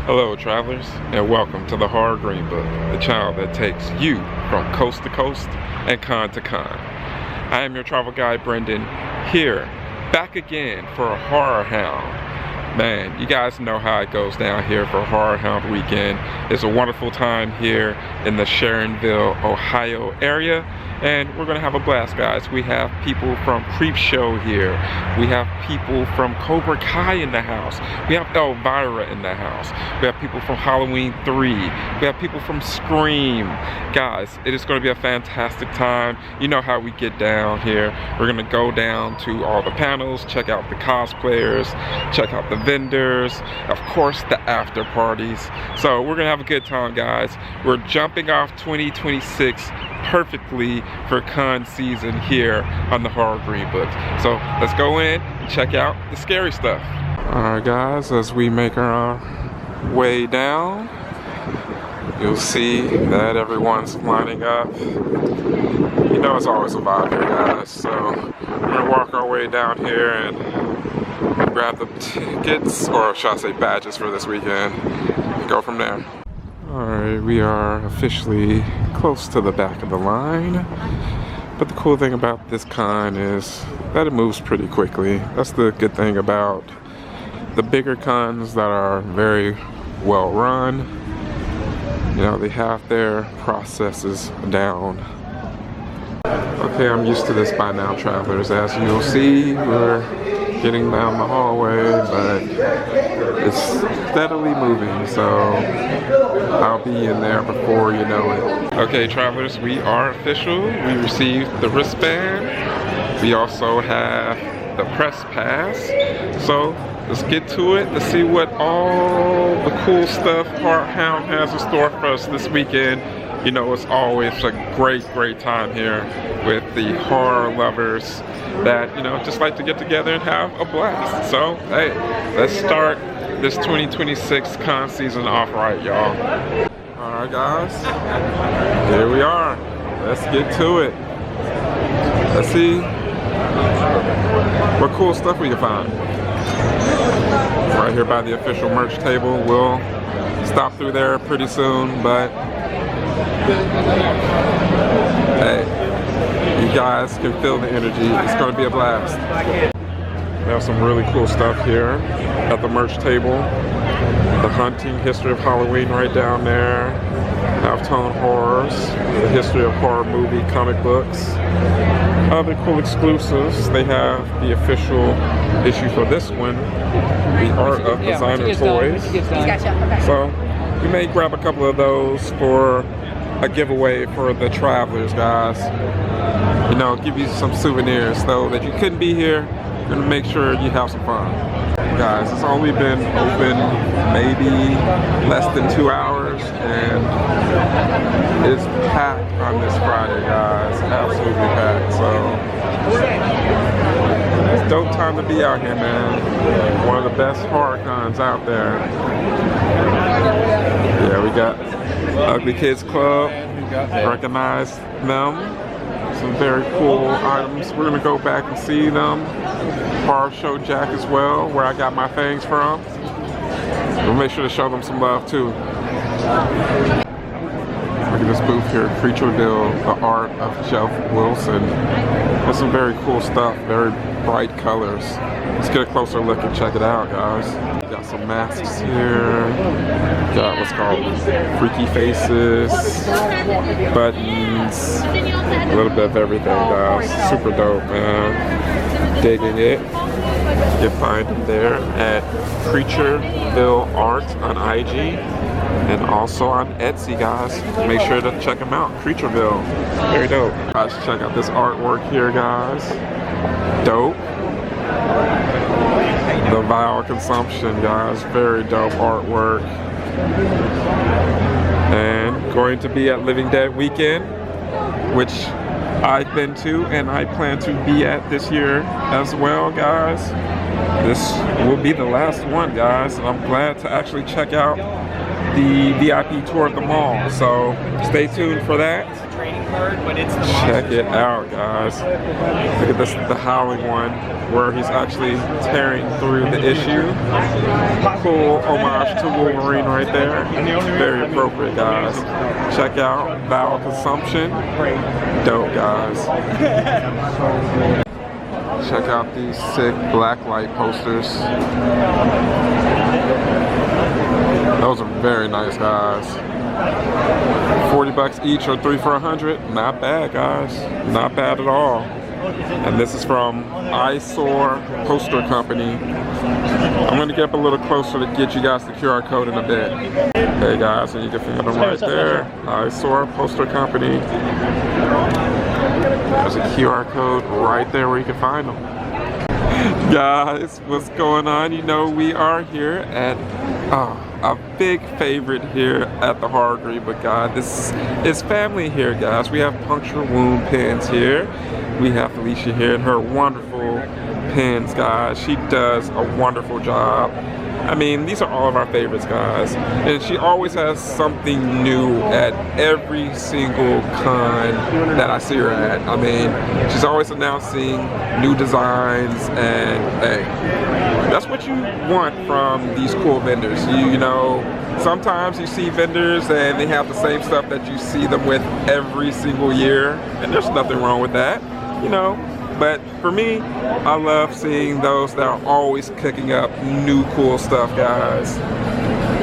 Hello travelers, and welcome to the Horror Greenbook, the channel that takes you from coast to coast and con to con. I am your travel guide Brendan, here, back again for a HorrorHound. Man, you guys know how it goes down here for HorrorHound Weekend. It's a wonderful time here in the Sharonville, Ohio area, and we're gonna have a blast, guys. We have people from Creepshow here. We have people from Cobra Kai in the house. We have Elvira in the house. We have people from Halloween 3. We have people from Scream. Guys, it is gonna be a fantastic time. You know how we get down here. We're gonna go down to all the panels, check out the cosplayers, check out the vendors, of course the after parties. So we're gonna have a good time, guys. We're jumping off 2026 perfectly for con season here on the Horror Greenbook. So let's go in and check out the scary stuff. Alright guys, as we make our way down, you'll see that everyone's lining up. You know it's always a vibe here, guys. So we're gonna walk our way down here and grab the tickets, or should I say badges, for this weekend and go from there. Alright, we are officially close to the back of the line, but the cool thing about this con is that it moves pretty quickly. That's the good thing about the bigger cons that are very well run. You know, they have their processes down. Okay, I'm used to this by now, travelers. As you'll see, we're getting down the hallway, but it's steadily moving, so I'll be in there before you know it. Okay, travelers, we are official. We received the wristband. We also have the press pass. So let's get to it. Let's see what all the cool stuff HorrorHound has in store for us this weekend. You know, it's always a great time here with the horror lovers that, you know, just like to get together and have a blast. So, hey, let's start this 2026 con season off right, y'all. Alright guys, here we are. Let's get to it. Let's see what cool stuff we can find. Right here by the official merch table. We'll stop through there pretty soon, but hey, you guys can feel the energy. It's going to be a blast. We have some really cool stuff here at the merch table. The hunting history of Halloween right down there. Half-tone horrors, the history of horror movie comic books. Other cool exclusives. They have the official issue for this one, the art of designer toys. So we may grab a couple of those for a giveaway for the travelers, guys. You know, give you some souvenirs though that you couldn't be here. We're gonna make sure you have some fun. Guys, it's only been open maybe less than 2 hours and it's packed on this Friday, guys. Absolutely packed. So it's dope time to be out here, man. One of the best horror cons out there. Yeah, we got Ugly Kids Club. Recognize them. Some very cool items. We're gonna go back and see them. Horror Show Jack as well, where I got my things from. We'll make sure to show them some love too. Look at this booth here, Creatureville, the art of Jeff Wilson. There's some very cool stuff, very bright colors. Let's get a closer look and check it out, guys. Got some masks here. Got what's called freaky faces, buttons, a little bit of everything, guys. Super dope, man. Digging it. You can find them there at Creatureville Art on IG and also on Etsy, guys. Make sure to check them out. Creatureville, very dope. Guys, check out this artwork here, guys. Dope. The Vile Consumption, guys. Very dope artwork. And going to be at Living Dead Weekend, which I've been to and I plan to be at this year as well, guys. This will be the last one, guys. And I'm glad to actually check out the VIP tour of the mall. So stay tuned for that. card, but it's the Check it out, guys. Look at this, the Howling one, where he's actually tearing through the issue. Cool homage to Wolverine right there. Very appropriate, guys. Check out Bowel Consumption. Dope, guys. Check out these sick blacklight posters. Those are very nice, guys. 40 bucks each or 3 for 100. Not bad, guys. Not bad at all. And this is from Eyesore Poster Company. I'm going to get up a little closer to get you guys the QR code in a bit. Hey guys, and you can find them right there. Eyesore Poster Company. There's a QR code right there where you can find them. Guys, what's going on? You know, we are here at a big favorite here at the Horror Greenbook, guys. This is family here, guys. We have puncture wound pins here. We have Felicia here and her wonderful pins, guys. She does a wonderful job. I mean, these are all of our favorites, guys. And she always has something new at every single con that I see her at. I mean, she's always announcing new designs, and hey, that's what you want from these cool vendors. You know, sometimes you see vendors and they have the same stuff that you see them with every single year, and there's nothing wrong with that, you know. But for me, I love seeing those that are always cooking up new cool stuff, guys.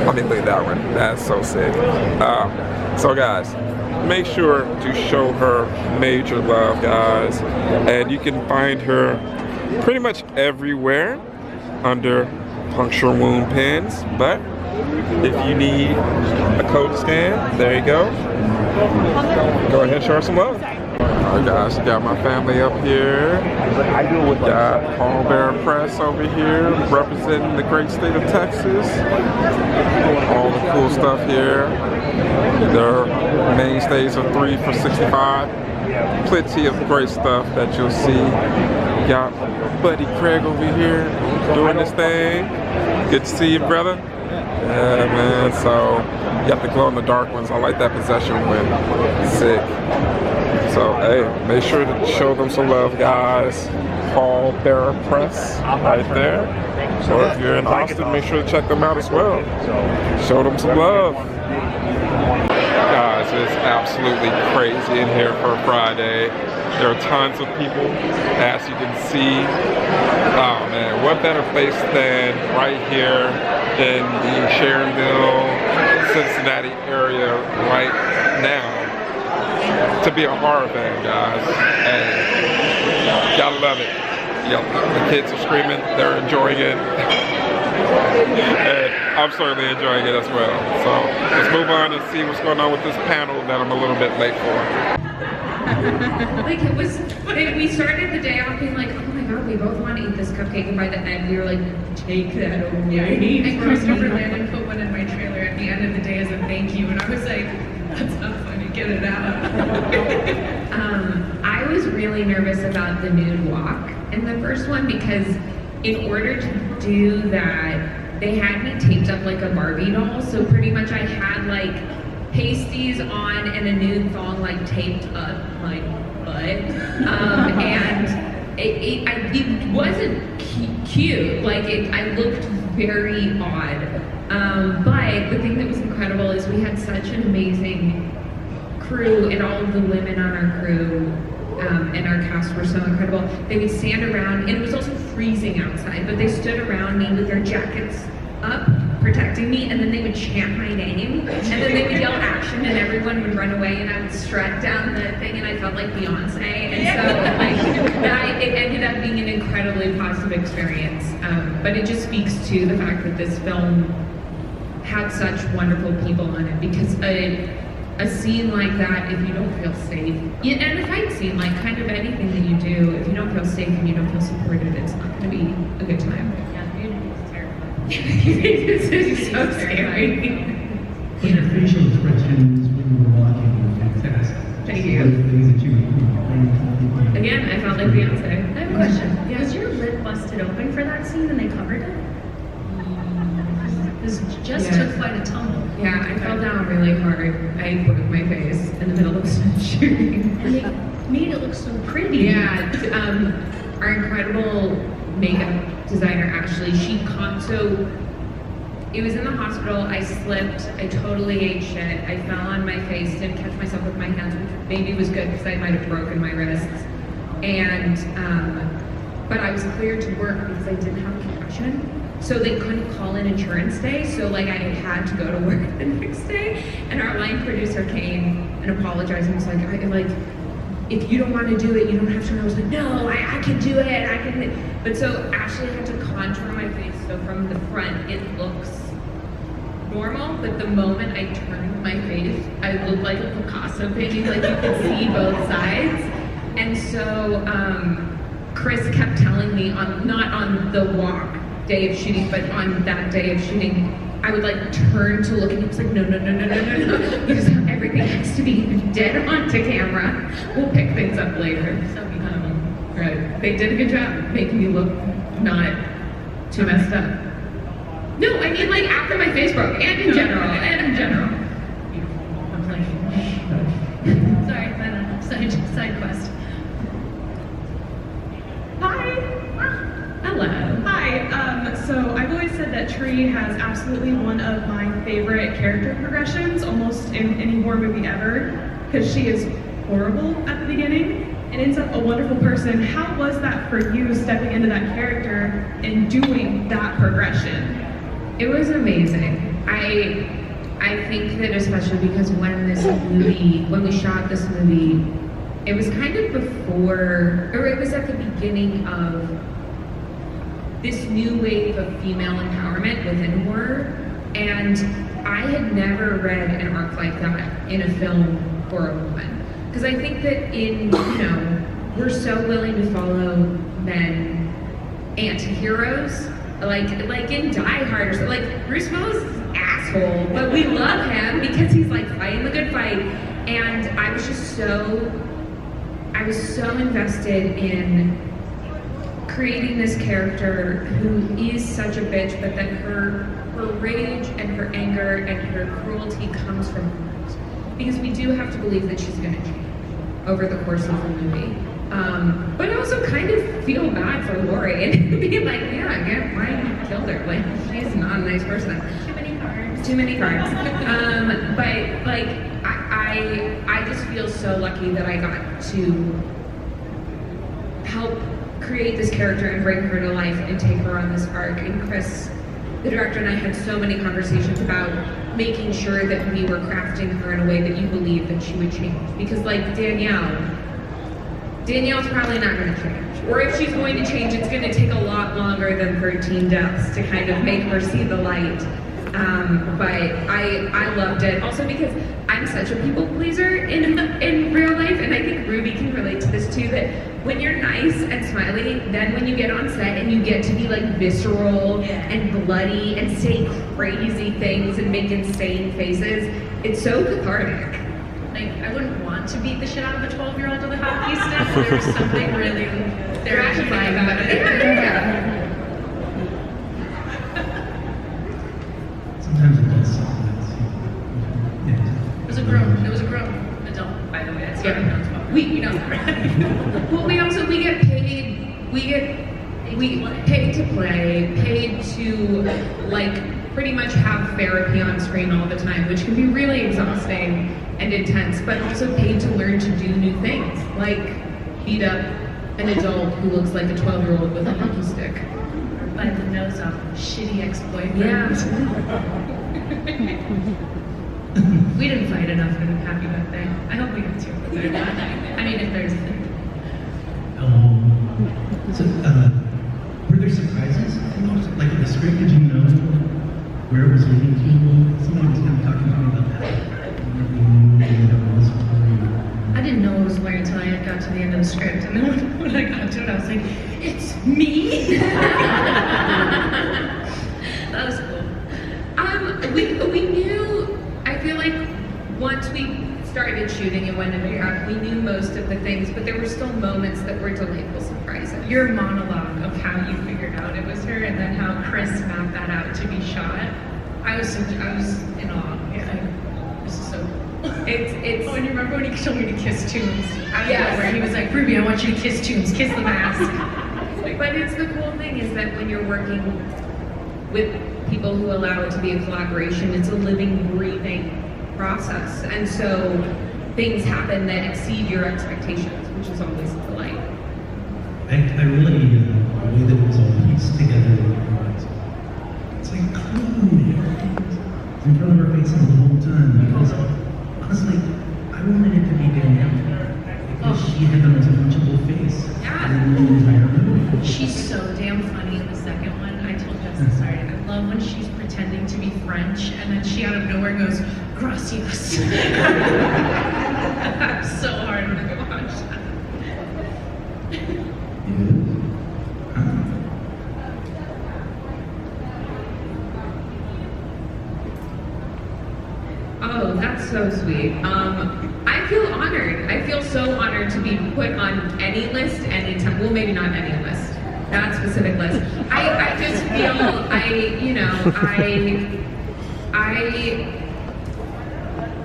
I mean, look at that one. That's so sick. So guys, make sure to show her major love, guys. And you can find her pretty much everywhere under puncture wound pins. But if you need a code scan, there you go. Go ahead and show her some love. Alright guys, got my family up here. Got Paul Bear Press over here representing the great state of Texas. All the cool stuff here. Their mainstays are 3 for $65. Plenty of great stuff that you'll see. Got Buddy Craig over here doing this thing. Good to see you, brother. Yeah, man. So you got the glow in the dark ones. I like that possession one. Sick. So, hey, make sure to show them some love, guys. Paul Bearer Press, right there. So if you're in Austin, make sure to check them out as well. Show them some love. Guys, it's absolutely crazy in here for a Friday. There are tons of people, as you can see. Oh man, what better place than right here in the Sharonville, Cincinnati area right now to be a horror fan, guys. And gotta love it. Yep, the kids are screaming, they're enjoying it. And I'm certainly enjoying it as well. So let's move on and see what's going on with this panel that I'm a little bit late for. Like it was, we started the day off being like, oh my god, we both want to eat this cupcake, and by the end we were like, take that away. And Christopher Landon put one in my trailer at the end of the day as a thank you, and I was like, that's not funny, get it out. I was really nervous about the nude walk in the first one because in order to do that, they had me taped up like a Barbie doll, so pretty much I had like pasties on and a nude thong like taped up my butt, and it wasn't cute, like I looked very odd, but the thing that was incredible is we had such an amazing crew, and all of the women on our crew and our cast were so incredible. They would stand around, and it was also freezing outside, but they stood around me with their jackets up, protecting me, and then they would chant my name, and then they would yell action, and everyone would run away, and I would strut down the thing, and I felt like Beyonce, and so it ended up being an incredibly positive experience. But it just speaks to the fact that this film had such wonderful people on it, because a scene like that, if you don't feel safe, and a fight scene, like kind of anything that you do, if you don't feel safe and you don't feel supported, it's not going to be a good time. This is so scary. Your facial expressions when you were walking were fantastic. Thank you. Again, I felt like Beyonce. I have a question. Yeah. Was your lip busted open for that scene and they covered it? This just Yeah. took quite a tumble. Yeah, I fell down really hard. I broke my face in the middle of shooting. And they made it look so pretty. Yeah, our incredible makeup designer, Ashley, so it was in the hospital, I slipped, I totally ate shit, I fell on my face, didn't catch myself with my hands, which maybe was good because I might have broken my wrists. And, but I was cleared to work because I didn't have a concussion. So they couldn't call in insurance day, so like I had to go to work the next day. And our line producer came and apologized and was like, if you don't want to do it, you don't have to. And I was like, no, I can do it, I can. But so Ashley had to contour my face, so from the front it looks normal, but the moment I turned my face, I looked like a Picasso painting, like you could see both sides. And so Chris kept telling me, not on the walk day of shooting, but on that day of shooting, I would like turn to look and he was like, no. Because everything has to be dead onto camera. We'll pick things up later. So, right. They did a good job making me look not too messed up. No, I mean like after my face broke, and in general. I'm playing. Sorry, side quest. Hi. Hello. Hi. So I've always said that Tree has absolutely one of my favorite character progressions, almost in any horror movie ever, because she is horrible at the beginning and ends up a wonderful person. How was that for you, stepping into that character and doing that progression? It was amazing. I think that especially because when we shot this movie, it was kind of before, or it was at the beginning of this new wave of female empowerment within horror, and I had never read an arc like that in a film for a woman. Because I think that we're so willing to follow men anti-heroes, like in Die Hard or something. Like Bruce Willis is an asshole, but we love him because he's like fighting the good fight. And I was so invested in creating this character who is such a bitch, but that her rage and her anger and her cruelty comes from hurt. Because we do have to believe that she's gonna change over the course of the movie. But I also kind of feel bad for Lori and be like, yeah, I get why you killed her. Like, she's not a nice person. Too many cards. But like, I just feel so lucky that I got to help create this character and bring her to life and take her on this arc. And Chris, the director, and I had so many conversations about making sure that we were crafting her in a way that you believe that she would change. Because like Danielle's probably not going to change. Or if she's going to change, it's going to take a lot longer than 13 deaths to kind of make her see the light. But I loved it. Also because I'm such a people pleaser in real life, and I think Ruby can relate to this too, that when you're nice and smiley, then when you get on set and you get to be like visceral and bloody and say crazy things and make insane faces, it's so cathartic. Like, I wouldn't want to beat the shit out of a 12-year-old with a hockey stick. There was something really gratifying about it. Sometimes it does something that's, It was a grown adult, by the way. That's what I'm talking. We well, we get paid to play, paid to like pretty much have therapy on screen all the time, which can be really exhausting and intense, but also paid to learn to do new things, like beat up an adult who looks like a 12-year-old with a hockey stick. Or bite the nose off a shitty ex-boyfriend. Yeah. We didn't fight enough in Happy Birthday. I hope we get to. I mean, if there's a thing. So, were there surprises? Like in the script, did you know where it was leading to? Somebody was kind of talking to me about that. I didn't know what I was wearing until I got to the end of the script, and then when I got to it, I was like, "It's me!" That was cool. We knew. I feel like once we started shooting and went into prep, we knew most of the things, but there were still moments that were delightful surprises. Your monologue of how you figured out it was her and then how Chris mapped that out to be shot I was in awe. Yeah. Like, this is so cool. It's Oh, and you remember when he told me to kiss Tombs? Yes. Where he was like, Ruby, I want you to kiss Tombs, kiss the mask. But it's the cool thing is that when you're working with people who allow it to be a collaboration, it's a living, breathing process. And so things happen that exceed your expectations, which is always a delight. I really needed the way that it was all pieced together. It's like clean. In front of her face the whole time. Because honestly, I wanted it to be Danielle. Because she had the most punchable face in the entire movie. She's so damn funny in the second one. I told Justin, sorry, I love when she's pretending to be French and then she out of nowhere goes, gracias. I'm so hard when I watch that. Oh, that's so sweet. I feel honored. I feel so honored to be put on any list, anytime. Well, maybe not any list, that specific list. I just feel,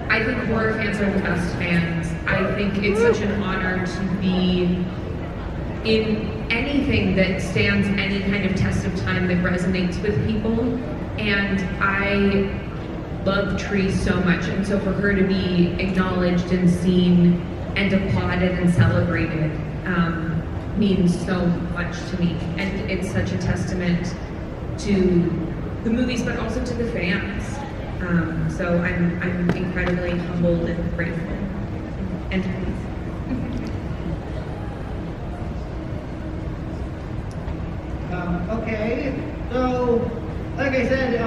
I think horror fans are the best fans. I think it's such an honor to be in anything that stands any kind of test of time that resonates with people. And I love Tree so much, and so for her to be acknowledged and seen and applauded and celebrated means so much to me, and it's such a testament to the movies, but also to the fans. So I'm incredibly humbled and grateful and pleased. Okay, so like I said,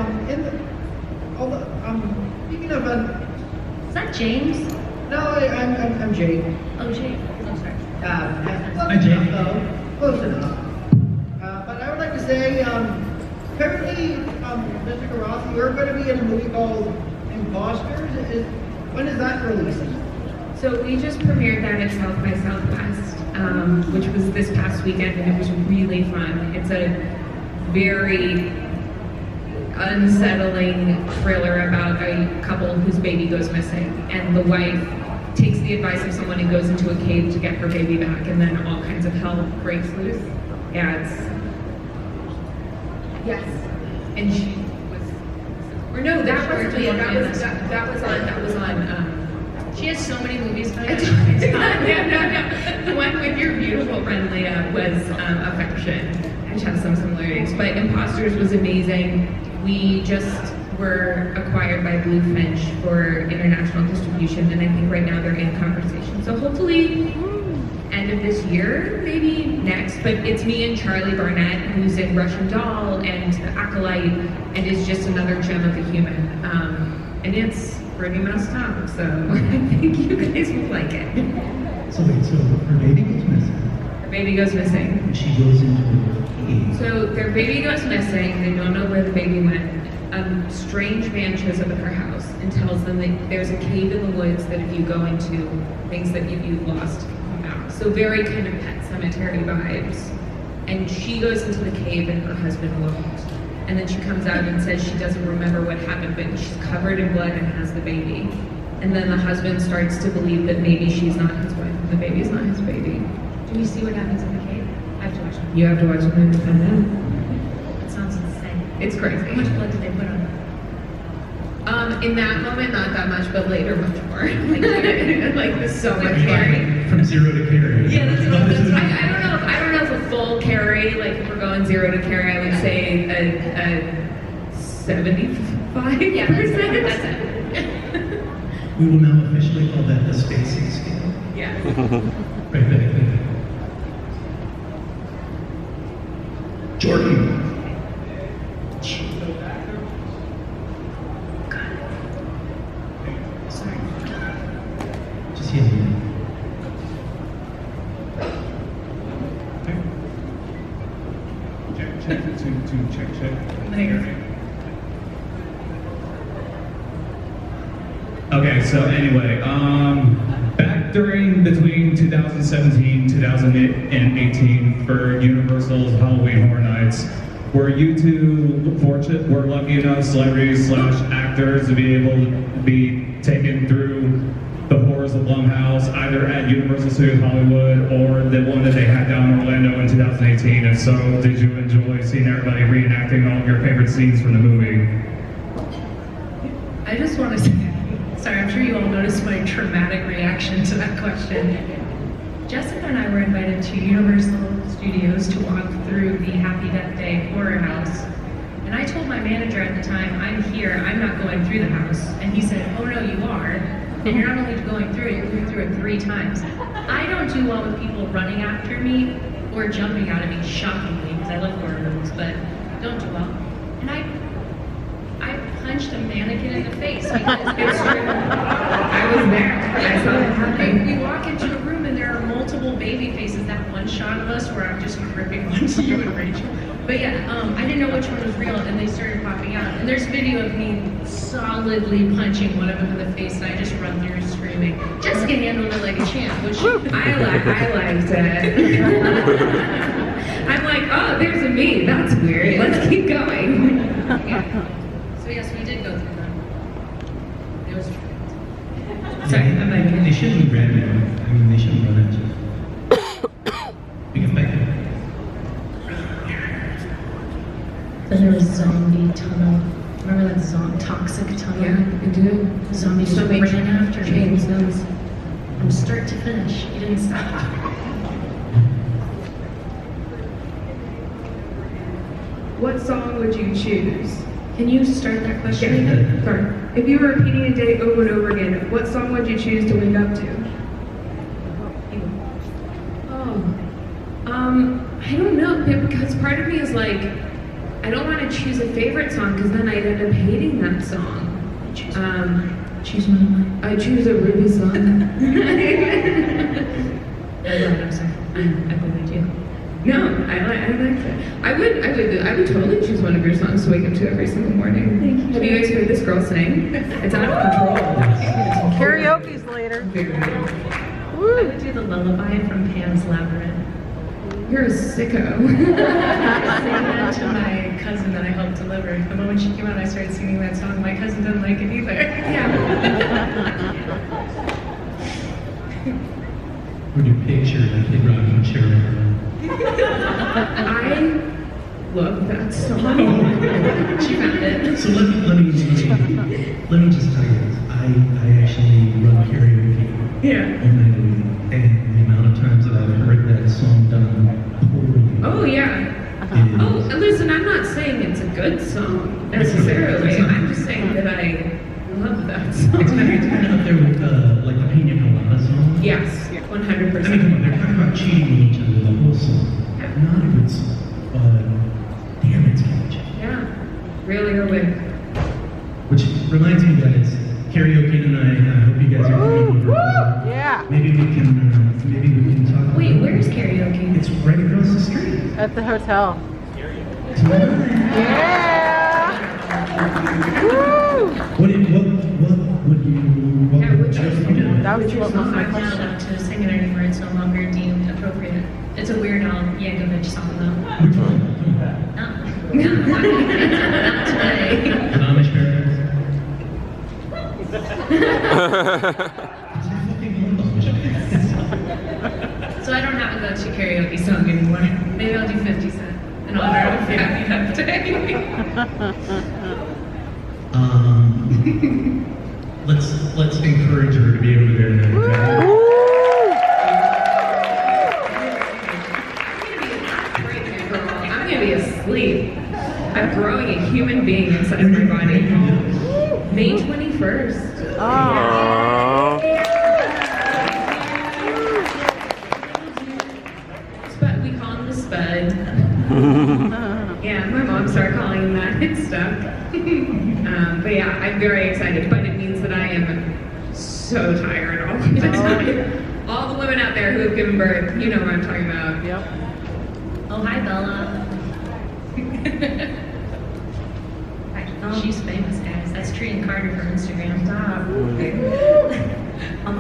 speaking of Is that James? no, I'm Jake. Oh, James. I'm sorry. Hi, Jake. Close enough. But I would like to say, currently, Mr. Garossi, you're going to be in a movie called Imposters. When is that releasing? So we just premiered that at South by Southwest, which was this past weekend, and it was really fun. It's a very unsettling thriller about a couple whose baby goes missing, and the wife takes the advice of someone and goes into a cave to get her baby back, and then all kinds of hell breaks loose. Yeah, it's... Yes. And she was... Or no, that wasn't it. That was on... She has so many movies coming out. no. The one with your beautiful friend Leah was Affection, which has some similarities. But Imposters was amazing. We just were acquired by Bluefinch for international distribution, and I think right now they're in conversation. So hopefully end of this year, maybe next. But it's me and Charlie Barnett, who's in Russian Doll and The Acolyte, and is just another gem of a human. And it's pretty messed up, so I think you guys would like it. So wait, so her baby goes missing? Her baby goes missing. And she goes into a cave. So their baby goes missing, they don't know where the baby went. A strange man shows up at her house and tells them that there's a cave in the woods that if you go into, things that if you've lost come out. So very kind of Pet Cemetery vibes. And she goes into the cave and her husband won't. And then she comes out and says she doesn't remember what happened, but she's covered in blood and has the baby. And then the husband starts to believe that maybe she's not his wife and the baby's not his baby. Do we see what happens in the cave? I have to watch it. You have to watch the movie to find out. It sounds insane. It's crazy. How much blood did they put on her? In that moment, not that much, but later, much more. Like so much more. From zero to Carrie. Yeah, that's what I don't know if a full Carrie, like if we're going 0 to Carrie, I would say a 75%. Yeah, that's it. We will now officially call that the spacing scale. Yeah. Right back. Jordan. Sorry. Just yell. Check. Okay, so anyway, back between 2017, 2018 for Universal's Halloween Horror Nights, were you two fortunate, were lucky enough, celebrities / actors, to be able to be taken through the horrors of Blumhouse, either at Universal Studios Hollywood or the one that they had down in Orlando in 2018? If so, did you enjoy seeing everybody reenacting all of your favorite scenes from the movie? I just want to say, sorry, I'm sure you all noticed my traumatic reaction to that question. Jessica and I were invited to Universal Studios to walk through the Happy Death Day horror house. And I told my manager at the time, I'm here, I'm not going through the house. And he said, oh no, you are. And you're not only going through it, you're going through it 3 times. I don't do well with people running after me or jumping out at me, shockingly, because I love horror movies, but don't do well. And I punched a mannequin in the face because it's true. I was there. I saw it happen. We walk into a room and there are multiple baby faces. That one shot of us where I'm just gripping onto you and Rachel. But yeah, I didn't know which one was real, and they started popping out. And there's video of me solidly punching one of them in the face, and I just run through screaming. Jessica handled it like a champ, which I liked it. I'm like, oh, there's a me. That's weird. Let's keep going. Yeah. So yes, we did go through them. It was true. Sorry, I'm like, They shouldn't grab you. I mean, they shouldn't run at you. Because back Then there was zombie tunnel. Remember that toxic tunnel? yeah, I do. Zombies So many ran after me. chains those. From start to finish, he didn't stop. What song would you choose? Can you start that question Yeah. again? Sorry. If you were repeating a day over and over again, what song would you choose to wake up to? I don't know, because part of me is like, I don't want to choose a favorite song because then I'd end up hating that song. Choose one of mine. I choose a Ruby song. I'm sorry. I believe you. No, I like that. I would totally choose one of your songs to wake up to every single morning. Thank you. Have you guys heard this girl sing? It's out of control. Karaoke's later. I would do the lullaby from Pan's Labyrinth. You're a sicko. I sang that to my cousin that I helped deliver. The moment she came out, I started singing that song. My cousin didn't like it either. Yeah. Would you picture a kid rocking chair around? I love that song. She found it. So let me just tell you this. I actually run karaoke Yeah. all night long, and the amount of times that I've heard that song done poorly. Oh yeah. is- Oh, listen, I'm not saying it's a good song necessarily. I'm just saying that I love that song. It's kind of up there with like the Pina Colada song. Yes, I mean, 100%. come on, they're talking about cheating on each other the whole song. Not a good song, but damn, it's catchy. Yeah, really are with. Which reminds me, guys, karaoke tonight. I hope you guys are coming over. Yeah. Maybe we can talk. Wait, where's karaoke? It's right across the street. At the hotel. Tonight. Yeah. Woo! What would you? Yeah, which is- That was what was my I'm not question. allowed to sing it anymore. It's no longer deemed appropriate. It's a Weird Al Yankovic song, though. Which one? No, not today. An Amish Paradise? So I don't have a go-to karaoke song anymore. Maybe I'll do 50 Cent in honor of Happy Death Day. Let's encourage her to be over there tonight. I'm gonna be asleep. I'm growing a human being inside my body. May 21st. Spud, we call him the Spud. Yeah, my mom started calling him that. It's stuck. But yeah, I'm very excited. But it means that I am so tired all the time. All the women out there who have given birth, you know what I'm talking about. Yep. Oh, hi, Bella. She's famous, guys. That's Tree and Carter from Instagram. Stop.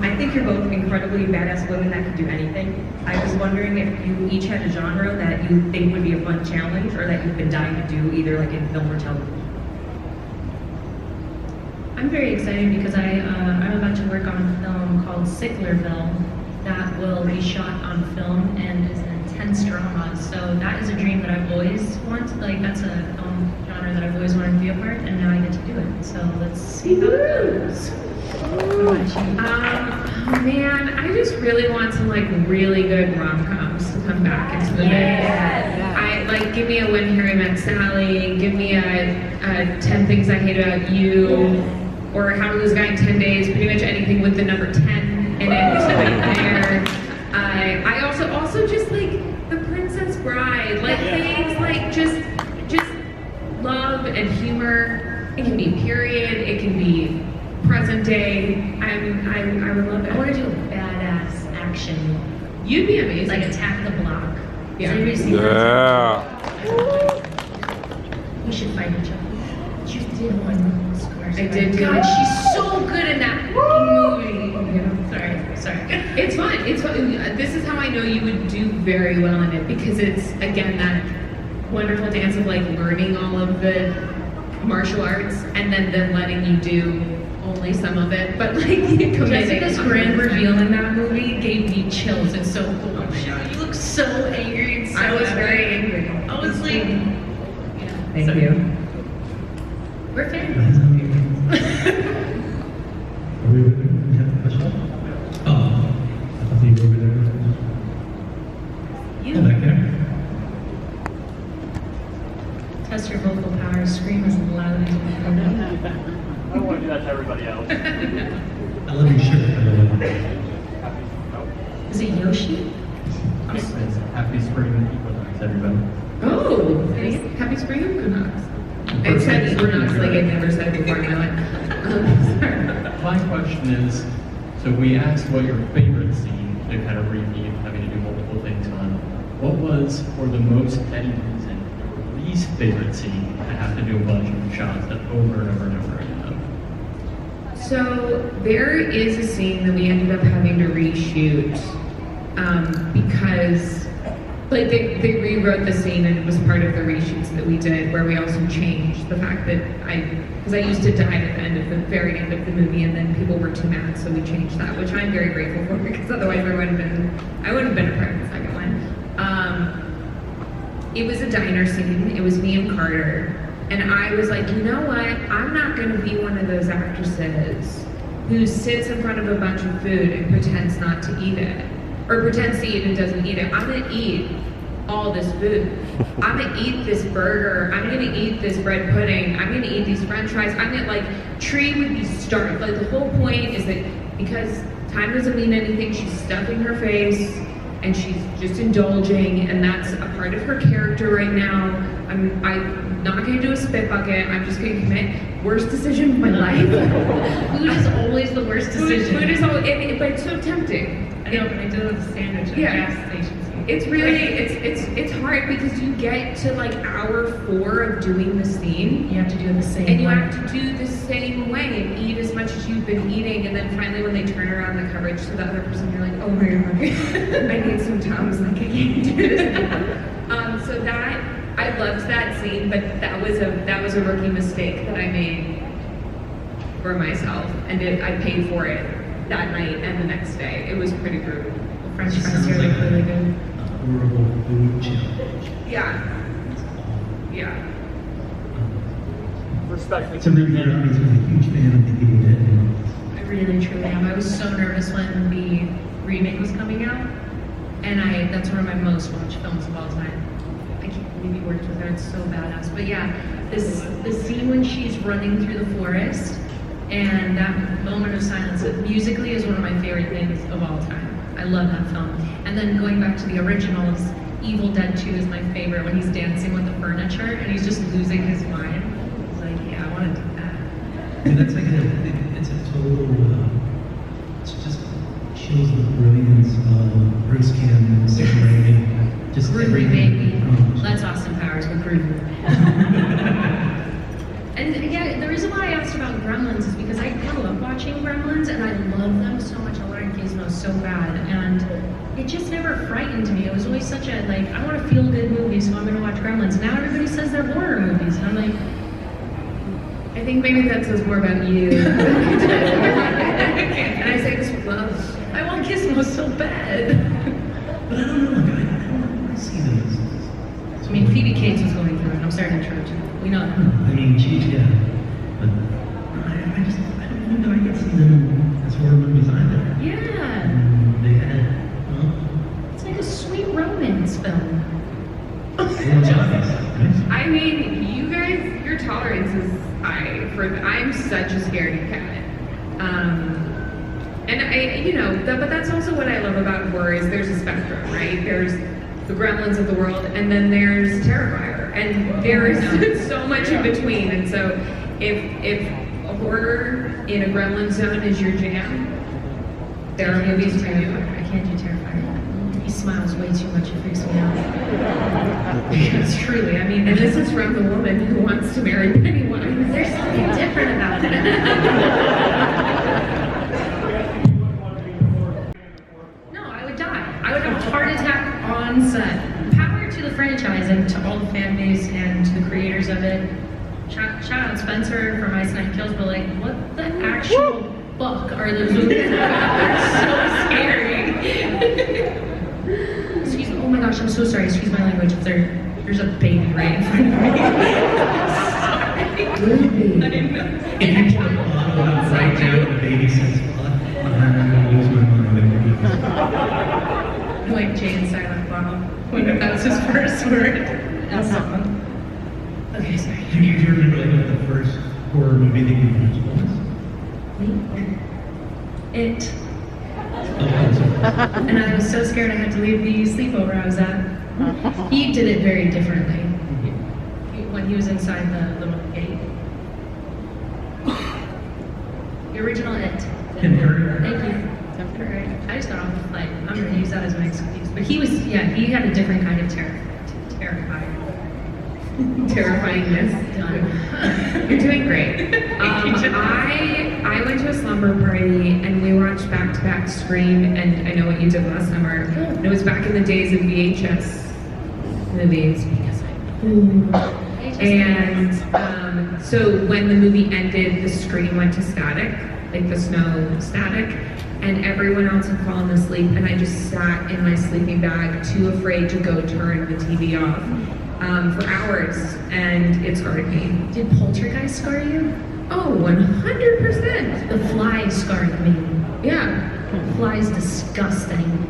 I think you're both incredibly badass women that can do anything. I was wondering if you each had a genre that you think would be a fun challenge or that you've been dying to do, either like in film or television. I'm very excited because I'm about to work on a film called Sicklerville that will be shot on film and is an intense drama. So that is a dream that I've always wanted. Like that's a film genre that I've always wanted to be a part, and now I get to do it. So let's see how it goes. Oh man, I just really want some like really good rom-coms to come back into the mix. I like give me a When Harry Met Sally, give me a 10 Things I Hate About You, or How to Lose a Guy in 10 Days. Pretty much anything with the number 10 in it is there. I also just like The Princess Bride, like things like just love and humor. It can be period, it can be present day. I would love it. I want to do a badass action, You'd be amazing. like Attack the Block. Yeah. Has anybody seen Yeah. that? We should fight each other. You did one. I did. God, she's so good in that movie. Yeah. Sorry. It's fun. It's fun. This is how I know you would do very well in it, because it's again that wonderful dance of like learning all of the martial arts and then letting you do only some of it, but like Jessica's grand reveal in that movie gave me chills. It's so cool. You look so angry and so I was epic. very angry. I was like, Thank you. We're fans. Are we over there? You have a question? Oh, I thought you were over there. You Oh, back there. test your vocal power. Scream as loud as you can. I don't want to do that to everybody else. I love your shirt, by the way. Is it Yoshi? Happy spring equinox, everybody. Oh, happy spring equinox. It said equinox like I'd never said it before in my life. My question is, so we asked what your favorite scene to kind of repeat, having to do multiple things on. What was, for the most petty reason, your least favorite scene to have to do a bunch of shots that over and over and over again? So there is a scene that we ended up having to reshoot because like they rewrote the scene, and it was part of the reshoots that we did, where we also changed the fact that because I used to die at the end of the very end of the movie, and then people were too mad, so we changed that, which I'm very grateful for, because otherwise I wouldn't have been a part of the second one. It was a diner scene. It was me and Carter. And I was like, you know what? I'm not going to be one of those actresses who sits in front of a bunch of food and pretends not to eat it. Or pretends to eat and doesn't eat it. I'm going to eat all this food. I'm going to eat this burger. I'm going to eat this bread pudding. I'm going to eat these french fries. I'm going to, like, Tree would be starved. Like, the whole point is that because time doesn't mean anything, she's stuffing her face and she's just indulging, and that's a part of her character right now. I'm not going to do a spit bucket. I'm just going to commit worst decision of my life. Food is always the worst decision. Food is always, but it's so tempting. I know, but I do it with a sandwich at gas stations. It's really, it's hard because you get to like hour 4 of doing the scene. You have to do it the same way. And you have to do the same way and eat as much as you've been eating, and then finally when they turn around the coverage to the other person, you're like, oh my god, I need some Tums, like I can't do this anymore. So that, I loved that scene, but that was a rookie mistake that I made for myself, and I paid for it that night and the next day. It was pretty brutal. The French fries are like really good. Horrible food challenge. Yeah. Yeah. Respectfully. So maybe you're obviously a huge fan of the Evil Dead. I really truly am. I was so nervous when the remake was coming out, and that's one of my most watched films of all time. I can't believe you worked with her. It's so badass. But yeah, the scene when she's running through the forest and that moment of silence, it musically is one of my favorite things of all time. I love that film. And then going back to the originals, Evil Dead 2 is my favorite, when he's dancing with the furniture and he's just losing his mind. It's like, yeah, I want to do that. I mean, that's like it's a total, it's just shows the brilliance of Bruce Campbell, Sam Raimi, just Groovy, everything. baby. That's Austin Powers with Groovy. And yeah, the reason why I asked about Gremlins is because I love watching Gremlins, and I love them so much. I want to Gizmo so bad, and it just never frightened me. It was always such a, like, I want to feel good movie, so I'm going to watch Gremlins. Now everybody says they're horror movies, and I'm like, I think maybe that says more about you. And I say this with love. I want Gizmo so bad. But I don't know, like, I don't see them as. I mean, Phoebe Cates was going through it. I'm sorry to interrupt you. We know that. I mean, yeah. But I don't know, I can see them as horror movies either. Yeah. They had, well, It's like a sweet romance film. I mean, you guys, your tolerance is high for. I'm such a scaredy cat. And but that's also what I love about horror is there's a spectrum, right? There's the Gremlins of the world, and then there's Terrifier, and there's so much in between. And so, if a horror in a Gremlin zone is your jam, there are movies for you. I can't do Terrifier. He smiles way too much. It freaks me out. It's truly. I mean, And this is from the woman who wants to marry Pennywise. there's something different about it. No, I would die. I would have a heart attack on set. Power to the franchise and to all the fan base and to the creators of it. Shout out Spencer from Ice Nine Kills, but like, what the actual fuck are those movies about? They're so scary. Excuse me. Oh my gosh, I'm so sorry. Excuse my language. If there's a baby right in front of me. Sorry. I didn't know. if you put a bottle out right now, the baby says, "What?" I'm gonna lose my mind. Like Jay and Silent Bob, when that was his first word in song. Okay, sorry. Do you remember like what the first horror movie that you watched was? It. Oh, sorry. And I was so scared I had to leave the sleepover I was at. He did it very differently. When he was inside the little gate. The original It. Concur. Thank you. Alright. I just got off the flight. I'm gonna use that as my excuse. But he had a different kind of terrifier. Terrifyingness. Done. You're doing great. I went to a slumber party and we watched back-to-back Scream, and I know what you did last summer. And it was back in the days of VHS movies. And so when the movie ended, the screen went to static, like the snow static, and everyone else had fallen asleep, and I just sat in my sleeping bag, too afraid to go turn the TV off for hours, and it scarred me. Did Poltergeist scar you? Oh, 100%. The Fly scarred me. Yeah. The Fly's disgusting.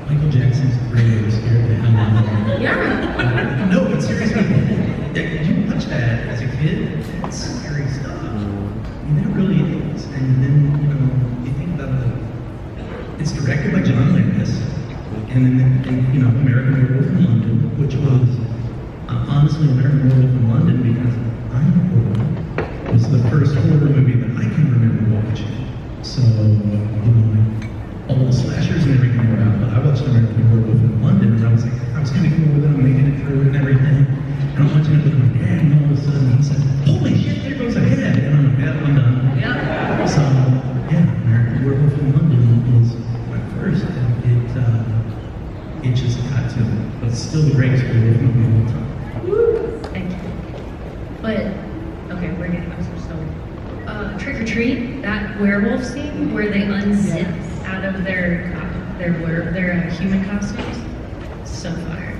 Michael Jackson's really scared the hell out of me. Yeah. No, but seriously, did you watch that as a kid? It's scary stuff. I mean, it really is. And then, you think about it's directed by John Landis. And then, American Werewolf in London, which was, honestly, American Werewolf in London, because I'm a horror, was the first horror movie that I can remember watching. So, all the slashers and everything were out, but I watched American Werewolf in London, and I was kind of cool with it, I'm making it through and everything. And I'm watching it with my dad, and all of a sudden he said, "Holy shit, there goes a head!" And I'm like, "Yeah, I'm done." Yep. So, American Werewolf in London was my first, and it just got to it. But it's still the greatest werewolf movie of all time. Thank you. But, okay, we're getting closer, so. Trick or Treat, that werewolf scene where they unzip out of their human costumes, so fire.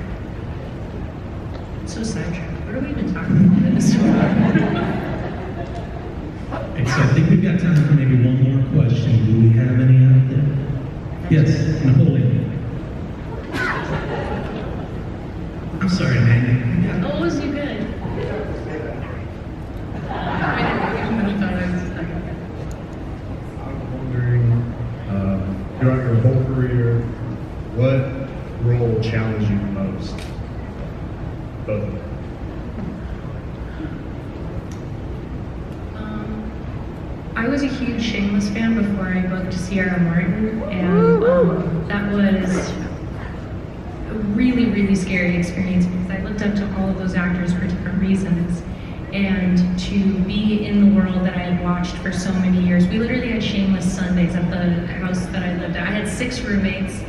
So sidetracked. What are we even talking about in this story? And so I think we've got time for maybe one more question. Do we have any out there? Yes, Napoleon. I'm sorry, man. Oh, was you good? I'm wondering, throughout your whole career, what role challenged you the most? Both of them. I was a huge Shameless fan before I booked Sierra Martin, and that was a really, really scary experience because I looked up to all of those actors for different reasons. And to be in the world that I had watched for so many years. We literally had shameless Sundays at the house that I lived at. I had 6 roommates.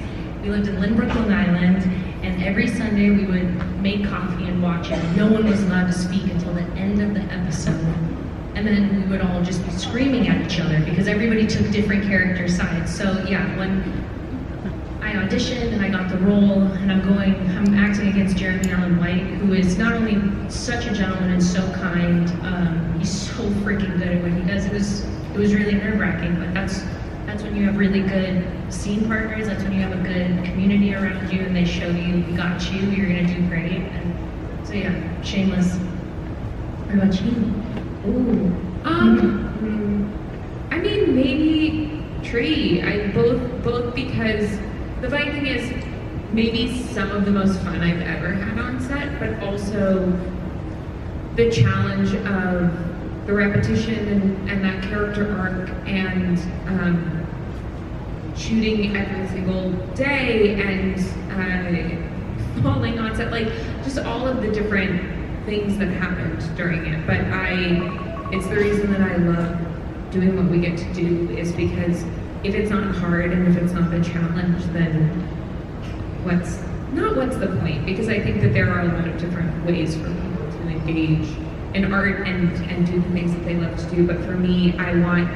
We lived in Lynbrook, Long Island, and every Sunday we would make coffee and watch it. No one was allowed to speak until the end of the episode. And then we would all just be screaming at each other because everybody took different character sides. So yeah, when I auditioned and I got the role, and I'm acting against Jeremy Allen White, who is not only such a gentleman and so kind, he's so freaking good at what he does. It was really nerve-wracking, but that's when you have really good scene partners. That's when you have a good community around you, and they show you, we got you, you're gonna do great. And so yeah, shameless. What about you? Ooh. I mean, maybe Tree. Both because the funny thing is, maybe some of the most fun I've ever had on set, but also the challenge of the repetition and that character arc and shooting every single day and falling on set, like just all of the different things that happened during it. But it's the reason that I love doing what we get to do, is because if it's not hard and if it's not the challenge, then what's the point? Because I think that there are a lot of different ways for people to engage in art and do the things that they love to do. But for me, I want,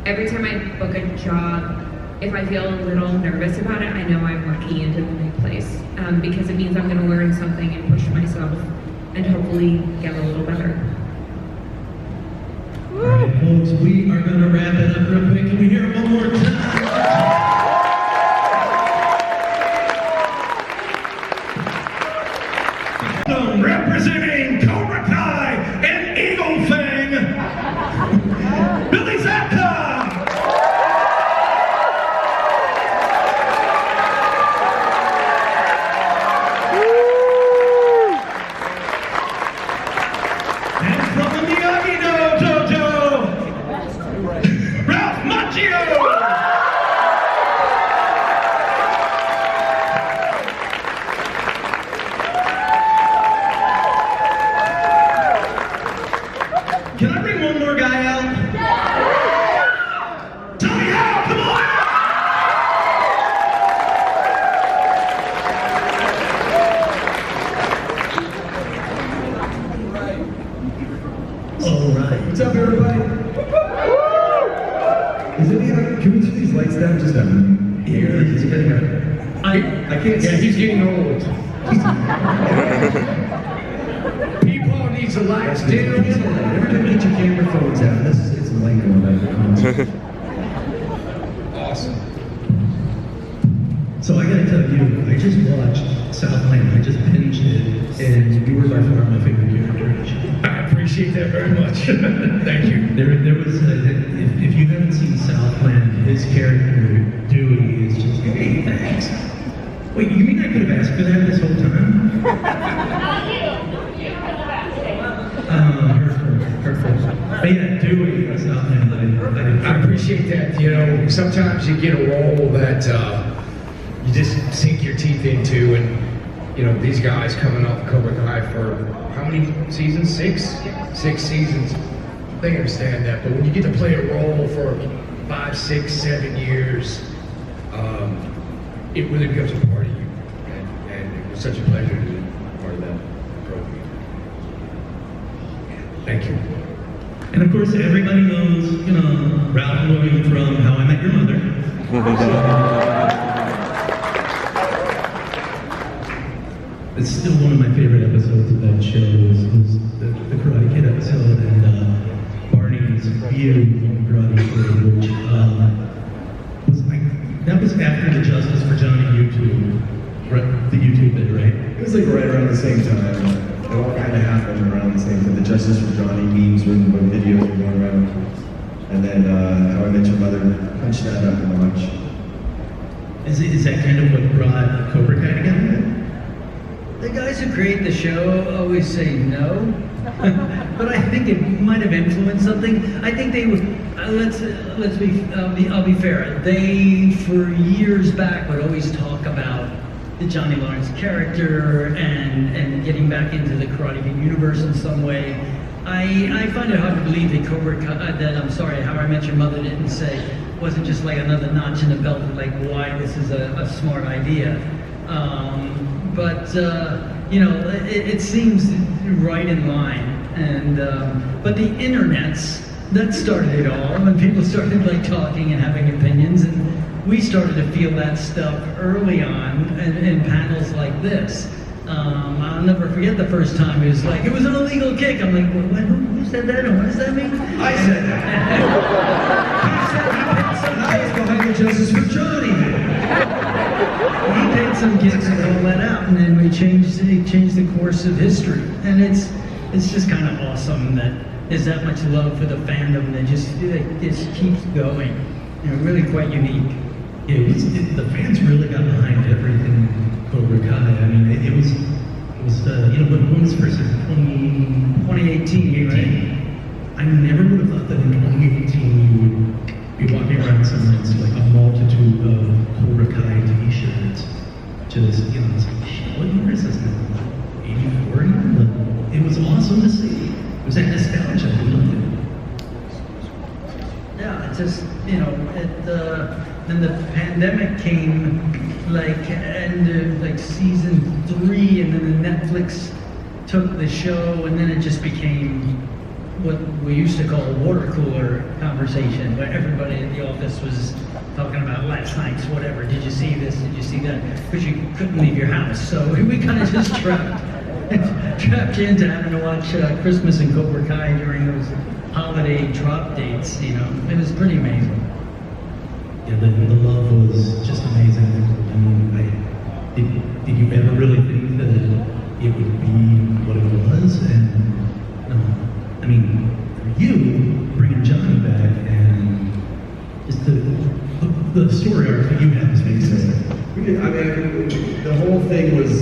every time I book a job, if I feel a little nervous about it, I know I'm lucky into the right place, because it means I'm going to learn something and push myself and hopefully get a little better. All right, folks, we are going to wrap it up real quick. Can we hear it one more time? Representing Cobra Kai and Eagle Fang, Billy Zapka! And from the Miyagi-Do Dojo, Ralph Macchio! Can I bring one more guy out? Tell me how, come on! All right. What's up, everybody? Can we turn these lights down just a minute? Here, it's getting I can't see. Yeah, he's getting old. People needs the lights down. Everybody get your camera phones out. This is some light going on. Awesome. So I gotta tell you, I just watched Southland. I just binged it, and you were by far my favorite character. I appreciate that very much. Thank you. There was if you haven't seen Southland, his character Dewey is just, hey, thanks. Wait, you mean I could have asked for that this whole time? Hurtful. But yeah, Dewey, Southland. I appreciate that. You know, sometimes you get a role that you just sink your teeth into, and you know, these guys coming off Cobra Kai for how many seasons? 6 seasons. They understand that, but when you get to play a role for 5, 6, 7 years, it really becomes a part of you, and it was such a pleasure to be part of that program. Thank you. And of course, everybody knows, you know, Ralph Williams from How I Met Your Mother. It's still one of my favorite episodes of that show was the Karate Kid episode, and Barney's view from Karate Kid, which that was after the Justice for Johnny YouTube, the YouTube bit, right? It was like right around the same time. It all kind of happened around the same time. The Justice for Johnny memes when videos were going around. And then How I Met Your Mother, punched that up a bunch. Is that kind of what brought Cobra Kai together? The guys who create the show always say no, but I think it might have influenced something. I think they would. I'll be fair. They, for years back, would always talk about the Johnny Lawrence character and getting back into the Karate Kid universe in some way. I find it hard to believe that How I Met Your Mother didn't say, wasn't just like another notch in the belt, like why this is a smart idea. It seems right in line. And but the internets, that started it all, when people started like talking and having opinions, and we started to feel that stuff early on in panels like this. I'll never forget the first time it was like, it was an illegal kick. I'm like, who said that and what does that mean? I said that. I was behind the Justice for Johnny. He paid some kicks and all that out, and then we changed the course of history. And it's just kind of awesome that there's that much love for the fandom that just keeps going. Really quite unique. Yeah, the fans really got behind everything Cobra Kai. I mean, it was when was the first year? 2018, right? I never would have thought that in 2018 you would be walking around somewhere and see like a multitude of Cobra Kai t-shirts. Just, it's like, shit, what year is this now? 84? It was awesome to see. It was that nostalgia. I loved it. Yeah, it's just, then the pandemic came, end of season 3, and then Netflix took the show, and then it just became what we used to call a water cooler conversation, where everybody in the office was talking about last night's whatever. Did you see this? Did you see that? Because you couldn't leave your house, so we kind of just trapped you into having to watch Christmas and Cobra Kai during those holiday drop dates. It was pretty amazing. Yeah, the love was just amazing. I mean, did you ever really think that it would be what it was? And I mean, for you, bringing Johnny back and just the story arc that you have is amazing. The whole thing was,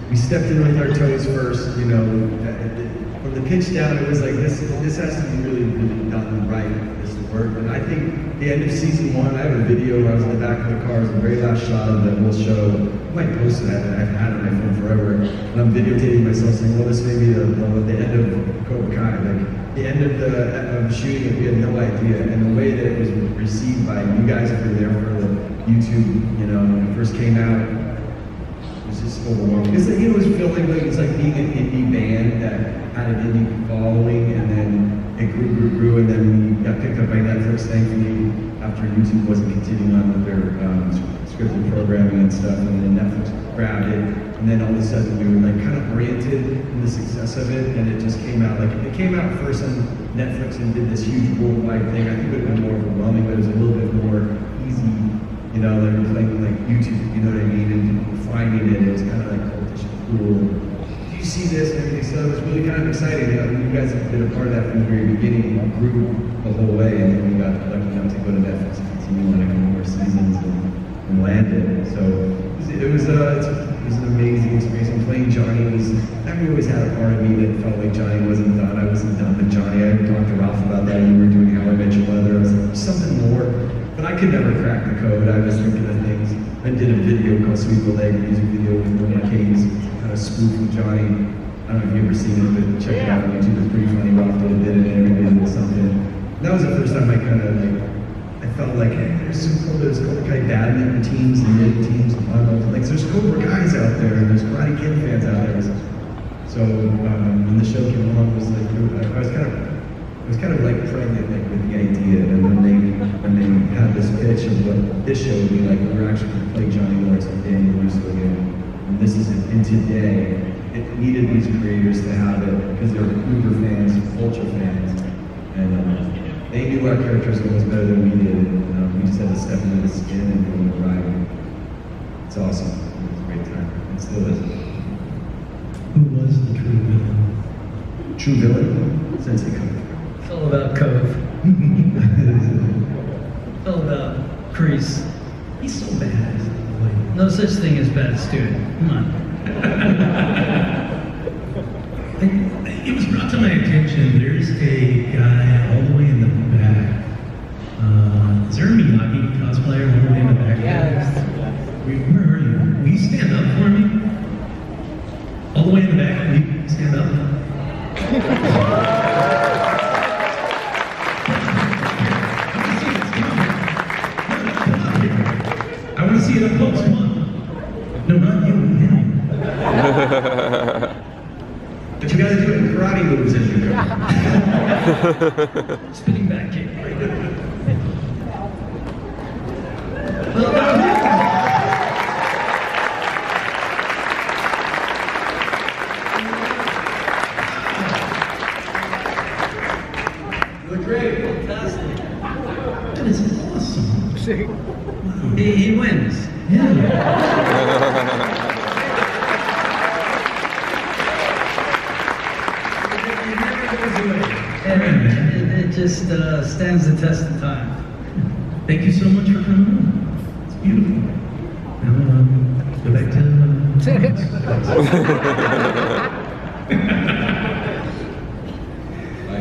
we stepped in with our toes first, from the pitch down, it was like, this has to be really, really done right for this to work. And I think the end of season 1, I have a video where I was in the back of the car, it was the very last shot of the whole show. I might post it, I've had it on my phone forever. And I'm videotaping myself saying, well, this may be the end of Cobra Kai. Like, the end of the shooting, we had no idea. And the way that it was received by you guys who were there for the YouTube, when it first came out, it was just overwhelming. It's like, it was feeling like it's like being an indie band that had an indie following, and then it grew, and then we got picked up by Netflix, thankfully, after YouTube wasn't continuing on with their scripted programming and stuff, and then Netflix grabbed it, and then all of a sudden we were like kind of oriented in the success of it, and it just came out, like it came out first on Netflix and did this huge worldwide thing. I think it would have been more overwhelming, but it was a little bit more easy, like YouTube, you know what I mean, and finding it was kind of like cultish and cool. You see this and everything, so it was really kind of exciting. You guys have been a part of that from the very beginning, and grew the whole way, and then we got lucky enough to go to Netflix and continue on a couple more seasons and land it. So it was an amazing experience. And playing Johnny was, I always had a part of me that felt like Johnny wasn't done. I wasn't done with Johnny. I talked to Ralph about that when we were doing How I Met Your Mother. I was like, something more. But I could never crack the code. I was thinking of things. I did a video called Sweep the Leg, a music video with one of my Kings, kind of spoof with Johnny. I don't know if you've ever seen it, but check it out on YouTube. It's pretty funny. Ralph did it, and everybody did something. And that was the first time I kind of I felt like, hey, there's Cobra Kai badminton teams and mid teams and there's Cobra Guys out there, and there's Karate Kid fans out there. So when the show came along, it was like I was kind of like pregnant with the idea, and when they had this pitch of what this show would be like, we're actually going to play Johnny Lawrence and Daniel Russo again, and this is it. And today, it needed these creators to have it because they're Uber fans, ultra fans, and they knew our characters almost better than we did. And we just had to step into the skin and go on the ride. It's awesome. It was a great time. It still is. Who was the true villain? True villain? Sensei Cove. It's all about Cove. It's all about Kreese. He's so bad. No such thing as bad student. Come on. It was brought to my attention, there's a guy all the way in the back. Is there a Miyagi cosplayer all the way in the back? Yes. Where are you? Will you stand up for me? All the way in the back, will you stand up? Spinning back kick. Look great. Fantastic. That is awesome. He wins. Yeah. And it just stands the test of time. Thank you so much for coming on. It's beautiful. Now, go back to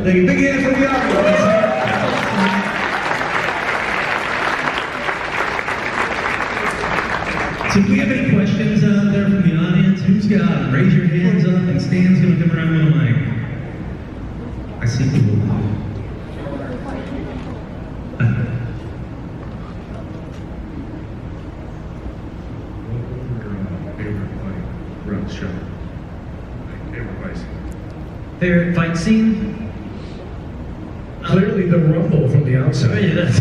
Thank you. Big hand for the audience. So if we have any questions out there from the audience, who's got them? Raise your hands up, and Stan's going to come around with a mic. I see people. Favorite fight scene? Clearly the rumble from the outside. Yeah, that's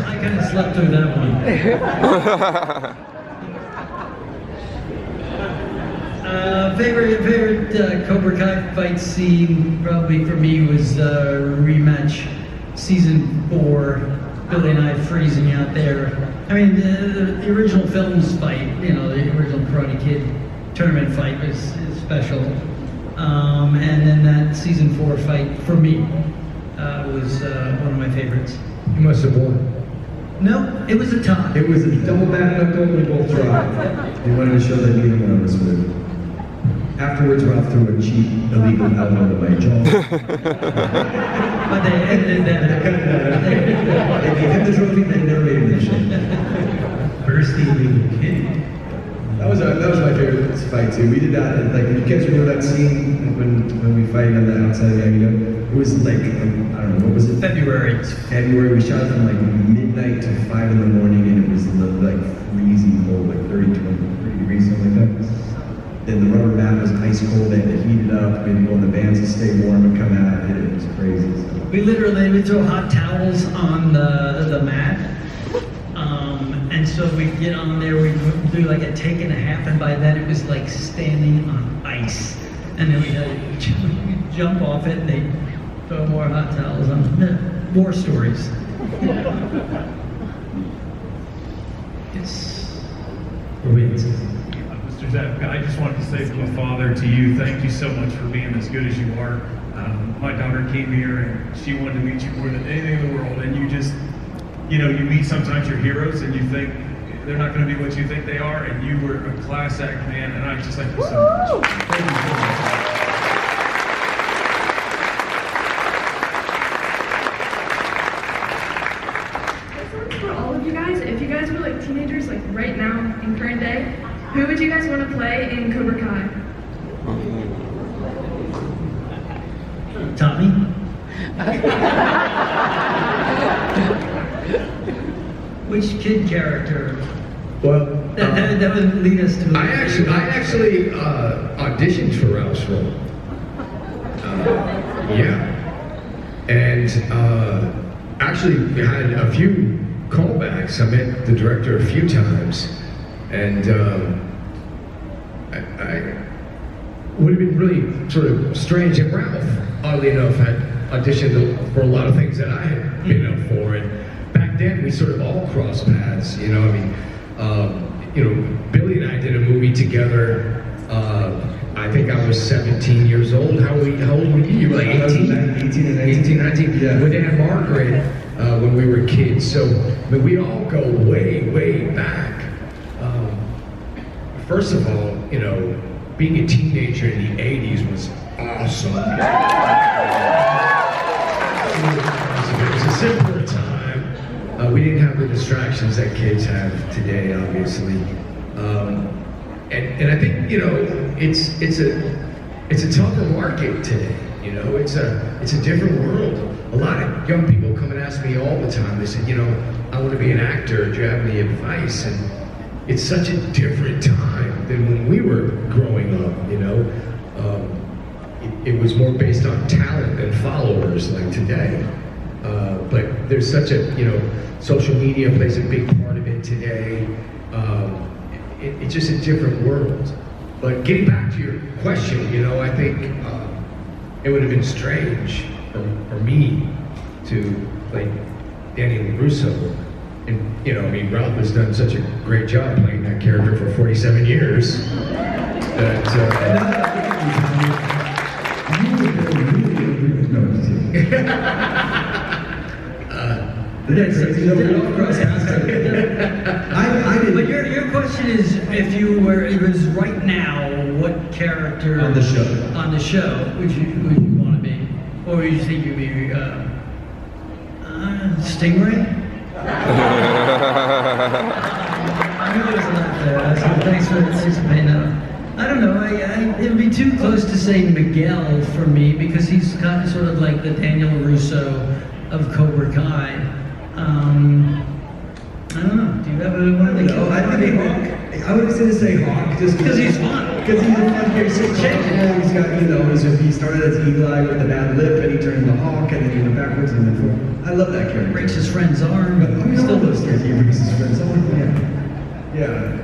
I kind of slept through that one. Favorite Cobra Kai fight scene probably for me was rematch season 4. Billy and I freezing out there. I mean, the original films fight, you know, the original Karate Kid tournament fight was special. And then that season 4 fight for me was one of my favorites. You must have won. No, it was a tie. It was a double back knuckle, we both dropped. They wanted to show that neither one of us would. Afterwards, Ralph threw a cheap, illegal elbow to my jaw. But they edited that. They gave him the trophy, they never made him the shit. First the illegal kid. That was my favorite fight too. We did that, like, you guys remember that scene when we fight on the outside of the arena? It was like, I don't know, what was it? February. February, we shot from like midnight to 5 in the morning, and it was like freezing cold, like 30 degrees, something like that. And the rubber mat was ice cold, they had to heat it up, and you know, the bands to stay warm and come out, and it was crazy. So. We literally would throw hot towels on the mat. And so we'd get on there, we'd do like a take and a half, and by then it was like standing on ice. And then we'd jump off it, and they'd throw more hot towels on. War stories. Yes. Mr. Zep, I just wanted to say from a father to you, thank you so much for being as good as you are. My daughter came here and she wanted to meet you more than anything in the world, and you just, you know, you meet sometimes your heroes and you think they're not going to be what you think they are, and you were a class act, man, and I just thank you so much. Thank you so much. This one's for all of you guys. If you guys were like teenagers, like right now in current day, who would you guys want to play in Cobra Kai? Tommy? Which kid character? Well, that would lead us to. I actually auditioned for Ralph's role. Yeah, and actually had a few callbacks. I met the director a few times, and I would have been really sort of strange. And Ralph, oddly enough, had auditioned for a lot of things that I had been up for, and back then we sort of all crossed paths. You know, I mean, you know, Billy and I did a movie together. I think I was 17 years old. How old were you? You were like 18? 18 and 19. Yeah. With Aunt Margaret when we were kids. So, I mean, we all go way, way back. First of all, you know, being a teenager in the 80s was awesome. It was a simpler time. We didn't have the distractions that kids have today, obviously. And I think, you know, it's a tougher market today. You know, it's a different world. A lot of young people come and ask me all the time. They said, you know, I want to be an actor. Do you have any advice? And it's such a different time. than when we were growing up, you know. It was more based on talent and followers like today. But there's such a, you know, social media plays a big part of it today. It's just a different world. But getting back to your question, you know, I think it would have been strange for me to play Danny LaRusso. And, you know, I mean, Ralph has done such a great job playing that character for 47 years. That, But your question is, if you were, it was right now, what character On the show. Would you want to be? Or would you think you'd be Stingray? I knew there was a lot there. So thanks for paying up. I don't know. It would be too close to say Miguel for me because he's kind of sort of like the Daniel LaRusso of Cobra Kai. I don't know. Do you have one of the I think Hawk. I was going to say Hawk just because he's fun. Because he's a fun character. He's got, you know, he started as Eli with a bad lip, and he turned into Hawk, and then he went backwards, and then forward. I love that character. Breaks his friend's arm. But I mean, all those characters, he breaks his friend's arm. Yeah.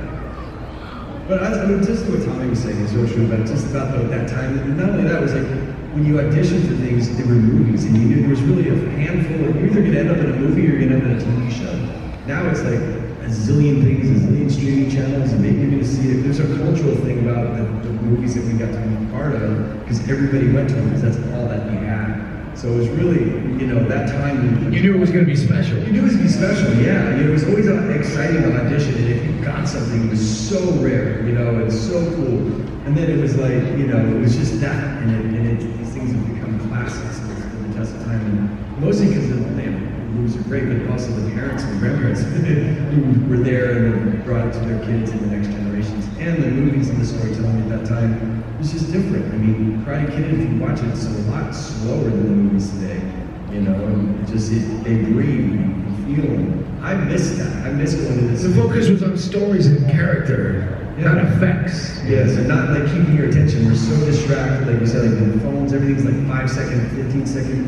But I mean, just what Tommy was saying is so true about just about that time. And not only that, it was like when you auditioned for things, there were movies, and you knew there was really a handful. You're either going to end up in a movie or you're going to end up in a TV show. Now it's like a zillion things, a zillion streaming channels, and maybe you're going to see it. There's a cultural thing about the movies that we got to be part of because everybody went to them because that's all that we had. So it was really, you know, that time. you knew it was going to be special. You knew it was going to be special, yeah. You know, it was always exciting to audition, and if you got something, it was so rare, you know, and so cool. And then it was like, you know, it was just that, and these things have become classics in the test of time. And mostly because the movies are great, but also the parents and grandparents who were there and brought it to their kids and the next generations. And the movies and the storytelling at that time was just different. I mean, Karate Kid, if you watch it, it's a lot slower than the movies today. You know, and they breathe and feel. I miss that. I miss going to this. The focus was on stories and character, not effects. Yes, and not like keeping your attention. We're so distracted, like you said, like the phones, everything's like 5 second, 15 second,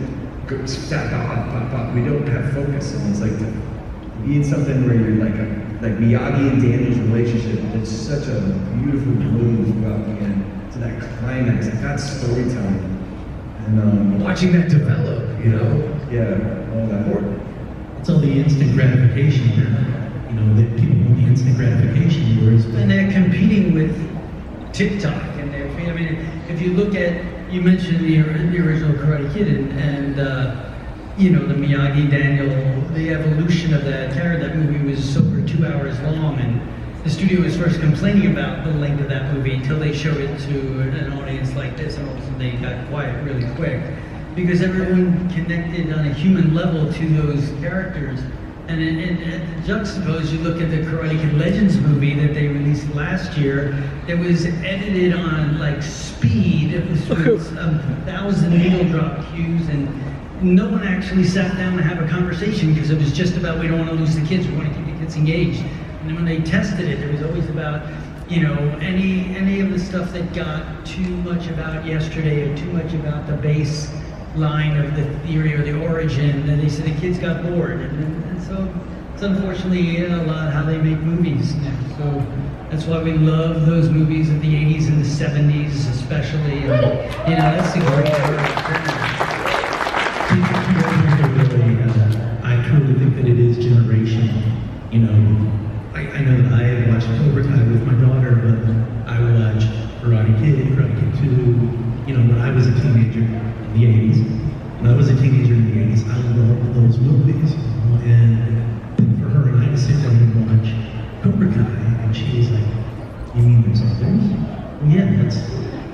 pop. We don't have focus, and it's like to be in something where you're like Miyagi and Daniel's relationship. It's such a beautiful bloom throughout the end to that climax. Like that's storytelling, and watching that develop, you know. Yeah, all that. It's all the instant gratification. You know, that people want the instant gratification, whereas And they're competing with TikTok, and I mean, if you look at, you mentioned the original Karate Kid, and you know, the Miyagi Daniel, the evolution of that character. That movie was over 2 hours long, and the studio was first complaining about the length of that movie until they showed it to an audience like this, and all of a sudden they got quiet really quick because everyone connected on a human level to those characters. And juxtapose, you look at the Karate Kid Legends movie that they released last year. It was edited on like speed. It was 1,000 needle drop cues, and no one actually sat down to have a conversation because it was just about, we don't want to lose the kids, we want to keep the kids engaged. And then when they tested it, it was always about, you know, any of the stuff that got too much about yesterday or too much about the base line of the theory or the origin, and they said the kids got bored, and so it's unfortunately a lot how they make movies now. So that's why we love those movies of the 80s and the 70s especially, and you know, that's the great I truly think that it is generational. You know, I know that I have watched Cobra Kai with my daughter, but I watched Karate Kid 2, you know, when I was a teenager in the 80s. When I was a teenager in the 80s, I loved those movies. And for her and I to sit down and watch Cobra Kai, and she was like, you mean there's others? Well, yeah,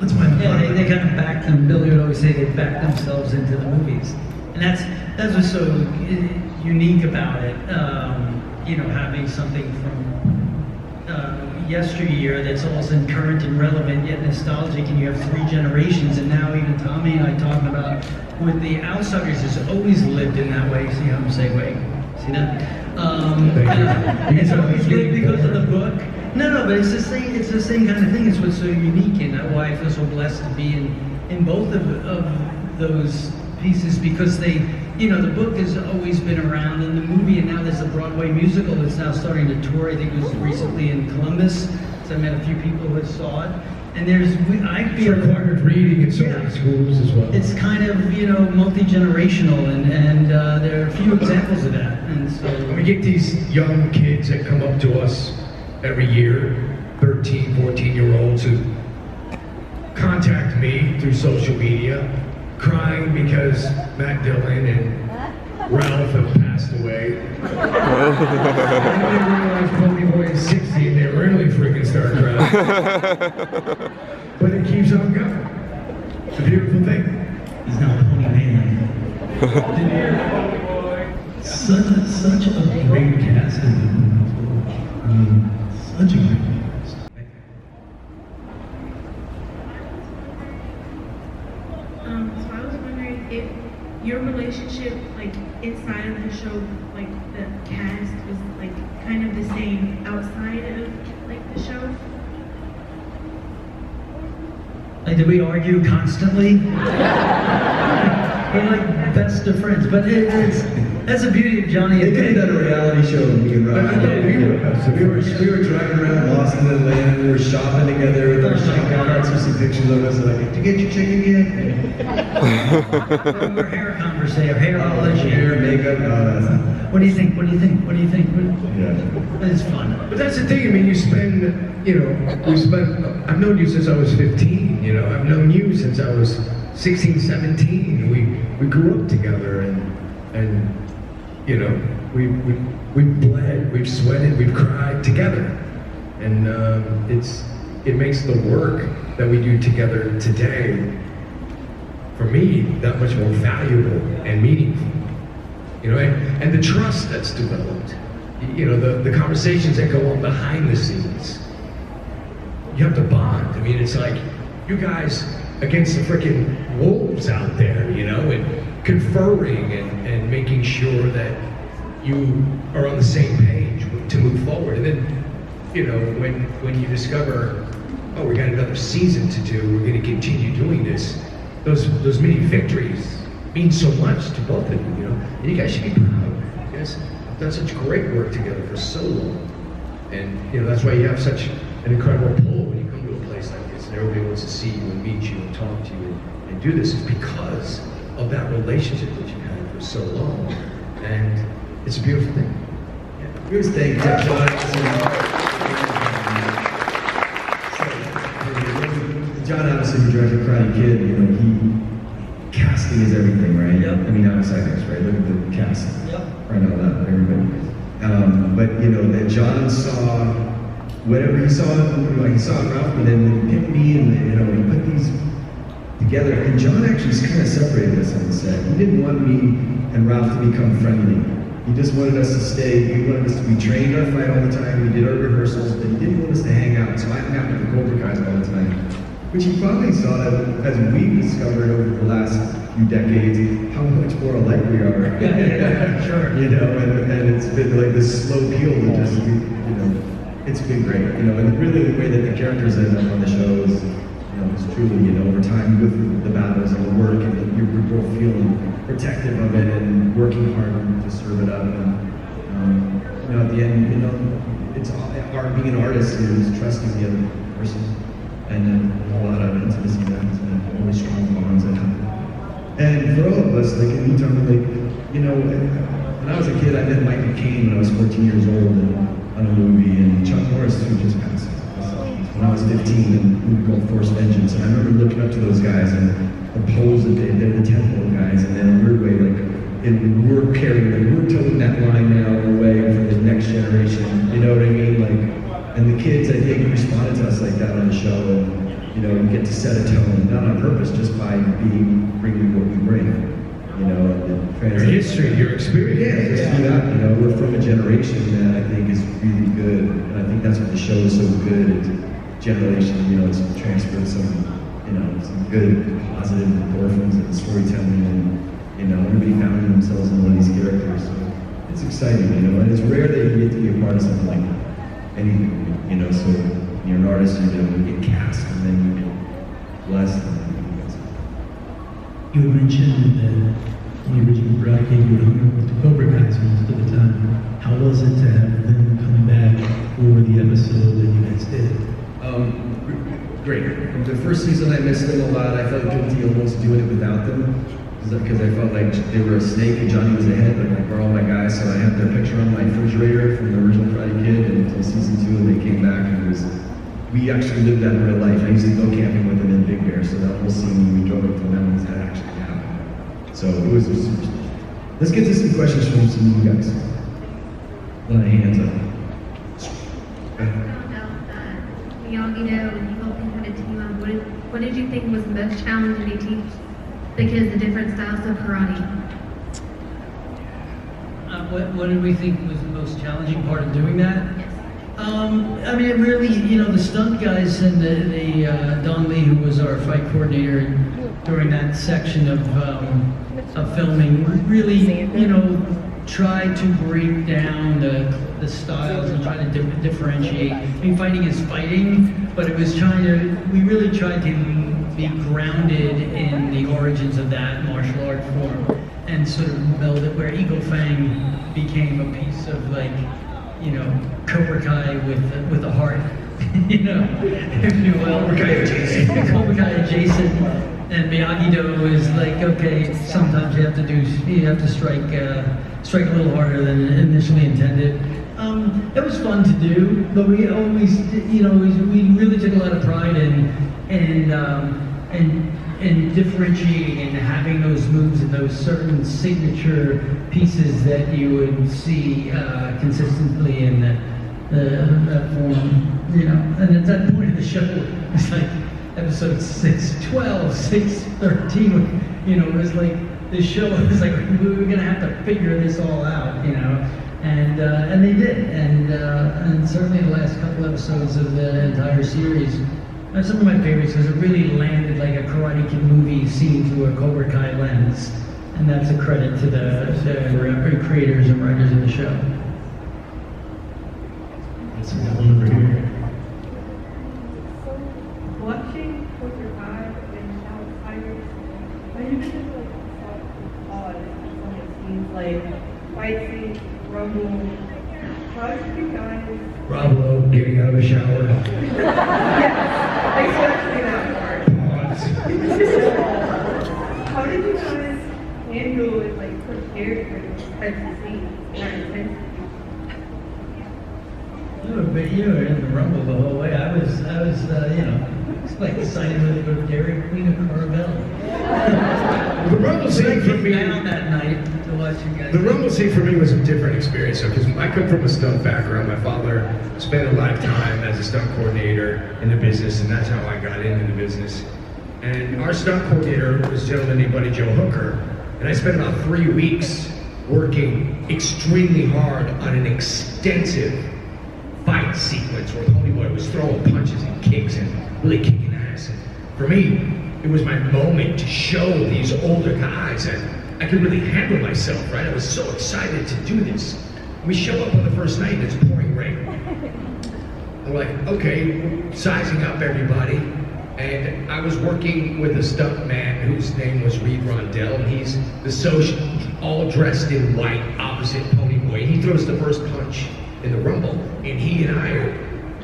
that's why I'm they kind of backed them. Billy would always say they backed themselves into the movies. And that's what's so unique about it. You know, having something from yesteryear that's also current and relevant yet nostalgic, and you have 3 generations, and now even Tommy and I talking about with the Outsiders has always lived in that way. See how I'm segueing? See that? It's always lived because of the book, No, but it's the same. It's the same kind of thing. It's what's so unique, and why I feel so blessed to be in both of those pieces, because they, the book has always been around, and the movie, and now there's a Broadway musical that's now starting to tour. I think it was recently in Columbus. So I met a few people who saw it, and I feel it's required reading in so many schools as well. It's kind of multi-generational, and there are a few examples of that, and so we get these young kids that come up to us every year, 13, 14-year-olds who contact me through social media, crying because Matt Dillon and Ralph have passed away. And they realize Ponyboy is 60 and they really freaking start crying. But it keeps on going. It's a beautiful thing. He's now Pony Man. Such a great cast in the movie. Such a great cast. So I was wondering if your relationship, like inside of the show, like the cast was like kind of the same outside of like the show. Like, did we argue constantly? We're like best of friends, but that's the beauty of Johnny. They could have done a reality show with me and Rob. We were driving around Lost in Atlanta. We were shopping together with our shopping carts. You see pictures of us. Like, did you get your chicken yet? Our hair conversation, hairology, hair, makeup. What do you think? What do you think? What do you think? Yeah. It's fun. But that's the thing. I mean, I've known you since I was 15. I've known you since I was 16, 17. We grew up together, and we've bled, we've sweated, we've cried together, and it makes the work that we do together today, for me, that much more valuable and meaningful. And the trust that's developed, the conversations that go on behind the scenes. You have to bond. I mean, it's like you guys against the freaking wolves out there, and conferring and making sure that you are on the same page to move forward. And then, when you discover, oh, we got another season to do, we're going to continue doing this, those mini victories mean so much to both of you, and you guys should be proud. You guys have done such great work together for so long. And, that's why you have such an incredible pull when you come to a place like this, and everybody wants to see you and meet you and talk to you and do this. It's because of that relationship that you've had for so long, and it's a beautiful thing. Here's thank you, John, obviously, who directed Karate Kid, casting is everything, right? Yep. I mean, outside things, right? Look at the cast. Yep. Right out loud, everybody. But that John saw whatever he saw, he saw Ralph, and then he picked me, and he put these together. And John actually kind of separated us on the set. He didn't want me and Ralph to become friendly. He just wanted us to stay. He wanted us to be trained our fight all the time. We did our rehearsals, but he didn't want us to hang out. So I hung out with the Cobra Kai all the time, which he probably saw as we've discovered over the last few decades how much more alike we are. Yeah, sure. And it's been like this slow peel to just, it's been great. And really the way that the characters end up on the show is, it's truly, over time with the battles and the work, and you're both feeling protective of it and working hard to serve it up. And, at the end, it's art. Being an artist is trusting the other person, and then a lot of intimacy that happens, and really strong bonds that happen. And for all of us, like anytime, when I was a kid, I met Michael Caine when I was 14 years old on a movie, and Chuck Norris, who just passed when I was 15, in a movie called Force Vengeance. And I remember looking up to those guys and the poles that they're the temple guys, and then in a weird way, we're toting that line now away for the next generation. You know what I mean? And the kids, I think, responded to us like that on the show, and you get to set a tone, not on purpose, just by bringing what we bring. Your history, your experience. Yeah, just do that. We're from a generation that I think is really good, and I think that's what the show is so good. It's generation, it's transferred some good, positive endorphins and storytelling, and everybody found themselves in one of these characters. So it's exciting, and it's rare that you get to be a part of something like that. Anything, You know, so you're an artist, you get cast, and then you get blessed. You had mentioned that the original broadcast you were hung up with the Cobra Kai most of the time. How was it to have them come back for the episode that you guys did? Great. The first season I missed them a lot. I felt guilty almost doing it without them because I felt like they were a snake and Johnny was a head, but like we're all my guys, so I have their picture on my refrigerator from the original Karate Kid until season 2, and they came back and we actually lived that in real life. I used to go camping with them in Big Bear, so that whole scene we drove up to mountains that actually happened. So it was super special. Let's get to some questions from some of you guys. A lot of hands up. Miyagi-Do, and you helped him kind of team up. What did you think was the most challenging to teach the kids the different styles of karate? What did we think was the most challenging part of doing that? I mean, it really, the stunt guys and the Don Lee, who was our fight coordinator during that section of filming, really, tried to break down the styles and try to differentiate. I mean, fighting is fighting, but it was we really tried to be grounded in the origins of that martial art form and sort of meld it where Eagle Fang became a piece of Cobra Kai with a heart, if you will. Cobra Kai adjacent. And Miyagi-Do is like, okay, sometimes you have to strike a little harder than initially intended. It was fun to do, but we always, we really took a lot of pride in differentiating and having those moves and those certain signature pieces that you would see consistently in that form, And at that point of the show, it's like episode 612, 613, it was like the show was like we were gonna have to figure this all out, and they did, and certainly the last couple episodes of the entire series are some of my favorites because it really landed like a Karate Kid movie seen through a Cobra Kai lens, and that's a credit to the creators and writers of the show. That's one over here. Watching Cobra Kai and now it's Tigers, I usually odd. It seems like fight scenes, rumble. How did you guys? Bravo, getting out of the shower. Yes, especially that part. How did you guys handle it, like prepare for those types of scenes? You were in the rumble the whole way. I was, it's like signing with Dairy Queen of Carvel. The rumble scene for me down that night to watch you guys. The rumble scene for me was a different experience because I come from a stunt background. My father spent a lot of time as a stunt coordinator in the business, and that's how I got into the business. And our stunt coordinator was a gentleman named Buddy Joe Hooker, and I spent about 3 weeks working extremely hard on an extensive fight sequence where Pony Boy was throwing punches and kicks and really kicking ass. And for me, it was my moment to show these older guys that I could really handle myself, right? I was so excited to do this. We show up on the first night and it's pouring rain. I'm like, okay, sizing up everybody. And I was working with a stunt man whose name was Reed Rondell, and he's the social, all dressed in white, opposite Pony Boy. He throws the first punch in the rumble, and he and I are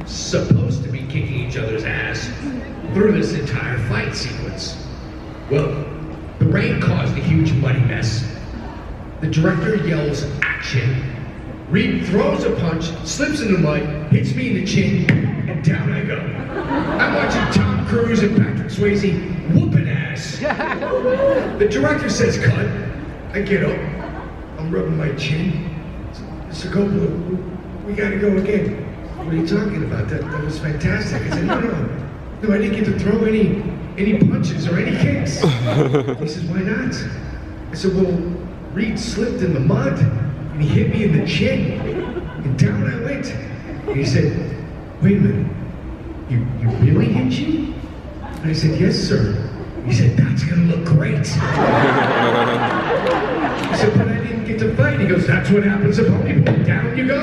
supposed to be kicking each other's ass through this entire fight sequence. Well, the rain caused a huge muddy mess. The director yells, action. Reed throws a punch, slips in the mud, hits me in the chin, and down I go. I'm watching Tom Cruise and Patrick Swayze whooping ass. The director says cut. I get up, I'm rubbing my chin. Mr. Coppola, we gotta go again. What are you talking about? That was fantastic. I said, no, I didn't get to throw any punches or any kicks. He says, why not? I said, well, Reed slipped in the mud and he hit me in the chin and down I went. And he said, wait a minute, you really hit you? And I said, yes, sir. And He said, that's gonna look great. I said, but I didn't get to fight. He goes, that's what happens to pony. Down you go.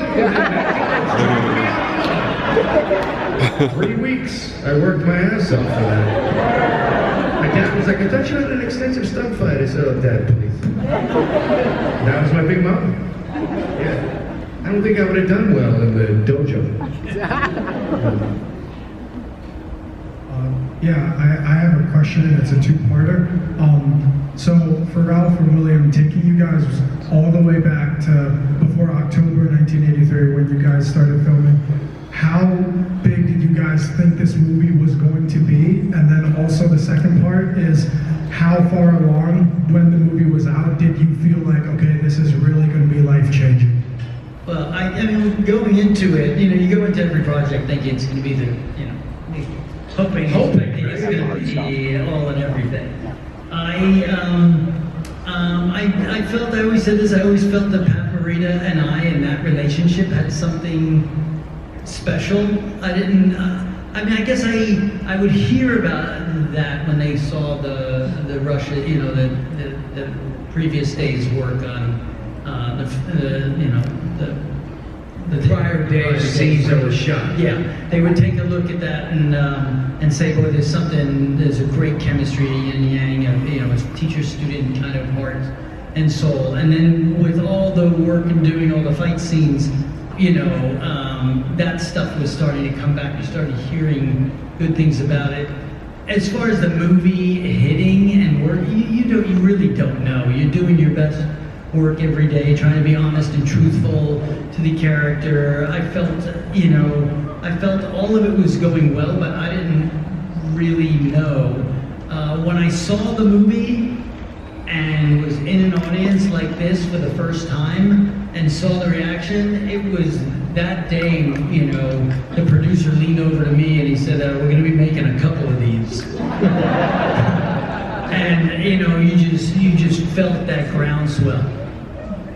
3 weeks, I worked my ass off for that. My dad was like, I thought you had an extensive stunt fight. I said, oh, Dad, please. That was my big moment. Yeah. I don't think I would have done well in the dojo. Yeah, I have a question, and it's a two-parter. So for Ralph and William, taking you guys all the way back to before October 1983 when you guys started filming, how big did you guys think this movie was going to be? And then also the second part is, how far along when the movie was out did you feel like, okay, this is really going to be life-changing? Well, I mean, going into it, you go into every project thinking it's going to be the, hoping it's going to be all and everything. I felt, I always said this, I always felt that Pat Morita and I in that relationship had something special. I didn't, I mean, I guess I would hear about that when they saw the Russia, the previous day's work on the prior day's scenes that were shot. Yeah, they would take a look at that and say, boy, there's a great chemistry yin yang of, a teacher-student kind of heart and soul. And then with all the work and doing all the fight scenes, that stuff was starting to come back. You started hearing good things about it. As far as the movie hitting and work, you really don't know. You're doing your best work every day, trying to be honest and truthful to the character. I felt all of it was going well, but I didn't really know. When I saw the movie and was in an audience like this for the first time and saw the reaction, it was that day, the producer leaned over to me and he said, we're going to be making a couple of these. And, you just felt that groundswell.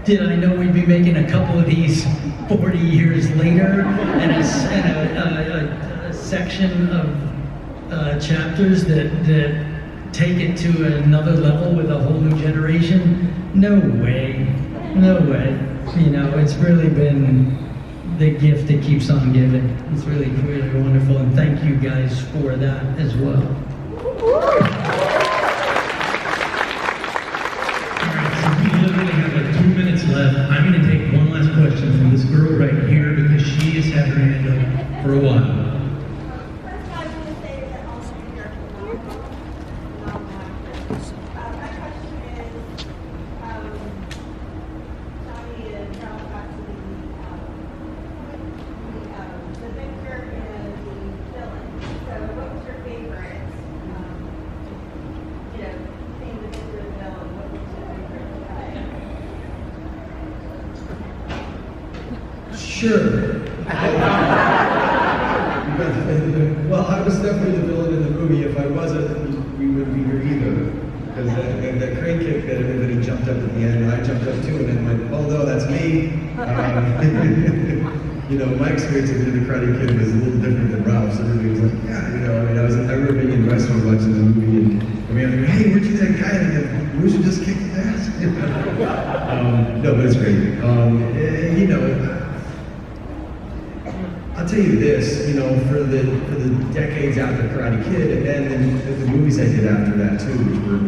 Did I know we'd be making a couple of these 40 years later and a section of chapters that take it to another level with a whole new generation? No way. It's really been the gift that keeps on giving. It's really, really wonderful, and thank you guys for that as well. Left. I'm going to take one last question from this girl right here because she has had her hand up for a while. Sure. Well, I was definitely the villain in the movie. If I wasn't, we wouldn't be here either. Because that crane kick that everybody jumped up at the end, I jumped up too, and then went, oh no, that's me. My experience of being the Karate Kid was a little different than Ralph's. Everybody was like, yeah, I remember being in the restaurant watching the movie, and I mean, hey, where'd you that guy? And we should just kick his ass. No, but it's great. I'll tell you this, for the decades after Karate Kid, and then the movies I did after that too, which were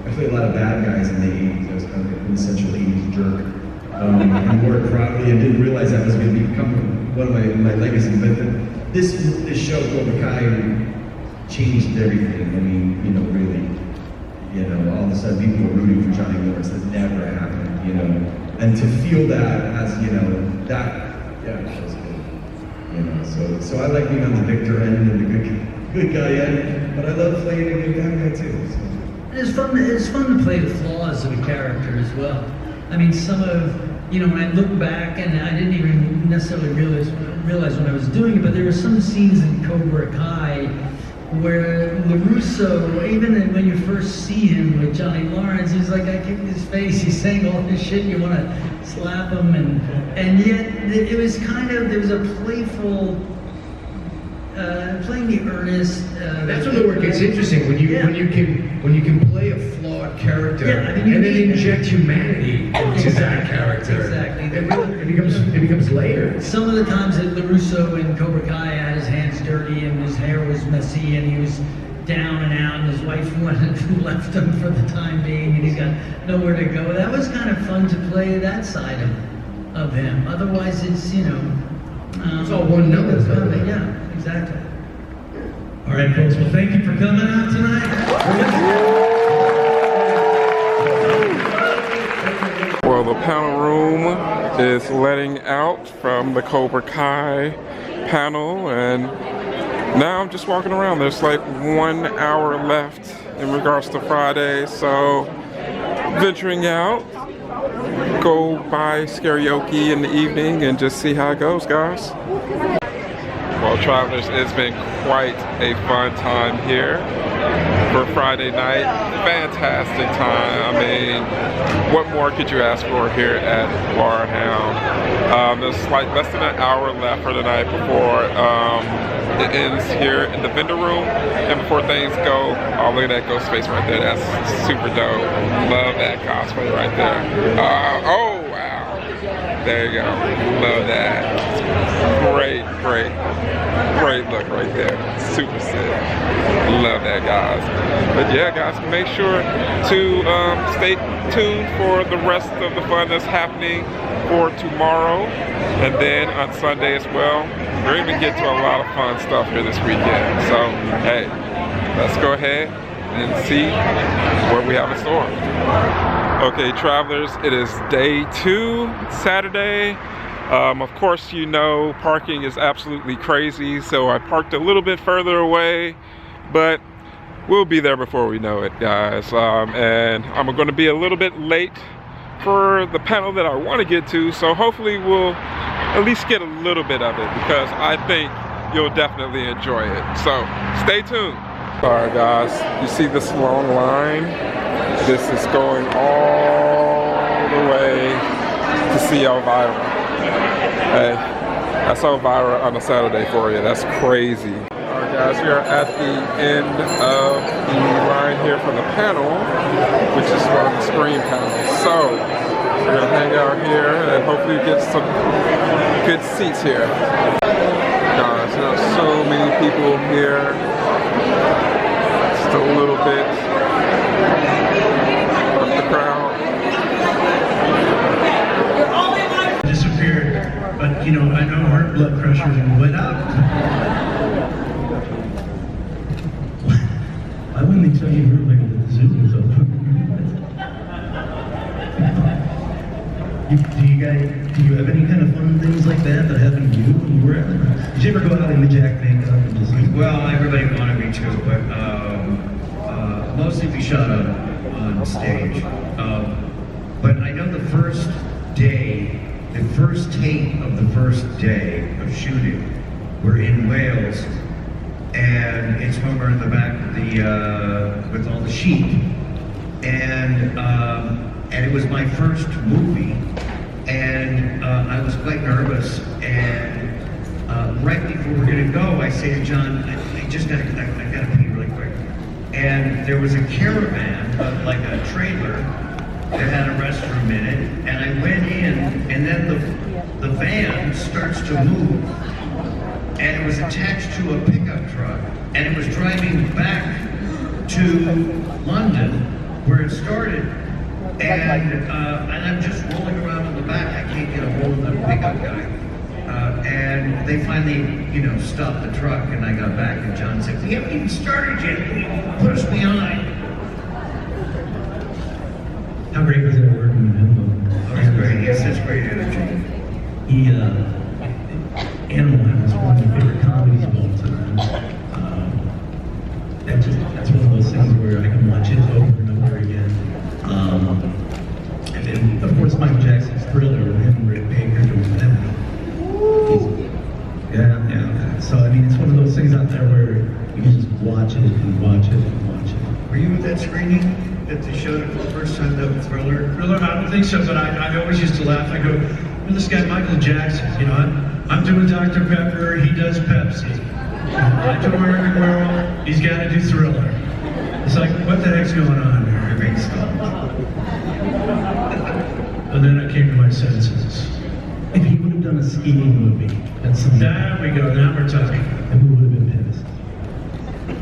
I played a lot of bad guys in the 80s. I was kind of an essential 80s jerk. And wore it proudly and didn't realize that was going to become one of my legacies. But this show, Cobra Kai, changed everything. I mean, really, all of a sudden people were rooting for Johnny Lawrence. That never happened, And to feel that as, that was good. So I like being on the victor end and the good guy end, but I love playing a good bad guy too. So. It's fun to play the flaws of a character as well. I mean, some of, when I look back, and I didn't even necessarily realize when I was doing it, but there were some scenes in Cobra Kai where LaRusso, even when you first see him with Johnny Lawrence, he's like, I kicked his face, he's saying all this shit, you want to slap him, and yet it was kind of, there was a playful playing the earnest. That's when the work gets interesting, when you can play a flawed character and then inject humanity into that character. Exactly. It becomes layered. Some of the times that LaRusso in Cobra Kai had his hands dirty and his hair was messy and he was down and out and his wife left him for the time being and he's got nowhere to go. That was kind of fun to play that side of him. Otherwise, it's, you know... it's all one number. Yeah, exactly. All right, folks. Well, thank you for coming out tonight. Well, the panel room is letting out from the Cobra Kai panel, and now I'm just walking around. There's like 1 hour left in regards to Friday, so venturing out, go buy karaoke in the evening and just see how it goes, guys. Well, travelers, it's been quite a fun time here for Friday night. Fantastic time. I mean, what more could you ask for here at HorrorHound? There's like less than an hour left for the night before it ends here in the vendor room, and before things go, oh, look at that ghost face right there. That's super dope. Love that cosplay right there. Oh wow, there you go. Love that. Great look right there. Super sick. Love that, guys. But yeah, guys, make sure to stay tuned for the rest of the fun that's happening for tomorrow and then on Sunday as well. We're going to get to a lot of fun stuff here this weekend. So, hey, let's go ahead and see what we have in store. Okay, travelers, it is day 2, Saturday. Of course, you know, parking is absolutely crazy, so I parked a little bit further away, but we'll be there before we know it, guys. And I'm going to be a little bit late for the panel that I want to get to, so hopefully we'll at least get a little bit of it, because I think you'll definitely enjoy it. So stay tuned. Alright, guys, you see this long line? This is going all the way to see Elvira. Hey, that's Elvira on a Saturday for you. That's crazy. Alright, guys, we are at the end of the line here for the panel, which is for the Scream panel. So we're gonna hang out here and hopefully get some good seats here. Guys, there are so many people here. Just a little bit of the crowd. Disappeared, but you know, I know her blood pressure went up. Why wouldn't they tell you earlier that the zoo was open? Do you have any kind of fun things like that happened to you when you were out? Did you ever go out in the Jack makeup and just... Well, everybody wanted me to, but mostly we shot on stage. But I know the first day, the first tape of the first day of shooting, we're in Wales, and it's when we're in the back of the with all the sheep, and it was my first movie, and I was quite nervous, and right before we're gonna go, I say to John, I gotta pee really quick, and there was a caravan, like a trailer, that had a restroom in it, and I went in, and then the van starts to move, and it was attached to a pickup truck, and it was driving back to London, where it started, and I'm just rolling around in the back. I can't get a hold of the pickup guy, and they finally, you know, stopped the truck, and I got back, and John said, "We haven't even started yet. Put us behind." How great was it working with him? Oh, he's great. He has such great energy. He, Animal House, one of my favorite comedies of all time. That's one of those things where I can watch it over and over again. And then, of course, Michael Jackson's Thriller with him and Rick Baker doing that. Yeah. So, I mean, it's one of those things out there where you can just watch it and watch it and watch it. Were you at that screening that they showed it for the first time, the Thriller? I don't think so, but I always used to laugh. I go, this guy Michael Jackson, you know, I'm doing Dr. Pepper, he does Pepsi. I do American Werewolf, he's got to do Thriller. It's like, what the heck's going on here? And then I came to my senses. If he would have done a skiing movie, that's something. There we go, now we're talking. And who would have been pissed?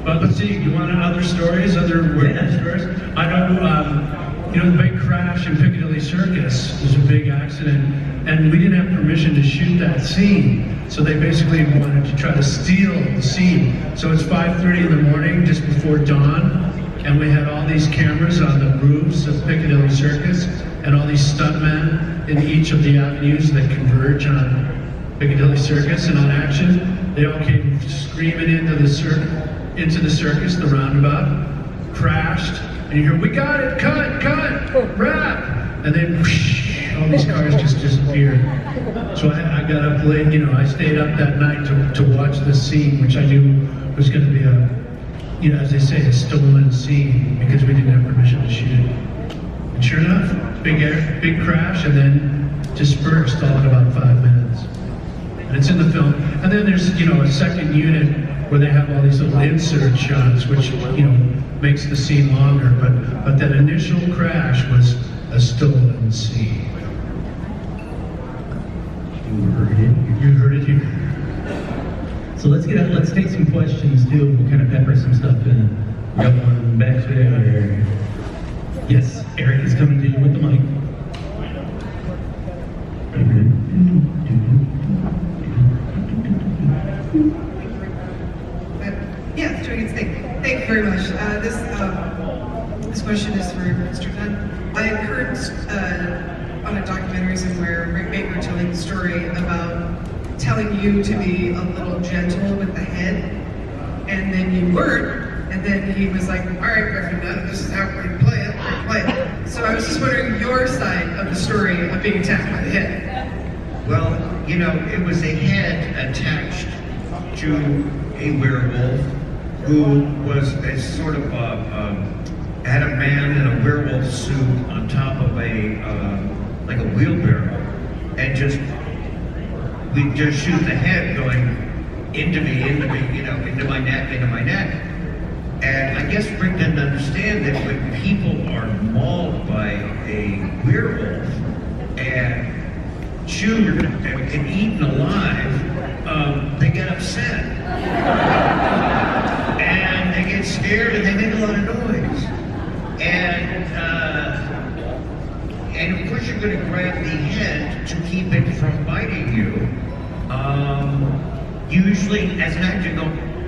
But let's see, you want other stories, other werewolf stories? I know, the big crash in Piccadilly Circus was a big accident, and we didn't have permission to shoot that scene. So they basically wanted to try to steal the scene. So it's 5:30 in the morning, just before dawn, and we had all these cameras on the roofs of Piccadilly Circus, and all these stuntmen in each of the avenues that converge on Piccadilly Circus and on Action. They all came screaming into the circus, the roundabout, crashed, and you hear, "We got it, cut, wrap!" And then whoosh, all these cars just disappeared. So I got up late, I stayed up that night to watch this scene, which I knew was going to be a, as they say, a stolen scene, because we didn't have permission to shoot it. And sure enough, big crash, and then dispersed all in about 5 minutes. And it's in the film. And then there's, a second unit where they have all these little insert shots, which, makes the scene longer. But that initial crash was a stolen scene. You heard it here. So let's take some questions too. We'll kind of pepper some stuff in. We got one back there. Yes, Eric is coming to you with the mic. Yeah, doing its thing. Thank you very much. This question is for Mr. Dunn. I heard on a documentary somewhere Rick Baker telling the story about telling you to be a little gentle with the head, and then you weren't, and then he was like, "All right, Griffin Dunn, this is how we're going to play it. So I was just wondering your side of the story of being attacked by the head. Well, it was a head attached to a werewolf who was a sort of had a man in a werewolf suit on top of like a wheelbarrow, and we'd just shoot the head going into me, into my neck. And I guess Rick didn't understand that when people are mauled by a werewolf and chewed and eaten alive, they get upset. And they get scared and they make a lot of noise. And of course you're going to grab the head to keep it from biting you. Usually, as an actor,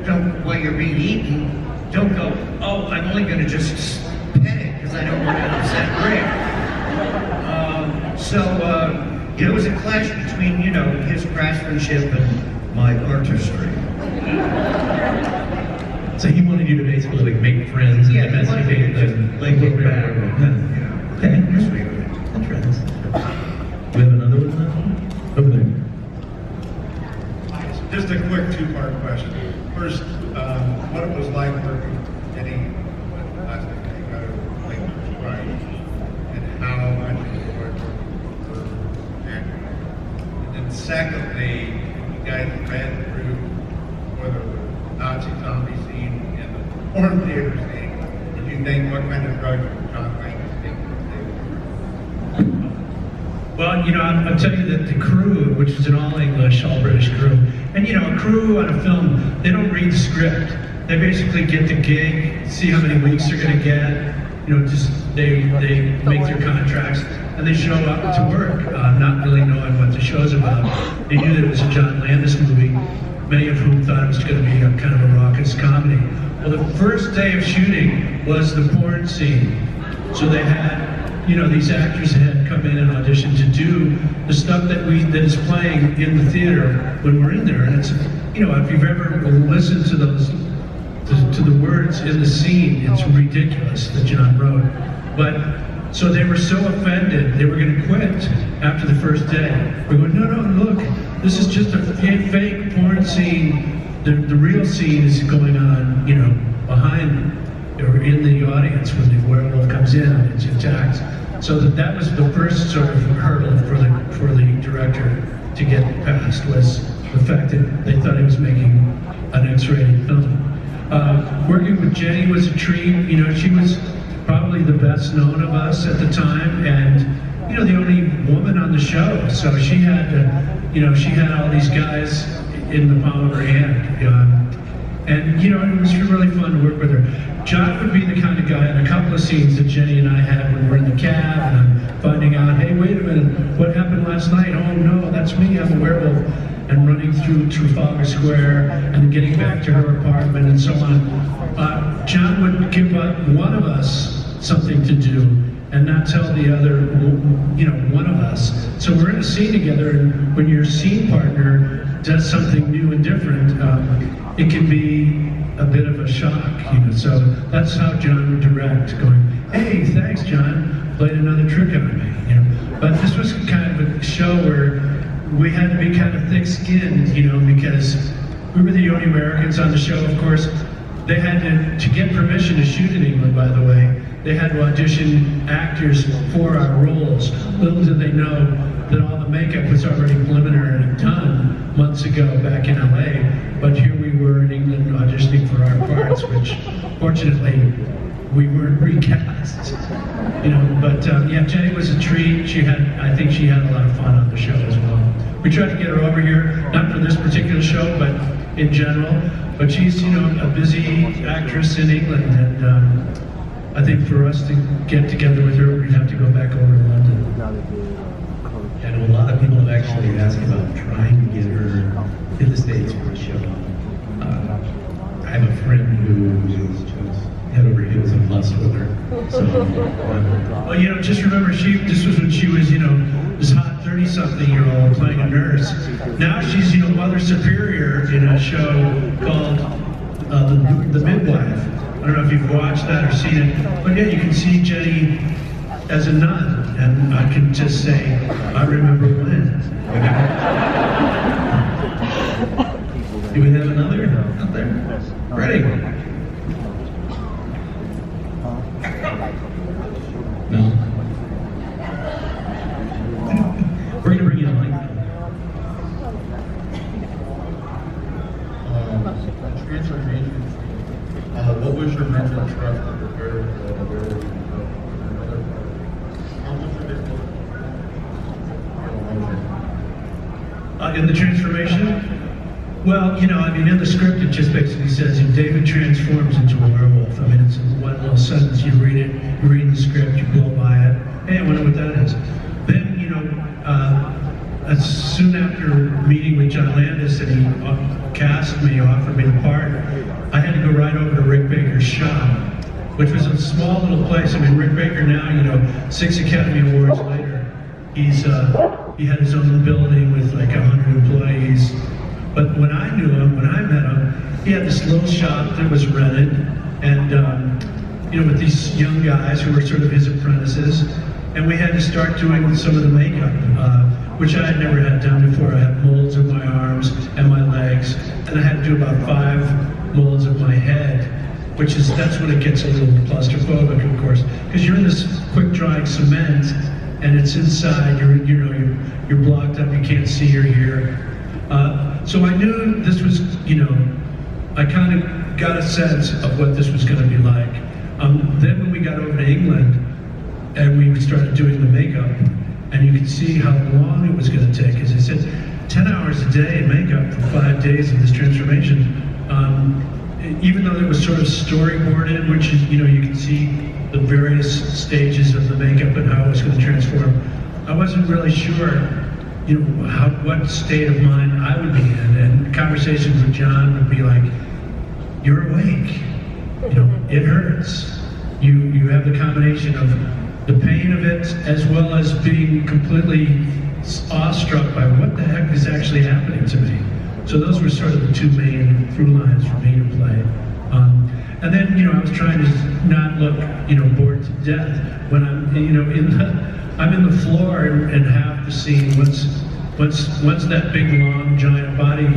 don't while you're being eaten, don't go, "Oh, I'm only going to just pet it because I don't want to upset Rick." It was a clash between, his craftsmanship and my artistry. So he wanted you to basically make friends and domesticate them, like look back. Okay, friends. We have another one over there. Just a quick two-part question. First, what it was like working any plastic like right, and how much you enjoyed working for actors. And then secondly, you guys read through whether the Nazi zombie scene and the porn theater scene. What do you think? What kind of drugs were John Wayne taking? Well, I'll tell you that the crew, which was an all-English, all-British crew, and a crew on a film, they don't read the script. They basically get the gig, see how many weeks they're going to get, they make their contracts, and they show up to work, not really knowing what the show's about. They knew that it was a John Landis movie, many of whom thought it was going to be a kind of a raucous comedy. Well, the first day of shooting was the porn scene. So they had, these actors had come in and auditioned to do the stuff that is playing in the theater when we're in there. And it's, if you've ever listened to those, to the words in the scene, it's ridiculous that John wrote. But, so they were so offended, they were going to quit after the first day. We're going, no, look, this is just a fake porn scene. The real scene is going on, behind or in the audience when the werewolf comes in and it's attacked. So that was the first sort of hurdle for the director to get past, was the fact that they thought he was making an X-rated film. Working with Jenny was a treat. You know, she was probably the best known of us at the time, and you know, the only woman on the show. So she had, she had all these guys in the palm of her hand. And you know, it was really fun to work with her. John would be the kind of guy in a couple of scenes that Jenny and I had when we're in the cab and I'm finding out, hey, wait a minute, what happened last night? Oh no, that's me, I'm a werewolf. And running through Trafalgar Square and getting back to her apartment and so on. John would give up one of us something to do and not tell the other, one of us. So we're in a scene together, and when your scene partner does something new and different, it can be a bit of a shock, So that's how John would direct, going, hey, thanks, John, played another trick on me, But this was kind of a show where we had to be kind of thick-skinned, because we were the only Americans on the show, of course. They had to get permission to shoot in England, by the way, they had to audition actors for our roles. Little did they know that all the makeup was already preliminary done months ago back in LA, but here we were in England auditioning for our parts, which fortunately we weren't recast. But Jenny was a treat. I think she had a lot of fun on the show as well. We tried to get her over here, not for this particular show, but in general. But she's, a busy actress in England, and I think for us to get together with her, we'd have to go back over to London. I know a lot of people have actually asked about trying to get her in the States for a show. I have a friend who is just head over heels in lust with her. So, well, just remember, this was when she was, this hot 30-something-year-old playing a nurse. Now she's, Mother Superior in a show called The Midwife. I don't know if you've watched that or seen it, but yeah, you can see Jenny as a nun, and I can just say, I remember when. Do we have another out there? Ready? No. We're gonna bring you a mic. Transformation. What was your mental struggle to prepare the werewolf? How much of it was in the transformation? Well, in the script it just basically says if David transforms into a werewolf. It's one little sentence, you read it, you read the script, you blow by it, hey, I wonder what that is. Then, soon after meeting with John Landis and he cast me, offered me the part, I had to go right over to Rick Baker's shop, which was a small little place. Rick Baker now, 6 Academy Awards later, he had his own building with like 100 employees. But when I knew him, when I met him, he had this little shop that was rented, and with these young guys who were sort of his apprentices, and we had to start doing some of the makeup, which I had never had done before. I had molds of my arms and my legs, and I had to do about 5 molds of my head, that's when it gets a little claustrophobic, of course, because you're in this quick drying cement, and it's inside. You're blocked up. You can't see or hear. So I knew this was, I kind of got a sense of what this was going to be like. Then when we got over to England and we started doing the makeup, and you could see how long it was going to take. As I said, 10 hours a day in makeup for 5 days of this transformation. Even though it was sort of storyboarded, which is, you can see the various stages of the makeup and how it was going to transform, I wasn't really sure what state of mind I would be in, and conversations with John would be like, you're awake, it hurts. You have the combination of the pain of it as well as being completely awestruck by what the heck is actually happening to me. So those were sort of the 2 main through lines for me to play. And then, I was trying to not look, bored to death when I'm, I'm in the floor and half the scene, once that big, long, giant body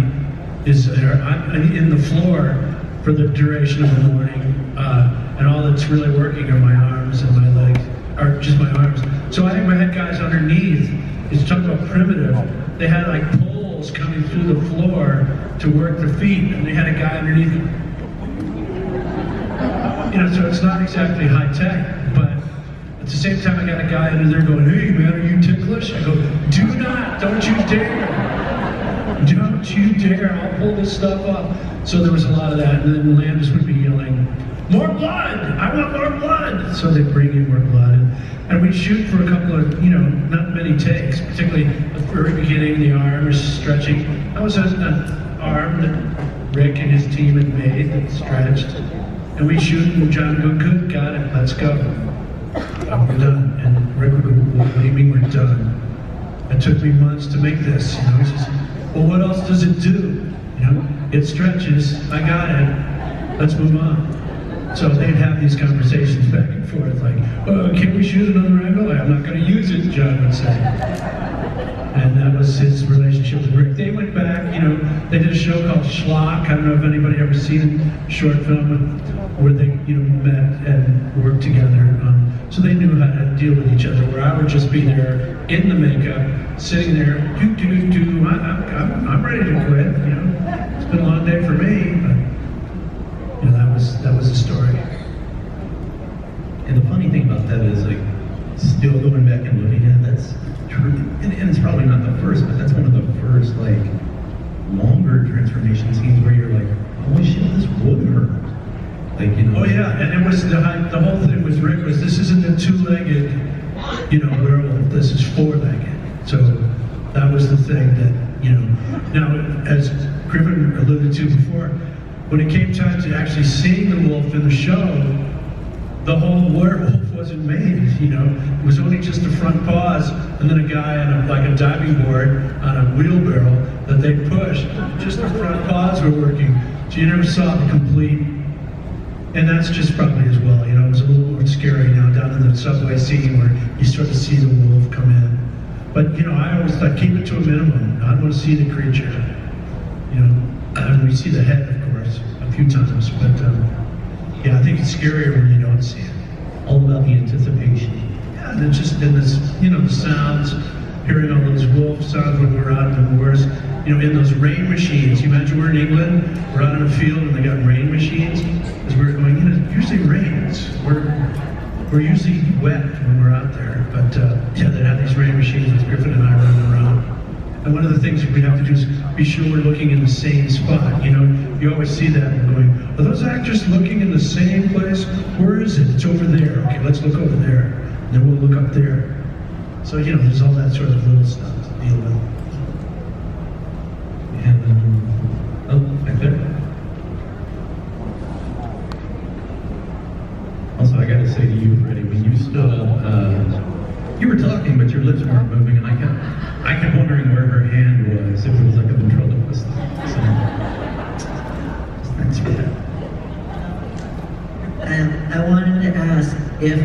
is there, I'm in the floor for the duration of the morning, and all that's really working are my arms and my legs, or just my arms. So I think my head guys underneath, is talking about primitive, they had like poles coming through the floor to work their feet, and they had a guy underneath it. You know, so it's not exactly high tech, but at the same time, I got a guy under there going, "Hey man, are you ticklish?" I go, don't you dare. Don't you dare, I'll pull this stuff up. So there was a lot of that, and then Landis would be yelling, "More blood! I want more blood!" So they'd bring in more blood. And we'd shoot for a couple of, you know, not many takes, particularly at the very beginning, the arm was stretching. That was an arm that Rick and his team had made that stretched. And we'd shoot, and John would go, "Good, got it, let's go." We're done. And Rick would go, "What do you mean we're done? It took me months to make this." You know, he says, "Well, what else does it do? You know, it stretches, I got it, let's move on." So they'd have these conversations back and forth, like, "Oh, can we shoot another angle?" "I'm not going to use it," John would say. And that was his relationship with Rick. They went back, you know, they did a show called Schlock. I don't know if anybody ever seen a short film where they, you know, met and worked together. So they knew how to deal with each other, where I would just be there in the makeup, sitting there, I'm ready to quit, you know. It's been a long day for me, but you know, that was the story. And the funny thing about that is, like, still going back and looking at it, that's true. And it's probably not the first, but that's one of the first, like, longer transformation scenes where you're like, holy shit, this would hurt. Like, you know. Oh yeah, and it was the whole thing with Rick was, this isn't a two-legged, you know, werewolf, this is four-legged. So that was the thing that, you know, now as Griffin alluded to before, when it came time to actually seeing the wolf in the show, the whole werewolf wasn't made, you know. It was only just the front paws, and then a guy on a diving board on a wheelbarrow that they pushed. Just the front paws were working, so you never saw the complete. And that's just probably as well, you know, it was a little more scary now down in the subway scene where you start to see the wolf come in. But, you know, I always thought, keep it to a minimum. I want to see the creature, you know. We see the head, of course, a few times, but yeah, I think it's scarier when you don't see it. All about the anticipation. Yeah, and it's just in this, you know, the sounds, hearing all those wolf sounds when we're out in the moors, you know, in those rain machines. You imagine we're in England, we're out in a field and they got rain machines, because we're going, you know, it usually rains. We're usually wet when we're out there, but yeah, they have these rain machines with Griffin and I running around. And one of the things that we have to do is be sure we're looking in the same spot. You know, you always see that and going, are those actors looking in the same place? Where is it? It's over there. Okay, let's look over there. And then we'll look up there. So, you know, there's all that sort of little stuff to deal with. And, oh, back there. Also, I got to say to you, Freddie, when you stood up, you were talking, but your lips weren't moving, and I kept wondering where her hand was, if it was like a ventriloquist. So, thanks for that. I wanted to ask, if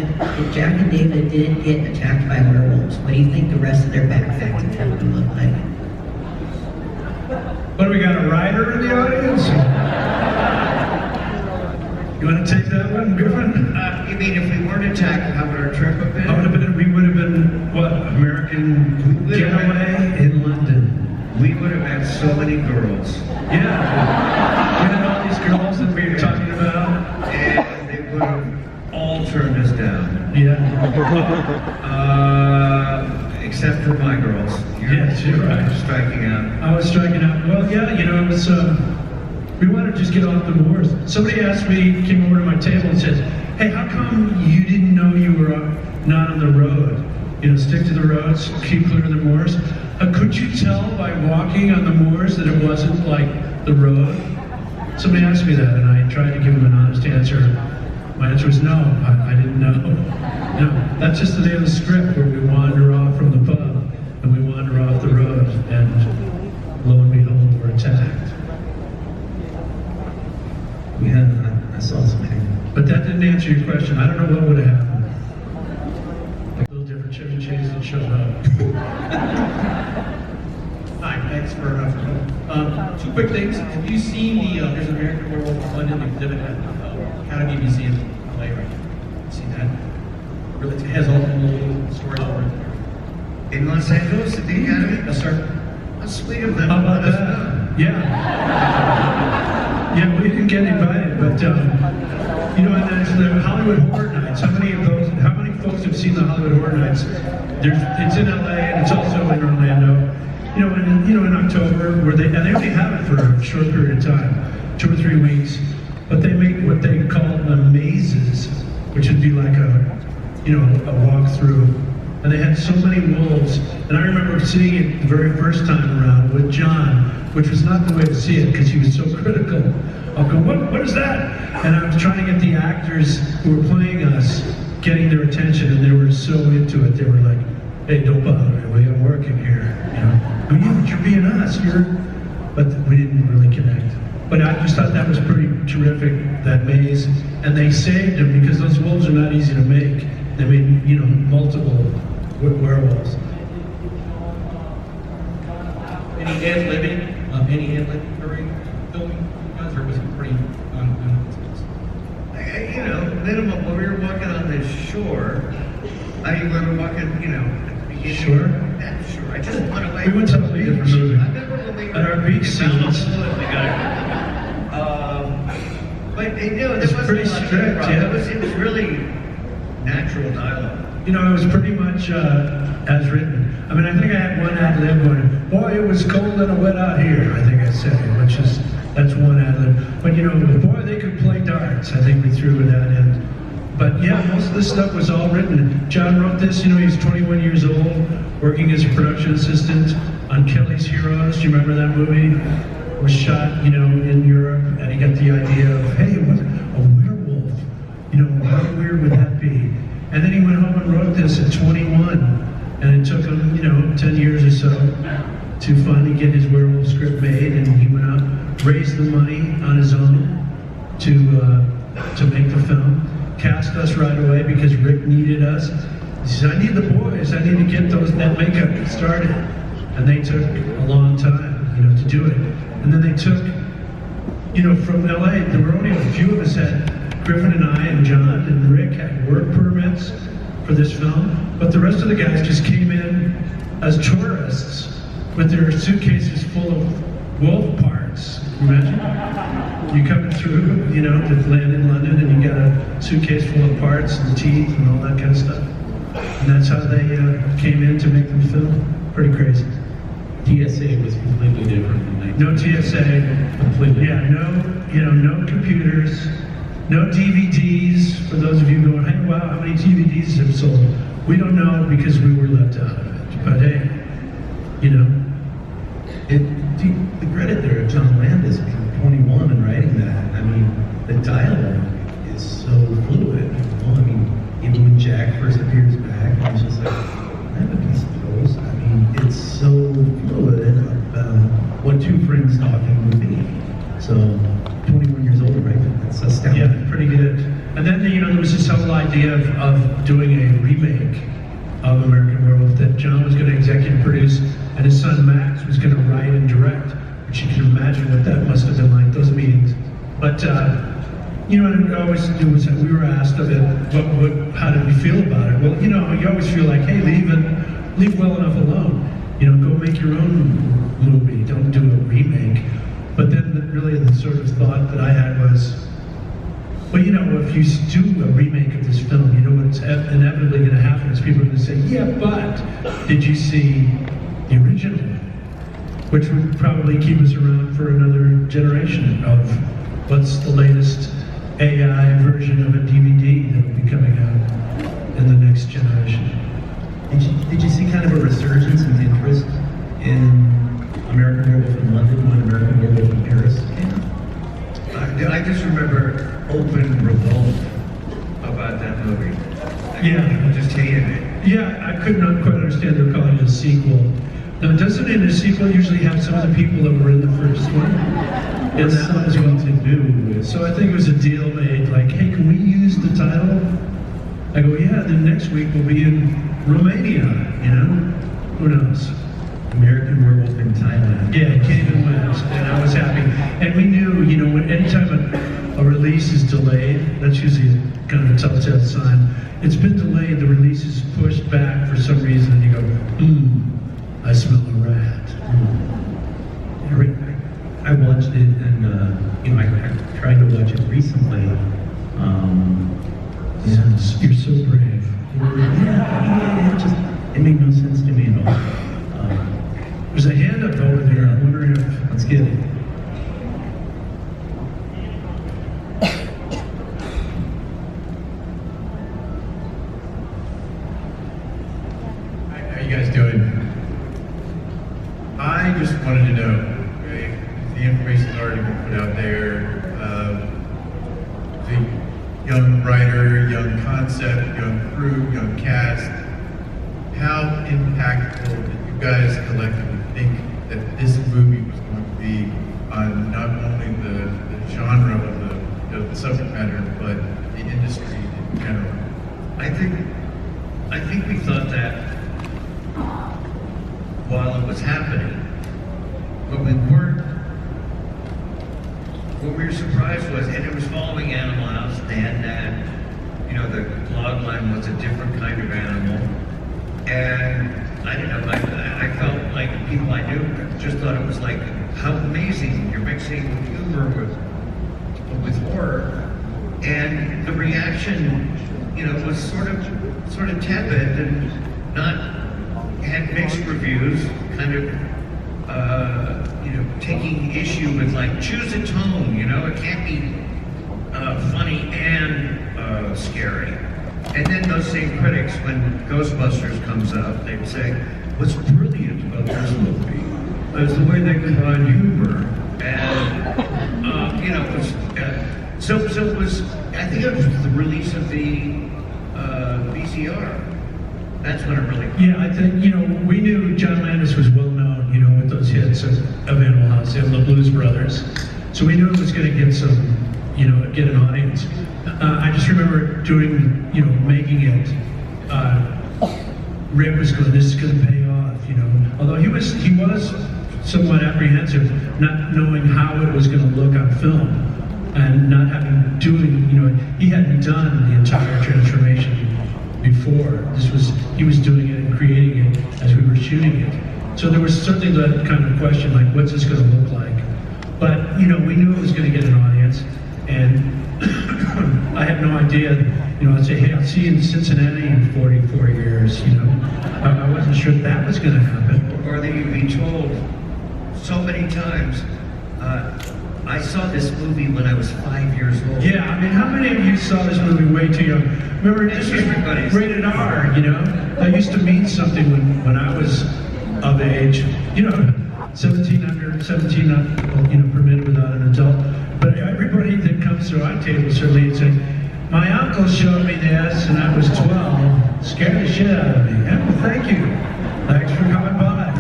Jack and David didn't get attacked by werewolves, what do you think the rest of their backpack would look like? What, do we got a rider in the audience? You want to take that one, Griffin? You mean if we weren't attacked, how would our trip have been? We would have been, what, American Getaway in London. We would have had so many girls. Yeah. We had all these girls that we were talking about. And they would have all turned us down. Yeah. Except for my girls. Yes, you're right. Striking out. I was striking out. Well, yeah, you know, it was, we wanted to just get off the moors. Somebody asked me, came over to my table and said, hey, how come you didn't know you were not on the road? You know, stick to the roads, keep clear of the moors. Could you tell by walking on the moors that it wasn't like the road? Somebody asked me that, and I tried to give them an honest answer. My answer was no, I didn't know. No, that's just the name of the script where we wander off from the pub, and we wander off the road, and lo and behold, we're attacked. Yeah, I saw some hanging. But that didn't answer your question. I don't know what would have happened. A little different Chevy Chase that showed up. Hi, thanks for two quick things. Have you seen there's an American Werewolf in London exhibit at the Academy Museum in LA, right? Seen that? Really, it has all the little stories over it. In Los Angeles, at the Academy? Yes, sir. How sweet of them. How about that? Yeah, we didn't get invited, but you know, and there's the Hollywood Horror Nights. How many folks have seen the Hollywood Horror Nights? It's in LA and it's also in Orlando. You know, in October, and they only have it for a short period of time, 2 or 3 weeks. But they make what they call the mazes, which would be like a walkthrough. And they had so many wolves. And I remember seeing it the very first time around with John, which was not the way to see it because he was so critical. I'll go, what is that? And I was trying to get the actors who were playing us, getting their attention, and they were so into it. They were like, hey, don't bother me, I'm working here. You know, oh yeah, but you're being us, but we didn't really connect. But I just thought that was pretty terrific, that maze. And they saved them because those wolves are not easy to make. They made, multiple werewolves. Any ad-libbing during filming? Guys, or was it pretty minimum when we were walking on the shore. I mean, when we were walking, at the beginning. Sure. Yeah, sure. I just went away. We went to a different movie. I remember when we were at our beach scenes. But there It's wasn't pretty a lot of strict, improv. yeah. It was really natural dialogue. It was pretty much as written. I mean, I think I had one ad-lib going, boy, it was cold and wet out here, I think I said, that's one ad-lib. But boy, they could play darts. I think we threw that in. But yeah, most of this stuff was all written. John wrote this, he's 21 years old, working as a production assistant on Kelly's Heroes. Do you remember that movie? It was shot, in Europe, and he got the idea of, hey, what, a werewolf? How weird would that be? And then he went home and wrote this at 21, and it took him, 10 years or so to finally get his werewolf script made, and he went out, raised the money on his own to make the film, cast us right away because Rick needed us. He said, I need the boys, I need to get that makeup started. And they took a long time, to do it. And then they took, from LA, there were only a few of us Griffin and I and John and Rick had work permits for this film, but the rest of the guys just came in as tourists with their suitcases full of wolf parts. Can you imagine? You coming through, to land in London and you got a suitcase full of parts and teeth and all that kind of stuff. And that's how they came in to make the film. Pretty crazy. TSA was completely different than No TSA. Completely. Yeah, no computers. No DVDs, for those of you going, hey, wow, how many DVDs have sold? We don't know because we were left out of it. But hey, the credit there of John Landis being 21 and writing that. I mean, the dialogue is so fluid. Even when Jack first appears back, it's just like, I have a piece of toast. I mean, it's so fluid about what two friends talking would be. So, 21 years old, right? That's astounding. Yeah, pretty good. And then, there was this whole idea of doing a remake of American Werewolf that John was going to executive produce, and his son Max was going to write and direct, which you can imagine what that must have been like, those meetings. But, we were asked of it, how did we feel about it? Well, you always feel like, hey, leave well enough alone. Go make your own movie, don't do a remake. But then really the sort of thought that I had was, well, if you do a remake of this film, what's inevitably going to happen is people are going to say, yeah, but did you see the original? Which would probably keep us around for another generation of what's the latest AI version of a DVD that will be coming out in the next generation. Did you see kind of a resurgence in interest in American Werewolf in London when American Werewolf in Paris came out? I just remember open revolt about that movie. I just hated it. Yeah, I could not quite understand they were calling it a sequel. Now, doesn't in a sequel usually have some of the people that were in the first one? And that one is what to do with. So I think it was a deal made, like, hey, can we use the title? I go, yeah, then next week we'll be in Romania, Who knows? American Werewolf in Thailand. Yeah, it came and went, and I was happy. And we knew, anytime a release is delayed, that's usually kind of a telltale sign. It's been delayed, the release is pushed back for some reason, and you go, I smell a rat. rewatch it recently. Yes, you're so brave. It made no sense to me at all. There's a hand up over there. I'm wondering if, let's get it. How you guys doing? I just wanted to know, okay, the information's already been put out there. The young writer, young concept, young crew, young cast. How impactful did you guys collectively think that this movie was going to be on not only the genre of the subject matter, but the industry in general? I think we thought that while it was happening, but what we were surprised was, and it was following Animal House, and the log line was a different kind of animal, and I don't know, I felt like people I knew just thought it was like, how amazing, you're mixing humor with horror, and the reaction, was sort of tepid and had mixed reviews, kind of, taking issue with like, choose a tone, it can't be funny and scary. And then those same critics, when Ghostbusters comes up, they'd say, what's brilliant about this movie is the way they combine humor. And, it was, so it was, I think it was the release of the VCR. That's when it really... Yeah, I think, we knew John Landis was well known, with those hits of Animal House and the Blues Brothers. So we knew it was going to get some, get an audience. I just remember making it, Rick was going, this is going to pay off, Although he was somewhat apprehensive, not knowing how it was going to look on film. And not he hadn't done the entire transformation before. He was doing it and creating it as we were shooting it. So there was certainly that kind of question, like, what's this going to look like? But, we knew it was going to get an audience, and I had no idea, I'd say, hey, I'll see you in Cincinnati in 44 years, I wasn't sure that was going to happen. Or that you'd be told so many times, I saw this movie when I was 5 years old. Yeah, I mean, how many of you saw this movie way too young? Remember, this was rated R, That used to mean something when I was of age. 17 under, 17 not, permitted without an adult. But everybody that comes to our table certainly would say, my uncle showed me this and I was 12. Scared the shit out of me. Yeah, well, thank you. Thanks for coming by.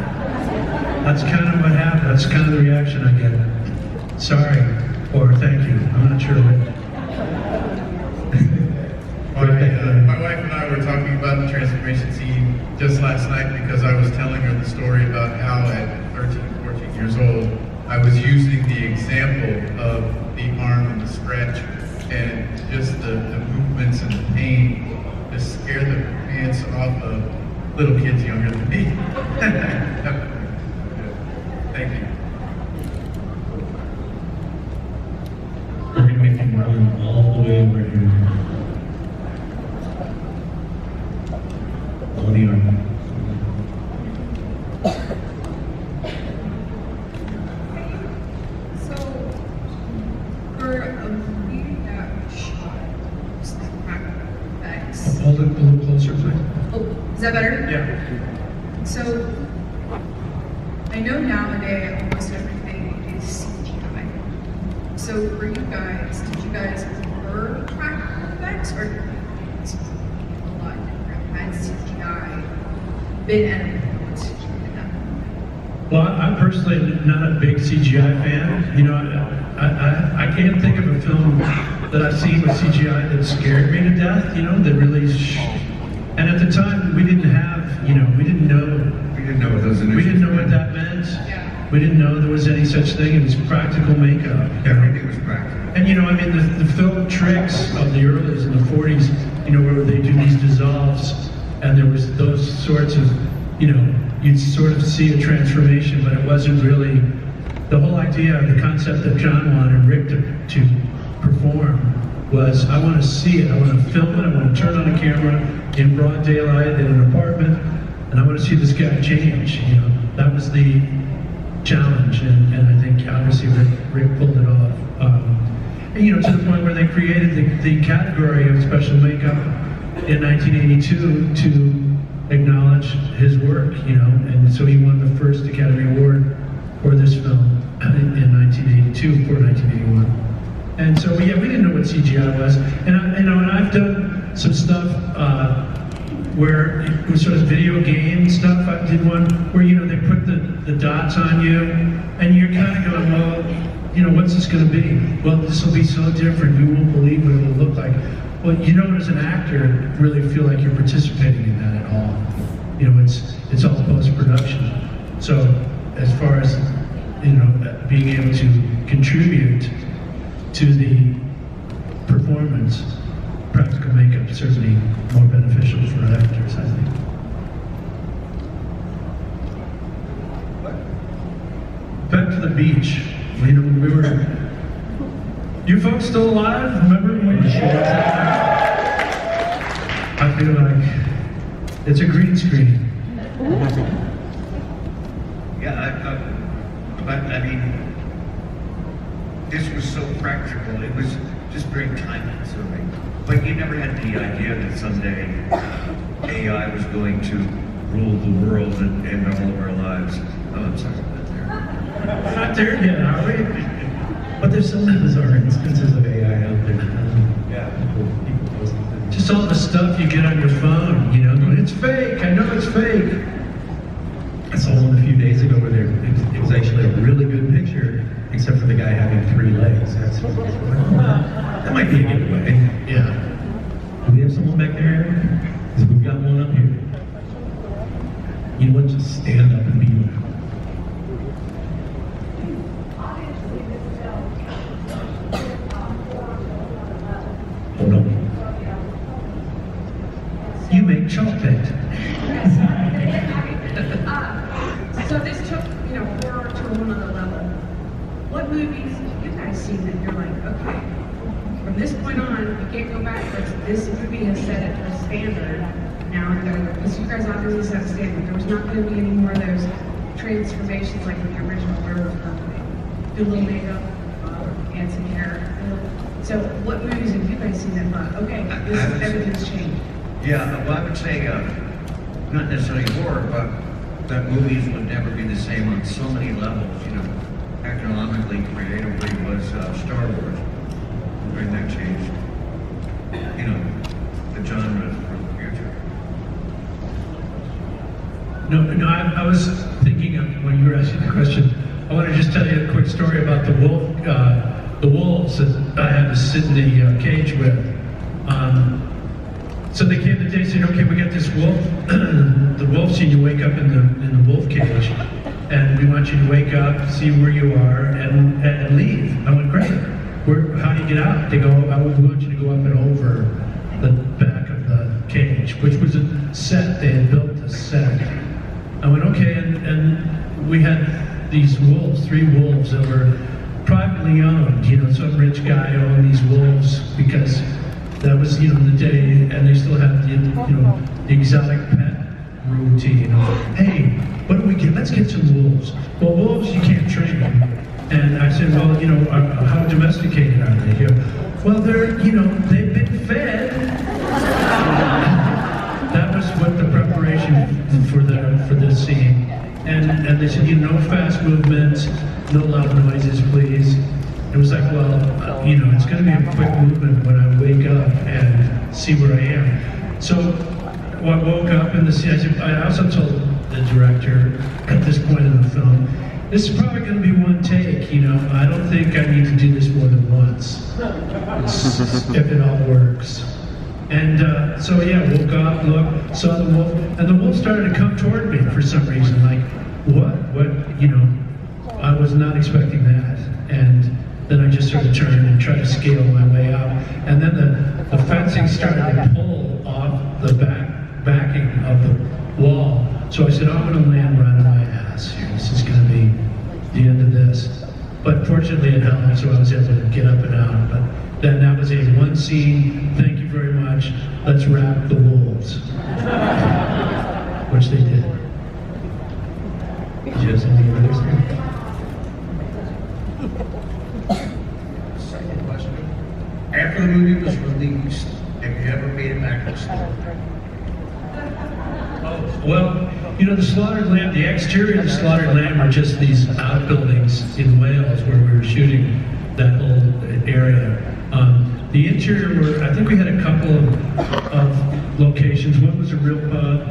That's kind of what happened. That's kind of the reaction I get. Sorry, or thank you. I'm not sure. My wife and I were talking about the transformation scene just last night because I was telling her the story about how at 13, 14 years old, I was using the example of the arm and the stretch and just the movements and the pain to scare the pants off of little kids younger than me. Thank you. We're going to make him run all the way over here. All the arm. So, for a movie that was shot, just like practical effects. Hold it a little closer, please. Oh, is that better? Yeah. So, I know nowadays almost everything is CGI. So, for you guys, did you guys prefer practical effects or did you think a lot different had CGI been an influence in that? Well, I'm personally not a big CGI fan. I can't think of a film that I've seen with CGI that scared me to death, that really... And at the time, we didn't have, we didn't know what those initials. We didn't know what that meant. Yeah. We didn't know there was any such thing. It was practical makeup. Everything was practical. And the film tricks of the early in the 40s, where they do these dissolves, and there was those sorts of, you'd sort of see a transformation, but it wasn't really the whole idea, the concept that John wanted Rick to perform was, I want to see it, I want to film it, I want to turn on a camera in broad daylight in an apartment, and I want to see this guy change. You know, that was the challenge, and I think obviously Rick pulled it off. And, you know, to the point where they created the category of special makeup in 1982 to acknowledge his work, you know, and so he won the first Academy Award for this film in 1982 for 1981. And so yeah, we didn't know what CGI was, and I've done some stuff where it was sort of video game stuff. I did one where, you know, they put the dots on you, and you're kind of going, well, you know, what's this going to be? Well, this will be so different. You won't believe what it will look like. Well, you don't, as an actor, really feel like you're participating in that at all. You know, it's all post-production. So, as far as, you know, being able to contribute to the performance, practical makeup is certainly more beneficial for actors, I think. Back to the beach. You know, we were. You folks still alive? Remember when we shot? I feel like it's a green screen. Yeah, I mean, this was so practical. It was just very time consuming. But you never had the idea that someday AI was going to rule the world and all of our lives. Oh, I'm sorry about that. We're not there yet, are we? But there's so many bizarre instances of AI out there. Just all the stuff you get on your phone, you know, going, it's fake, I know it's fake. I saw one a few days ago where it was actually a really good picture, except for the guy having 3 legs. That might be a giveaway. Yeah. Do we have someone back there? Because we've got one up here. You know what, just stand up and be one. Oh no. You make chocolate. So this took, you know, horror to a whole nother level. What movies have you guys seen that you're like, okay, from this point on, you can't go backwards. This movie has set it a standard. Now I'm going to go, because you guys obviously set a standard. There was not going to be any more of those transformations like in the original Werewolf Company. Do a little makeup, add some hair. So what movies have you guys seen that thought, okay, everything's changed? Yeah, well, I would say, not necessarily horror, but that movies would never be the same on so many levels, you know. Economically, creatively was Star Wars. When that changed, you know, the genre for the future. No, I was thinking of, when you were asking the question, I want to just tell you a quick story about the wolves that I had to sit in the cage with. So they came the day saying, okay, we got this wolf, the wolf scene, you wake up in the wolf cage, and we want you to wake up, see where you are, and leave. I went, great. How do you get out? They go, we want you to go up and over the back of the cage, which was a set. They had built a set. I went, okay, and we had these wolves, 3 wolves that were privately owned. You know, some rich guy owned these wolves because that was, you know, the day, and they still have the, you know, the exotic pet routine. Hey, what do we get? Let's get some wolves. Well, wolves you can't train them. And I said, well, you know, how domesticated are they here? Well, they're, you know, they've been fed. That was what the preparation for this scene. And they said, you know, no fast movements, no loud noises, please. It was like, well, you know, it's going to be a quick movement when I wake up and see where I am. So I woke up in the scene. I also told the director at this point in the film, this is probably going to be one take, you know. I don't think I need to do this more than once, if it all works. And so yeah, woke up, looked, saw the wolf, and the wolf started to come toward me for some reason. Like, what, you know, I was not expecting that. And then I just sort of turned and tried to scale my way out. And then the fencing started to pull off the backing of the wall. So I said, I'm going to land right on my ass here. This is going to be the end of this. But fortunately it held, so I was able to get up and out. But that was a one scene, thank you very much, let's wrap the wolves. Which they did. Just any others? Second question. After the movie was released, have you ever made it back to the store? Oh, well, you know, the Slaughtered Lamb, the exterior of the Slaughtered Lamb are just these outbuildings in Wales where we were shooting that old area. The interior were, I think we had a couple of locations. One was a real pub,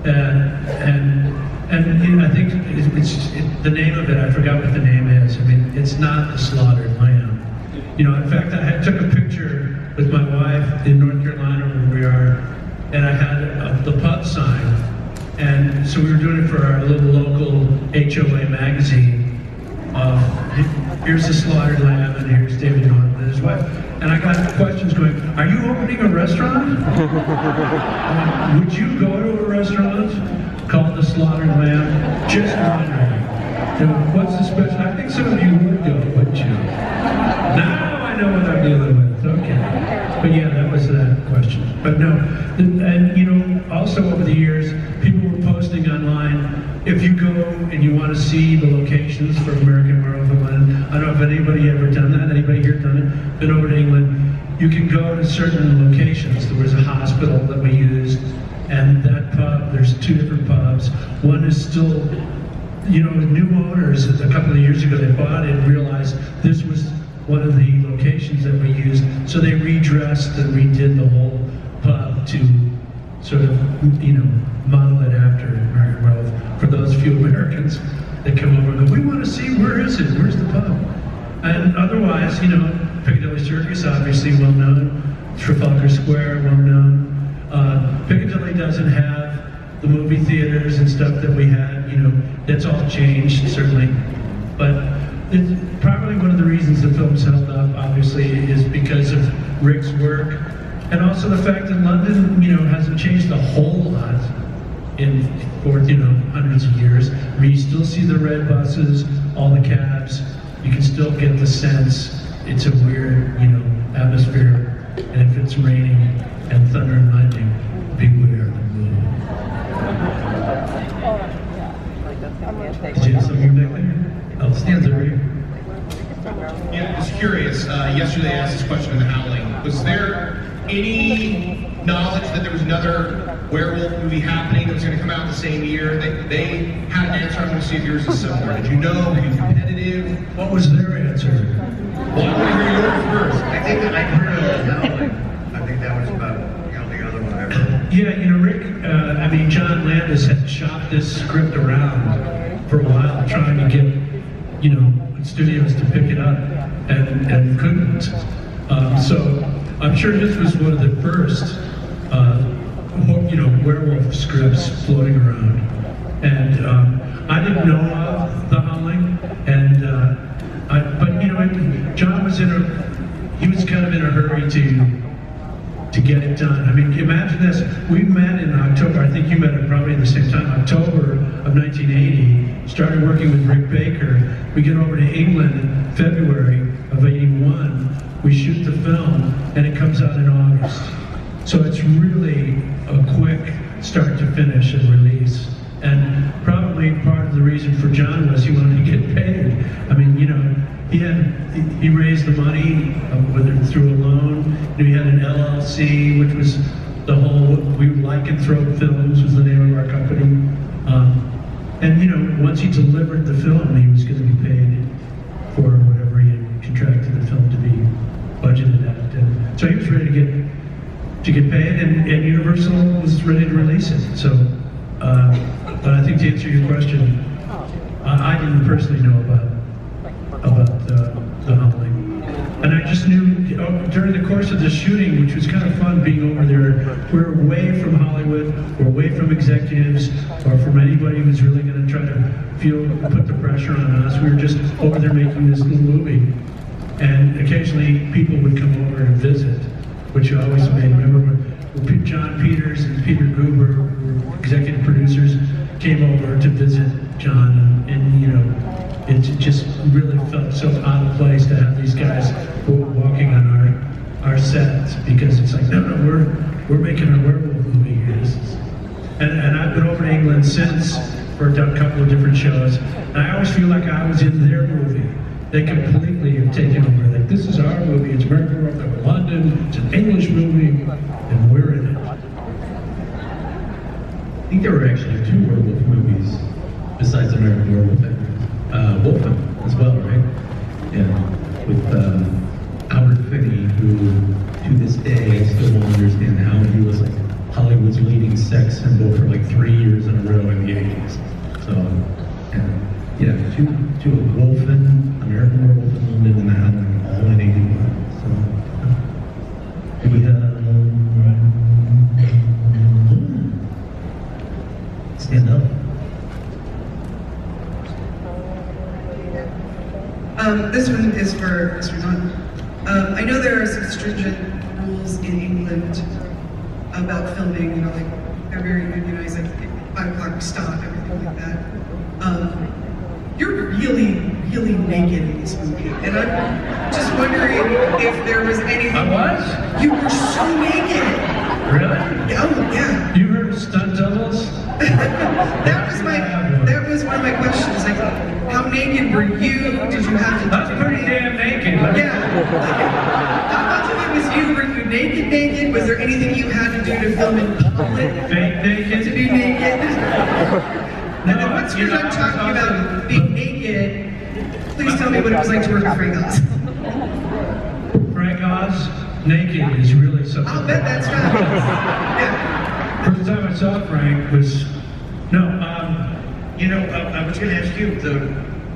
and you know, I think the name of it, I forgot what the name is. I mean, it's not the Slaughtered Lamb. You know, in fact, I took a picture with my wife in North Carolina where we are, and I had the pub sign. And so we were doing it for our little local HOA magazine. Here's the Slaughtered Lamb, and here's David Norton and his wife. And I got questions going, are you opening a restaurant? Would you go to a restaurant called the Slaughtered Lamb? Just wondering. You know, what's the special? I think some of you would go, wouldn't you? Now I know what I'm dealing with. Okay. But yeah, that was that question. But no, and you know, also over the years, people were posting online, if you go and you want to see the locations for American Werewolf in London, I don't know if anybody ever done that, anybody here done it, been over to England, you can go to certain locations. There was a hospital that we used, and that pub, there's two different pubs. One is still, you know, new owners, a couple of years ago, they bought it and realized this was one of the locations that we used, so they redressed and redid the whole pub to sort of, you know, model it after American Werewolf. For those few Americans that come over and go, we want to see, where is it? Where's the pub? And otherwise, you know, Piccadilly Circus, obviously well known. Trafalgar Square, well known. Piccadilly doesn't have the movie theaters and stuff that we had, you know, that's all changed, certainly. But it's probably one of the reasons the film's held up, obviously, is because of Rick's work. And also the fact that London, you know, hasn't changed a whole lot for, you know, hundreds of years. I mean, you still see the red buses, all the cabs. You can still get the sense it's a weird, you know, atmosphere. And if it's raining and thunder and lightning, beware the moon. Did you have something back there? Oh, stands over here. Yeah, just curious. Yesterday I asked this question in The Howling. Was there any knowledge that there was another werewolf movie happening that was going to come out the same year? They had an answer. I'm going to see if yours is similar. Did you know? Were you competitive? What was their answer? Well, I want to hear yours first. I think that I heard of The Howling. I think that was about the only other one I heard. Yeah, you know, Rick, I mean, John Landis had shopped this script around for a while, trying to get, you know, studios to pick it up, and couldn't. So I'm sure this was one of the first, you know, werewolf scripts floating around. And I didn't know of The Howling, and but you know, John was he was kind of in a hurry to get it done. I mean, imagine this, we met in October, I think you met at probably at the same time, October of 1980, started working with Rick Baker. We get over to England in February of 81, we shoot the film, and it comes out in August. So it's really a quick start to finish and release. And probably part of the reason for John was he wanted to get paid. I mean, you know, he raised the money, whether through a loan. He had an LLC, which was the whole, Lycanthrope Films was the name of our company. And you know, once he delivered the film, he was going to be paid for whatever he had contracted the film to be budgeted at. And so he was ready to get paid, and Universal was ready to release it. So, but I think to answer your question, I didn't personally know about The Howling. And I just knew during the course of the shooting, which was kind of fun being over there, we're away from Hollywood, we're away from executives, or from anybody who's really going to try to put the pressure on us. We were just over there making this little movie. And occasionally people would come over and visit, which always made, remember when John Peters and Peter Gruber, who were executive producers, came over to visit John, and you know, it just really felt so out of place to have these guys walking on It's like, no, we're making a werewolf movie here. And I've been over to England since for a couple of different shows, and I always feel like I was in their movie. They completely have taken over. Like, this is our movie. It's American Werewolf. They're in London. It's an English movie, and we're in it. I think there were actually 2 werewolf movies besides American Werewolf and Wolfen as well, right? Yeah, with Albert Finney, who to this day I still don't understand how he was like Hollywood's leading sex symbol for like 3 years in a row in the 80s. So, yeah, 2 Wolfen, American Werewolf in London, and The Howling, all in 81. So, we have stand up. This one is for Mr. John. I know there are some stringent rules in England about filming, you know, like they're very unionized, like 5 o'clock stop, everything like that. You're really, really naked in this movie, and I'm just wondering if there was anything. I was? You were so naked. Really? Oh yeah. You heard of stunt doubles? That was one of my questions. Like, how naked were you? Did you have to? That's pretty damn naked. Yeah. How much of it was you? Were you naked? Naked? Was there anything you had to do to film in public? Fake naked? To be naked? And then once you're done talking about being naked, please tell me what it was like to work with Frank Oz. Frank Oz, naked is really something. I'll bet that's fabulous. Yeah. First time I saw Frank was, You know, I was going to ask you, though,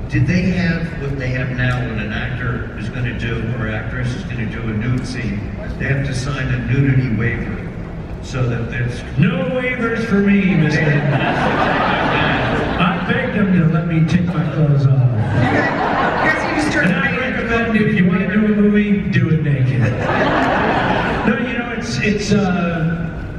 did they have what they have now when an actor is going to do, or actress is going to do a nude scene, they have to sign a nudity waiver, so that there's... No waivers for me, mister. I begged them to let me take my clothes off. And I recommend if you want to do a movie, do it naked. No, you know, it's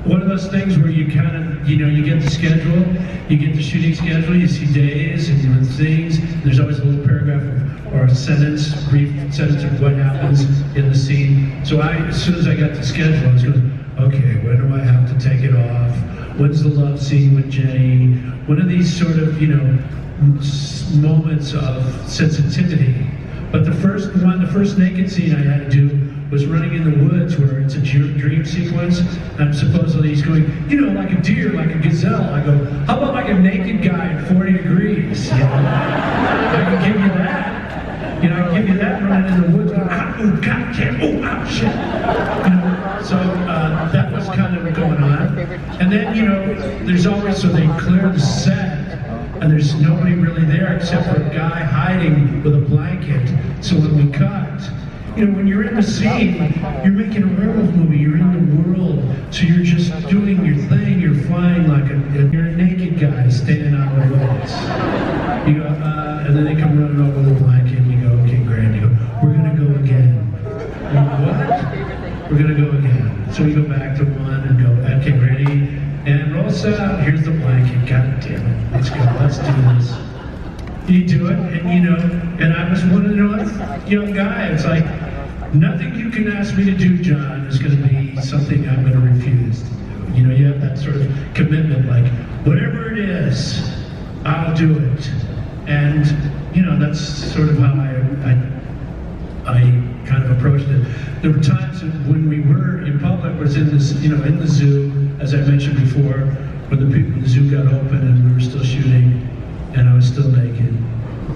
one of those things where you kind of, you know, you get the schedule, you get the shooting schedule, you see days and things. There's always a little paragraph or a sentence, brief sentence of what happens in the scene. So as soon as I got the schedule, I was going, okay, when do I have to take it off? When's the love scene with Jenny? What are these sort of, you know, moments of sensitivity? But the first naked scene I had to do was running in the woods where it's a dream sequence, and supposedly he's going, you know, like a deer, like a gazelle. I go, how about like a naked guy at 40 degrees? You know? I can give you that. You know, I can give you that running in the woods going, oh, God, damn, oh, ow, shit. You know, so that was kind of going on. And then, you know, there's always, so they clear the set, and there's nobody really there except for a guy hiding with a blanket. So when we cut, you know, when you're in the scene, you're making a werewolf movie, you're in the world, so you're just doing your thing, you're flying like you're a naked guy standing on the roads. You go, and then they come running over the blanket, and you go, okay, Grant, you go, we're gonna go again. You go, what? We're gonna go again. So we go back to one and go, okay, ready? And roll out, here's the blanket, god damn it, let's go, let's do this. You do it, and you know, and I was one of the young guy, it's like, nothing you can ask me to do, John, is gonna be something I'm gonna refuse to do. You know, you have that sort of commitment, like, whatever it is, I'll do it. And, you know, that's sort of how I kind of approached it. There were times when we were in public, was in this, you know, in the zoo, as I mentioned before, when the zoo got open and we were still shooting, and I was still naked.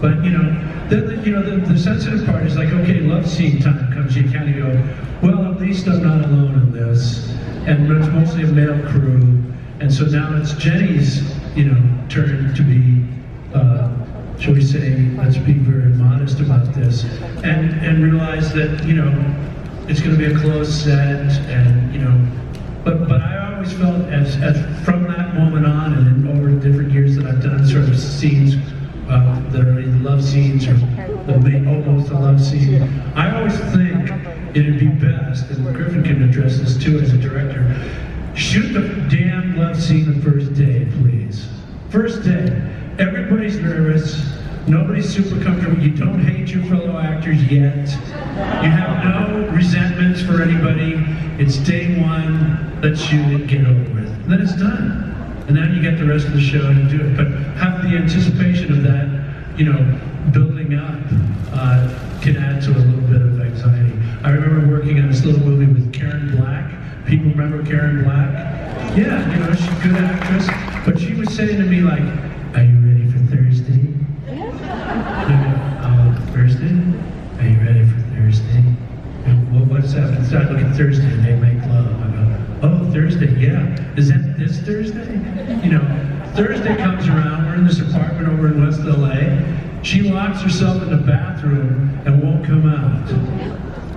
But, you know, then the sensitive part is like, okay, love scene time comes, you kind of go, well, at least I'm not alone in this. And it's mostly a male crew. And so now it's Jenny's, you know, turn to be, shall we say, let's be very modest about this. And realize that, you know, it's going to be a closed set, and, you know, but I always felt as from that moment on, and then over the different years that I've done sort of scenes that are either love scenes or almost a love scene, I always think it'd be best, and Griffin can address this too as a director, shoot the damn love scene the first day, please. First day, everybody's nervous, nobody's super comfortable, you don't hate your fellow actors yet, you have no resentments for anybody, it's day one, let's shoot it, get it over with. And then it's done. And then you get the rest of the show to do it. But have the anticipation of that, building up can add to a little bit of anxiety. I remember working on this little movie with Karen Black. People remember Karen Black? Yeah, she's a good actress. But she was saying to me like, are you ready for Thursday? Thursday? Are you ready for Thursday? What's that? It's not looking Thursday and they make love. I go, oh, Thursday, yeah. Is that this Thursday? Thursday comes around, we're in this apartment over in West LA. She locks herself in the bathroom and won't come out.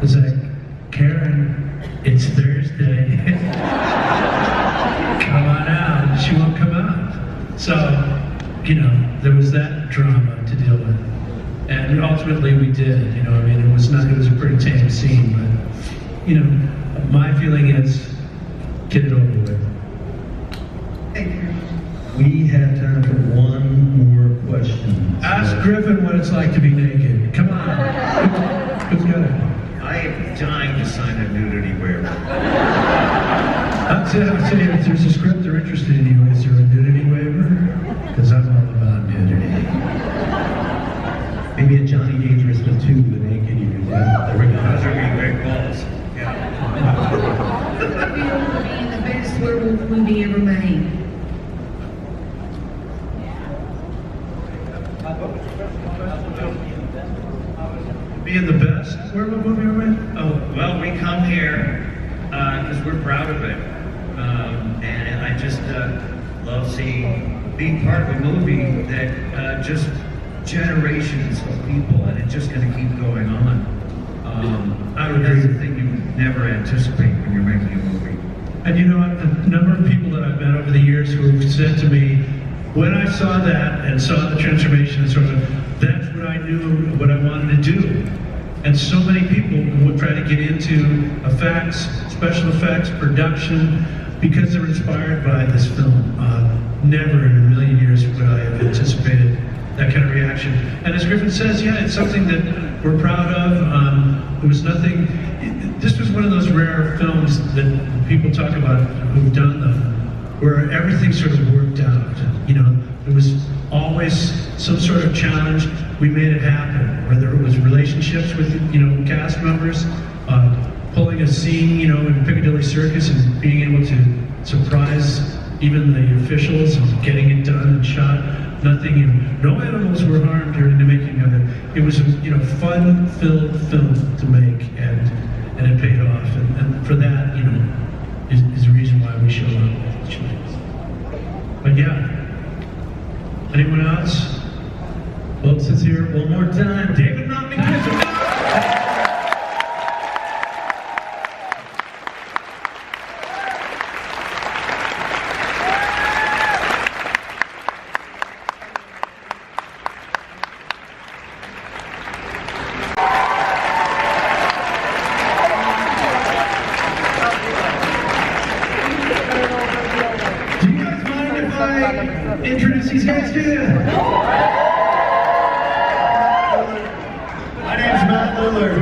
It's like, Karen, it's Thursday. Come on out. She won't come out. So, there was that drama to deal with. And ultimately we did, it was a pretty tame scene, but, my feeling is, get it over with. We have time for one more question. Ask Griffin what it's like to be naked. Come on. Who's got it? I am dying to sign a nudity waiver. I'll tell you, if there's a script they're interested in you, is there a nudity waiver? Because I'm all about nudity. Maybe a Johnny Dangerous one too, the naked you can do. Those are being great balls. Being the best werewolf movie ever made. Being the best werewolf movie ever made? Oh, well, we come here because we're proud of it. And I just love being part of a movie that just generations of people, and it's just going to keep going on. I would agree. That's the thing you never anticipate when you're making a movie. And a number of people that I've met over the years who have said to me, when I saw that and saw the transformation and sort of, that's what I knew, what I wanted to do. And so many people would try to get into effects, special effects, production, because they're inspired by this film. Never in a million years would I have anticipated that kind of reaction. And as Griffin says, yeah, it's something that we're proud of. There was nothing, this was one of those rare films that people talk about who've done them, where everything sort of worked out. There was always some sort of challenge. We made it happen, whether it was relationships with, cast members, pulling a scene, in Piccadilly Circus and being able to surprise even the officials and getting it done and shot. No animals were harmed during the making of it. It was a fun-filled film to make, and it paid off. And for that, is the reason why we show up. But yeah. Anyone else? Folks, let's hear it one more time. David Nominee. Introduce these guys to you. My name's Matt Lillard.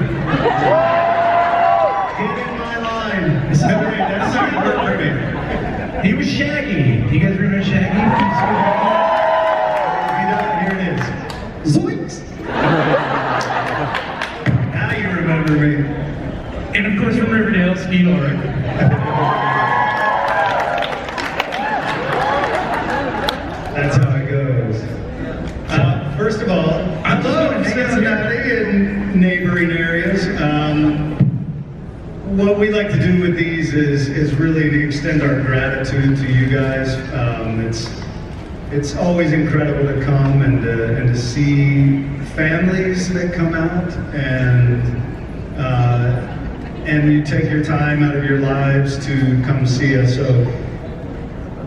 Get in my line. That's not gonna work for me. He was Shaggy. You guys remember Shaggy? Here it is. Zoinks! Now you remember me. And of course from Riverdale, Skeet. That's how it goes. First of all, I love Cincinnati and neighboring areas. What we like to do with these is really to extend our gratitude to you guys. It's always incredible to come and to see families that come out and you take your time out of your lives to come see us. So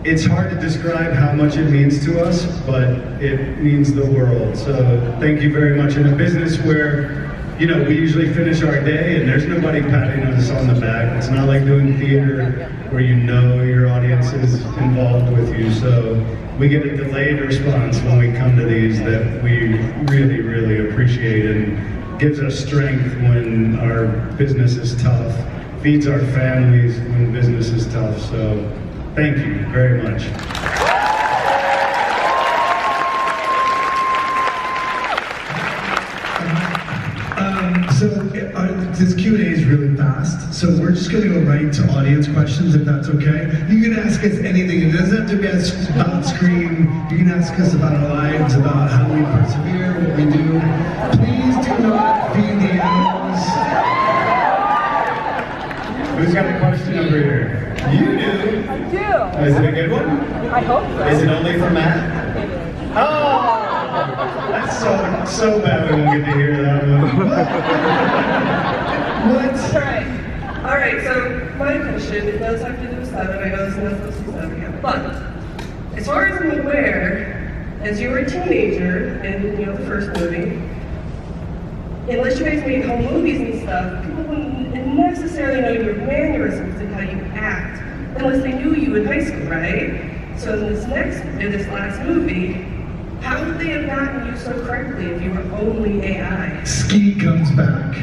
it's hard to describe how much it means to us, but it means the world. So thank you very much. In a business where, we usually finish our day and there's nobody patting us on the back. It's not like doing theater where your audience is involved with you. So we get a delayed response when we come to these that we really, really appreciate and gives us strength when our business is tough. feeds our families when business is tough. So thank you very much. This Q&A is really fast, so we're just going to go right to audience questions, if that's okay. You can ask us anything. It doesn't have to be about Scream. You can ask us about our lives, about how we persevere, what we do. Please do not feed the animals. Who's got a question over here? You do? I do. Is it a good one? I hope so. Is it only for Matt? Oh! That's so bad we won't get to hear that one. What? All right, so my question, it does have to do with 7. I know this is not supposed to be 7 yet. But as far as I'm aware, as you were a teenager in the first movie, unless you guys made home movies and stuff, people wouldn't necessarily know your mannerisms and how you act unless they knew you in high school, right? So in this last movie, how would they have gotten you so correctly if you were only AI? Skeet comes back.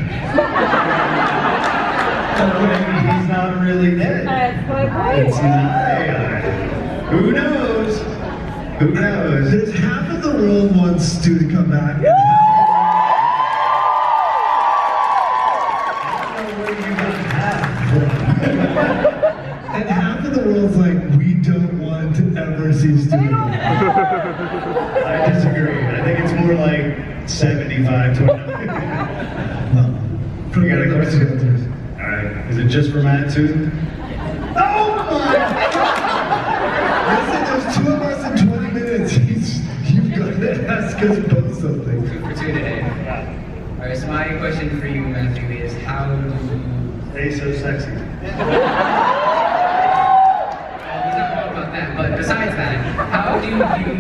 He's not really dead. That's my point. It's not AI. Who knows? Who knows? There's half of the world wants Stu to come back. And half of the world's like, we don't want to ever see Stu. I disagree. I think it's more like 75 to 100. You got a question? All right. Is it just for Matt too? Oh my! Listen, there's 2 of us in 20 minutes. You've got to ask us both something. 2 for 2 today. All right. So my question for you, Matthew, is how do you stay so sexy? But besides that, how do you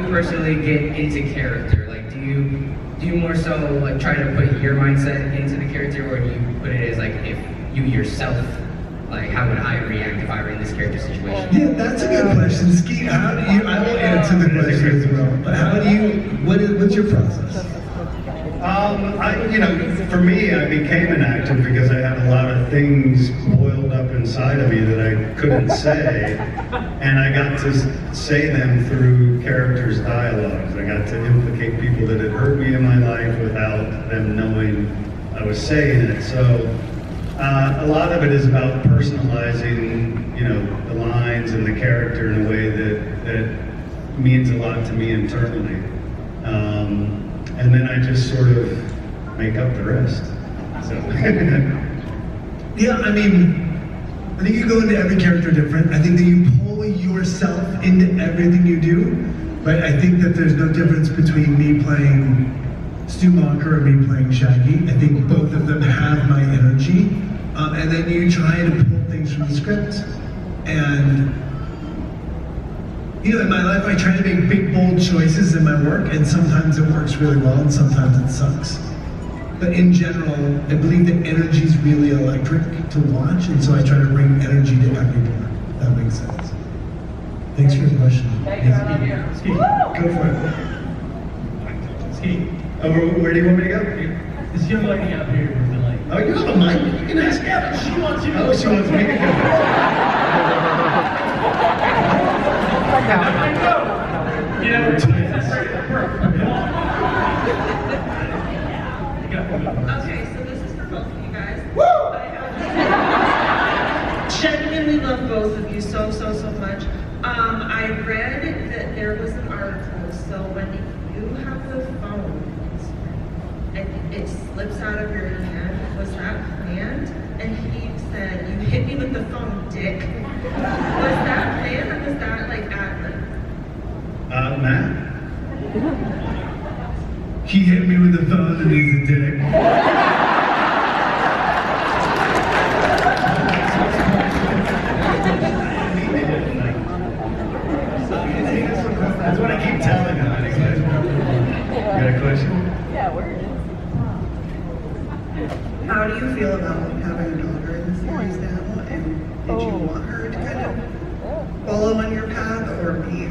personally get into character? Like, do you more so like try to put your mindset into the character, or do you put it as like if you yourself, like how would I react if I were in this character situation? Yeah, that's a good question, Skeet. How do you? I will answer the question as well. But how do you? What's your process? For me, I became an actor because I had a lot of things boiled up inside of me that I couldn't say, and I got to say them through characters' dialogues. I got to implicate people that had hurt me in my life without them knowing I was saying it. So a lot of it is about personalizing, the lines and the character in a way that means a lot to me internally. And then I just sort of make up the rest. So. Yeah, I think you go into every character different. I think that you pull yourself into everything you do, but I think that there's no difference between me playing Stu Monker and me playing Shaggy. I think both of them have my energy, and then you try to pull things from the script. And in my life, I try to make big, bold choices in my work, and sometimes it works really well, and sometimes it sucks. But in general, I believe that energy is really electric to watch, and so I try to bring energy to every part. If that makes sense. Thanks for your question. Skeet, go for it. Skeet, where do you want me to go? This young lady out here was like, oh, you have a mic? You can ask her. She wants you. Oh, she wants me to go. Okay, so this is for both of you guys. Genuinely love both of you so much. I read that there was an article, so when you have the phone and it slips out of your hand, was that planned? And he said, you hit me with the phone, dick. Was that planned or was that like ad-lib? Matt? He hit me with the phone and he's a dick. That's what I keep telling him. You got a question? Yeah, where is How do you feel about having a daughter in the series now? And did you want her to kind of follow on your path or be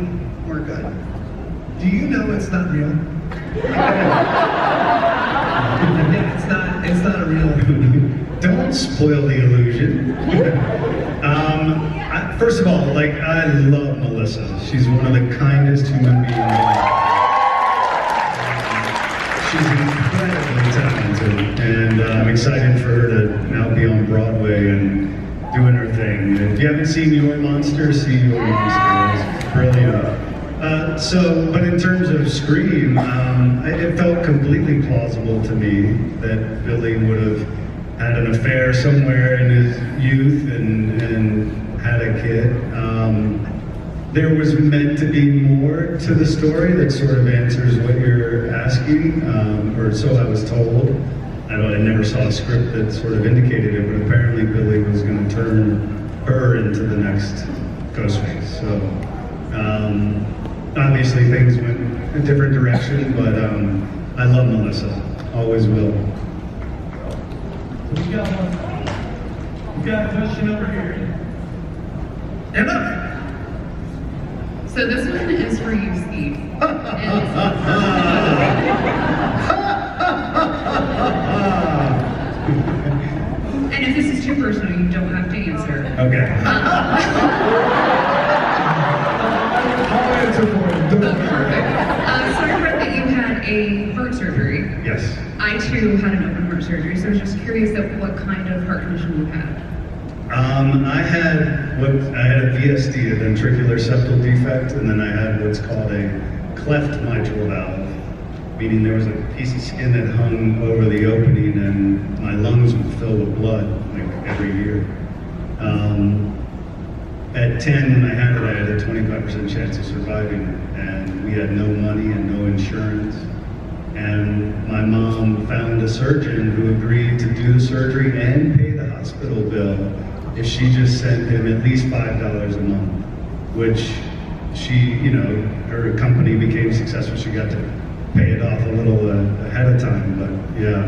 more good? Do you know it's not real? It's not a real don't spoil the illusion. First of all, like, I love Melissa. She's one of the kindest human beings alive. She's incredibly talented, and I'm excited for her to now be on Broadway and doing her thing. If you haven't seen Your Monster, see Your Monster. It's brilliant. But in terms of Scream, it felt completely plausible to me that Billy would have had an affair somewhere in his youth and had a kid. There was meant to be more to the story that sort of answers what you're asking, or so I was told. I never saw a script that sort of indicated it, but apparently Billy was going to turn her into the next Ghostface. So obviously things went a different direction, but I love Melissa, always will. We got a question over here. Emma. So this one is for you, Skeet. And if this is too personal, you don't have to answer. Okay. I'll answer for you. So I read that you had a heart surgery. Yes. I too had an open heart surgery, so I was just curious at what kind of heart condition you had. I had a VSD, a ventricular septal defect, and then I had what's called a cleft mitral valve, meaning there was a piece of skin that hung over the opening, and my lungs would fill with blood like every year. At 10, when I had a 25% chance of surviving it, and we had no money and no insurance. And my mom found a surgeon who agreed to do the surgery and pay the hospital bill if she just sent him at least $5 a month, which she, her company became successful. She got to pay it off a little ahead of time, but yeah,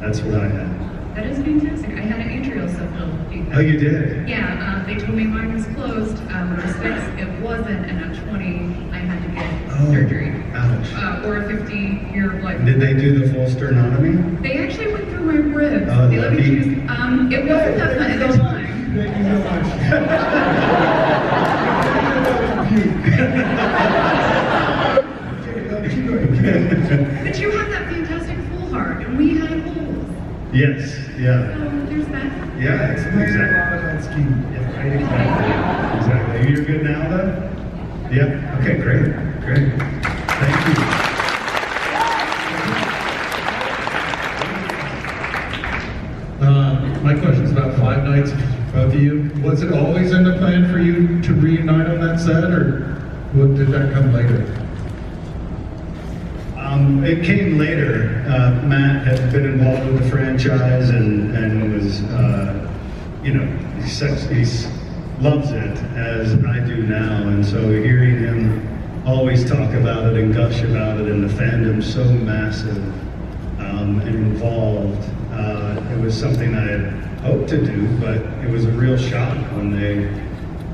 that's what I had. That is fantastic. I had an atrial septal defect. Oh, you did? Yeah, they told me mine was closed. When it was fixed, it wasn't, and at 20, I had to get surgery. Ouch. Or a 50-year life. Did they do the full sternotomy? They actually went through my ribs. Oh, They let me lucky. choose. It wasn't that fun at the time. Thank you so much. But you have that fantastic full heart, and we had holes. Yes, yeah. So there's that. Yeah, exactly. Yeah, right, exactly. You're good now, though? Yeah. Okay, great. Thank you. My question is about Five Nights at both of you. Was it always in the plan for you to reunite on that set, or did that come later? It came later. Matt had been involved with the franchise and was, he loves it as I do now. And so hearing him always talk about it and gush about it, and the fandom so massive and involved, it was something I had hoped to do, but it was a real shock when they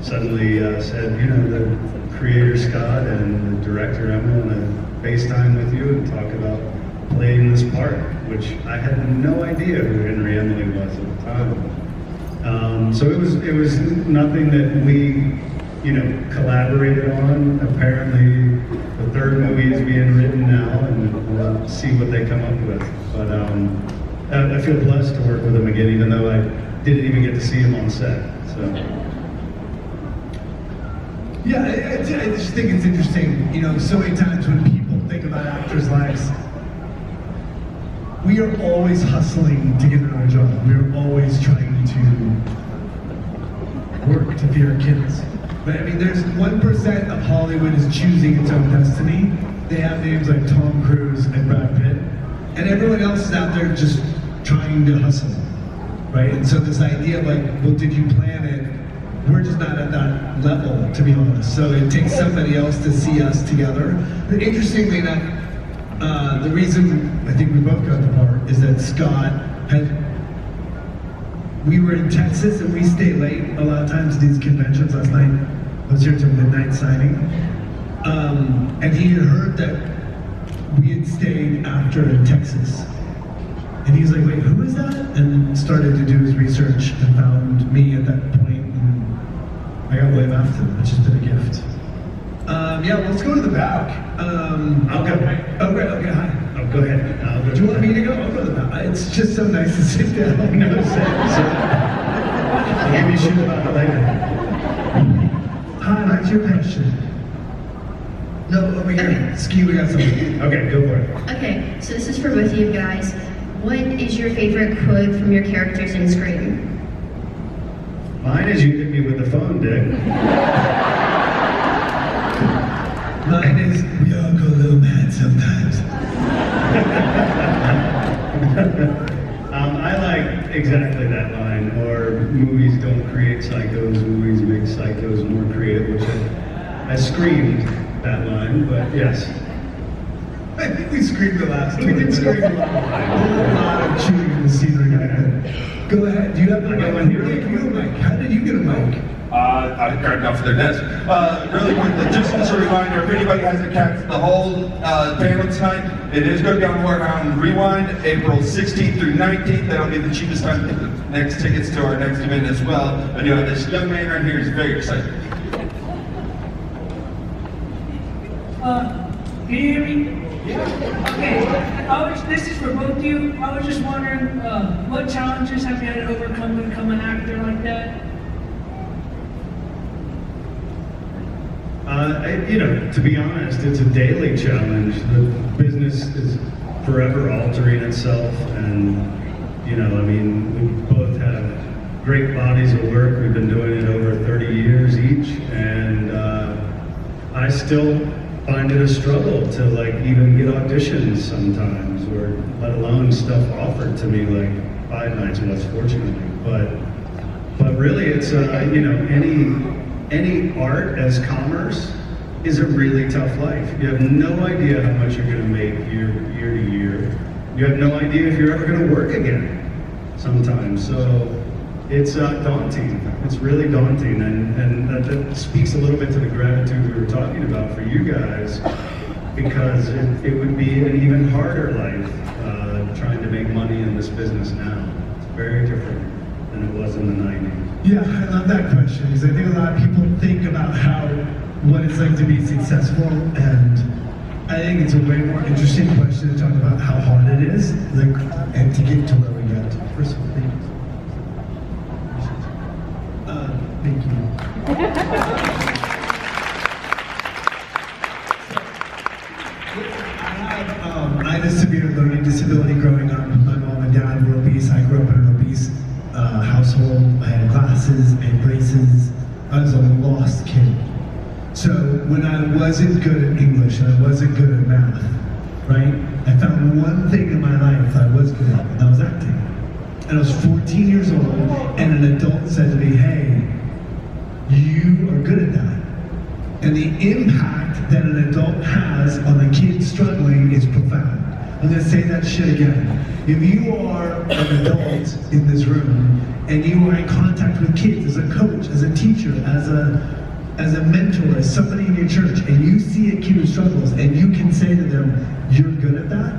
suddenly said, the creator Scott and the director Emma want to FaceTime with you and talk about playing this part, which I had no idea who Henry Emily was at the time. So it was nothing that we, collaborated on. Apparently, the third movie is being written now, and we'll see what they come up with. But I feel blessed to work with him again, even though I didn't even get to see him on set. So. Yeah, I just think it's interesting, so many times when people think about actors' lives, we are always hustling to get another job. We're always trying to work to feed our kids. But there's 1% of Hollywood is choosing its own destiny. They have names like Tom Cruise and Brad Pitt, and everyone else is out there just trying to hustle, right? And so this idea of did you plan it? We're just not at that level, to be honest. So it takes somebody else to see us together. But interestingly enough, the reason I think we both got the part is that Scott we were in Texas and we stay late a lot of times at these conventions. Last night, I was here till midnight signing. And he had heard that we had stayed after in Texas. And he's like, wait, who is that? And started to do his research and found me at that point, and I got wave after him, which has been a gift. Yeah, well, let's go to the back. I'll go. Okay, hi. Oh, go ahead. I'll go. Do you want me to go? I'll go to the back. It's just so nice to sit down. No, I'll give you shit about it later. Hi, what's your question? No, over here. Skeet, we got something. Okay, go for it. Okay, so this is for both of you guys. What is your favorite quote from your characters in Scream? Mine is you hit me with the phone, Dick. Mine is, we all go a little mad sometimes. I like exactly that line, or movies don't create psychos, movies make psychos more creative, which I screamed that line, but yes. I think we screamed the last We did scream a lot. A lot of chewing in the scenery back then. Go ahead, do you have a mic? one here. You a mic. How did you get a mic? I grabbed off their desk. Really quickly, just as a reminder, if anybody hasn't catch the whole panel tonight, it is going to be on HorrorHound Rewind, April 16th through 19th. That'll be the cheapest time to get the next tickets to our next event as well. And you know, this young man right here is very excited. Can you hear me? Yeah. Okay. This is for both of you. I was just wondering, what challenges have you had to overcome to become an actor like that? To be honest, it's a daily challenge. The business is forever altering itself, and we both have great bodies of work. We've been doing it over 30 years each, and I still find it a struggle to even get auditions sometimes, or let alone stuff offered to me like 5 nights was, fortunately. But really, it's any art as commerce is a really tough life. You have no idea how much you're going to make year to year. You have no idea if you're ever going to work again sometimes. So it's daunting. It's really daunting, and that speaks a little bit to the gratitude we were talking about for you guys, because it would be an even harder life trying to make money in this business now. It's very different than it was in the 90s. Yeah, I love that question, because I think a lot of people think about what it's like to be successful, and I think it's a way more interesting question to talk about how hard it is, and to get to where we got to. First of all, thank you. Thank you. I had a severe learning disability growing up. My mom and dad were obese. I grew up in an obese household. I had glasses, I had braces. I was a lost kid. So when I wasn't good at English and I wasn't good at math, right, I found one thing in my life I was good at, and that was acting. And I was 14 years old, and an adult said to me, hey, you are good at that. And the impact that an adult has on a kid struggling is profound. I'm gonna say that shit again. If you are an adult in this room, and you are in contact with kids as a coach, as a teacher, as a mentor, as somebody in your church, and you see a kid who struggles, and you can say to them, you're good at that,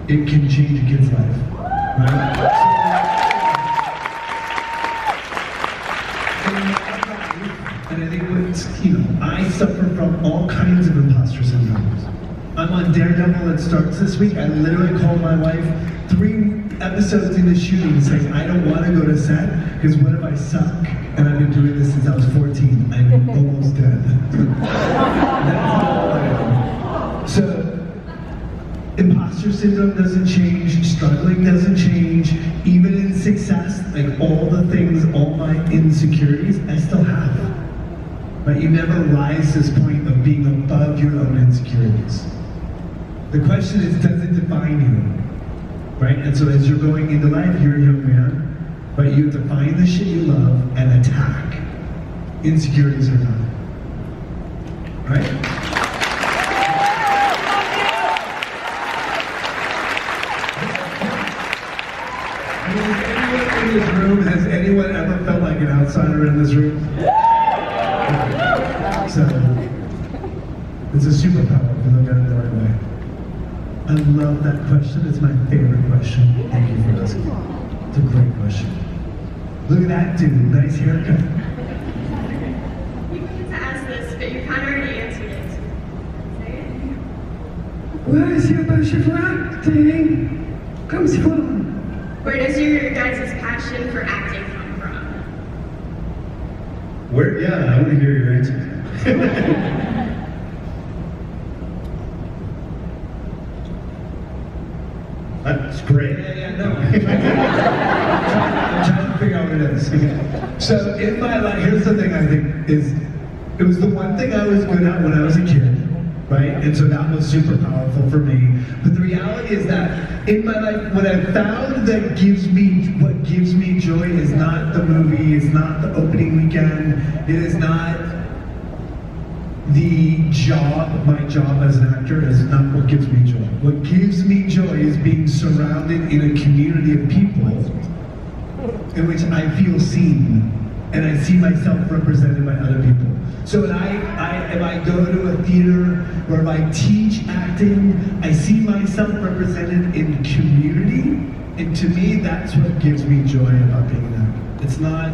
it can change a kid's life, right? And I think I suffer from all kinds of imposter syndromes. I'm on Daredevil that starts this week. I literally called my wife 3 episodes into shooting saying, I don't want to go to set, because what if I suck? And I've been doing this since I was 14. I'm almost dead. That's all I am. So, imposter syndrome doesn't change, struggling doesn't change, even in success, all the things, all my insecurities, I still have. But you never rise to this point of being above your own insecurities. The question is, does it define you? Right? And so as you're going into life, you're a young man, but you have to find the shit you love and attack. Insecurities are not. Right? In this room, has anyone ever felt like an outsider in this room? So, it's a superpower if you look at it the right way. I I love that question. It's my favorite question. Thank you for asking. It's a great question. Look at that dude, nice haircut. You get to ask this, but you kind of already answered it. Say it. Where is your passion for acting comes from? Where does your guys' passion for acting come from? Where? Yeah, I want to hear your answer. That's great. No. I'm trying to figure out what it is. So in my life, here's the thing I think is, it was the one thing I was good at when I was a kid, right? And so that was super powerful for me. But the reality is that in my life, what I found that what gives me joy is not the movie, it's not the opening weekend, it is not the job, my job as an actor is not what gives me joy. What gives me joy is being surrounded in a community of people in which I feel seen and I see myself represented by other people. So when if I go to a theater or if I teach acting, I see myself represented in community, and to me that's what gives me joy about being an actor. It's not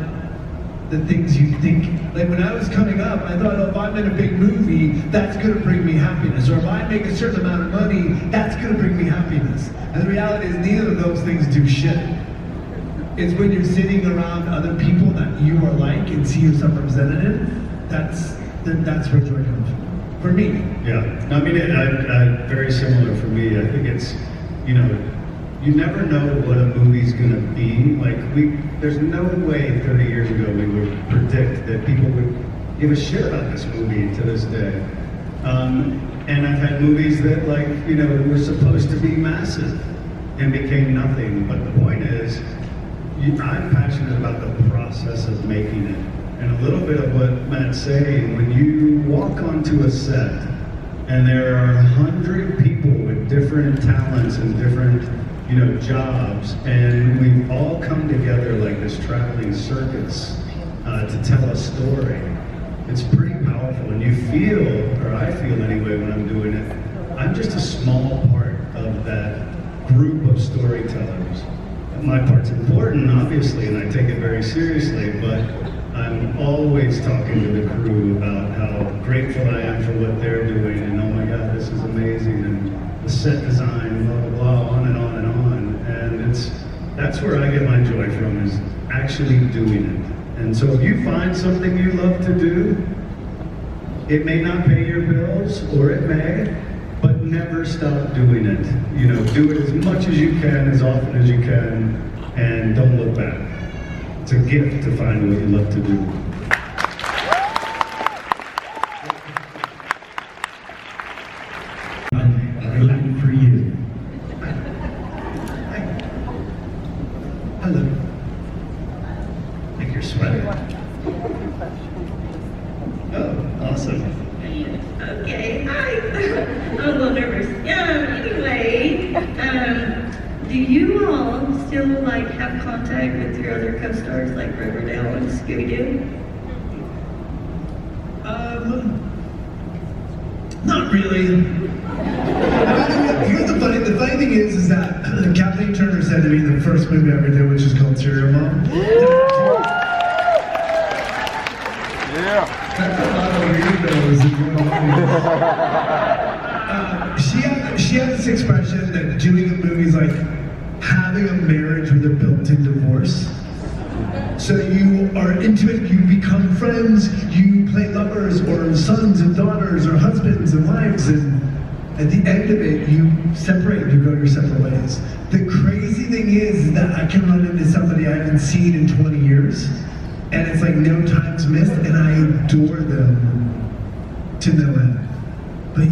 the things you think. Like when I was coming up, I thought, oh, if I'm in a big movie, that's gonna bring me happiness. Or if I make a certain amount of money, that's gonna bring me happiness. And the reality is neither of those things do shit. It's when you're sitting around other people that you are like and see yourself represented in, that's where joy comes from. For me. Yeah, I mean, very similar for me. I think it's, you never know what a movie's gonna be. Like there's no way 30 years ago we would predict that people would give a shit about this movie to this day. And I've had movies that were supposed to be massive and became nothing. But the point is, I'm passionate about the process of making it. And a little bit of what Matt's saying, when you walk onto a set and there are 100 people with different talents and different jobs, and we've all come together like this traveling circus to tell a story. It's pretty powerful, and you feel, or I feel anyway when I'm doing it, I'm just a small part of that group of storytellers. My part's important, obviously, and I take it very seriously, but I'm always talking to the crew about how grateful I am for what they're doing, and oh my God, this is amazing, and the set design, blah, blah, blah, on and on and on. And that's where I get my joy from, is actually doing it. And so if you find something you love to do, it may not pay your bills, or it may, but never stop doing it. Do it as much as you can, as often as you can, and don't look back. It's a gift to find what you love to do. I'm waiting for you. Hello. Like you're sweating. Oh, awesome. Okay, hi. I'm a little nervous. Anyway, do you all still have contact with your other co-stars like Riverdale and Scooby-Doo? Not really. Here's the funny thing is that Kathleen Turner said to me the first movie I ever did, which is called Serial Mom. Yeah. She had this expression that doing a movie is like having a marriage with a built-in divorce. So you are intimate, you become friends, you play lovers or sons and daughters or husbands and wives, and at the end of it, you separate, you go your separate ways. The crazy thing is that I can run into somebody I haven't seen in 20 years, and it's like no time's missed, and I adore them to no end. But I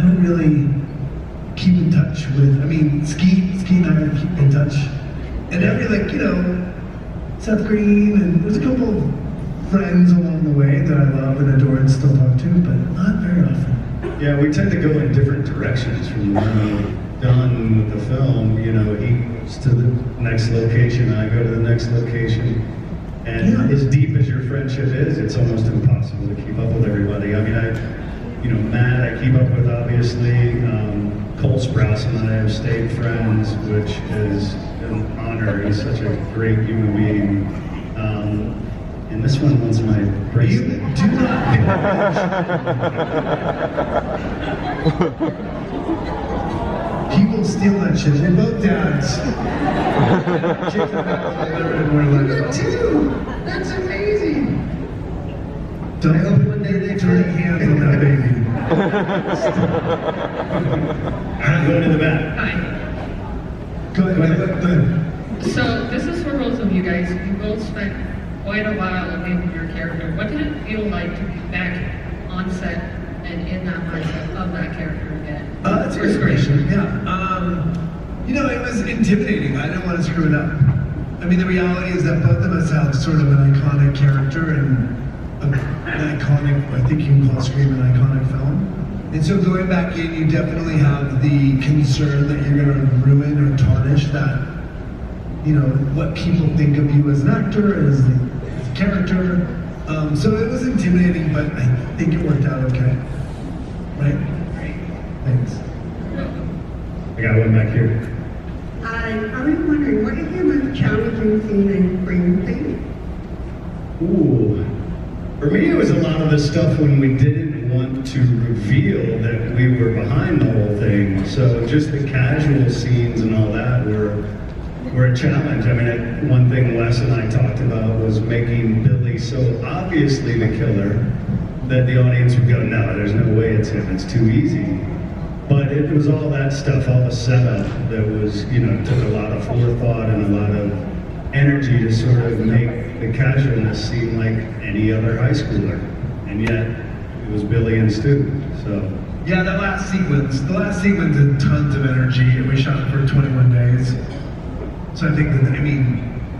don't really keep in touch with, Skeet and I keep in touch. And every, Seth Green, and there's a couple of friends along the way that I love and adore and still talk to, but not very often. Yeah, we tend to go in different directions from when we're done with the film. He goes to the next location, I go to the next location. And as deep as your friendship is, it's almost impossible to keep up with everybody. Matt I keep up with, obviously. Cole Sprouse and I have stayed friends, which is an honor. He's such a great human being. And this one wants my bracelet. You do not. He will steal that shit. We're both dads. You're two. That's amazing. Don't open their dirty hands on that baby. I'm going to the back. Hi. Go ahead. So this is for both of you guys. You both spent quite a while in your character. What did it feel like to be back on set and in that mindset of that character again? That's a great question. Yeah. It was intimidating. I didn't want to screw it up. I mean, the reality is that both of us have sort of an iconic character and an iconic, I think you can call Scream an iconic film. And so going back in, you definitely have the concern that you're going to ruin or tarnish that, what people think of you as an actor, as a character. So it was intimidating, but I think it worked out okay. Right? Thanks. I got one back here. I was wondering, what is your most challenging scene in Greenbook? Ooh. For me, it was a lot of the stuff when we didn't want to reveal that we were behind the whole thing. So just the casual scenes and all that were a challenge. I mean, one thing Wes and I talked about was making Billy so obviously the killer that the audience would go, no, there's no way it's him, it's too easy. But it was all that stuff, all the setup that was, took a lot of forethought and a lot of energy to sort of make the casualness seem like any other high schooler. And yet, it was Billy and Stu, so. Yeah, the last sequence had tons of energy, and we shot it for 21 days. So I think that,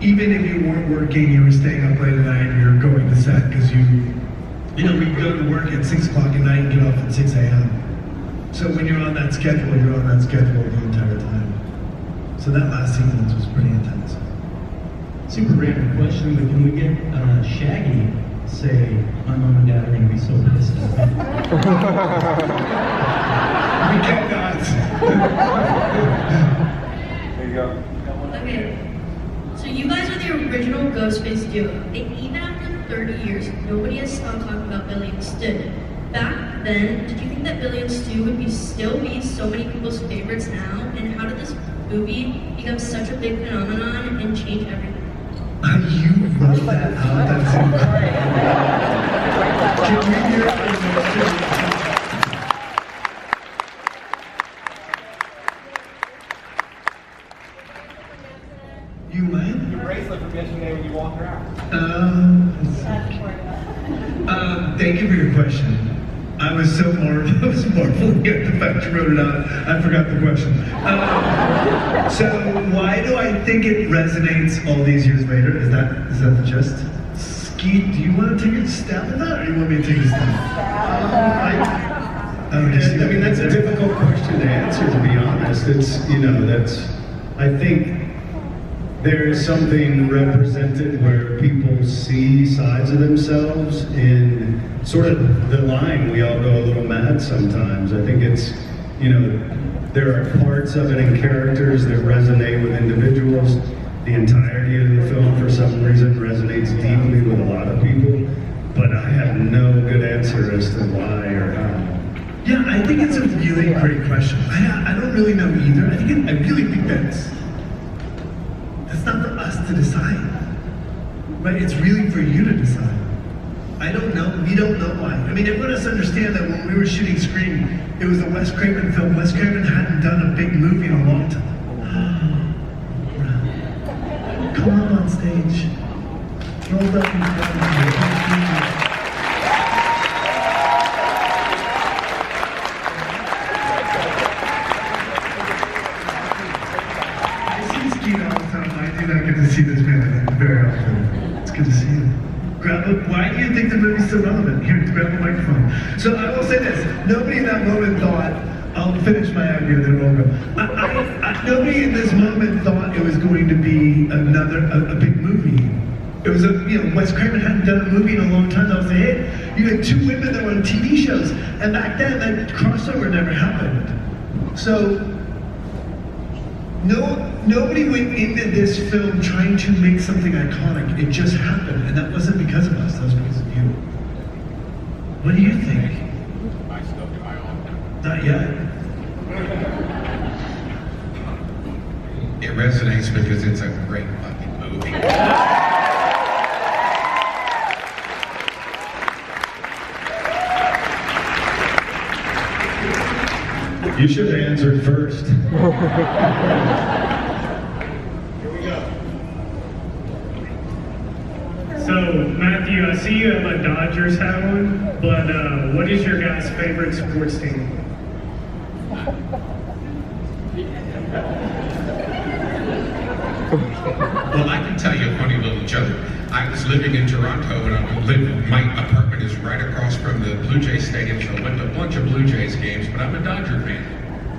even if you weren't working, you were staying up late at night, and you were going to set because we'd go to work at 6 o'clock at night and get off at 6 a.m. So when you're on that schedule, you're on that schedule the entire time. So that last sequence was pretty intense. Super random question, but can we get Shaggy say, my mom and dad are going to be so pissed at me? We cannot. There you go. Okay, so you guys are the original Ghostface duo, and even after 30 years, nobody has stopped talking about Billy and Stu. Back then, did you think that Billy and Stu would still be so many people's favorites now? And how did this movie become such a big phenomenon and change everything? You wrote that out, that's incredible. Can we hear it? You what? Your bracelet from yesterday when you walked around. Thank you for your question. I was marveling at the fact you wrote it out. I forgot the question. So why do I think it resonates all these years later? Is that the gist? Skeet, do you want to take a stab at that, or do you want me to take a stab? That's a difficult question to answer, to be honest. I think there is something represented where people see sides of themselves in sort of the line. We all go a little mad sometimes. I think it's, there are parts of it in characters that resonate with individuals. The entirety of the film, for some reason, resonates deeply with a lot of people. But I have no good answer as to why or how. Yeah, I think it's a really great question. I don't really know either. I really think that's not for us to decide. Right? It's really for you to decide. I don't know. We don't know why. Everyone has to understand that when we were shooting Scream, it was a Wes Craven film. Wes Craven hadn't done a big movie in a long time. Come on stage. Roll up and I get to see this man very often. It's good to see you. Why do you think the movie's so relevant? Here, grab the microphone. So I will say this, nobody in that moment thought, I'll finish my idea, then we'll go. Nobody in this moment thought it was going to be a big movie. It was Wes Craven hadn't done a movie in a long time that was a hit. You had two women that were on TV shows, and back then that crossover never happened. So nobody went into this film trying to make something iconic. It just happened, and that wasn't because of us. That was because of you. What do you think? I still do my own. Not yet. It resonates because it's a great fucking movie. You should have answered first. Here we go. So, Matthew, I see you have a Dodgers hat on, but what is your guys' favorite sports team? Well, I can tell you a funny little joke. I was living in Toronto, and my apartment is right across from the Blue Jays Stadium, so I went to a bunch of Blue Jays games, but I'm a Dodger fan.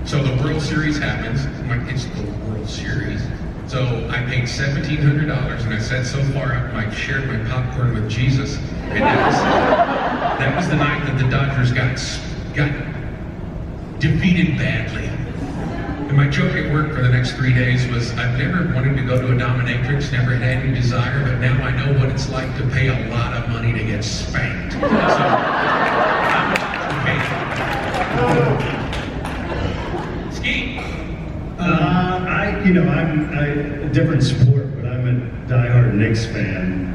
So the World Series happens. It's the World Series. So I paid $1,700, and I sat so far up, I shared my popcorn with Jesus, and that was the night that the Dodgers got defeated badly. And my joke at work for the next 3 days was, I've never wanted to go to a dominatrix, never had any desire, but now I know what it's like to pay a lot of money to get spanked. So, Skeet. I'm a different sport, but I'm a diehard Knicks fan.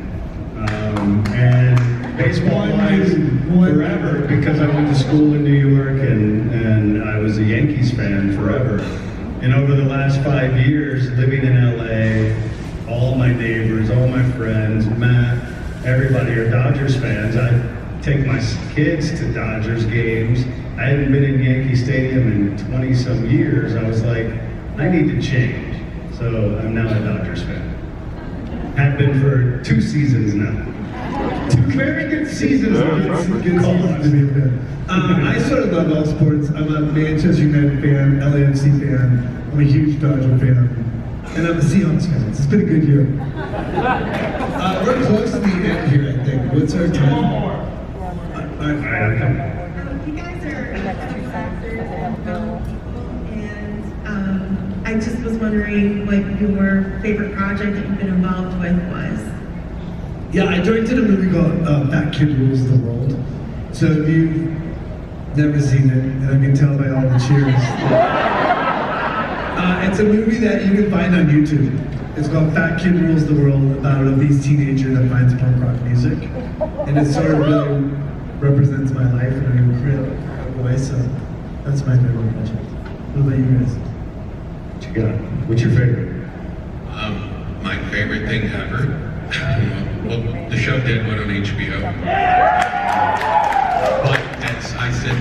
And baseball-wise, forever, because I went to school in New York and I was a Yankees fan forever. And over the last 5 years, living in LA, all my neighbors, all my friends, Matt, everybody are Dodgers fans. I take my kids to Dodgers games. I hadn't been in Yankee Stadium in 20-some years. I was like, I need to change. So I'm now a Dodgers fan. Have been for 2 seasons now. 2 very good seasons. Good seasons to be a fan. I sort of love all sports. I'm a Manchester United fan, LAFC fan. I'm a huge Dodger fan. And I'm a Seahawks fan. It's been a good year. We're close to the end here, I think. What's our time? You guys are actors and film people, and I just was wondering what your favorite project that you've been involved with was. Yeah, I directed a movie called Fat Kid Rules the World. So if you've never seen it, and I can tell by all the cheers, it's a movie that you can find on YouTube. It's called Fat Kid Rules the World, about an obese teenager that finds punk rock music. And it sort of really represents my life in a real way, so that's my favorite project. What about you guys? What you got? What's your favorite? My favorite thing ever. Well, the show did went on HBO. But as I said,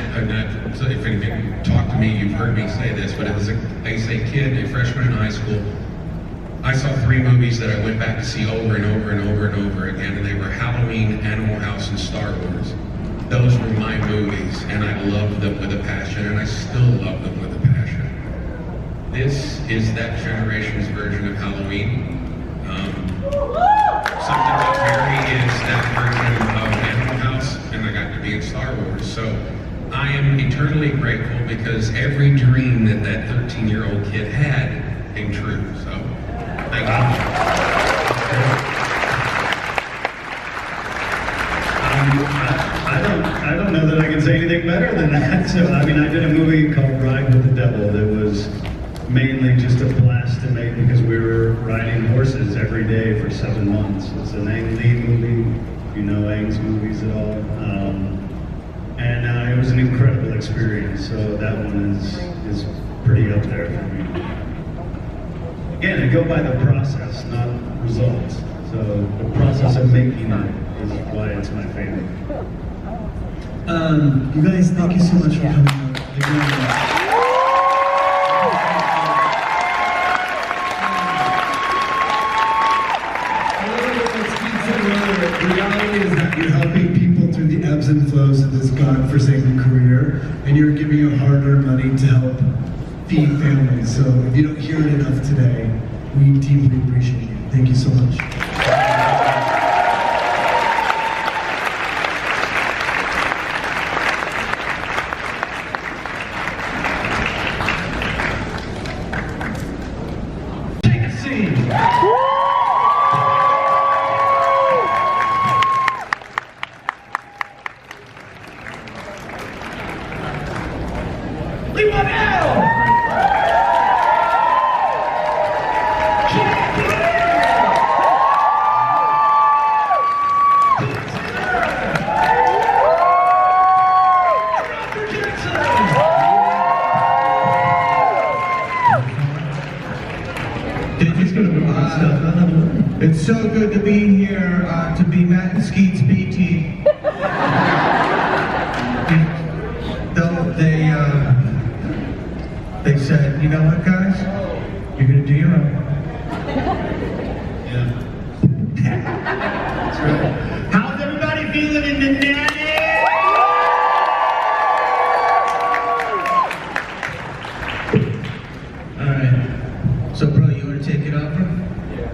so if anything talked to me, you've heard me say this, but as a kid, a freshman in high school, I saw 3 movies that I went back to see over and over and over and over again, and they were Halloween, Animal House, and Star Wars. Those were my movies, and I loved them with a passion, and I still love them with a passion. This is that generation's version of Halloween. Something About Mary is that version of Animal House, and I got to be in Star Wars. So I am eternally grateful because every dream that 13-year-old kid had came true. So thank you. I don't know that I can say anything better than that. So, I mean, I did a movie called Ride with the Devil that was mainly just a blast to make because we were riding horses every day for 7 months. It's an Ang Lee movie, if you know Ang's movies at all. And it was an incredible experience. So that one is pretty up there for me. Again, I go by the process, not results. So the process of making it is why it's my favorite. You guys, thank you so much for coming out. The reality is that you're helping people through the ebbs and flows of this godforsaken career, and you're giving your hard-earned money to help feed families. So if you don't hear it enough today, we deeply appreciate you. Thank you so much. We want out! It's so good to be here, to be Matt and Skeet's B team. Though they said, you know what, guys? You're gonna do your own. Yeah. That's right. How's everybody feeling in the nanny? Alright. So, bro, you want to take it off, bro? Yeah.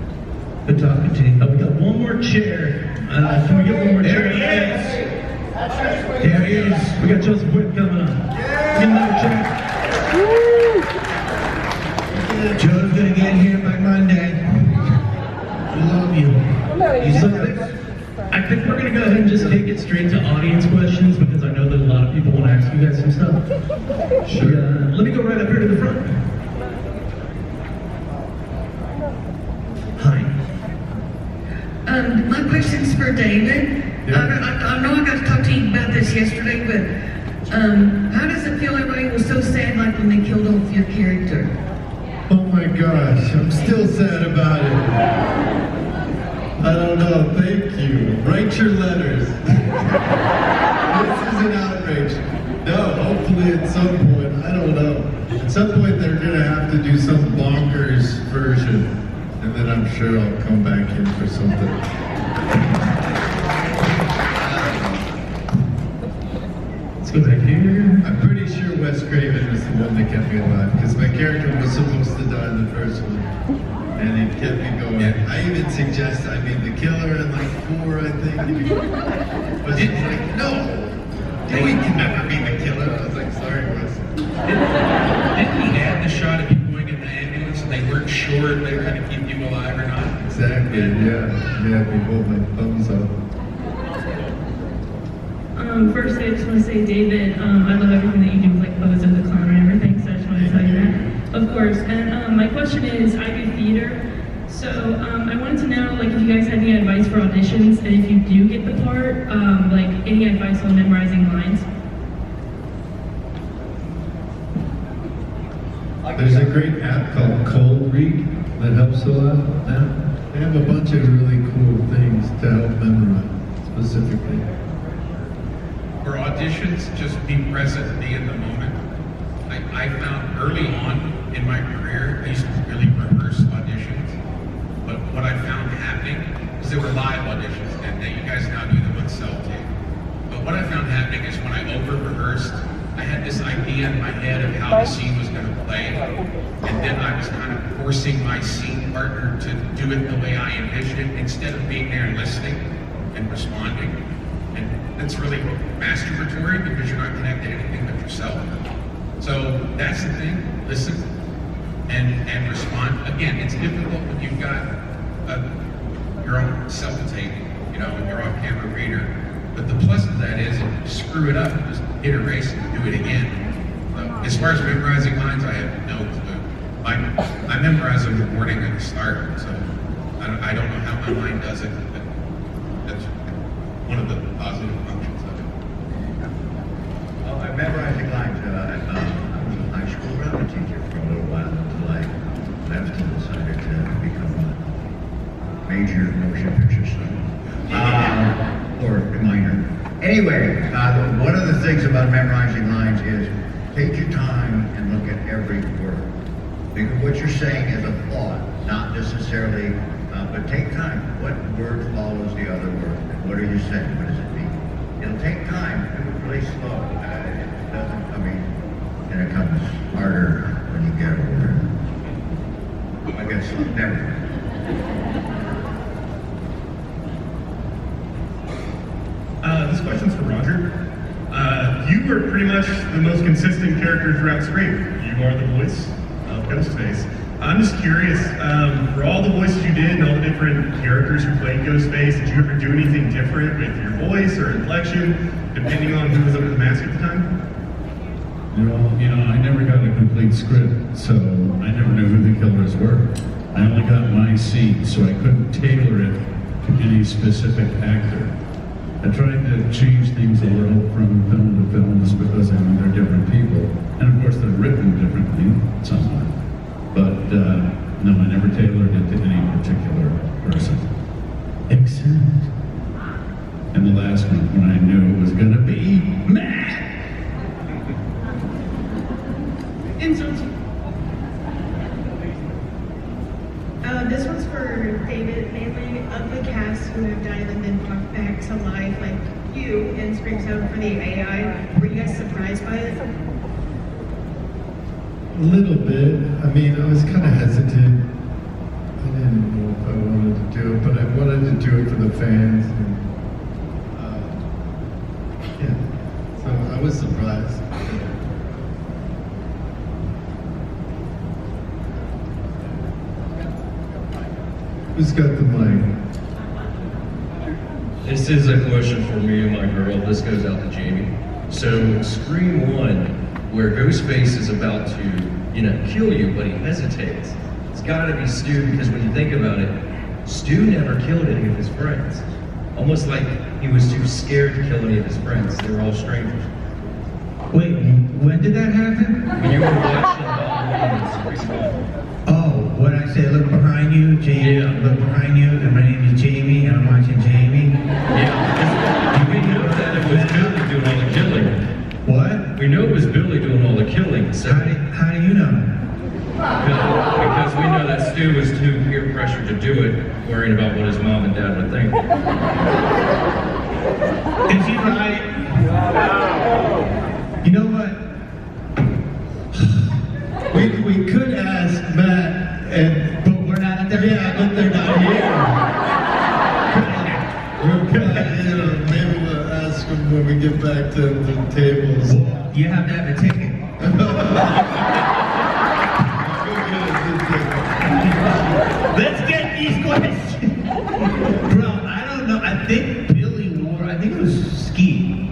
Good talking to you. We got one more chair. Can we get one more chair? There he is. There he is. We got Joseph Whip coming on. Get another chair. Joe's gonna get here by Monday. Love you. So I think we're gonna go ahead and just take it straight to audience questions because I know that a lot of people want to ask you guys some stuff. Sure. Let me go right up here to the front. Hi. My question's for David. I know I got to talk to you about this yesterday, but how does it feel everybody was so sad like when they killed off your character? Oh my gosh, I'm still sad about it. I don't know, thank you. Write your letters. This is an outrage. No, hopefully at some point, I don't know. At some point they're gonna have to do some bonkers version. And then I'm sure I'll come back in for something. Let's go back here. I'm pretty sure Wes Craven is the one that kept me alive, because my character was supposed to die in the first one. And it kept me going. I even suggest I be the killer in like 4, I think. But he's like, no, we can never be the killer. I was like, sorry, Wes. Didn't he add the shot of you going in the ambulance and they weren't sure if they were going to keep you alive or not? Exactly, yeah. Yeah, we both my thumbs up. First, I just want to say, David, I love everything that you do with like Pose of the Clown and everything, so I just want to tell you that. Of course. And my question is, I do theater, so I wanted to know like if you guys had any advice for auditions, and if you do get the part, like any advice on memorizing lines. There's a great app called Cold Read that helps a lot. They have a bunch of really cool things to help memorize, specifically. For auditions, just be present, be in the moment. I found early on in my career, I used to really rehearse auditions. But what I found happening is there were live auditions, and you guys now do them on cell tape. But what I found happening is when I over-rehearsed, I had this idea in my head of how the scene was going to play, and then I was kind of forcing my scene partner to do it the way I envisioned it, instead of being there and listening and responding. And that's really masturbatory because you're not connected to anything but yourself. So that's the thing, listen and respond. Again, it's difficult when you've got your own self-tape, you know, and your off-camera reader. But the plus of that is if you screw it up, just hit erase and do it again. As far as memorizing lines, I have no clue. I memorize them the morning at the start, so I don't know how my mind does it, but that's one of the positive functions of it. Well, I memorized the lines. I was a high school drama teacher for a little while until I left and decided to become a major motion picture star. Or minor. Anyway, one of the things about memorizing lines is take your time and look at every word. Because what you're saying is a thought, not necessarily, but take time. What word follows the other word? What are you saying? What does it mean? It'll take time. Do it really slow. It doesn't, I mean, and it comes harder when you get older. I guess, never mind. This question's for Roger. You were pretty much the most consistent character throughout Scream. You are the voice of Ghostface. I'm just curious, for all the voices you did and all the different characters who played Ghostface, did you ever do anything different with your voice or inflection, depending on who was under the mask at the time? I never got a complete script, so I never knew who the killers were. I only got my scene, so I couldn't tailor it to any specific actor. I tried to change things a little from film to film just because I mean they're different people. And of course they're written differently somewhat. But no, I never tailored it to any particular person. Excellent. And the last one, when I knew it was gonna be Matt! This one's for David, mainly of the cast who have died and then brought back to life, like you in Scream 7 for the AI. Were you guys surprised by it? A little bit. I mean, I was kind of hesitant. I didn't know if I wanted to do it, but I wanted to do it for the fans. And, yeah, so I was surprised. Who's got the mic? This is a question for me and my girl. This goes out to Jamie. So, Scream 1, where Ghostface is about to, kill you, but he hesitates. It's gotta be Stu, because when you think about it, Stu never killed any of his friends. Almost like he was too scared to kill any of his friends. They were all strangers. Wait, when did that happen? When you were watching Scream 1. Oh, what I say, look behind you, Jamie, look behind you, and my name is Jamie, and I'm watching Jamie. Yeah, we know that it was Billy doing all the killing. What? We know it was Billy doing all the killing. So how do you know? Because we know that Stu was too peer pressured to do it, worrying about what his mom and dad would think. Is he right? You know what? We could ask Matt, but we're not there. Yeah, but they're not here. Maybe we'll ask them when we get back to the tables. Well, you have to have a ticket. Let's get these questions. Bro, I don't know. I think Billy wore, I think it was Skeet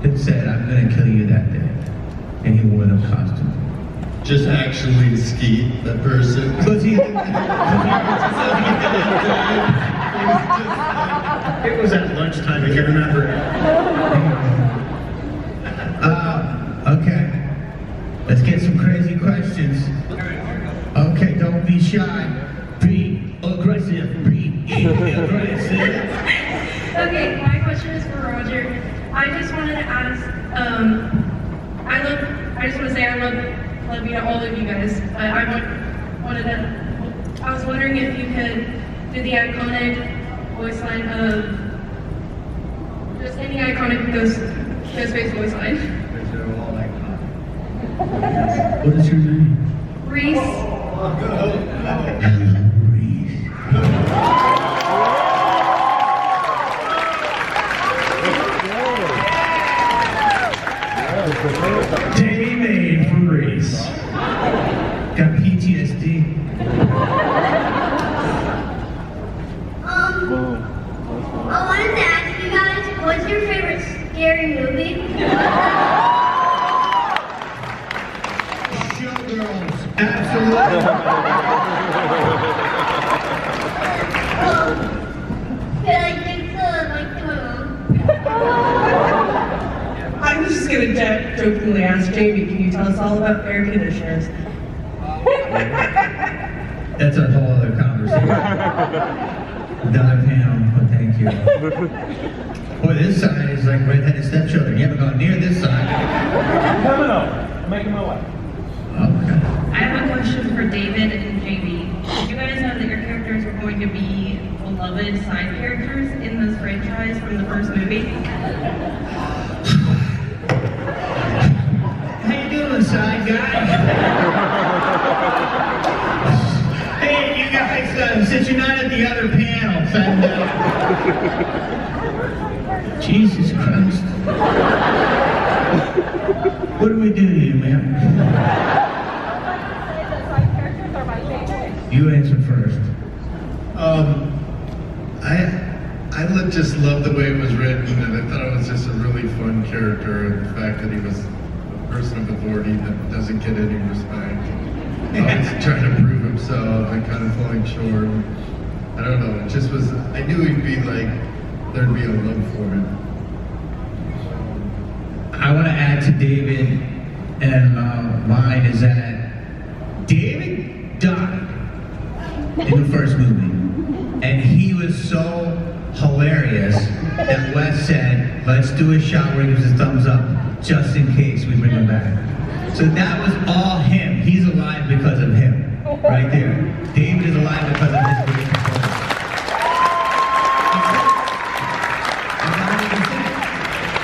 that said, I'm going to kill you that day. And he wore the costume. Just actually Skeet, that person. It was at lunchtime, I can remember. Okay. Let's get some crazy questions. Okay, don't be shy. Be aggressive. Be aggressive. Okay, my question is for Roger. I just wanted to ask, I just want to say I love all of you guys, but I was wondering if you could do the iconic voice line of just any iconic Ghostface voice line. They're all iconic. What is your name? Reese. Jamie made for Reese. Got PTSD. I wanted to ask you guys, what's your favorite scary movie? Showgirls. Absolutely. I'm just going to jokingly ask Jamie, can you tell us all about air conditioners? That's a whole other conversation. Another panel, but thank you. Boy, this side is like redheaded stepchildren. You haven't gone near this side. Coming over. Making my way. Okay. I have a question for David and Jamie. Did you guys know that your characters were going to be beloved side characters in this franchise from the first movie? How you doing, side guy? Hey, you guys, since you're not at the other panels, Jesus Christ. What do we do to you, ma'am? You answer first. I just loved the way it was written, and I thought it was just a really fun character, and the fact that he was person of authority that doesn't get any respect. Always trying to prove himself and kind of falling short. I don't know, it just was, I knew he'd be like, there'd be a love for him. I want to add to David and mine is that David died in the first movie. And he was so hilarious that Wes said, let's do a shot where he gives a thumbs up just in case we bring him back. So that was all him. He's alive because of him, right there. David is alive because of his great performance.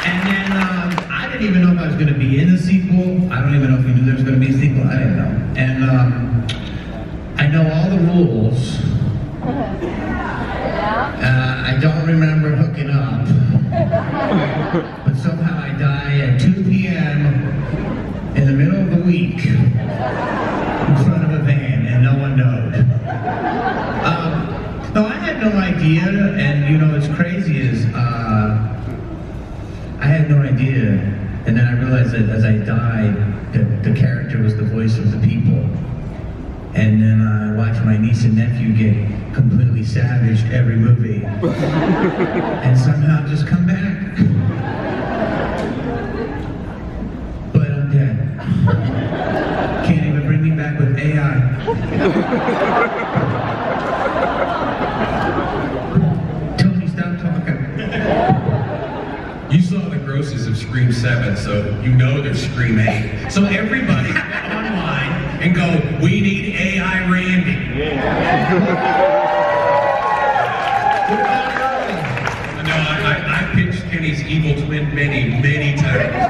And then I didn't even know if I was going to be in the sequel. I don't even know if we knew there was going to be a sequel. I didn't know. And I know all the rules. I don't remember hooking up. But somehow I die at 2 p.m. in the middle of the week in front of a van and no one knows. No, I had no idea, and you know what's crazy is I had no idea, and then I realized that as I died, that the character was the voice of the people. And then I watched my niece and nephew get completely savaged every movie, and somehow just come back. But I'm dead. Can't even bring me back with AI. Tony, stop talking. You saw the grosses of Scream 7, so you know there's Scream 8. So everybody get online and go, we need AI Randy. No, I pitched Kenny's evil twin many times. No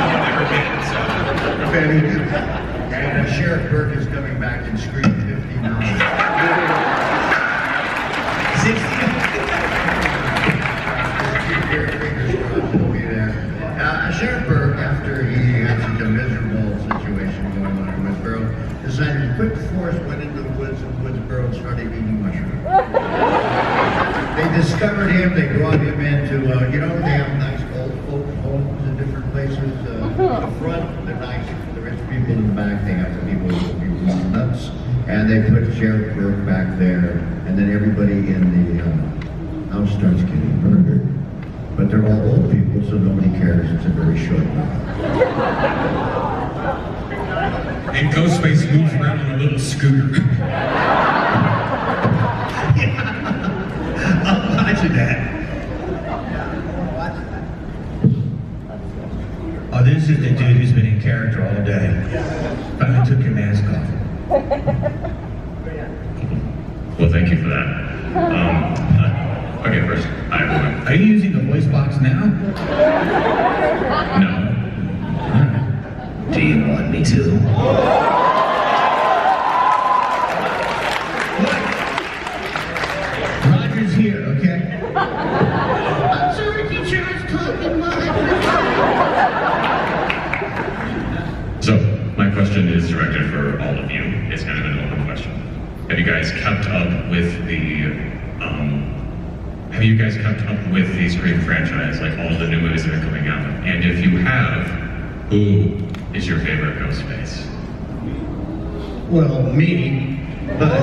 one ever did, so. And Sheriff Burke is coming back in Scream 59. 60. He'll be there. Sheriff Burke, after he had such a miserable situation going on in Woodsboro, decided to quit the force, went into the woods in Woodsboro and started eating mushrooms. They discovered him, they brought him into, you know, they have nice old folk homes in different places. The front, they're nice for the rich people. In the back, they have the people who are nuts. And they put Sheriff Burke back there, and then everybody in the house starts getting murdered. But they're all old people, so nobody cares. It's a very short movie. And Ghostface moves around on a little scooter. Imagine that. Oh, this is the dude who's been in character all day. Finally took your mask off. Well, thank you for that. Okay, first, hi everyone. Are you using the voice box now? No. Do you want me to? Roger's here, okay? I'm sorry, teacher, I was talking So, my question is directed for all of you. It's kind of an open question. Have you guys kept up with the Scream franchise, like all the new movies that are coming out? And if you have, who is your favorite Ghostface? Well, me, but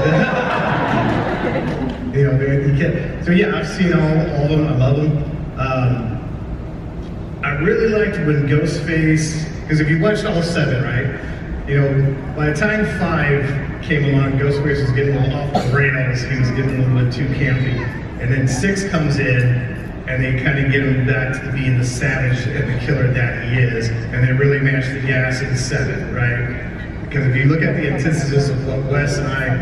you know, you can. So yeah, I've seen all of them. I love them. I really liked when Ghostface, because if you watched all 7, right? You know, by the time 5 came along, Ghostface was getting a little off the rails. He was getting a little bit too campy. And then 6 comes in, and they kind of get him back to being the savage and the killer that he is. And they really match the gas in 7, right? Because if you look at the antithesis of what Wes and I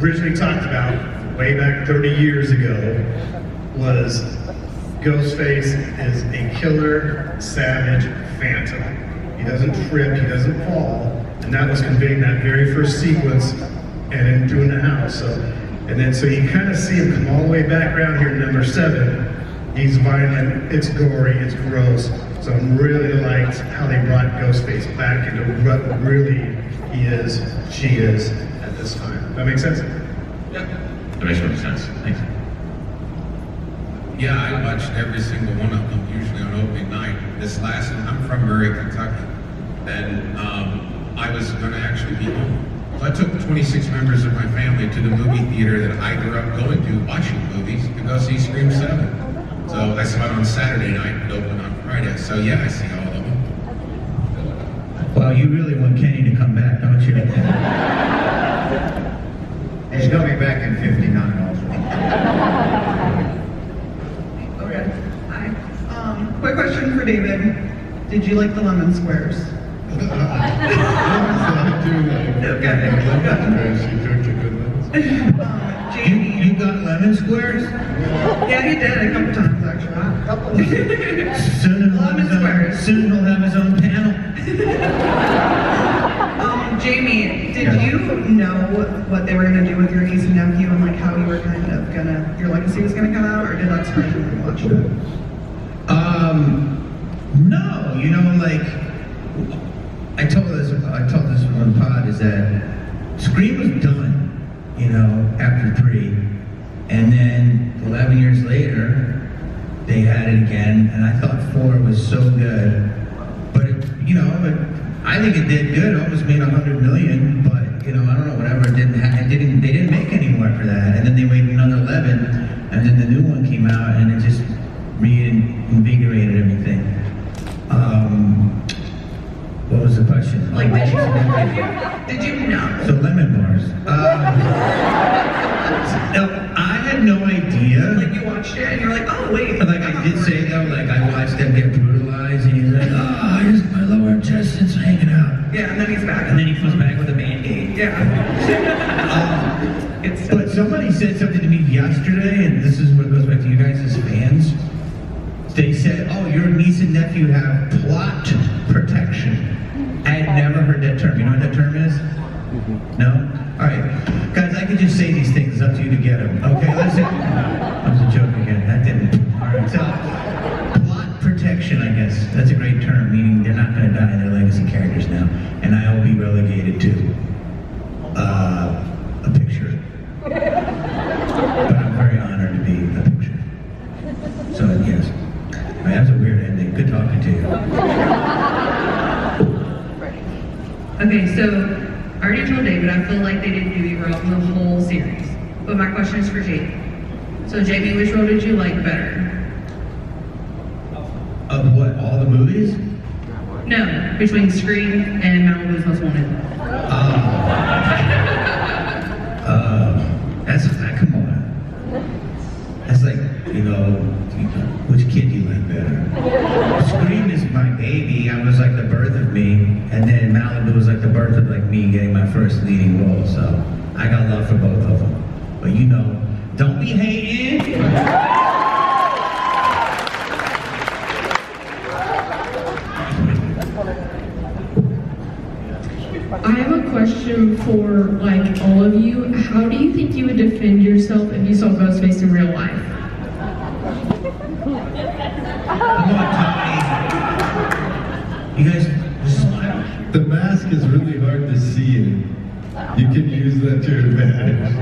originally talked about way back 30 years ago, was Ghostface is a killer, savage phantom. He doesn't trip, he doesn't fall, and that was conveyed in that very first sequence and then doing the house. So you kind of see him come all the way back around here to number 7. He's violent, it's gory, it's gross. So I'm really liked how they brought Ghostface back into what really he is, she is at this time. That makes sense? Yeah. That makes perfect sense. Thanks. Yeah, I watched every single one of them, usually on opening night. this last one, I'm from Murray, Kentucky, and I was going to actually be home. So I took 26 members of my family to the movie theater that I grew up going to, watching movies, to go see Scream 7. So I saw it on Saturday night, it opened on Friday. So yeah, I see all of them. Well, you really want Kenny to come back, don't you? He's coming back in 59 also. Okay. Hi. Quick question for David. Did you like the lemon squares? You got lemon squares? Yeah, he did a couple times actually. Soon he'll have his own panel. Jamie, did you know what they were gonna do with your niece and nephew and like how you were kind of your legacy was gonna come out, or did that surprise you when you watched it? No, you know, like I told this on pod is that Scream was done, you know, after 3, and then 11 years later they had it again, and I thought 4 was so good, but it, you know, I think it did good, almost made $100 million, but you know, I don't know, whatever, they didn't make any more for that, and then they waited another 11, and then the new one came out, and it just reinvigorated everything. What was the question? Like, did you know? So lemon bars. No, I had no idea. Like you watched it and you're like, oh wait. Like I did say though, like I watched them get brutalized, and he's like, oh, here's my lower intestines hanging out. Yeah, and then he's back. And then he comes back with a Band-Aid. Yeah. But somebody said something to me yesterday, and this is what goes back to you guys as fans. They said, oh, your niece and nephew have plot protection. I had never heard that term. You know what that term is? No? All right. Guys, I can just say these things. It's up to you to get them. Okay, listen. That was a joke again. That didn't. All right, so plot protection, I guess. That's a great term, meaning they're not going to die. They're legacy characters now. And I will be relegated to a picture. But I'm very honored to be a picture. So, yes. That was a weird ending. Good talking to you. Okay, so I already told David I feel like they didn't do you wrong the whole series. But my question is for Jamie. So Jamie, which role did you like better? Of what? All the movies? No, between Scream and Malibu's Most Wanted. Come on. That's like, you know, which kid do you like better? Scream is my baby. I was like the birth of me, and then Malibu was like the birth of like me getting my first leading role. So I got love for both of them. But you know, don't be hating. I have a question for like all of you. How do you think you would defend yourself if you saw Ghostface in real life? Come on, Tommy. You guys smile. The mask is really hard to see it. You can use that to your advantage.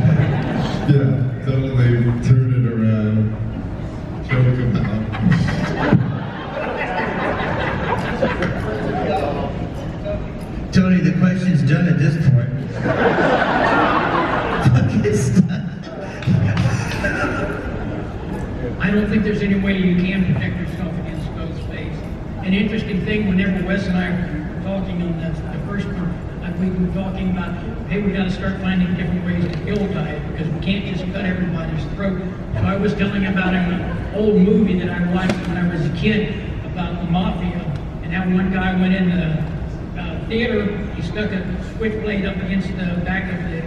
Yeah, totally turn it around. Choke him out. Tony, the question's done at this point. I don't think there's any way you can protect yourself against Ghostface. An interesting thing, whenever Wes and I were talking on the first one, we were talking about, hey, we got to start finding different ways to kill guys because we can't just cut everybody's throat. So I was telling about an old movie that I watched when I was a kid about the mafia, and how one guy went in the theater, he stuck a switchblade up against the back of the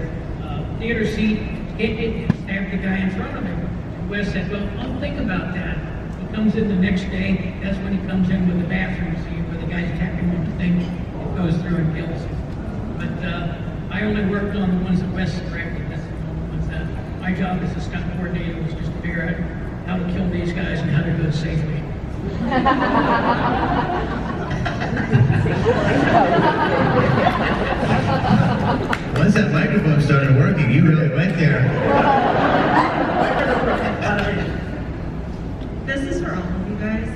theater seat, hit it, and stabbed the guy in front of him. And Wes said, well, I'll think about that. He comes in the next day, that's when he comes in with the bathroom scene where the guy's tapping on the thing, it goes through and kills him. But I only worked on the ones that Wes directed. That's the ones that my job as a stunt coordinator was just to figure out how to kill these guys and how to do it safely. Once that microphone started working, you really went there. This is for all of you guys.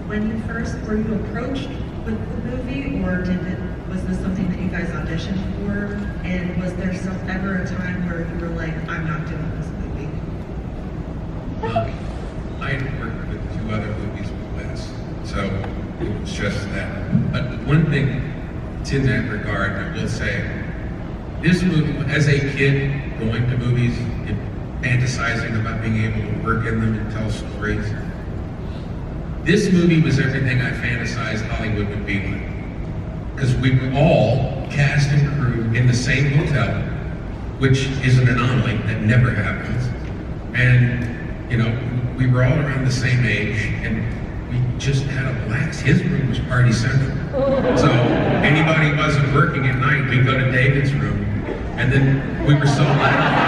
When you first were you approached with the movie, or was this something that you guys auditioned for? And was there ever a time where you were like, I'm not doing this movie? I had worked with 2 other movies with Wes, so it was just that. But one thing, in that regard, I will say, this movie, as a kid going to movies, fantasizing about being able to work in them and tell stories, this movie was everything I fantasized Hollywood would be like. Because we were all cast and crew in the same hotel, which is an anomaly that never happens. And, you know, we were all around the same age, and we just had a blast. His room was party central. So anybody who wasn't working at night, we'd go to David's room, and then we were so loud.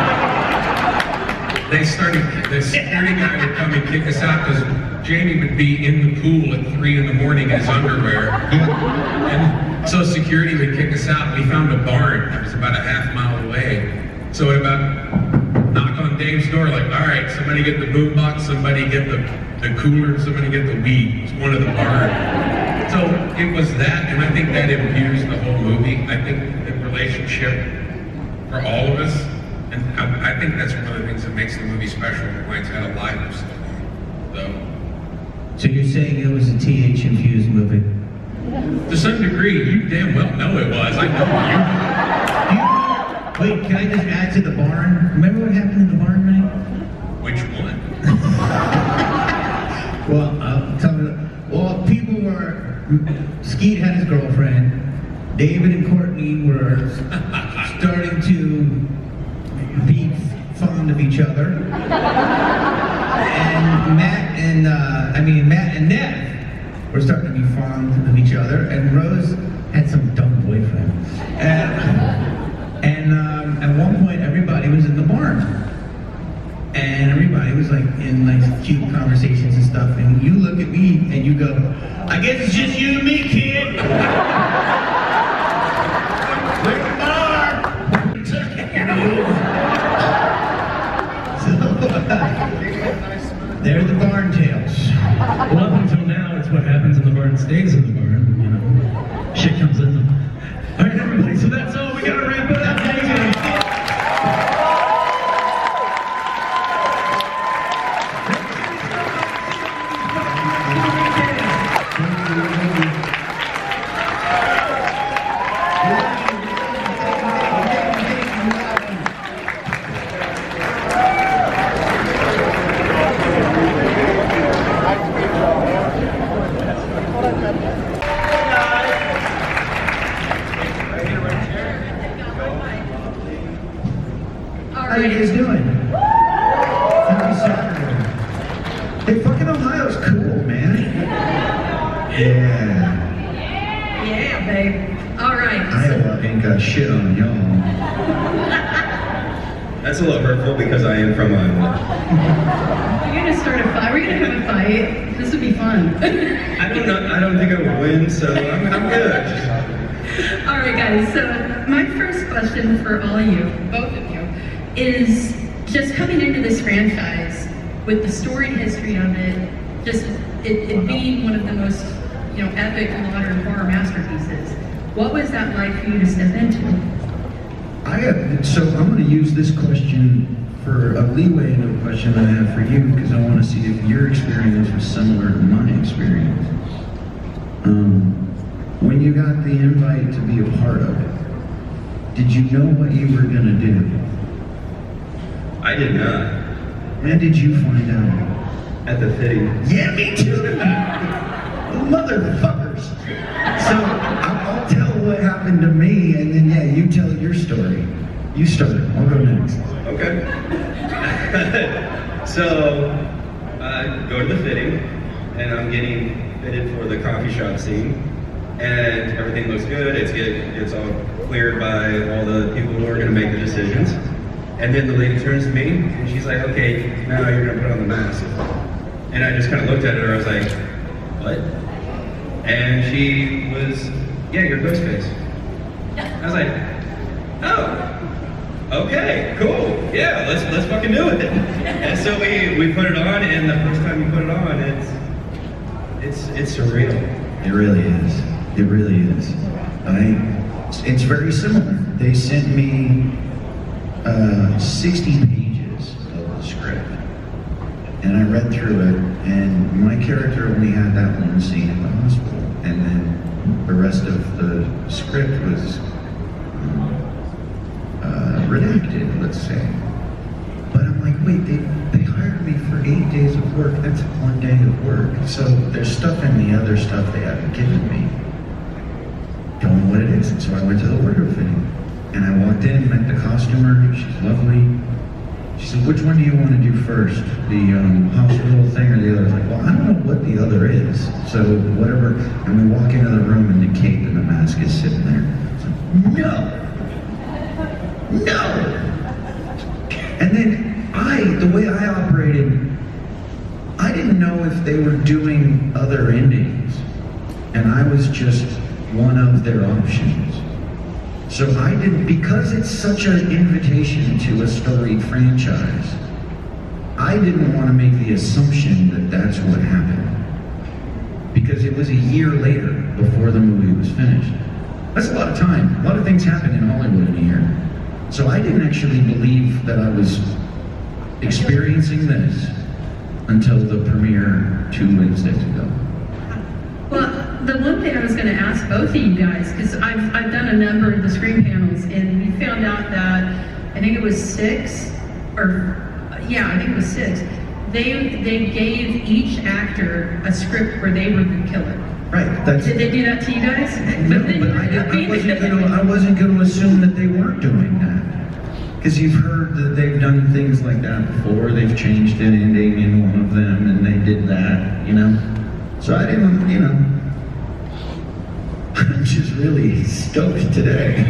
The security guy would come and kick us out because Jamie would be in the pool at 3 in the morning in his underwear. And so security would kick us out. We found a barn that was about a half-mile away. So at about knock on Dave's door, like, all right, somebody get the boombox, somebody get the cooler, somebody get the weed. It was one of the barn. So it was that, and I think that imbues the whole movie. I think the relationship for all of us, and I think that's one of the things that makes the movie special. Why it's had a life for so long. So you're saying it was a TH-infused movie? To some degree, you damn well know it was. I know you. Wait, can I just add to the barn? Remember what happened in the barn, Mike? Which one? Well, I'll tell you. Well, people were. Skeet had his girlfriend. David and Courtney were starting to be fond of each other. And Matt and Nev were starting to be fond of each other. And Rose had some dumb boyfriend. And at one point, everybody was in the barn. And everybody was like in nice, cute conversations and stuff. And you look at me and you go, I guess it's just you and me, kid. We're the barn. So, they're the barn tales. Well, up until now, it's what happens in the barn stays in the barn. You know, shit comes in them. All right, everybody. So that's all. We gotta wrap it up. How you guys doing? Happy Saturday. Hey, fucking Ohio's cool, man. Yeah. Yeah, babe. All right. Iowa ain't got shit on y'all. That's a little hurtful because I am from Iowa. We're gonna start a fight. We're gonna have a fight. This would be fun. I don't think I would win, so I'm good. All right, guys. So my first question for all of you, both of you, is just coming into this franchise with the storied history of it, just it being one of the most, epic modern horror masterpieces. What was that like for you to step into? So I'm going to use this question for a leeway into a question that I have for you, because I want to see if your experience was similar to my experience. When you got the invite to be a part of it, did you know what you were going to do? I did not. When did you find out? At the fitting. Yeah, me too. Motherfuckers. So I'll tell what happened to me, and then you tell your story. You start. I'll go next. Okay. So I go to the fitting, and I'm getting fitted for the coffee shop scene, and everything looks good. It's all cleared by all the people who are going to make the decisions. And then the lady turns to me, and she's like, okay, now you're going to put on the mask. And I just kind of looked at her, I was like, what? And she was, yeah, you're Ghostface. I was like, oh, okay, cool, yeah, let's fucking do it. And so we put it on, and the first time we put it on, it's surreal. It really is. It really is. It's very similar. They sent me 60 pages of the script, and I read through it, and my character only had that one scene in the hospital, and then the rest of the script was redacted, let's say. But I'm like, wait, they hired me for 8 days of work. That's 1 day of work. So there's stuff in the other stuff they haven't given me. Don't know what it is. And so I went to the order fitting. And I walked in, met the costumer. She's lovely. She said, which one do you want to do first? The hospital thing or the other? I was like, well, I don't know what the other is. So whatever. And we walk into the room and the cape and the mask is sitting there. It's like, no! No! And then the way I operated, I didn't know if they were doing other endings. And I was just one of their options. So I didn't, because it's such an invitation to a storied franchise, I didn't want to make the assumption that that's what happened. Because it was a year later before the movie was finished. That's a lot of time. A lot of things happen in Hollywood in a year. So I didn't actually believe that I was experiencing this until the premiere 2 Wednesdays ago. Well, the one thing I was going to ask both of you guys, because I've done a number of the screen panels, and we found out that I think it was 6, I think it was 6. They gave each actor a script where they were the killer. Right. Did they do that to you guys? No, but I wasn't going to assume that they weren't doing that. Because you've heard that they've done things like that before. They've changed an ending in one of them, and they did that, you know? So I didn't, you know. I'm just really stoked today.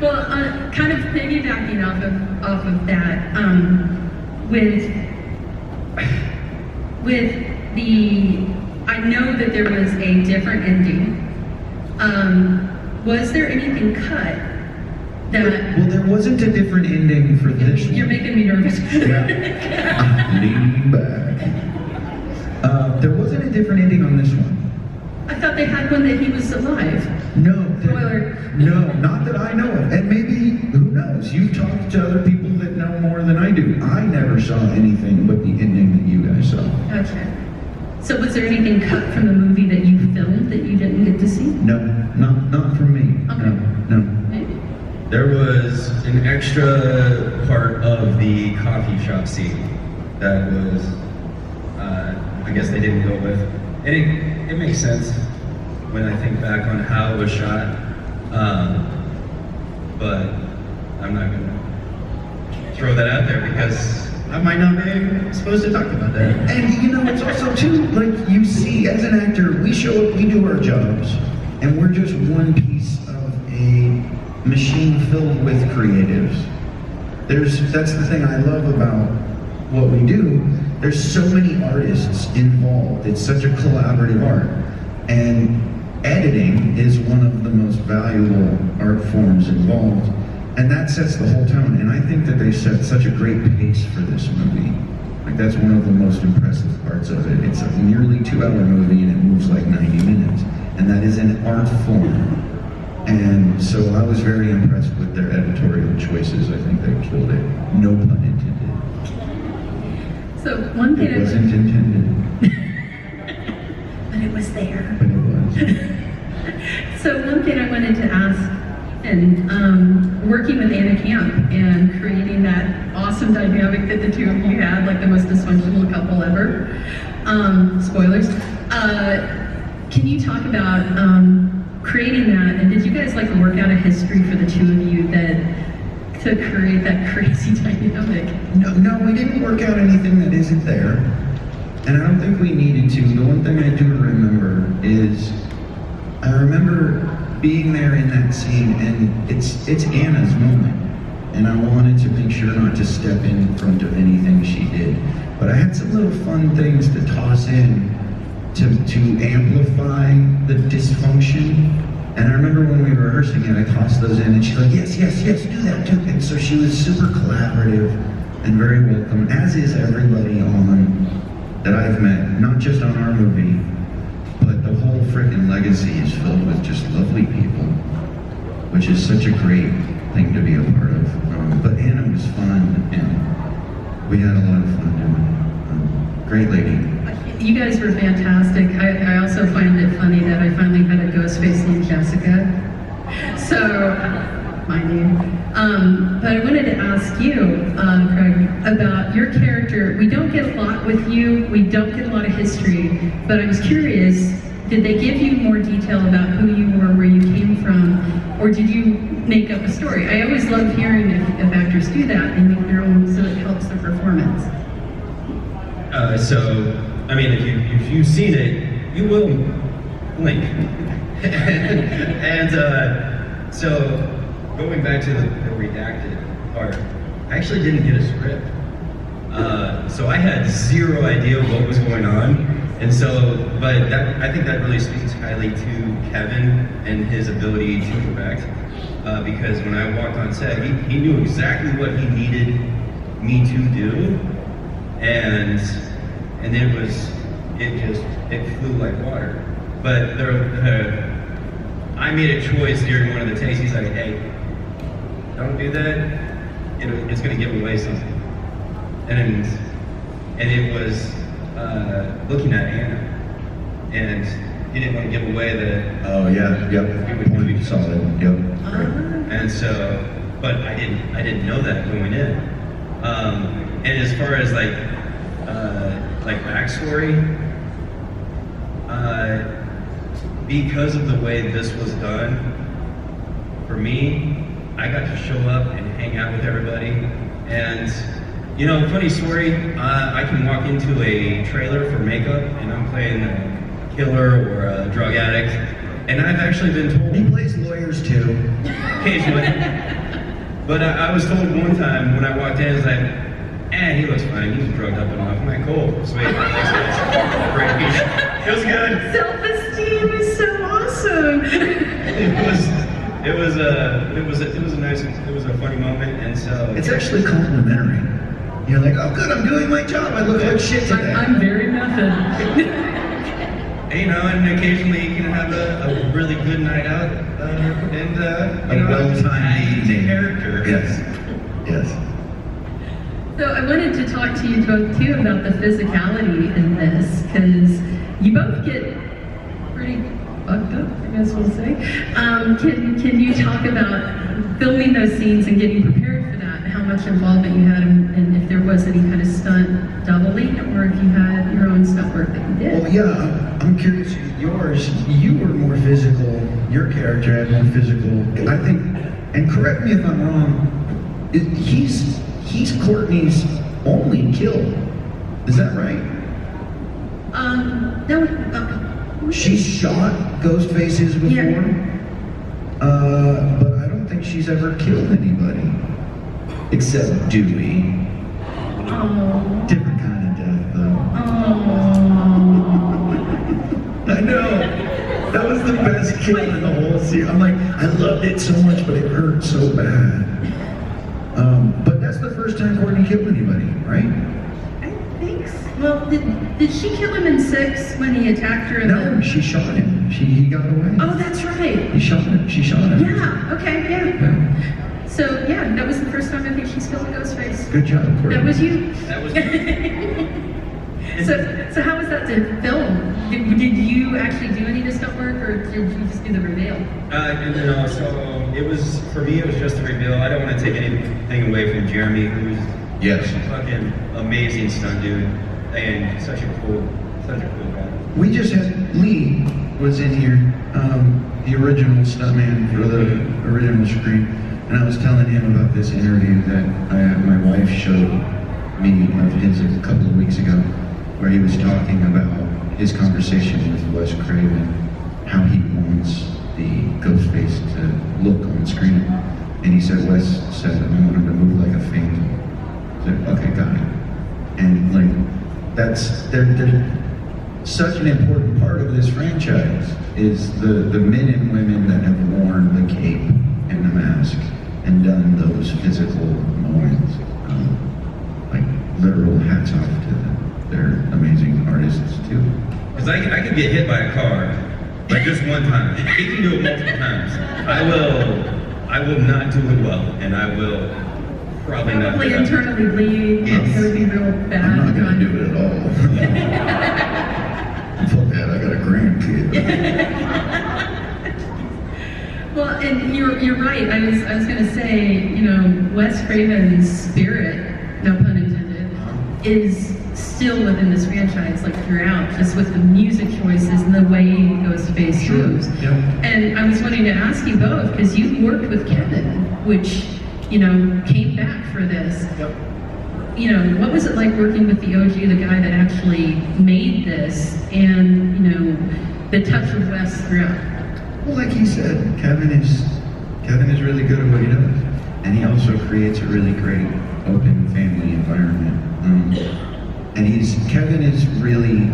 Well, kind of piggybacking off of that, with the, I know that there was a different ending. Was there anything cut that? Well, there wasn't a different ending for this one. You're making me nervous. Yeah. Lean back. There wasn't a different ending on this one. I thought they had one that he was alive. No. Spoiler. No, not that I know of. And maybe, who knows? You've talked to other people that know more than I do. I never saw anything but the ending that you guys saw. Okay. So was there anything cut from the movie that you filmed that you didn't get to see? No, not from me. Okay. No. Maybe. There was an extra part of the coffee shop scene that was, I guess they didn't go with. And it makes sense when I think back on how it was shot, but I'm not gonna throw that out there because I might not be supposed to talk about that. And you know, it's also too, like you see, as an actor, we show up, we do our jobs, and we're just one piece of a machine filled with creatives. That's the thing I love about what we do. There's so many artists involved. It's such a collaborative art. And editing is one of the most valuable art forms involved. And that sets the whole tone. And I think that they set such a great pace for this movie. Like, that's one of the most impressive parts of it. It's a nearly 2-hour movie and it moves like 90 minutes. And that is an art form. And so I was very impressed with their editorial choices. I think they killed it. No pun intended. So one thing It wasn't intended. but it was there. But it was. So one thing I wanted to ask, and working with Anna Camp and creating that awesome dynamic that the two of you had, like the most dysfunctional couple ever. Spoilers. Can you talk about creating that? And did you guys like work out a history for the two of you to create that crazy dynamic? No, we didn't work out anything that isn't there. And I don't think we needed to. The one thing I do remember is, I remember being there in that scene, and it's Anna's moment. And I wanted to make sure not to step in front of anything she did. But I had some little fun things to toss in to amplify the dysfunction. And I remember when we were rehearsing it, I tossed those in, and she's like, yes, do that, too. And so she was super collaborative and very welcome, as is everybody that I've met, not just on our movie, whole freaking legacy is filled with just lovely people, which is such a great thing to be a part of. But Anna was fun, and we had a lot of fun doing it. Great lady. You guys were fantastic. I also find it funny that I finally had a ghost face named Jessica. So, my name. But I wanted to ask you, Craig, about your character. We don't get a lot with you. We don't get a lot of history. But I was curious, did they give you more detail about who you were, where you came from, or did you make up a story? I always love hearing if actors do that and make their own so it helps the performance. I mean, if you've seen it, you will blink. So going back to the redacted part, I actually didn't get a script. So I had zero idea what was going on. And so, but I think that really speaks highly to Kevin and his ability to direct. Because when I walked on set, he knew exactly what he needed me to do. And it flew like water. But I made a choice during one of the takes. He's like, hey, don't do that. It's going to give away something. And it was looking at Anna. And he didn't want to give away that. Oh yeah, yep. We saw that. Yep. And so, but I didn't know that going in. And as far as like backstory, because of the way this was done, for me, I got to show up and hang out with everybody. And, you know, funny story, I can walk into a trailer for makeup and I'm playing a killer or a drug addict. And I've actually been told... He plays lawyers too. Occasionally. But I was told one time when I walked in, it's like, he looks fine, he's drugged up enough. I'm like, cool, sweet, thanks guys. Great. Feels good. Self-esteem is so awesome. It was a funny moment, and so it's actually complimentary. You're like, oh good, I'm doing my job. I look like shit today. I'm very method. You know, and occasionally you can have a really good night out, and a well-timed evening. Character. Yes. So I wanted to talk to you both too about the physicality in this, because you both get pretty fucked up, I guess we'll say. Can you talk about filming those scenes and getting prepared for that, and how much involvement you had, and if there was any kind of stunt doubling, or if you had your own stunt work that you did? Well, yeah, I'm curious. You were more physical. Your character had more physical. I think, and correct me if I'm wrong. He's Courtney's only kill. Is that right? No. She's shot Ghostfaces before. Yeah. But I don't think she's ever killed anybody. Except Dewey. Oh. Different kind of death, though. Oh. I know. That was the best kill in the whole series. I'm like, I loved it so much, but it hurt so bad. But that's the first time Courtney killed anybody, right? I think so. Well, did she kill him in 6 when he attacked her? No, she shot him. He got away. Oh, that's right. She shot him. Yeah, okay, yeah. So, yeah, that was the first time I think she's killed a Ghostface. Good job, Courtney. That was me. So how was that to film? Did you actually do any of this stuff work, or did you just do the reveal? No, so it was, for me, it was just a reveal. I don't want to take anything away from Jeremy, who's a fucking amazing stunt dude, and such a cool guy. We just had, Lee was in here, the original stuntman for the original screen, and I was telling him about this interview that my wife showed me of his a couple of weeks ago, where he was talking about his conversation with Wes Craven, how he wants the Ghostface to look on screen. And he said, Wes said, I want him to move like a phantom. I said, okay, got it. And like, they're such an important part of this franchise is the men and women that have worn the cape and the mask and done those physical moments. Like literal hats off to them. They're amazing artists too. Because I could get hit by a car Like just one time. He can do it multiple times. I will not do it well, and I will probably not. Probably do it. internally bleed. Yes. It would be real bad. I'm not gonna do it at all. Fuck that, I got a grandkid. Well, and you're right. I was gonna say, you know, Wes Craven's spirit, no pun intended, is still within this franchise, like throughout, just with the music choices and the way Ghostface moves. Yep. And I was wanting to ask you both, because you worked with Kevin, which, you know, came back for this. Yep. You know, what was it like working with the OG, the guy that actually made this, and, you know, the touch of Wes throughout? Well, like he said, Kevin is really good at what he does, and he also creates a really great open family environment. And Kevin is really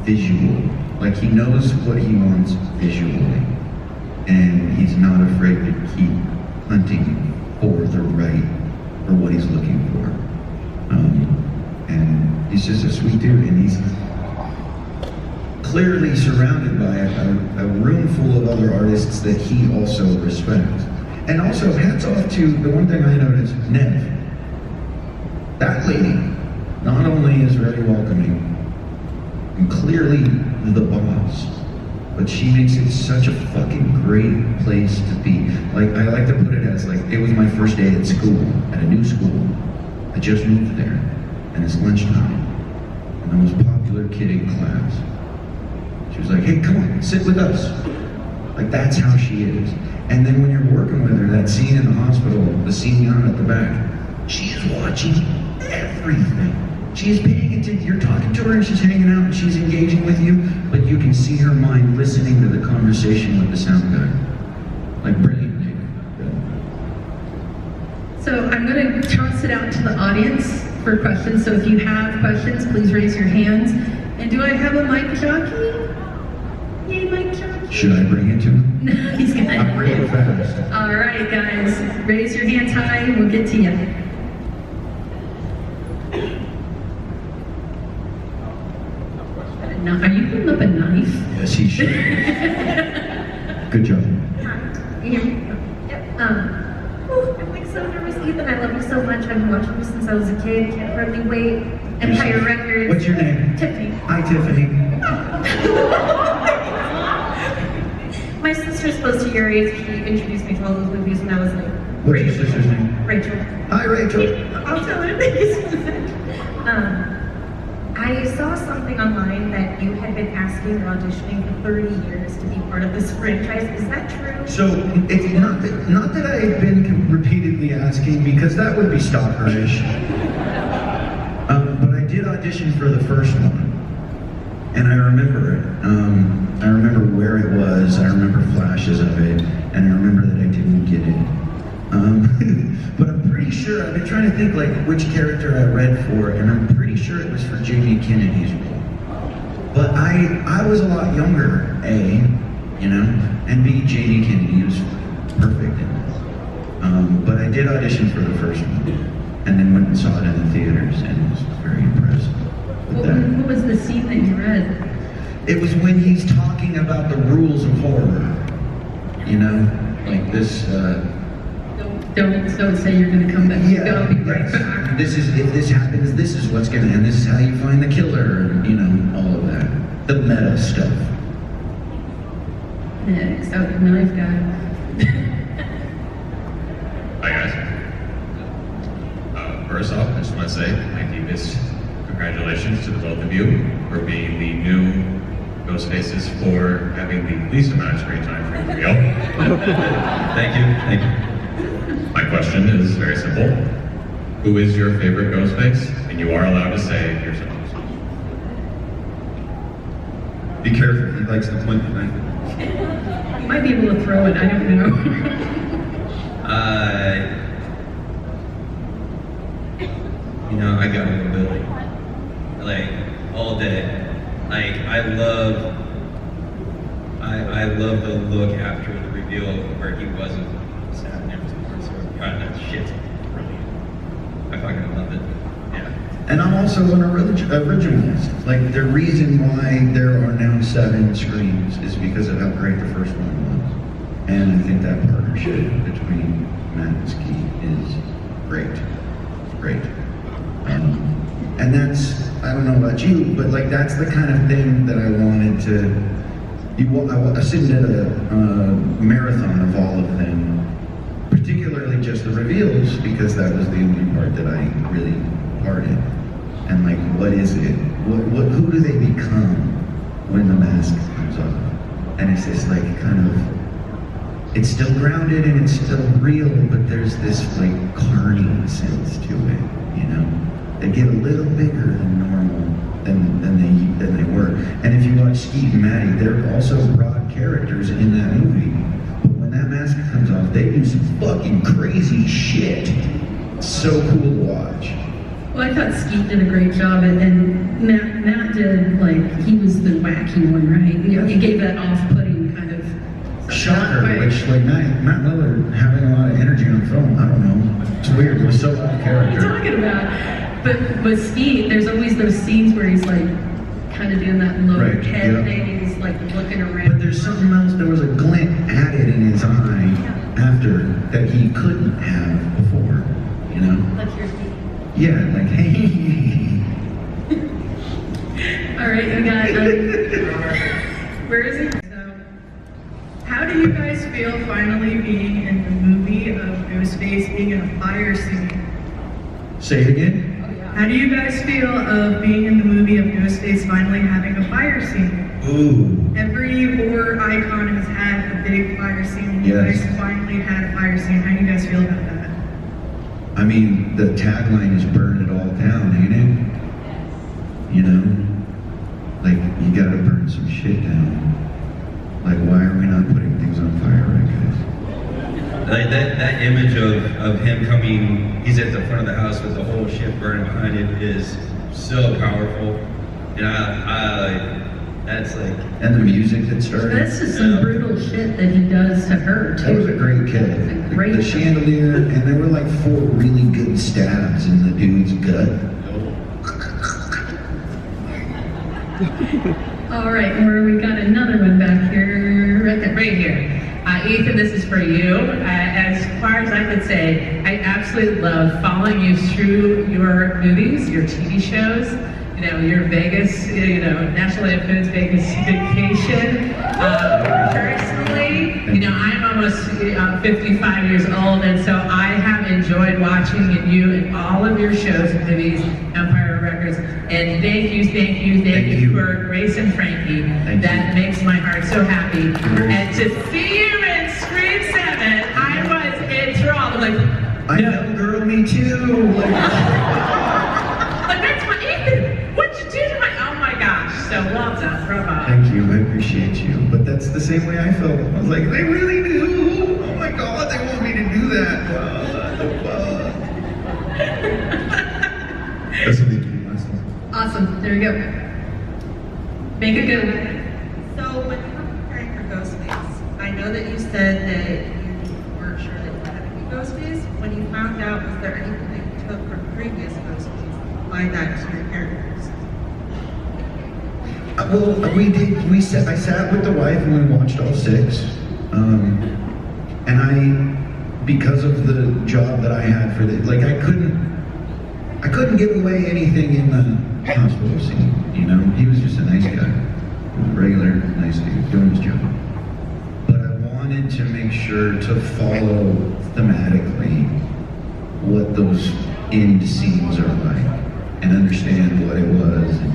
visual. Like he knows what he wants visually, and he's not afraid to keep hunting for the right, for what he's looking for. And he's just a sweet dude, and he's clearly surrounded by a room full of other artists that he also respects. And also, hats off to the one thing I noticed, Nev. That lady not only is very welcoming and clearly the boss, but she makes it such a fucking great place to be. Like, I like to put it as like, it was my first day at school, at a new school. I just moved there, and it's lunchtime. And the most popular kid in class. She was like, hey, come on, sit with us. Like, that's how she is. And then when you're working with her, that scene in the hospital, the scene down at the back, she is watching everything. She is paying attention. You're talking to her and she's hanging out and she's engaging with you, but you can see her mind listening to the conversation with the sound guy. Like, brilliant. So I'm going to toss it out to the audience for questions. So if you have questions, please raise your hands. And do I have a mic jockey? Yay, mic jockey. Should I bring it to him? No, he's good. I'm pretty fast. All right, guys, raise your hands high and we'll get to you. Now, are you holding up a knife? Yes, he should. Good job. Here we go. Yep. I'm like so nervous, Ethan. I love you so much. I've been watching you since I was a kid. Can't hardly wait. Empire Records. What's your name? Tiffany. Hi, Tiffany. My sister's close to your age. She introduced me to all those movies when I was like. What's your sister's name? Rachel. Hi, Rachel. I'll tell her. Thank you so much. I saw something online that you had been asking or auditioning for 30 years to be part of this franchise. Is that true? So, it's not that I've been repeatedly asking, because that would be stalkerish. But I did audition for the first one, and I remember it. I remember where it was, I remember flashes of it, and I remember that I didn't get it. But I'm pretty sure, I've been trying to think like which character I read for, and I'm pretty sure it was for Jamie Kennedy's role. But I was a lot younger, A, you know, and B, Jamie Kennedy was perfect in this. But I did audition for the first one, and then went and saw it in the theaters, and was very impressed with that. What was the scene that you read? It was when he's talking about the rules of horror, you know, like this, Don't say you're gonna come back. yeah, Don't be right back. this is, if this happens, this is what's gonna, and this is how you find the killer, and, you know, all of that. The meta stuff. Next, oh, the knife guy. Hi guys. First off, I just want to say my deepest congratulations to the both of you for being the new Ghostfaces, for having the least amount of screen time for real. Thank you. Thank you. My question is very simple. Who is your favorite Ghostface? And you are allowed to say yourself. Be careful. He likes to point the knife. You might be able to throw it, I don't know. You know, I gotta go Billy. Like, all day. Like, I love the look after the reveal of where he wasn't sad and everything. So, God, that shit's brilliant. I fucking love it. Yeah. And I'm also an originalist. Like, the reason why there are now 7 screens is because of how great the first one was. And I think that partnership between Matt and Skeet is great. It's great. And that's, I don't know about you, but like, that's the kind of thing that I wanted to, I sitting at a marathon of all of them, particularly just the reveals, because that was the only part that I really parted. And like, what is it? Who do they become when the mask comes off? And it's this like kind of, it's still grounded and it's still real, but there's this like carny sense to it, you know? They get a little bigger than normal, than they were. And if you watch Skeet and Maddie, they're also broad characters in that movie. But when that mask comes off, they do some fucking crazy shit. It's so cool to watch. Well, I thought Skeet did a great job, and Matt did, like, he was the wacky one, right? You know, he gave that off-putting kind of Shocker, which, like, Matt Miller having a lot of energy on film, I don't know. It's weird, it was so out of character. What are you talking about? But with Skeet, there's always those scenes where he's, like, kind of doing that low head thing, and he's, like, looking around. But there's something else, there was a glint added in his eye after that he couldn't have before, you know? Like your Skeet. Yeah, like, hey. All right, you got where is it? So, how do you guys feel finally being in the movie of Ghostface being in a fire scene? Say it again? How do you guys feel of being in the movie of Ghostface finally having a fire scene? Ooh. Every horror icon has had a big fire scene, and you Yes. guys finally had a fire scene. How do you guys feel about that? I mean, the tagline is burn it all down, ain't it? You know? Like, you gotta burn some shit down. Like, why are we not putting things on fire, I guess? Like that image of him coming, he's at the front of the house with the whole shit burning behind him is so powerful. And I that's like... And the music that started. That's just some brutal shit that he does to her, too. That was a great kill. Great The chandelier, and there were like 4 really good stabs in the dude's gut. All right, where we got another one back here. Right here. Ethan, this is for you. As far as I could say, I absolutely love following you through your movies, your TV shows, you know, your Vegas, you know, National Lampoon's Vegas Vacation. Personally, you know, I'm almost 55 years old, and so I have enjoyed watching you in all of your shows and movies, Empire Records, and thank you for Grace and Frankie. That makes my heart so happy. And to see you in Screen 7, I was enthralled. I'm like, I know, girl, me too. like that's my Ethan. What'd you do to my? Oh my gosh! So well done, bravo. Thank you, I appreciate you. But that's the same way I felt. I was like, they really do. Oh my God, they want me to do that. That's amazing. Awesome, there we go. Make it good. So when you were preparing for Ghostface, I know that you said that you weren't sure that you were going to be Ghostface. When you found out, was there anything that you took from previous Ghostface and applied that to your characters? Well, we did. I sat with the wife and we watched all 6. And because of the job that I had for the, like, I couldn't give away anything in the hospital scene. You know, he was just a nice guy, he was a regular nice dude doing his job. But I wanted to make sure to follow thematically what those end scenes are like, and understand what it was and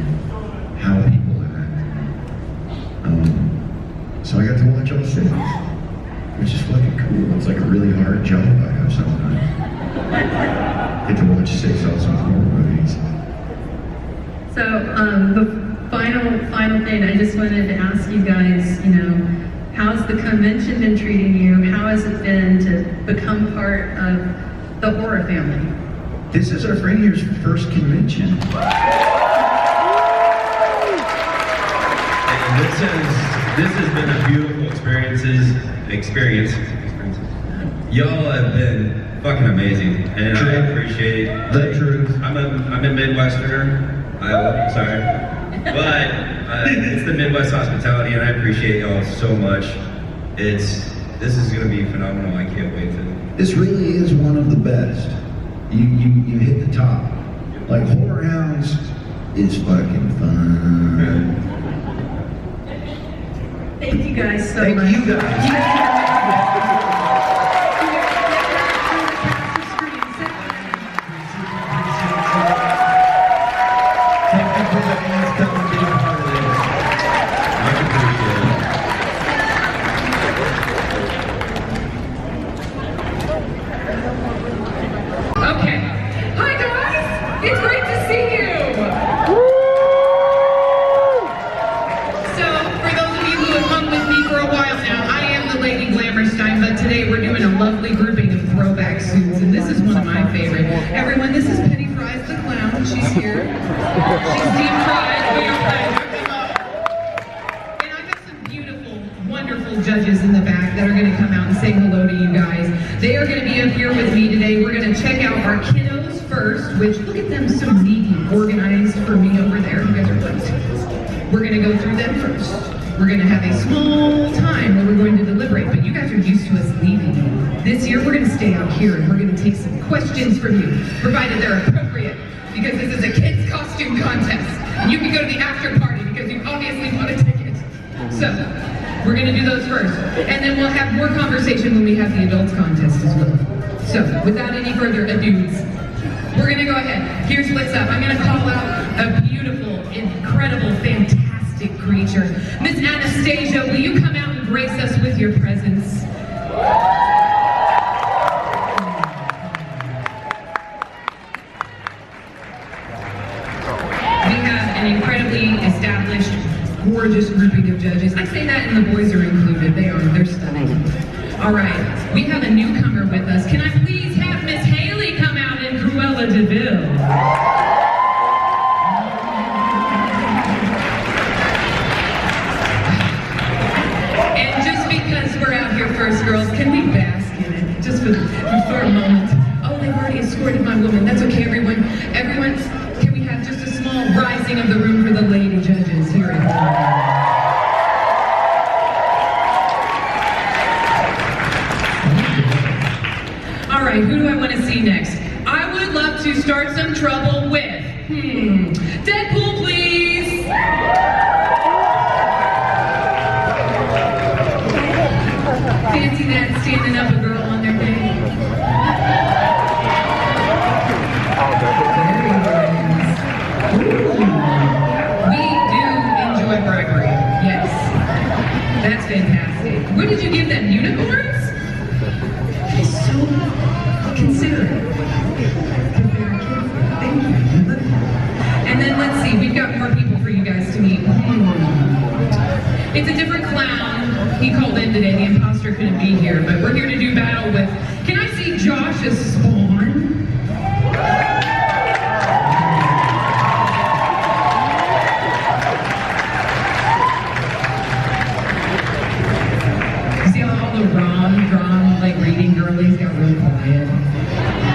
how people act. So I got to watch all 6, which is fucking cool. It's like a really hard job I have sometimes. Get to watch 6 awesome horror movies. So, the final thing, I just wanted to ask you guys, you know, how's the convention been treating you? How has it been to become part of the horror family? This is our friend here's first convention. And this has been a beautiful experience. y'all have been fucking amazing, and I appreciate the truth. I'm a Midwesterner, Iowa, sorry, but it's the Midwest hospitality, and I appreciate y'all so much. This is gonna be phenomenal. I can't wait to. This really is one of the best. You hit the top. Like HorrorHounds is fucking fun. Thank you guys so Thank much. you guys. Okay. Hi guys! It's great to see you! So, for those of you who have hung with me for a while now, I am the Lady Glamourstein, but today we're doing a lovely grouping of throwback suits, and this is one of my favorite. Everyone, this is Penny Fries the Clown. She's here. She's deep fried. We are friends. And I have some beautiful, wonderful judges in the back that are going to come out and say hello to you guys. They are going to be up here with me today. We're going to check out our kiddos first, which, look at them, so neat and organized for me over there. You guys are close. We're going to go through them first. We're going to have a small time where we're going to deliberate, but you guys are used to us leaving. This year, we're going to stay out here and we're going to take some questions from you, provided they're appropriate, because this is a kids' costume contest. And you can go to the after party because you obviously want a ticket. So, we're going to do those first. And then we'll have more conversation when we have the adults contest as well. So, without any further ado, we're going to go ahead. Here's what's up. I'm going to call out a beautiful, incredible, fantastic creature. Miss Anastasia, will you come out and grace us with your presence? We have an incredibly established, gorgeous grouping of judges. I say that and the boys are included. They're stunning. All right, we have a newcomer with us. Can I please have Miss Haley come out in Cruella de Vil? And just because we're out here first, girls, can we bask in it? Just for a moment. Oh, they've already escorted my woman. That's okay, everyone. Everyone, can we have just a small rising of the room for the lady judges here at home? All right, who do I want to see next? I would love to start some trouble with, Deadpool, please. Fancy that, standing up a girl on their day. We do enjoy bribery, yes. That's fantastic. What did you give them, unicorns? So considerate. Thank you. And then let's see, we've got more people for you guys to meet. It's a different clown. He called in today. The imposter couldn't be here, but we're here to do battle with. Can I see Josh's spawn? See all the rom, like reading girlies got real quiet.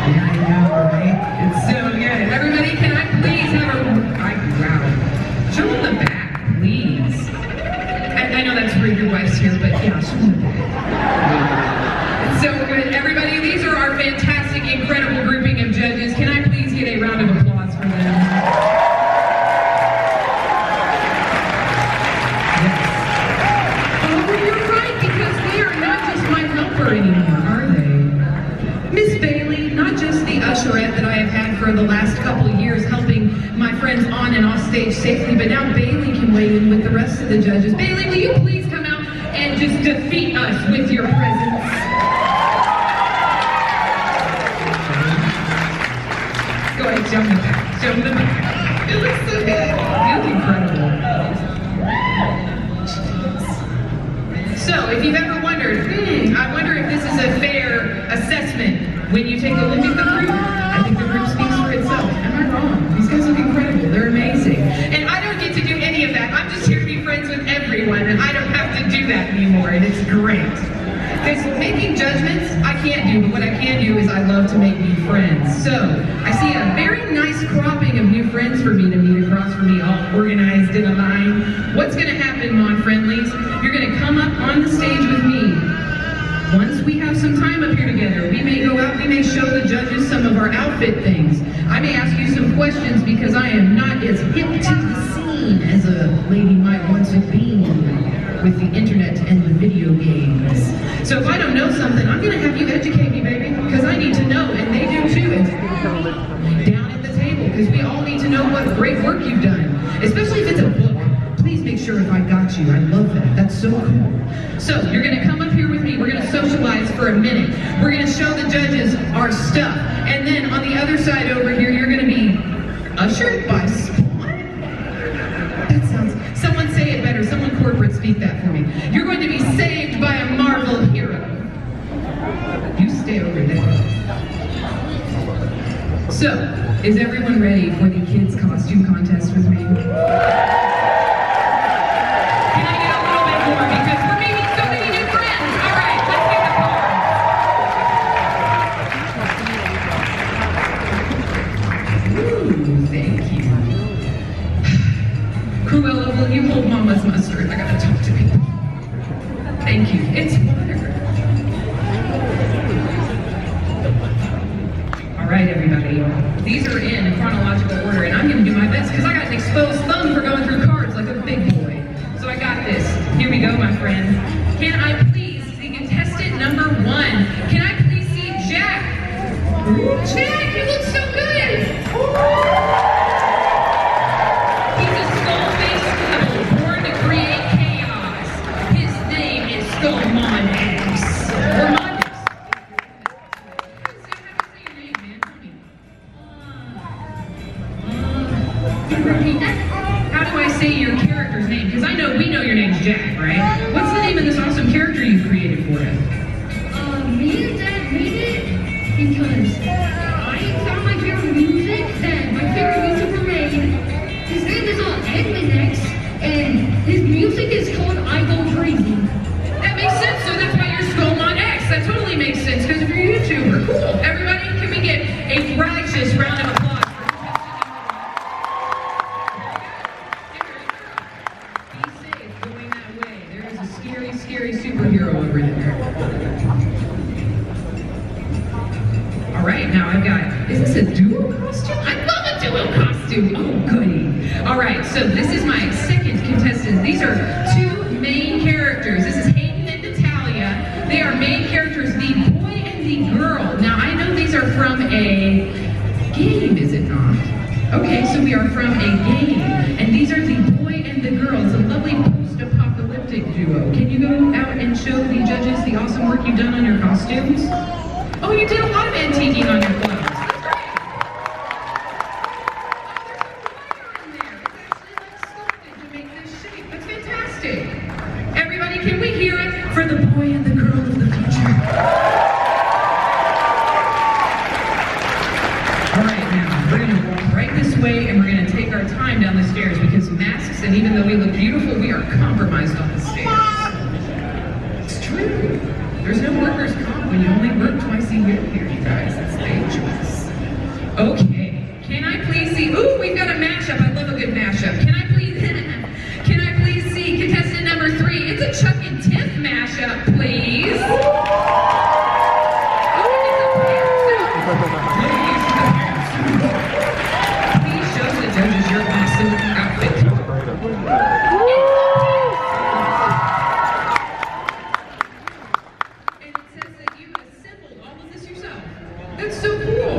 Yeah, I know, right? It's so good. Everybody, can I please have wow. Show them the back, please. I know that's rude, your wife's here, but yeah, show them the back. It's so good. Everybody, these are our fantastic, incredible grouping of judges. Can I please get a round of applause for them? Anymore, are they? Miss Bailey, not just the usherette that I have had for the last couple of years helping my friends on and off stage safely, but now Bailey can weigh in with the rest of the judges. Bailey, will you please come out and just defeat us with your presence? Go ahead, show them the back. Show them the back. It looks so good. You look incredible. So, if you've ever wondered, I wonder if this is a fair assessment when you take a look at the group, I think the group speaks for itself. Am I wrong? These guys look incredible. They're amazing. And I don't get to do any of that. I'm just here to be friends with everyone, and I don't have to do that anymore, and it's great. Because making judgments, I can't do, but what I can do is I love to make new friends. So, I see a very nice cropping of new friends for me to meet across from me, all organized in a line. What's gonna happen, Mon Friendlies? You're gonna come up on the stage with me. Once we have some time up here together, we may go out, we may show the judges some of our outfit things. I may ask you some questions because I am not as hip to the scene as a lady might once have been with the internet and the video games. So if I don't know something, I'm gonna have you educate me, baby, because I need to know, and they do too. And down at the table, because we all need to know what great work you've done, especially if it's a book. Please make sure if I got you. I love that. That's so cool. So you're gonna come up here with me. We're gonna socialize for a minute. We're gonna show the judges our stuff. And then on the other side over here, you're gonna be ushered by Spawn? That sounds, someone say it better. Someone corporate speak that for me. You're going to be saved by a Marvel hero. You stay over there. So, is everyone ready for the kids costume contest with me? Because we're meeting so many new friends. All right, let's get the cards. Ooh, thank you. Cruella, will you hold Mama's mustard? I gotta talk to people. Thank you. It's water. All right, everybody. These are in chronological order, and I'm gonna do my best because I got an exposed thumb for going through cards like a big boy. So I got this. Here we go, my friend. Can I please see contestant number 1? Can I please see Jack? Ooh, Jack, you look so good. He's a skull-faced criminal born to create chaos. His name is Skullmon X. Or Mon X. Repeat that. How do I say your character's name? Because I know we know your name's Jack, right? What's the name of this awesome character you created for him? Me and Dad made it because I found my favorite music that my favorite YouTuber made. His name is Edmund X, and his music is called I Go Crazy. That makes sense, so that's why you're Skullmon X. That totally makes sense because of your YouTuber. Cool. Everybody, can we get a righteous round of applause? Scary superhero over there. All right, now I've got, is this a duo costume? I love a duo costume. Oh, goody. All right, so this is my second contestant. These are 2 main characters. This is Hayden and Natalia. They are main characters, the boy and the girl. Now, I know these are from a game, is it not? Okay, so we are from a game, and these are the boy and the girl. It's a lovely post-apocalyptic duo. Can you go out and show the judges the awesome work you've done on your costumes? Oh, you did a lot of antiquing on your clothes. That's great. Oh, there's a wire in there. It's actually like sculpted to make this shape. That's fantastic. Everybody, can we hear it for the boy and the girl of the future? All right, now, we're going to walk right this way, and we're going to take our time down the stairs because masks, and even though we look beautiful, we are compromised on the stairs. It's true. There's no workers' comp when you only work twice a year here, you guys. It's dangerous. Okay. Can I please see? Ooh, we've got a mashup. I love a good mashup. Can I please see contestant number 3? It's a Chuck and Tiff mashup, please. Please show the judges your awesome outfit. And it says that you assembled all of this yourself. That's so cool.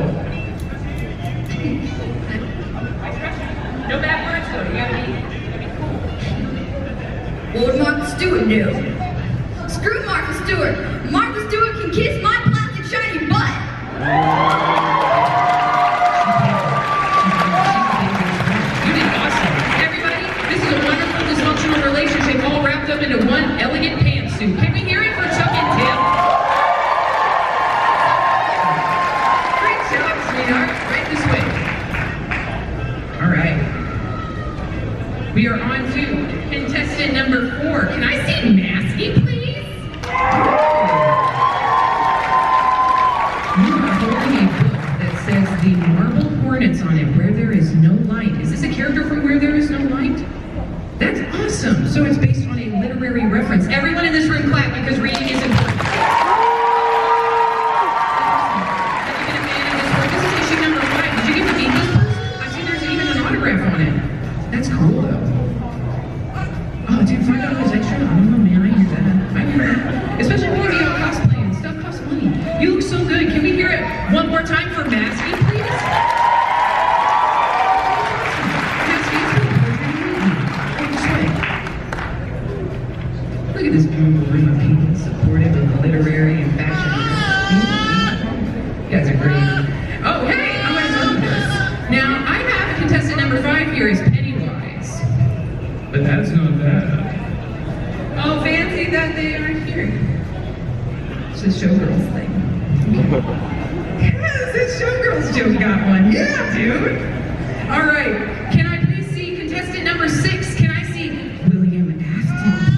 No bad words though. You gotta be cool. What would Martha Stewart do? Screw Martha Stewart. Martha Stewart can kiss my plastic shiny butt. Relationship all wrapped up into one elegant pantsuit. Can we hear it for Chuck and Tim? Great job, sweetheart. Right this way. All right. We are on to contestant number 4. Can I see Masky, please? comments on it. Where There Is No Light. Is this a character from Where There Is No Light? That's awesome. So it's based on a literary reference. Everyone in this room clap because reading is important. This is issue number 5. Did you get to meet this person? I see there's even an autograph on it. That's cool though. Oh, dude, $5 extra? I don't know, man. I hear that. I hear that. Especially when you go cosplay and stuff costs money. You look so good. Can we hear it one more time for Masky, please? Look at this beautiful room of people, supportive and literary and fashion. You guys are great. Oh, hey, I want to love this. Now, I have contestant number 5 here is Pennywise. But that's not bad. Oh, fancy that they aren't here. It's a Showgirls thing. Yes, it's Showgirls Joe got one. Yeah, dude. All right, can I please see contestant number 6? Can I see William Afton?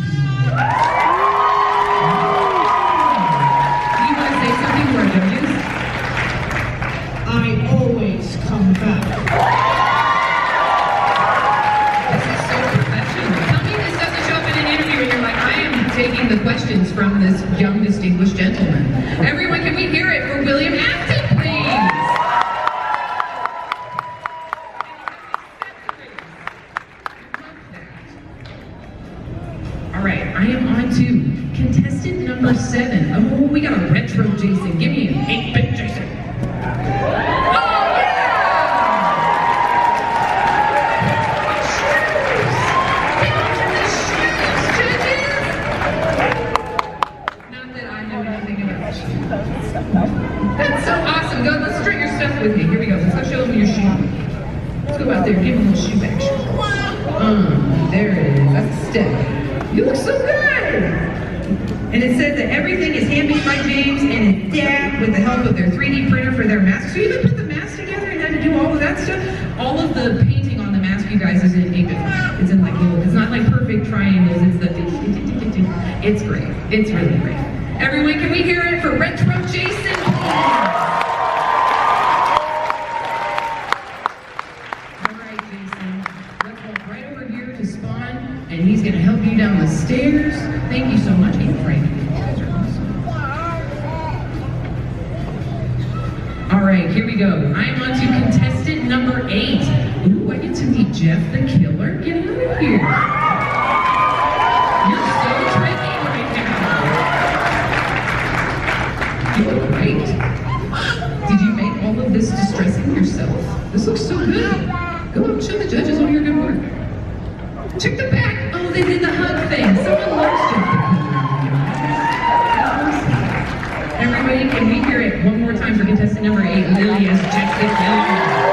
You want to say something more, don't you? I always come back. This is so professional. Tell me this doesn't show up in an interview and you're like, I am taking the questions from this young, distinguished gentleman. Everyone, can we hear it for William Afton, please? All right, I am on to contestant number 7. Oh, we got a retro Jason. Give me an 8-bit Jason. That's so awesome. Go, let's straighten your stuff with me. Here we go. Let's go show them your shoe. Let's go out there and give them a little shoe action. There it is. That's a step. You look so good. And it says that everything is handmade by James and his dad with the help of their 3D printer for their mask. So you even put the mask together and had to do all of that stuff. All of the painting on the mask, you guys, is in 8-bit. It's in like little, it's not like perfect triangles. It's the, it's great. It's really great. Everyone, can we hear it for Retro Jason? All right, Jason. Let's walk right over here to Spawn, and he's going to help you down the stairs. Thank you so much. Hey, Frank. All right, here we go. I'm on to contestant number 8. Ooh, I get to meet Jeff the Killer. Get out of here. You're so tricky right now. You look great. Did you make all of this distressing yourself? This looks so good. Go up and show the judges all your good work. Check the back. Oh, they did the hug thing. Someone loves Jeff the Killer. Everybody, can we hear it one more time for contestant number 8, Lily as Jeff the Killer?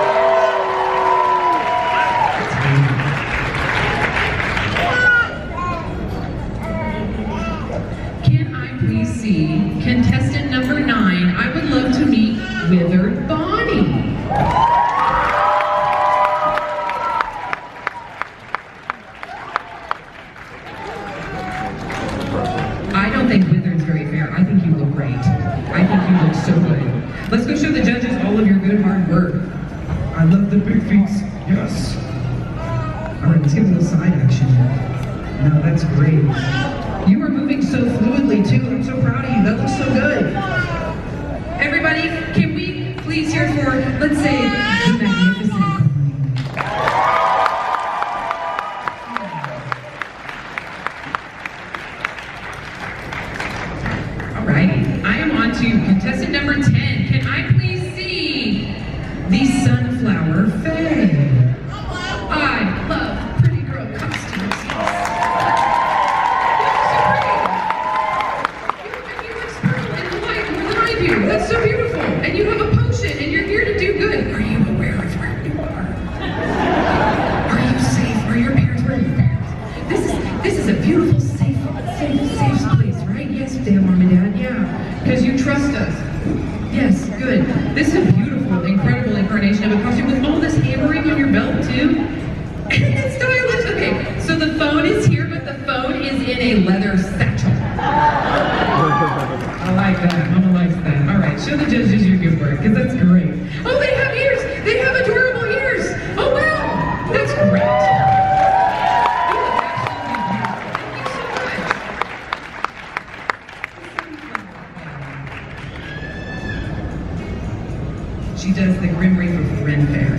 Contestant number 9, I would love to meet Withered Bonnie. I don't think Withered's very fair. I think you look great. I think you look so good. Let's go show the judges all of your good hard work. I love the big feet. Yes. All right, let's give a little side action. No, that's great. You are moving so fluidly too. I'm so proud of you. That looks so good. Everybody, can we please hear for, let's say, the magnificent Queen. All right, I am on to contestant number 10. Can I please see the Sunflower Faye? I love pretty girl costumes. That's so beautiful. And you have a potion, and you're here to do good. Are you aware of where you are? Are you safe? Are your parents? Where are your parents? This is a beautiful, safe place, right? Yes, dear mom and dad. Yeah, because you trust us. Yes, good. This is a beautiful, incredible incarnation of a costume with all this hammering on your belt too. And it's stylish. Okay, so the phone is here, but the phone is in a leather satchel. I like that. Mama likes that. All right, show the judges your good work, because that's great. Oh, they have ears. They have adorable She does the Grim Reaper for Ren Fair.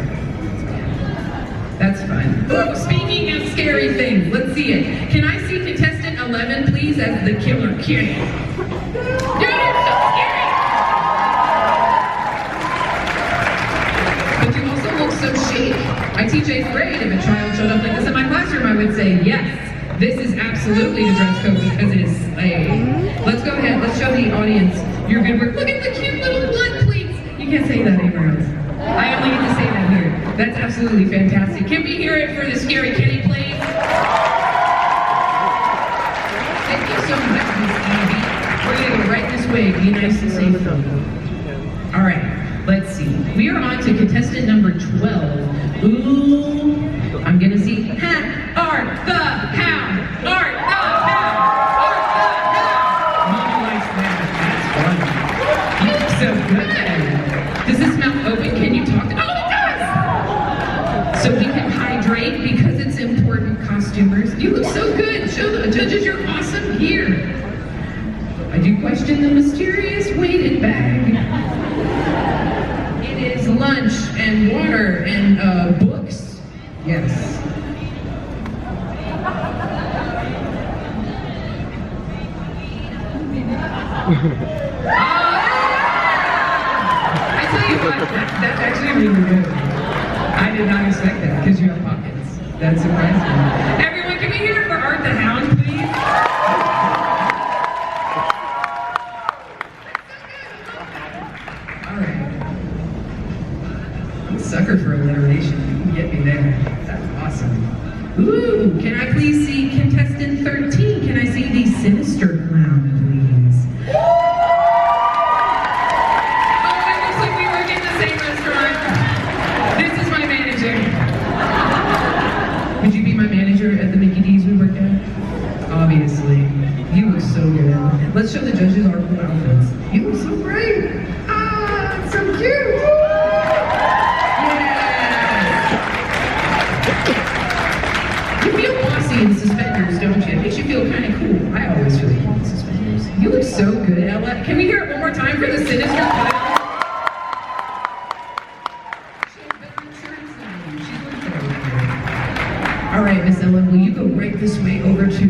That's fun. Ooh, speaking of scary things, let's see it. Can I see contestant 11, please, as the killer kitty? Dude, it's so scary! But you also look so chic. I teach 8th grade. If a child showed up like this in my classroom, I would say, yes, this is absolutely the dress code because it is slay. Let's go ahead. Let's show the audience your good work. Look at the cute little blood pleats. You can't say that anywhere else. I only get to say that here. That's absolutely fantastic. Can we hear it for the scary kitty, please? Thank you so much, Miss Evie. We're going to go right this way. Be nice and safe. All right, let's see. We are on to contestant number 12. Ooh, I'm going to see Art the Hound. Art the Hound. Art the Hound. Mama likes that. That's fun. You look so good. Does this mouth open? Can you talk? Oh, it does! So we can hydrate because it's important, costumers. You look so good. Show the judges you're awesome here. I do question the mysterious weighted bag. It is lunch and water and books. Yes. I tell you what, that's actually really good. I did not expect that because you have pockets. That surprised me. Everyone, can we hear it for Art the Hound, please? All right. I'm a sucker for alliteration. You can get me there. That's awesome. Ooh, can I please see contestant 13? Can I see the sinister clown, please? Would you be my manager at the Mickey D's we work at? Obviously. You look so good. Let's show the judges our cool outfits. You look so great. Ah, it's so cute. Yeah. You feel bossy in suspenders, don't you? It makes you feel kind of cool. I always feel cool in suspenders. You look so good, Ella. Can we hear it one more time for the sinister clown? All right, Miss Ellen, will you go right this way over to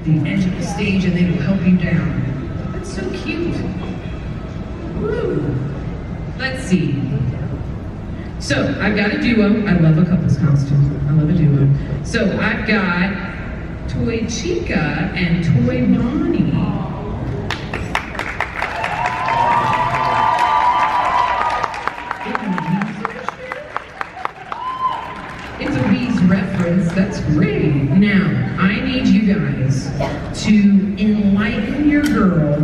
the edge of the stage and they will help you down? That's so cute. Woo. Let's see. So, I've got a duo. I love a couple's costume. I love a duo. So, I've got Toy Chica and Toy Bonnie. It's a Wee's reference. That's great. Now, I need you guys to enlighten your girl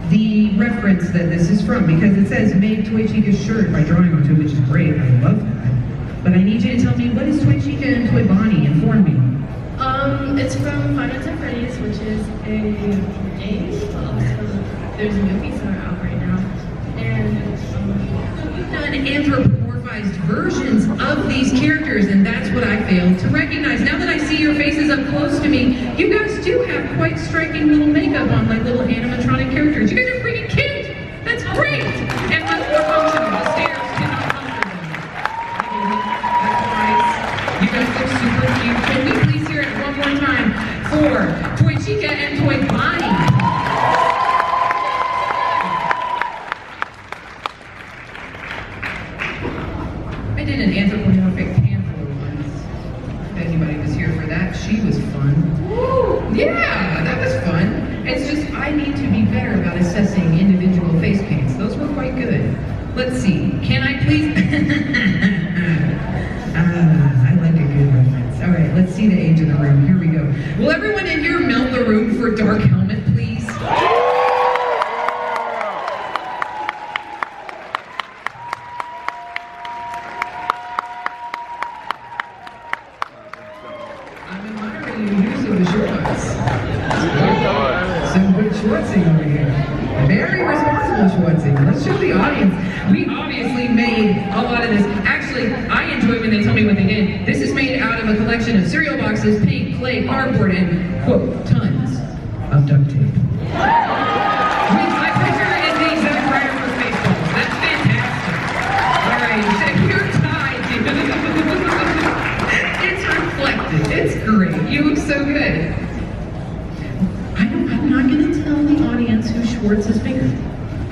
the reference that this is from, because it says make Toy Chica's shirt by drawing onto it, which is great. I love that. But I need you to tell me, what is Toy Chica and Toy Bonnie? Inform me. It's from Five Nights at Freddy's, which is a game. There's movies that are out right now. And You've done anthropomorphized versions of these characters, and that's what I failed to recognize. Now that I see your faces up close to me, you guys do have quite striking little makeup on, like little animatronic characters. You guys are freaking cute! That's great! And much more functional. The stairs cannot comfort them. That's nice. You guys look super cute. Can we please hear it one more time for Toy Chica and Toy Bonnie? I did an anthropomorphic panther once. If anybody was here for that, she was fun. Woo! Yeah, that was fun. It's just I need to be better about assessing individual face paints. Those were quite good. Let's see. Can I please? I like a good reference. All right, let's see the age of the room. Here we go. Will everyone in here melt the room for Dark Helmet, please? I'm admiring your use of the shorts. Some good schwartzing over here. Very responsible schwartzing. Let's show the audience. We obviously made a lot of this. Actually, I enjoy when they tell me what they did. This is made out of a collection of cereal boxes, paint, clay, cardboard, and, quote, tons of duct tape. Which my picture is the exact writer for Spaceballs. That's fantastic.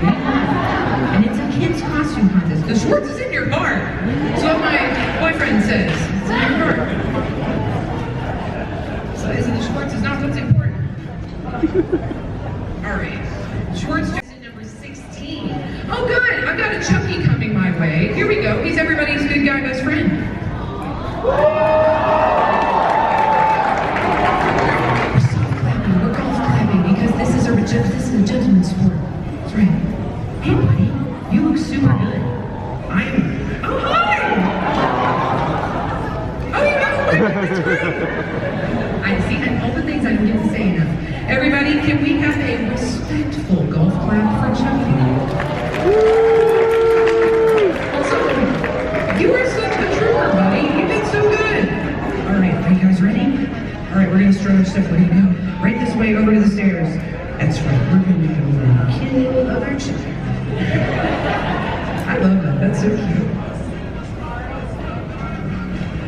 Yeah. And it's a kids' costume contest. The Schwartz is in your heart. That's what my boyfriend says. It's in your heart. Size of the Schwartz is not what's important. All right. Schwartz is number 16. Oh, good. I've got a Chucky coming my way. Here we go. He's everybody's good guy best friend. We're soft clapping. We're golf clapping because this is a gentleman's sport. That's right. Hey, buddy. You look super good. Oh, hi! Oh, you know what? That's right. I see all the things I don't get to say enough. Everybody, can we have a respectful golf clap for Chucky? Also, you are such a trooper, buddy. You did so good. All right, are you guys ready? All right, we're gonna start our stuff. We're gonna go right this way over to the stairs. That's right, we're gonna go kill of action. I love that. That's so cute.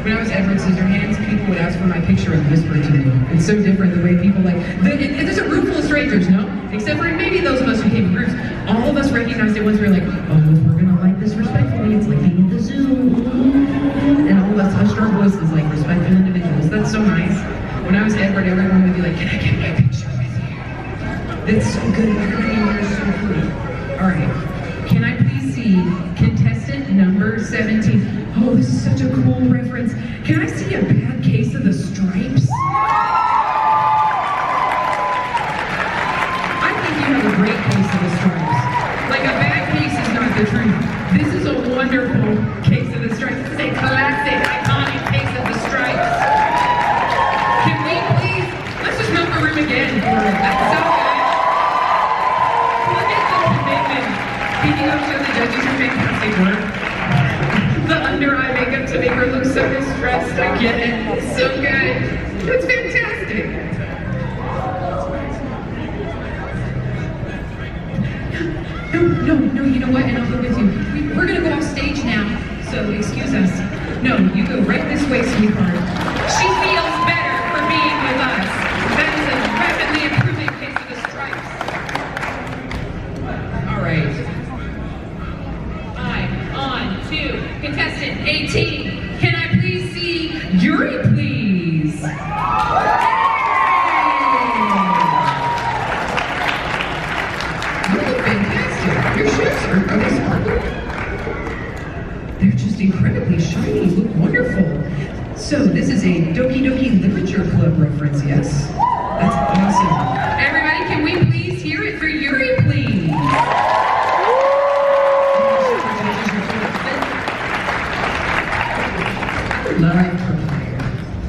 When I was Edward Scissorhands, people would ask for my picture and whisper to me. It's so different the way people there's a room full of strangers, no? Except for maybe those of us who came in groups. All of us recognized it once we were like, oh, if we're gonna like this respectfully, it's like being at the zoo. And all of us hushed our voices like respectful individuals. That's so nice. When I was Edward, everyone would be like, can I get my picture with you? That's so good. Everybody in here is so cool. All right. Can I please see contestant number 17? Oh, this is such a cool reference. Can I see a bad case of the stripes? I think you have a great case of the stripes. Like a bad case is not the truth. This is a wonderful case of the stripes. This is a classic, iconic case of the stripes. Can we please, let's just milk the room again for it. That's so good. Look at the commitment. Speaking of show, the judges are fantastic work. The under-eye makeup to make her look so distressed. I get it. It's so good. It's fantastic. No, you know what? And I'll go with you. We're going to go off stage now, so excuse us. No, you go right this way, sweetheart. She feels better for being with us. That is a rapidly improving case of the stripes. All right. On to contestant 18. Can I please see Yuri, please? You look fantastic. Your shoes are they sparkling? They're just incredibly shiny. You look wonderful. So this is a Doki Doki Literature Club reference, yes? That's awesome. Everybody, can we please hear it for Yuri, please?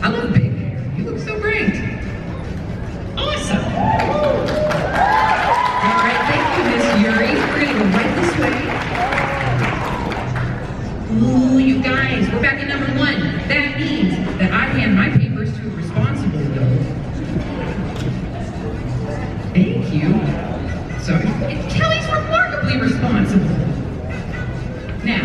I love big hair. You look so great. Awesome. All right, thank you, Miss Yuri. We're gonna go right this way. Ooh, you guys, we're back at number 1. That means that I hand my papers to a responsible adult. Thank you. Sorry. Kelly's remarkably responsible. Now,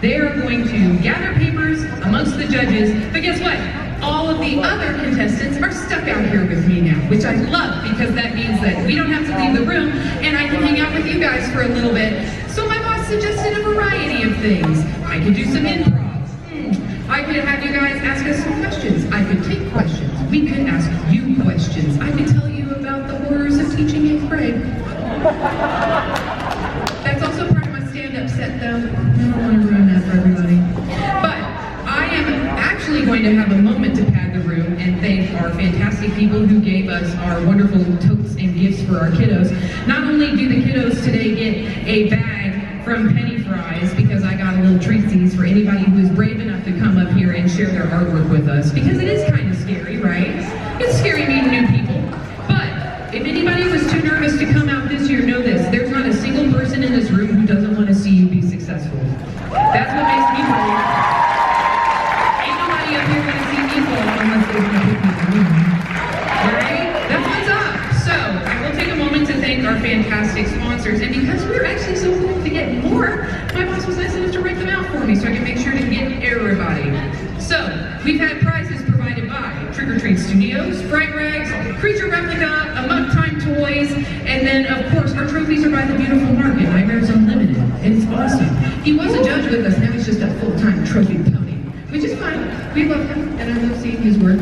they're going to gather papers amongst the judges, but guess what? All of the other contestants are stuck out here with me now, which I love because that means that we don't have to leave the room and I can hang out with you guys for a little bit. So my boss suggested a variety of things. I could do some improv. I could have you guys ask us some questions. I could take questions. We could ask you questions. I could tell you about the horrors of teaching 8th grade. That's also part of my stand-up set though. I don't want to ruin that for everybody. But I am actually going to have a moment to pad the room and thank our fantastic people who gave us our wonderful totes and gifts for our kiddos. Not only do the kiddos today get a bag from Penny Fries, because I got a little treatsies for anybody who is brave enough to come up here and share their artwork with us, because it is kind of scary, right? It's scary meeting new people. But if anybody was too nervous to come out this year, know this, there's not a single person in this room who doesn't want to see you be successful. That's what makes me brave. Ain't nobody up here gonna see me fall unless they want to pick me up. Right? That's what's up. So, I will take a moment to thank our fantastic sponsors, and because we're actually so cool to get more, my boss was nice enough to write them out for me so I can make sure to get everybody. So, we've had prizes provided by Trick or Treat Studios, Fright Rags, Creature Replica, Amok Time Toys, and then of course course, our trophies are by the beautiful Mark at Nightmares Unlimited, and it's awesome. He was a judge with us, now he's just a full-time trophy pony, which is fine. We love him, and I love seeing his work.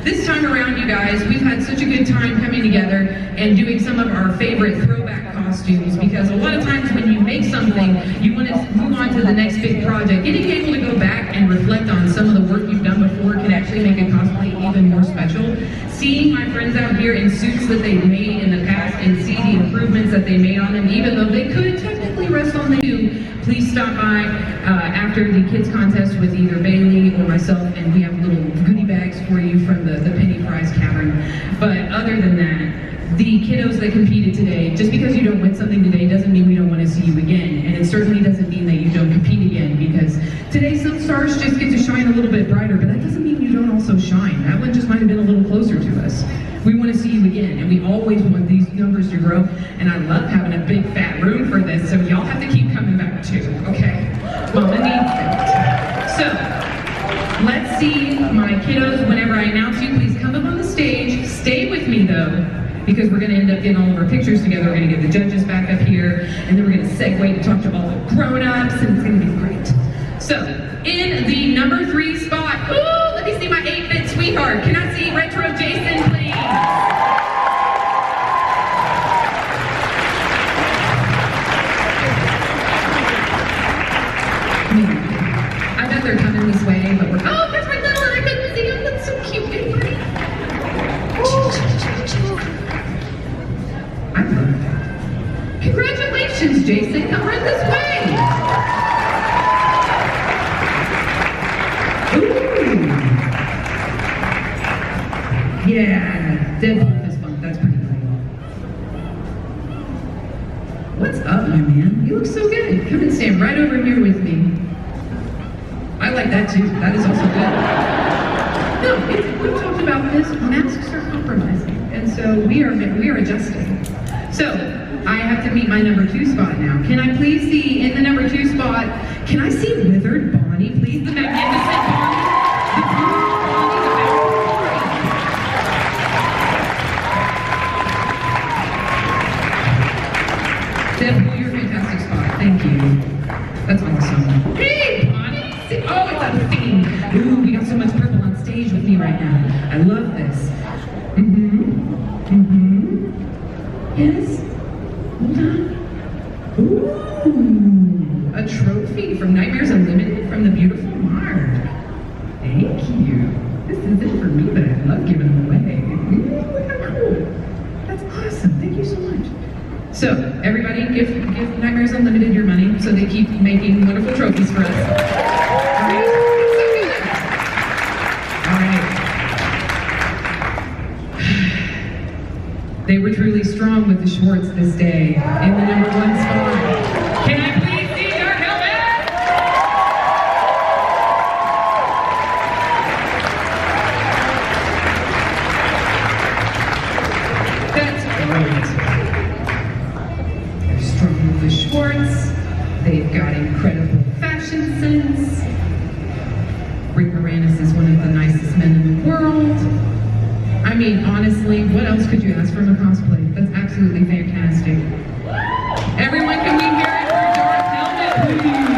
This time around, you guys, we've had such a good time coming together and doing some of our favorite throwback costumes, because a lot of times when you make something, you want to move on to the next big project. Getting able to go back and reflect on some of the work you've done before can actually make a cosplay even more special. Seeing my friends out here in suits that they've made in the past and see the improvements that they made on them, even though they could technically rest on the new, please stop by after the kids contest with either Bailey or myself, and we have little goodie bags for you from the penny prize cavern. But other than that, the kiddos that competed today, just because you don't win something today doesn't mean we don't want to see you again, and it certainly doesn't mean that you don't compete again, because today some stars just get to shine a little bit brighter, but that doesn't mean you don't also shine. That one just might have been a little closer to us. We want to see you again, and we always want these numbers to grow, and I love having a big fat room for this, so y'all have to keep coming back too, okay? Mama needs that. So, let's see my kiddos. Whenever I announce you, please come up on the stage. Stay with me though, because we're going to end up getting all of our pictures together. We're going to get the judges back up here, and then we're going to segue to talk to all the grown-ups, and it's going to be great. So, in the number 3 spot, ooh, let me see my 8-bit sweetheart. Can I see Retro Jason, please? I bet they're coming this way, but we're, oh, that's my little one, I couldn't see him, that's so cute, hey buddy. I love that. Congratulations, Jason, come right this way. Ooh. Yeah, Deadpool fist bump, that's pretty cool. What's up, my man? You look so good. Come and stand right over here with me. I like that too. That is also good. No, we've talked about this. Masks are compromising, and so we are adjusting. So I have to meet my number 2 spot now. Can I please see in the number 2 spot? Can I see Withered Bonnie, please? The magnificent Bonnie. The beautiful Bonnie, the Definitely your fantastic spot. Thank you. That's awesome. Hey, Bonnie. Oh, it's a theme. Ooh, we got so much purple on stage with me right now. I love this. Yes. Hold on. Ooh, a trophy from Nightmares Unlimited from the beautiful Mark. Thank you. This isn't for me, but I love giving them away. Ooh, look how cool. That's awesome. Thank you so much. So, everybody, give Nightmares Unlimited your money so they keep making wonderful trophies for us. They were truly strong with the Schwartz this day in the number 1 spot. Can I please see Dark Helmet? That's great. They're strong with the Schwartz. They've got incredible fashion sense. Rick Moranis is one of the nicest men in the world. I mean, honestly, what else could you ask from a cosplay? That's absolutely fantastic. Everyone, can we hear it for Dark Helmet, please?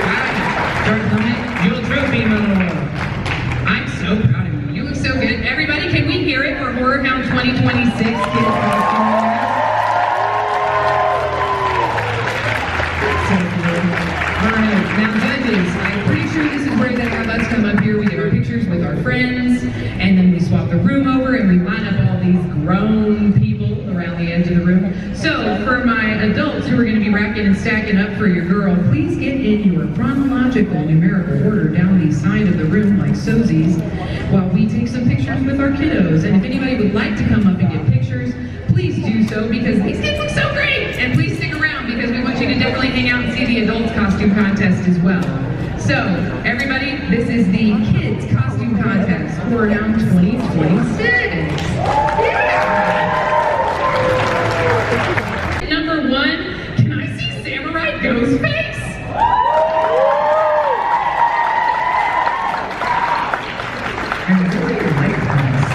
Hi, Dark Helmet, your trophy model. I'm so proud of you. You look so good. Everybody, can we hear it for HorrorHound 2026? Kid costume. So good. All right, now judges, I'm pretty sure this is where they have us come up here. We get our pictures with our friends, and then we swap the room over, and we line up all these grown people around the edge of the room. So for my adults who are going to be racking and stacking up for your girl, please get in your chronological numerical order down the side of the room like sozies while we take some pictures with our kiddos. And if anybody would like to come up and get pictures, please do so, because these kids look so great. And please stick around, because we want you to definitely hang out and see the adults costume contest as well. So, everybody, this is the kids costume contest for HorrorHound 2026. Yeah! Number 1, can I see Samurai Ghostface? I really like this.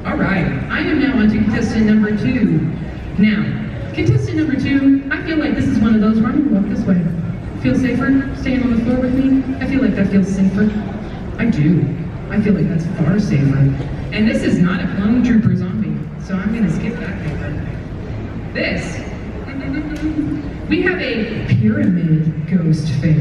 All right, I am now on to contestant number 2. Now, contestant number 2, I feel like this is one of those where I'm gonna walk this way. Feel safer staying on the floor with me? I feel like that feels safer. I do. I feel like that's far safer. And this is not a clone trooper zombie, so I'm gonna skip that paper. This, we have a pyramid ghost phase.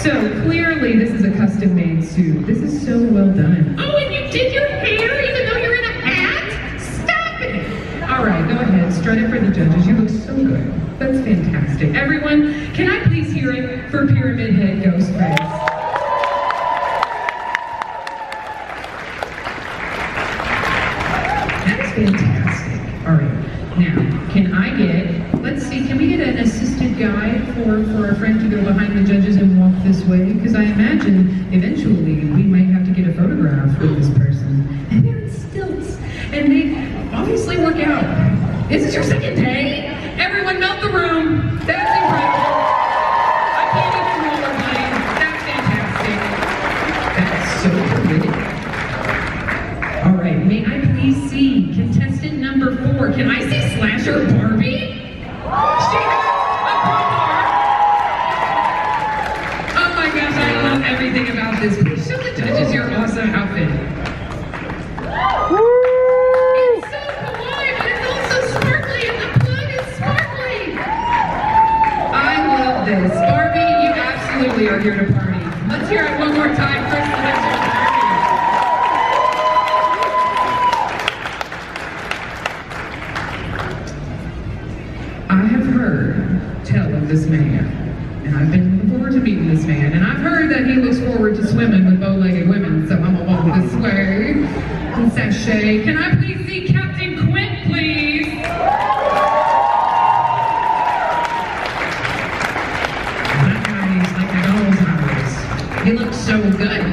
So clearly this is a custom-made suit. This is so well done. Oh, and you did your hair even though you're in a hat? Stop it! All right, go ahead, strut it for the judges. You look so good. That's fantastic. Everyone, can I please hear it for Pyramid Head Ghostface? That is fantastic. All right, now, can I get, let's see, can we get an assisted guide for our friend to go behind the judges and walk this way? Because I imagine eventually we might have to get a photograph with this person. And they're in stilts. And they obviously work out. Is this your second day? Everyone melt the room. That's incredible. I can't even rollerblade. That's fantastic. That's so committed. All right, may I please see contestant number 4. Can I see Slasher Barbie? She has a crowbar. Oh my gosh, I love everything about this. Please show the judges your awesome outfit. It's so kawaii, but it's also sparkly, and the blood is sparkling. I love this. Barbie, you absolutely are here to party. Let's hear it one more time for Slasher Barbie. I have heard tell of this man, and I've been looking forward to meeting this man, and I've heard that he looks forward to swimming with bow-legged women, so I'm gonna walk this way and sashay. Can I please see Captain Quint, please? That guy's like a Alzheimer's. He looks so good.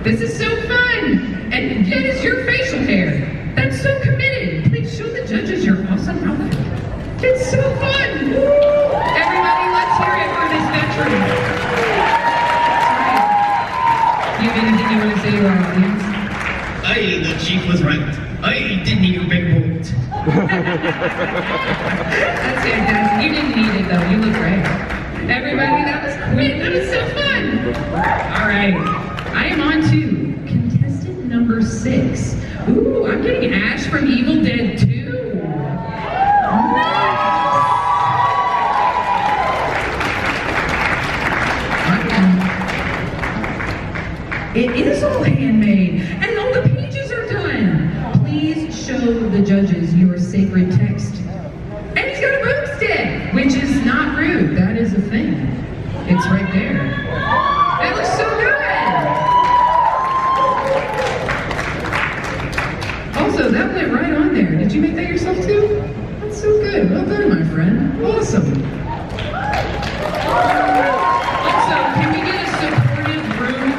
This is so fun, and yet it's your facial hair. That's so committed. Please show the judges your awesome outfit. It's so fun! Woo! Everybody, let's hear it for this veteran. Do you have anything you want to say to our audience? Aye, the chief was right. I didn't need a big boat. That's fantastic. You didn't need it though. You look great. Everybody, that was quick. That was so fun. All right. I am on to contestant number 6. Ooh, I'm getting Ash from Evil Dead 2. It is all handmade, and all the pages are done. Please show the judges your sacred text. And he's got a boomstick, which is not rude. That is a thing. It's right there. That looks so good. Also, that went right on there. Did you make that yourself too? That's so good. Well done, my friend. Awesome. Also, can we get a supportive room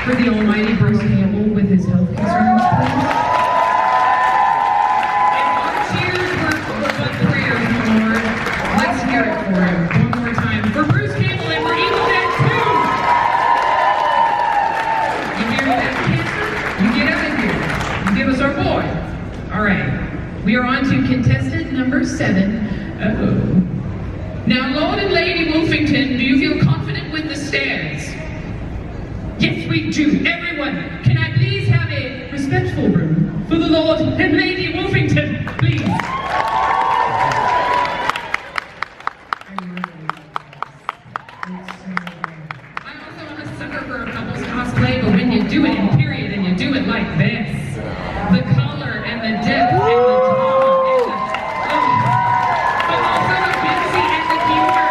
for the almighty Bruce Campbell with his health concerns, please? And our cheers were but prayers, my Lord. Let's hear it for him one more time. For Bruce Campbell and for Evil Dead 2! You hear that, cancer? You get up in here. You give us our boy. All right. We are on to contestant number 7. Uh-oh. Now, Lord and Lady Wolfington, do you feel confident with the stairs? Yes, we do. Everyone, can I please have a respectful room for the Lord and Lady Wolfington, please? I'm also a sucker for a couple's cosplay, but when you do it in period and you do it like this, the color and the depth and the drama and the... but also the fancy and the humor.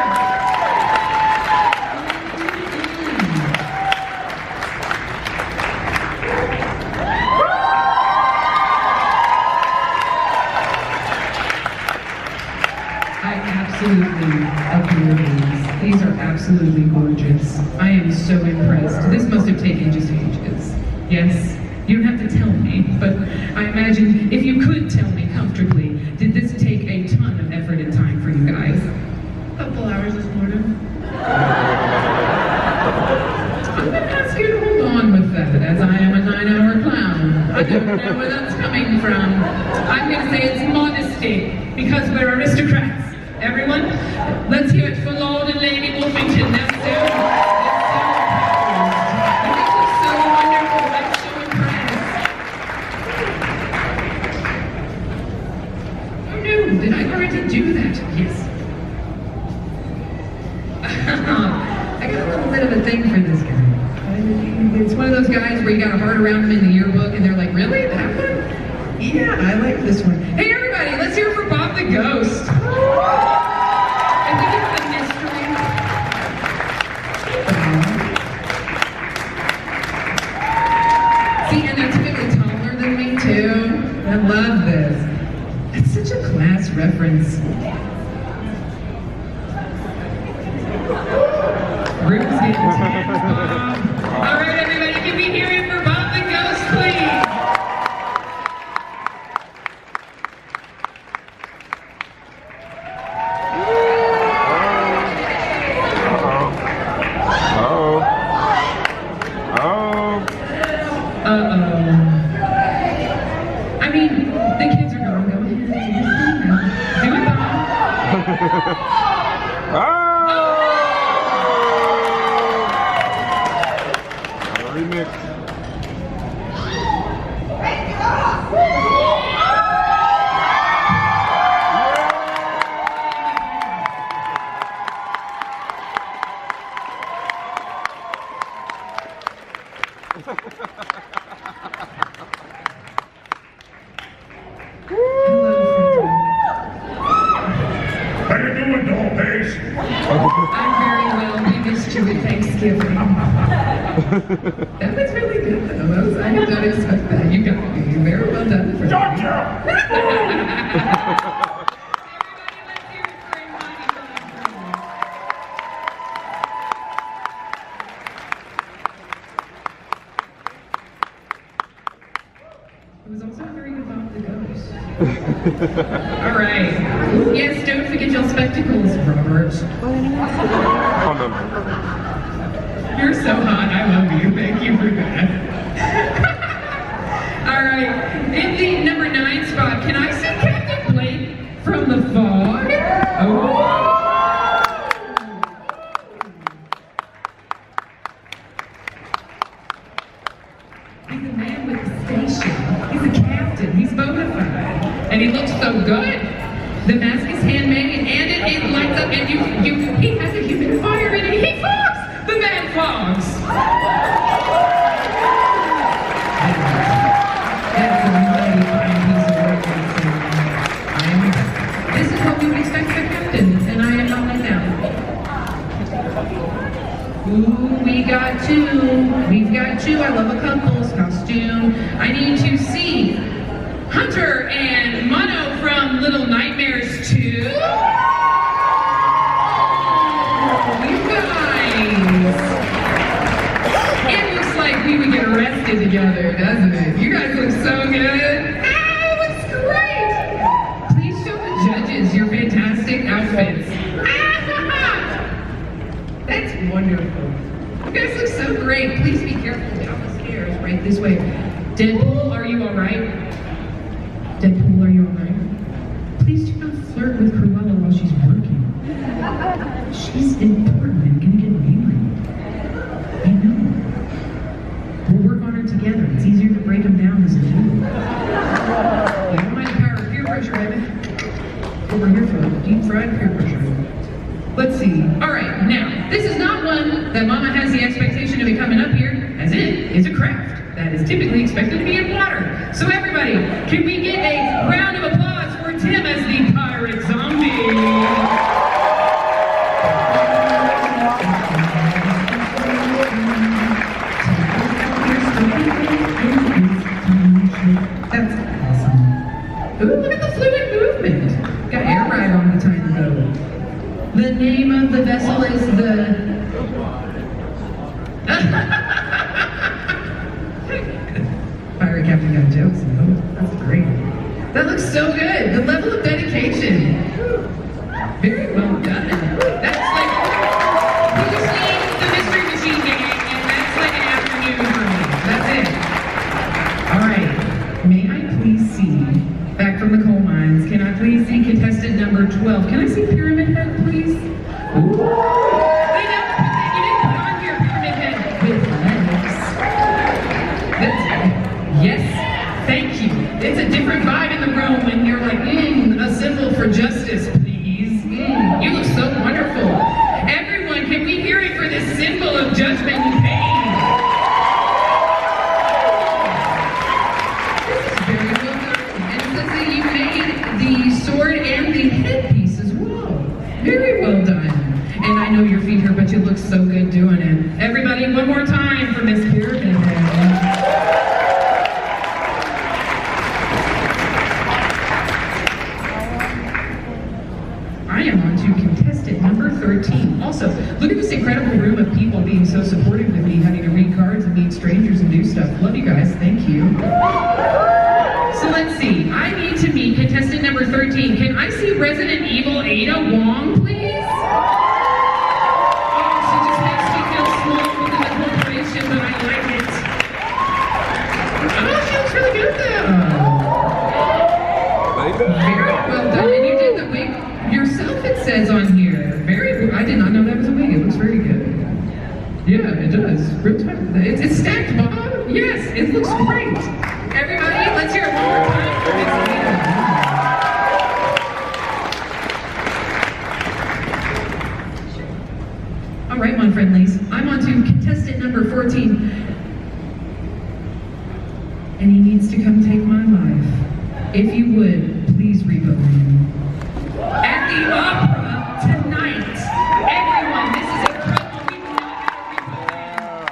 I absolutely adore these. These are absolutely gorgeous. I am so impressed. This must have taken just ages. Yes, you don't have to tell me, but I imagine if you could tell me comfortably, did this take a ton of know where that's coming from. I'm going to say it's modesty, because we're aristocrats. Everyone, let's hear it for Lord and Lady Wolfington. That's so wonderful. I'm so impressed. Oh no, did I already do that? Yes. I got a little bit of a thing for this guy. It's one of those guys where you got a heart around him in the yearbook and they're like, really? That one? Yeah, I like this one. Hey everybody, let's hear it for Bob the Ghost. I think it's the mystery. See, and they're typically taller than me too. I love this. It's such a class reference. Room's getting tense, Bob. All right, everybody, can we hear it for Bob the Ghost, please? I mean, the kids are gone. Go ahead. Do it, Bob. Remix. How you doing, doll face? I'm very well. We missed you at Thanksgiving. That was really good, though. I did not expect that. You got me. Very well done. Gotcha! It was also very good Bob the Ghost. All right. Yes, don't forget your spectacles, Robert. You're so hot. I love you. Thank you for that. All right. In the number 9 spot, can I see Captain Blake from the fog? Oh. He's a man with a station. He's a captain. He's bona fide. And he looks so good. The mask is handmade and it lights up and he has a humidifier in it. He fogs! The man fogs! That's a mighty fine piece of work. This is what we would expect from a captain, and I am not let down. Ooh, we got two. We've got two. I love a couple's costume. I need to see Hunter and Mono from Little Nightmares 2. You guys. It looks like we would get arrested together, doesn't it? You guys look so good. Ah, it looks great. Please show the judges your fantastic outfits. That's wonderful. You guys look so great. Please be careful down the stairs, right this way. Deadpool, are you all right? Deadpool, are you all right? Please do not flirt with Cruella while she's working. She's important and gonna get married. I know. We'll work on her together. It's easier to break them down as a duo. You don't mind the power of peer pressure, baby. Over here for deep fried peer pressure. Let's see. All right, now, this is not one that Mama has the expectation to be coming up here, as it is a craft that is typically expected to be in water. So everybody, can we get a round of applause for Tim as the pirate zombie? That's awesome. Ooh, look at the fluid movement. Got air right on the tiny boat. The name of the vessel is the... Pirate captain got jokes in the boat. That's great. That looks so good. The level of dedication. Very well done. That's like... Who's seen the Mystery Machine Gang? And that's like an afternoon for me. That's it. All right. number 12. Can I see Pyramid Head, please? Ooh. Wait, no, you didn't put on here Pyramid Head with legs. Yes, thank you. It's a different vibe in the room when you're like, a symbol for justice, please. You look so wonderful. Everyone, can we hear it for this symbol of judgment and pain? Very well done. And it says that you made the sword and the headpiece as well. Very well done. And I know your feet hurt, but you look so good doing it. Everybody, one more time for Miss Pyramid Head. I am on to contestant number 13. Also, look at this incredible room of people being so supportive of me, having to read cards and meet strangers and do stuff. Love you guys. Thank you. So let's see. I need to meet contestant number 13. Can I see Resident Evil Ada Wong, please? Oh, she just makes me feel small within the corporation, but I like it. Oh, she looks really good though. Very well done. And you did the wig yourself, it says on here. Very, I did not know that was a wig. It looks very good. Yeah, it does. Real time. It's stacked, Bob. Yes, it looks great. Everybody, let's hear it one more time for Miss Ada. All right, my friendlies. I'm on to contestant number 14. And he needs to come take my life. If you would, please revote him. At the opera tonight. Everyone, this is incredible. We will not have a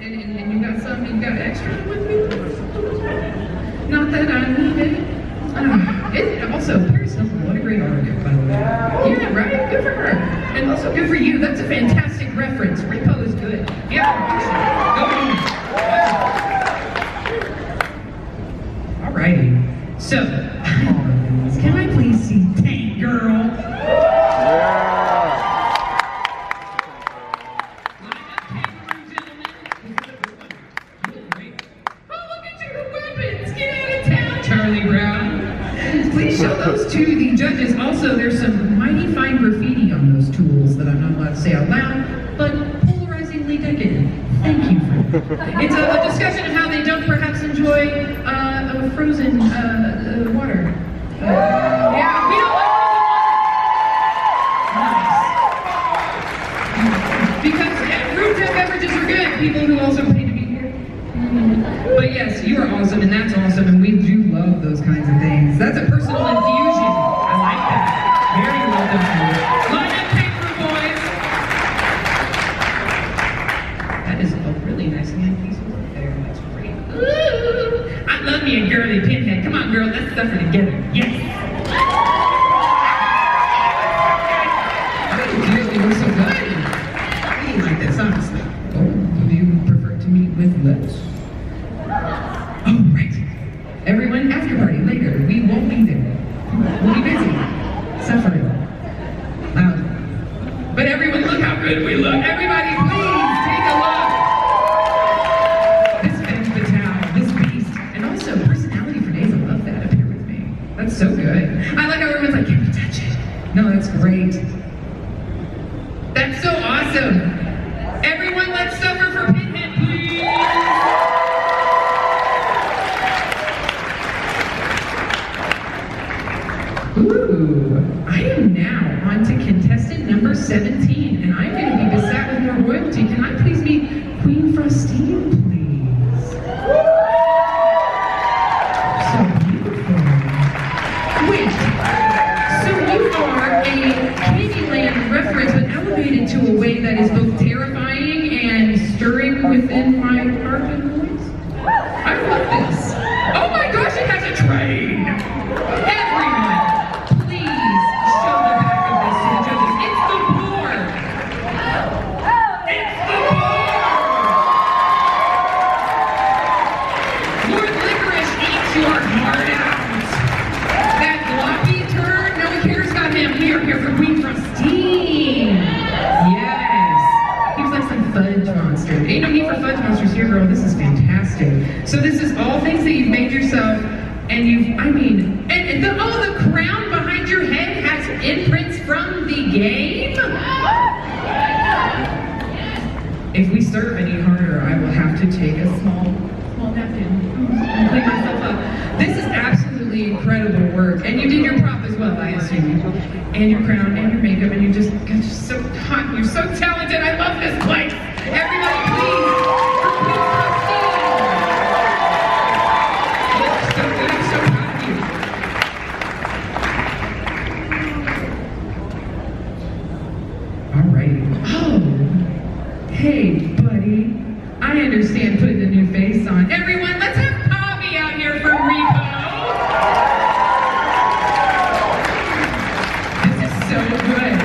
and you got some, you got extra with you? Not that I need it. Also, Paris Hilton, what a great artist, by the way. Yeah, right? Good for her. And also good for you. That's a fantastic reference. Repo is good. Yeah, awesome. Go on. Alrighty. So, can I please see Tank Girl? Charlie Brown. Please show those to the judges. Also, there's some mighty fine graffiti on those tools that I'm not allowed to say out loud, but polarizingly decadent. Thank you for that. It's a discussion of how they don't perhaps enjoy frozen water. Yeah, we don't like frozen water. Nice. Because room temp beverages are good. People who also pay to be here. But yes, you are awesome, and that's awesome, and we do love those kinds of things. That's a personal infusion. I like that. Very well done. Line up, paper boys. That is a really nice hand piece of work there. That's great. Ooh, I love me a girly pinhead. Come on, girl, let's suffer together. Yes. Oh, you look so good. I didn't like this, honestly. Oh, do you prefer to meet with lips? Oh, right. Everyone, after party later. We won't be there. We'll be busy. Suffering. Loud. But everyone, look how good we look. Everybody, please take a look. This femme fatale, this beast, and also personality for days. I love that up here with me. That's so good. I like how everyone's like, can we touch it? No, that's great. That's so awesome. Everyone, let's suffer for Pinhead, please. Ooh, I am now on to contestant number 17, and I'm going to be beset with more royalty. Can I please meet Queen Frostine, please? So beautiful. Wait, so you are a Candyland reference, but elevated to a way that is both terrifying and stirring within my heart and voice? I love this. Oh my gosh, it has a train! Everyone! Fudge or for Fudge Monsters here, girl. This is fantastic. So this is all things that you've made yourself, and and the crown behind your head has imprints from the game? If we serve any harder, I will have to take a small napkin and clean myself up. This is absolutely incredible work. And you did your prop as well, I assume. And your crown and your makeup, and you're just so hot. You're so talented. I love this place. Everybody, please, for Queen Christine. So good. I'm so proud of you. All right. Oh, hey, buddy. I understand putting a new face on. Everyone, let's have Poppy out here from Repo. So good.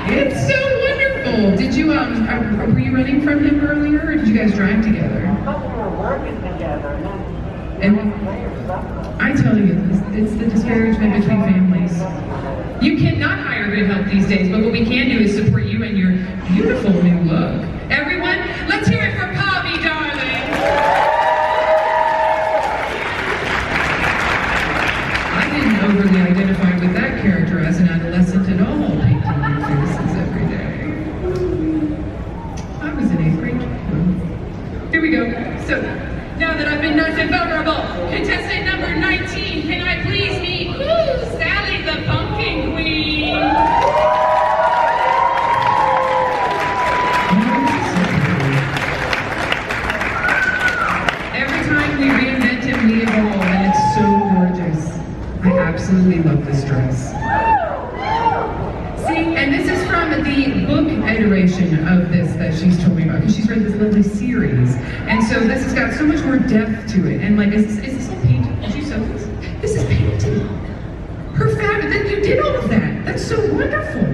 It's so wonderful. Did you, were you running from him earlier, or did you guys drive together? We were working together. And I tell you, it's the disparagement between families. You cannot hire good help these days, but what we can do is support you and your beautiful new look. Everyone, let's hear it for Poppy, darling. I didn't overly identify with that character as an adolescent at all, painting new faces every day. I was in 8th grade. Here we go. So, now that I've been nice and vulnerable, contestant number 19, can I please meet, Sally the Pumpkin Queen? Every time we reinvent him, we evolve, and it's so gorgeous. I absolutely love this dress. See, and this is from the book iteration of this that she's told me about, because she's read this lovely series. And so this has got so much more depth to it. And like, is this all painted? Did you sew this? This is painted. Her fabric, that you did all of that. That's so wonderful.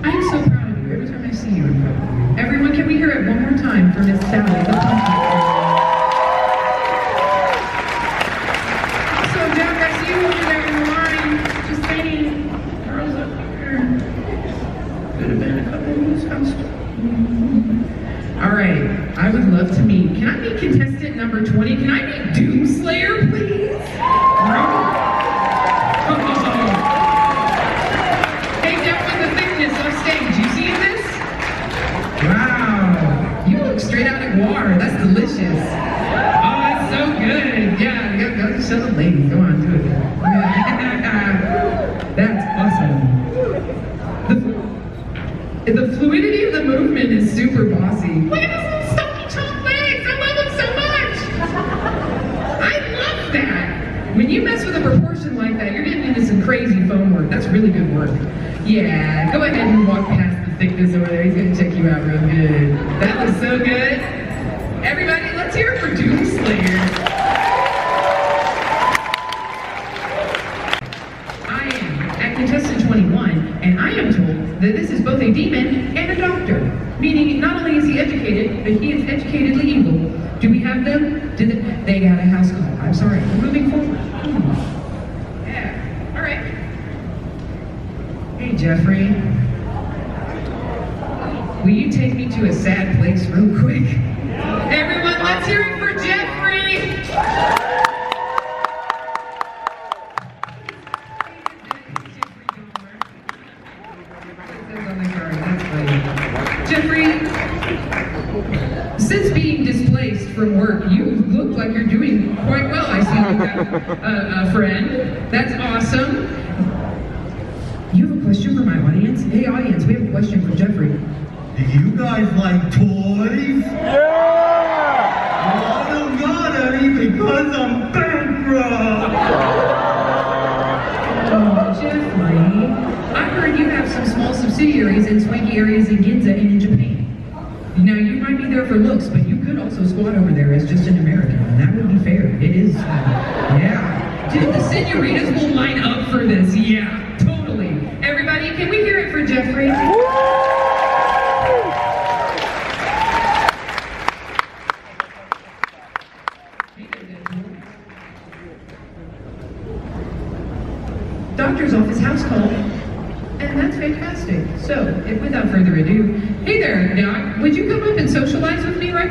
I am so proud of you. Every time I see you, I'm proud of you. Everyone, can we hear it one more time for Miss Sally, the pumpkin queen? All right, I would love to meet. Can I meet contestant number 20? Can I meet Doomslayer, please? Hey, down with the thickness off stage. You see this? Wow, you look straight out of Guar. That's delicious. Oh, that's so good. Yeah, go show the ladies. Go on, do it. That's awesome. The fluidity of the movement is super bossy. Look at his little stumpy chunk legs. I love him so much. I love that. When you mess with a proportion like that, you're getting into some crazy foam work. That's really good work. Yeah, go ahead and walk past the thickness over there. He's going to check you out real good. That was so good. Everybody, let's hear it for Doomslayer. I am at contestant 21, and I am told that this is both a demon and a doctor, meaning not only is he educated, but he is educatedly evil. Do we have them? They got a house call. I'm sorry. We're moving forward. Yeah. All right. Hey, Jeffrey. Will you take me to a sad place real quick? Everyone, let's hear it for Jeffrey. Jeffrey, since being displaced from work, you look like you're doing quite well. I see you got a friend. That's awesome. You have a question for my audience? Hey, audience, we have a question for Jeffrey. Do you guys like toys? Yeah! Well, I don't got any because I'm bankrupt! Oh, Jeffrey, I heard you have some small subsidiaries in swanky areas in Ginza and in Japan. Now, you might be there for looks, but you could also squat over there as just an American, and that would be fair. It is. Yeah. Dude, the senoritas will line up for this. Yeah, totally. Everybody, can we hear it for Jeffrey? Doctor's office house call, and that's fantastic. So, without further ado, hey there, Doc, would you come up and socialize with me right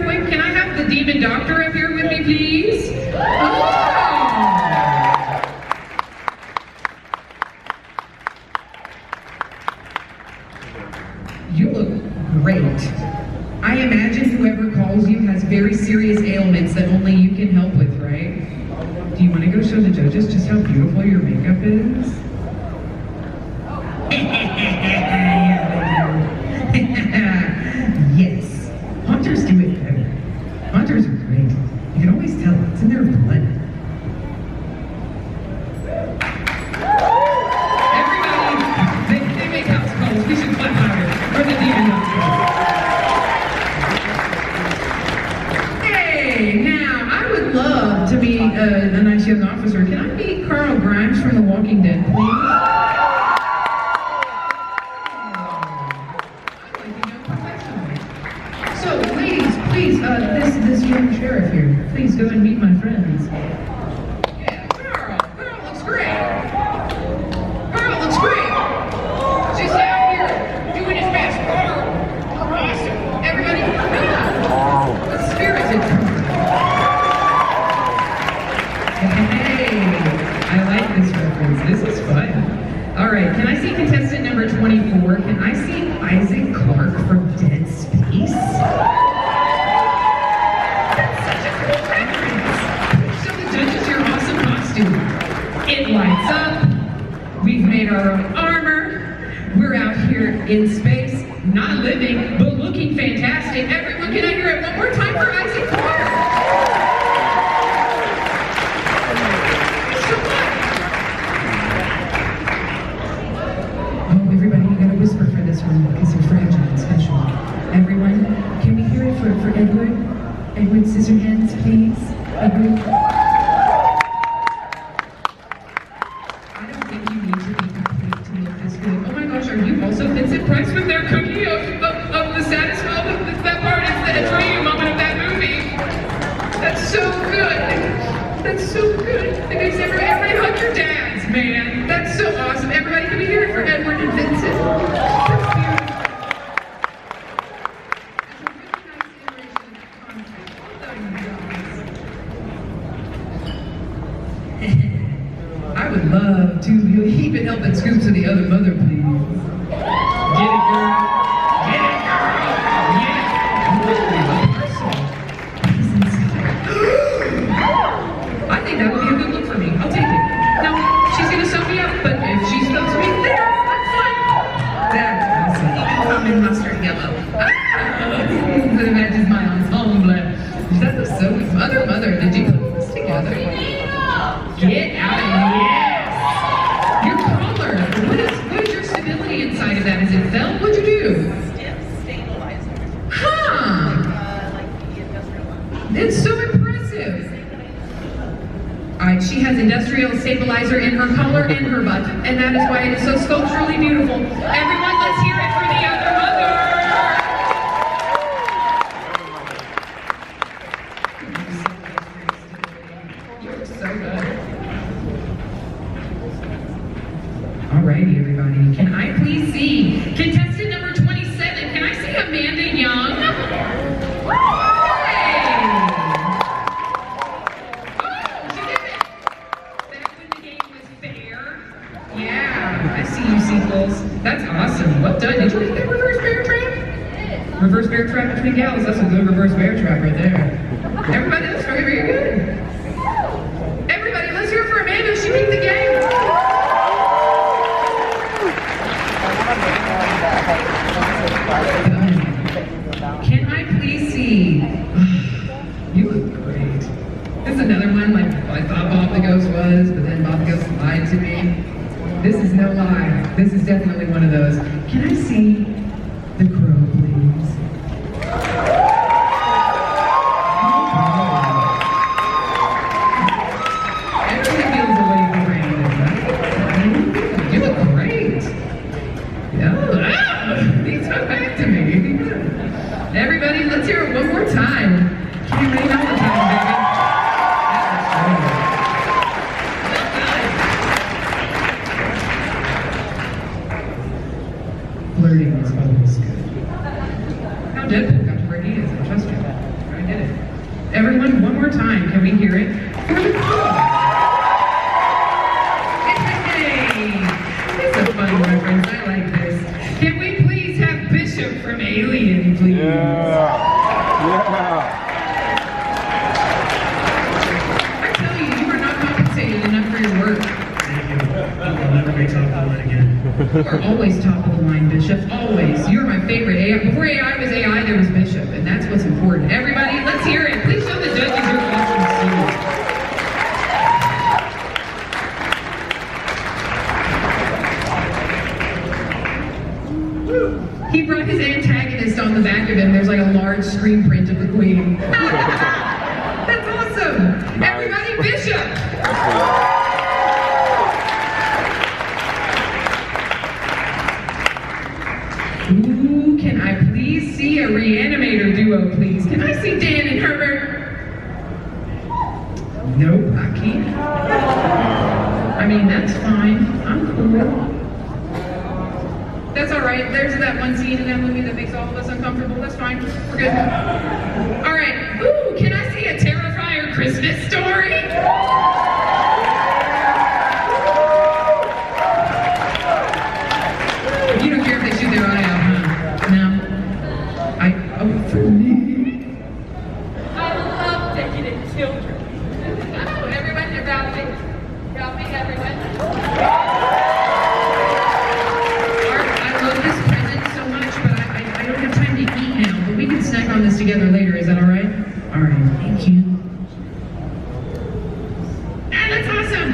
I imagine whoever calls you has very serious ailments that only you can help with, right? Do you want to go show the judges just how beautiful your makeup is? Yes. Hunters do it better. Hunters are great. You can always tell. It's in their blood. Everybody, they make house calls. We should clap louder for the demon house. Hey, now, I would love to meet a nice young officer. Can I meet Carl Grimes from The Walking Dead, please? So, ladies, please, this young sheriff here, please go and meet my friends. Yeah, Carl looks great. Carl looks great. Just out here doing his best. Carl, awesome. Everybody, a spirited Carl. Hey, I like this reference. This is fun. All right, can I see contestant number 24? Can I see Isaac Clarke from Dead Space? That's such a cool reference. So the judges, your awesome costume. It lights up. We've made our own armor. We're out here in space, not living, but looking fantastic. Everyone, can I hear it one more time for Isaac Clarke? Oh, everybody, you gotta whisper for this one because they're fragile and special. Everyone, can we hear it for Edward? Edward Scissorhands, please. Edward. I don't think you need to be complete to look this good. Oh my gosh, are you also Vincent Price with their cookie of the saddest moment? It's that part, it's the dream moment of that movie. That's so good. That's so good. It makes everybody hug your dads, man. That's so awesome. Everybody, can we hear it for Edward and Vincent? That's beautiful. I would love to heap and help and scoop to the other mother, please. Get it, girl. Get it, girl. Yeah. I think that would be a good look for me. I'll take it. No, she's gonna sew me up, but if she sews me there, that's fine. That's awesome. I'm in mustard yellow. That matches my ensemble. That was so good. Mother, did you put this together? Get out of yes! Your collar. What is your stability inside of that? Is it felt? What'd you do? Stabilizer. Huh! It's so impressive. Alright, she has industrial stabilizer in her collar and her butt, and that is why it is so sculpturally beautiful. Everyone, let's hear it for the other mother! You're so good. Alrighty, everybody. Can I please see contestant number 27? Can I see Amanda Young? That's awesome. Well done. Did you make that reverse bear trap? Reverse bear trap between gals. That's a good reverse bear trap right there. Everybody, that's very, very good. Everybody, let's hear it for Amanda. She beat the game. Can I please see? You look great. This is another one like I thought Bob the Ghost was, but then Bob the Ghost lied to me. This is no lie. This is definitely one of those. Can I see the crow, please? Everything feels away from Brandon, right? You look great. Yeah. These come back to me. Everybody, let's hear it one more time. Can you rain all the time, baby? Flirting is always good. How Deadpool got to where he is, I trust you. I did it. Everyone, one more time, can we hear it? Hey! It's a fun reference, I like this. Can we please have Bishop from Alien, please? Yeah. You're always top of the line, Bishop. Always. You're my favorite AI. Before AI was AI, there was Bishop, and that's what's important. Everybody, let's hear it. Please show the judges your awesome suits. He brought his antagonist on the back of him. There's like a large screen print of the Queen. That's awesome. Everybody, Bishop. Ooh, can I please see a reanimator duo, please? Can I see Dan and Herbert? Nope, I can't. I mean, that's fine. I'm cool. That's all right. There's that one scene in that movie that makes all of us uncomfortable. That's fine. We're good. All right. Ooh, can I see a Terrifier Christmas Story? You don't care if they shoot their eye out, huh? No. Oh, for me. I love decadent children. Oh, everyone about me. About me, everyone. We can snack on this together later, is that all right? All right, thank you. And that's awesome!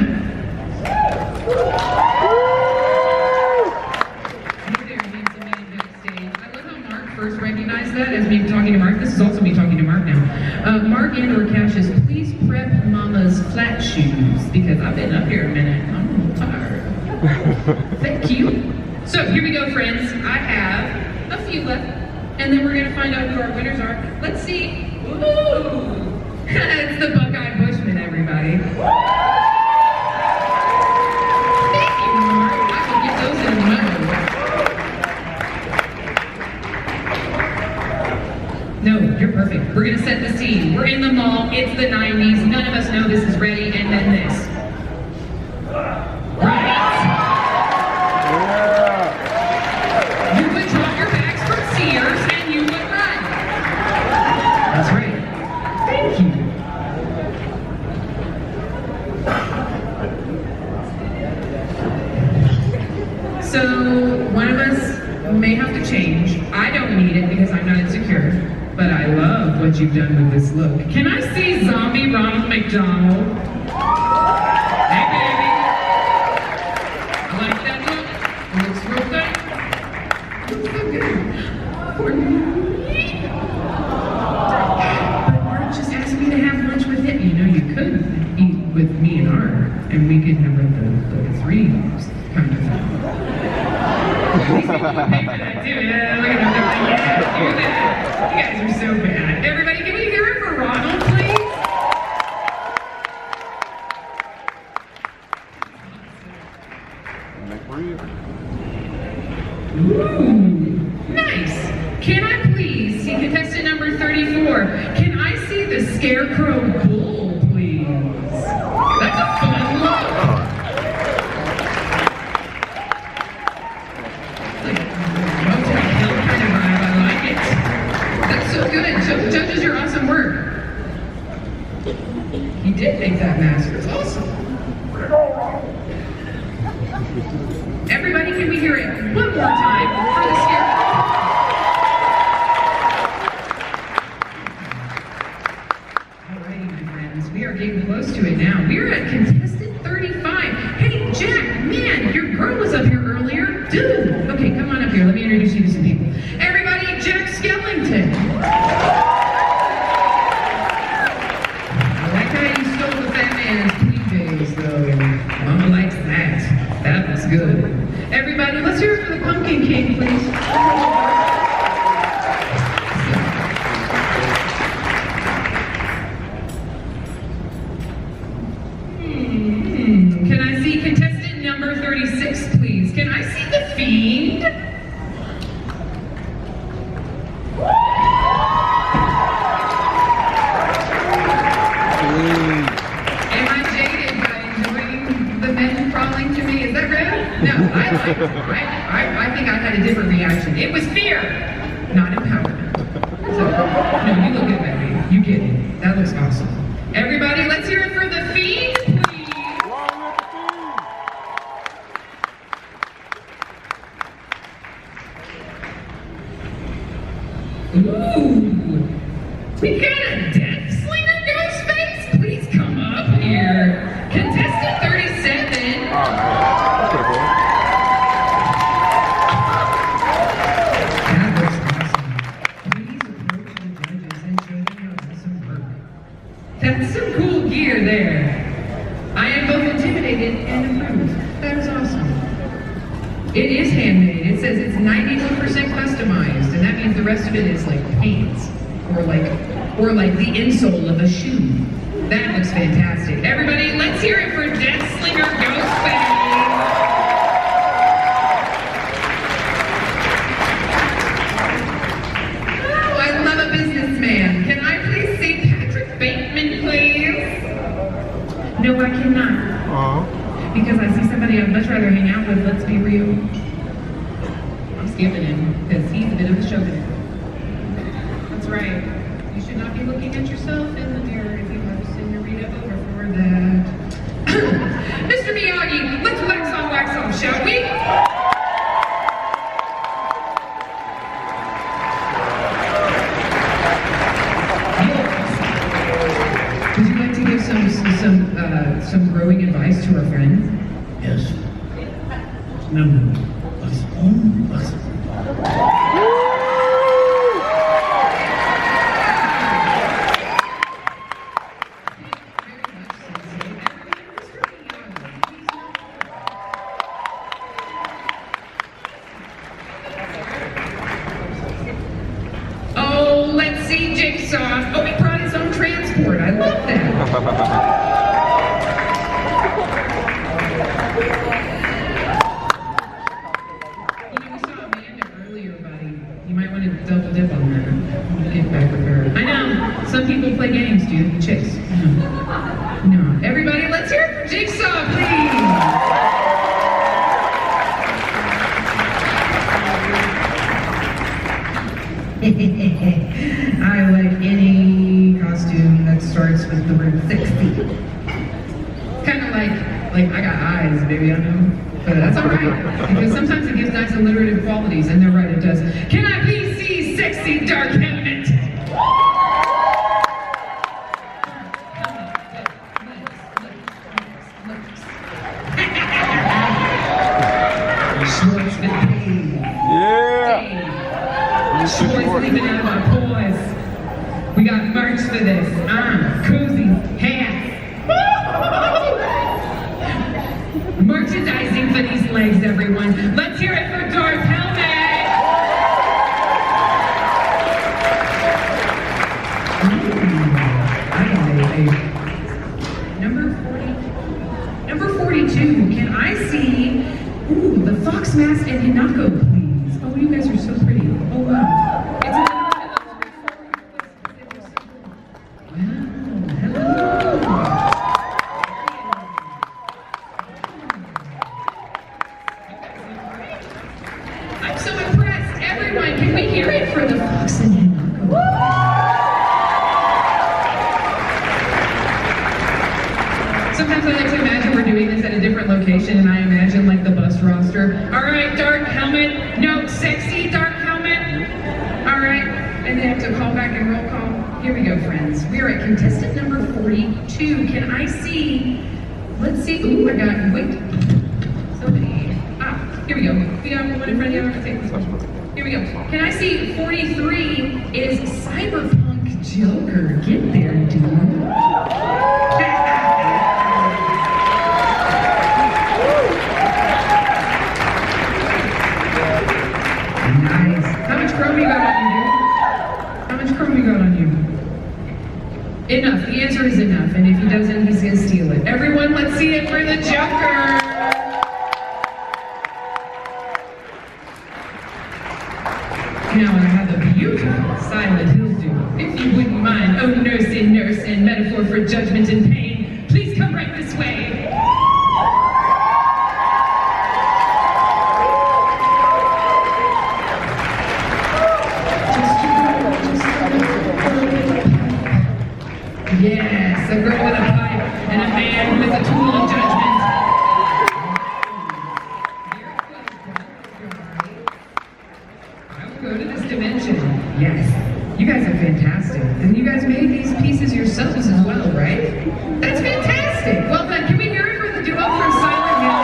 Hey there, handsome man backstage. I love how Mark first recognized that as me talking to Mark. This is also me talking to Mark now. Mark and or Cassius, please prep Mama's flat shoes because I've been up here a minute. I'm a little tired. Thank you. So here we go, friends. I have a few left. And then we're going to find out who our winners are. Let's see. Ooh! It's the Buckeye Bushman, everybody. Thank you, Mark. I will get those in a moment. No, you're perfect. We're going to set the scene. We're in the mall. It's the 90s. None of us know this is ready. And then this. Right? You would drop your bags from Sears. That's right. Thank you. So, one of us may have to change. I don't need it because I'm not insecure, but I love what you've done with this look. Can I see zombie Ronald McDonald? Hey, baby. I like that look. It looks real good. Looks so good. For me. Just asked me to have lunch with him. You know, you could eat with me and Art, and we could have like the threes kind of thing. These people pay for that too. Yeah, look at them. They're like, yeah, do that. You guys are so bad. Everybody, can we hear it for Ronald, please? Ooh, nice. Can I please see contestant number 34? Can I see the Scarecrow Bull, please? That's a fun look. Like Motel Hill kind of vibe. I like it. That's so good. So, judges, your awesome work. He did make that mask. It's awesome. Everybody, can we hear it one more time for the Scarecrow? We are getting close to it now. We're at contestant 35. Hey, Jack, man, your girl was up here earlier. Dude. Okay, come on up here. Let me introduce you to some people. Everybody, Jack Skellington. I like how you stole the fat man's PJs, though. Mama likes that. That was good. Everybody, let's hear it for the Pumpkin King, please. Can I see contestant number 36, please? Can I see the Fiend? Am I jaded by enjoying the men crawling to me? Is that real? No, I like it. I think I had a different reaction. It was fear, not empowerment. So, no, you look good, baby. You get it. That looks awesome. Everybody, let's hear it for the Fiend, please. We got a death slinger ghost face? Please come up here. Contestant 37. That looks awesome. Please approach the judges and show them your awesome work. That's some cool gear there. I am both intimidated and approved. That is awesome. It is handmade. It says it's 91% customized, and that means the rest of it is like paint or like the insole of a shoe. That looks fantastic. Everybody, let's hear it for Death Slinger Ghostface. Oh, I love a businessman. Can I please see Patrick Bateman, please? No, I cannot. Because I see somebody I'd much rather hang out with, let's be real. I'm skipping him, because he's a bit of a chauvinist. That's right. You should not be looking at yourself in the mirror if you have Senorita over for that. Mr. Miyagi, let's wax off, shall we? Would you like to give some growing advice to our friends? Yes. Number one. Oh, let's see Jigsaw. Oh, he brought his own transport. I love that. Double dip on her. Get back with her. I know. Some people play games, dude. Chicks. No. Everybody, let's hear it for Jigsaw, please. I like any costume that starts with the word 60. Kind of like I got eyes, baby, I know. But that's alright, because sometimes it gives nice alliterative qualities, and they're right, it does. Can I please see sexy dark helmet? Yeah! Schwartz leaving out of our paws. We got merch for this. Koozies, hats. Merchandising for these legs, everyone. Let's hear it for Darth Helmet. Number 42. Can I see the fox mask and Hinako, please? Oh, you guys are so pretty. Oh wow. It's another one of those. Wow. Hello. I'm so impressed. Everyone, can we hear it for the fox and Hinako? Sometimes I like to imagine we're doing this at a different location, and I imagine like the bus roster. All right, dark helmet. No, sexy dark helmet. All right, and they have to call back and roll call. Here we go, friends. We are at contestant number 42. Can I see? Let's see. Ooh, I got. Wait. Somebody. Here we go. We got one in front of you. I'm gonna take this one. Here we go. Can I see 43 is Cyberpunk Joker? Get there, dude. Nice. How much chrome you got on you, dude? How much chrome you got on you? Enough. The answer is enough. And if he doesn't, he's gonna steal it. Everyone, let's see it for the Joker. Now I have a beautiful Silent Hill dude. If you wouldn't mind, oh nurse and metaphor for judgment and pain, please come right this way. Yes, a girl with a pipe and a man with a tool of judgment. I will go to this dimension. Yes, you guys are fantastic. And you guys Celebs as well, right? That's fantastic. Well done. Can we hear it for the duo from Silent Hill?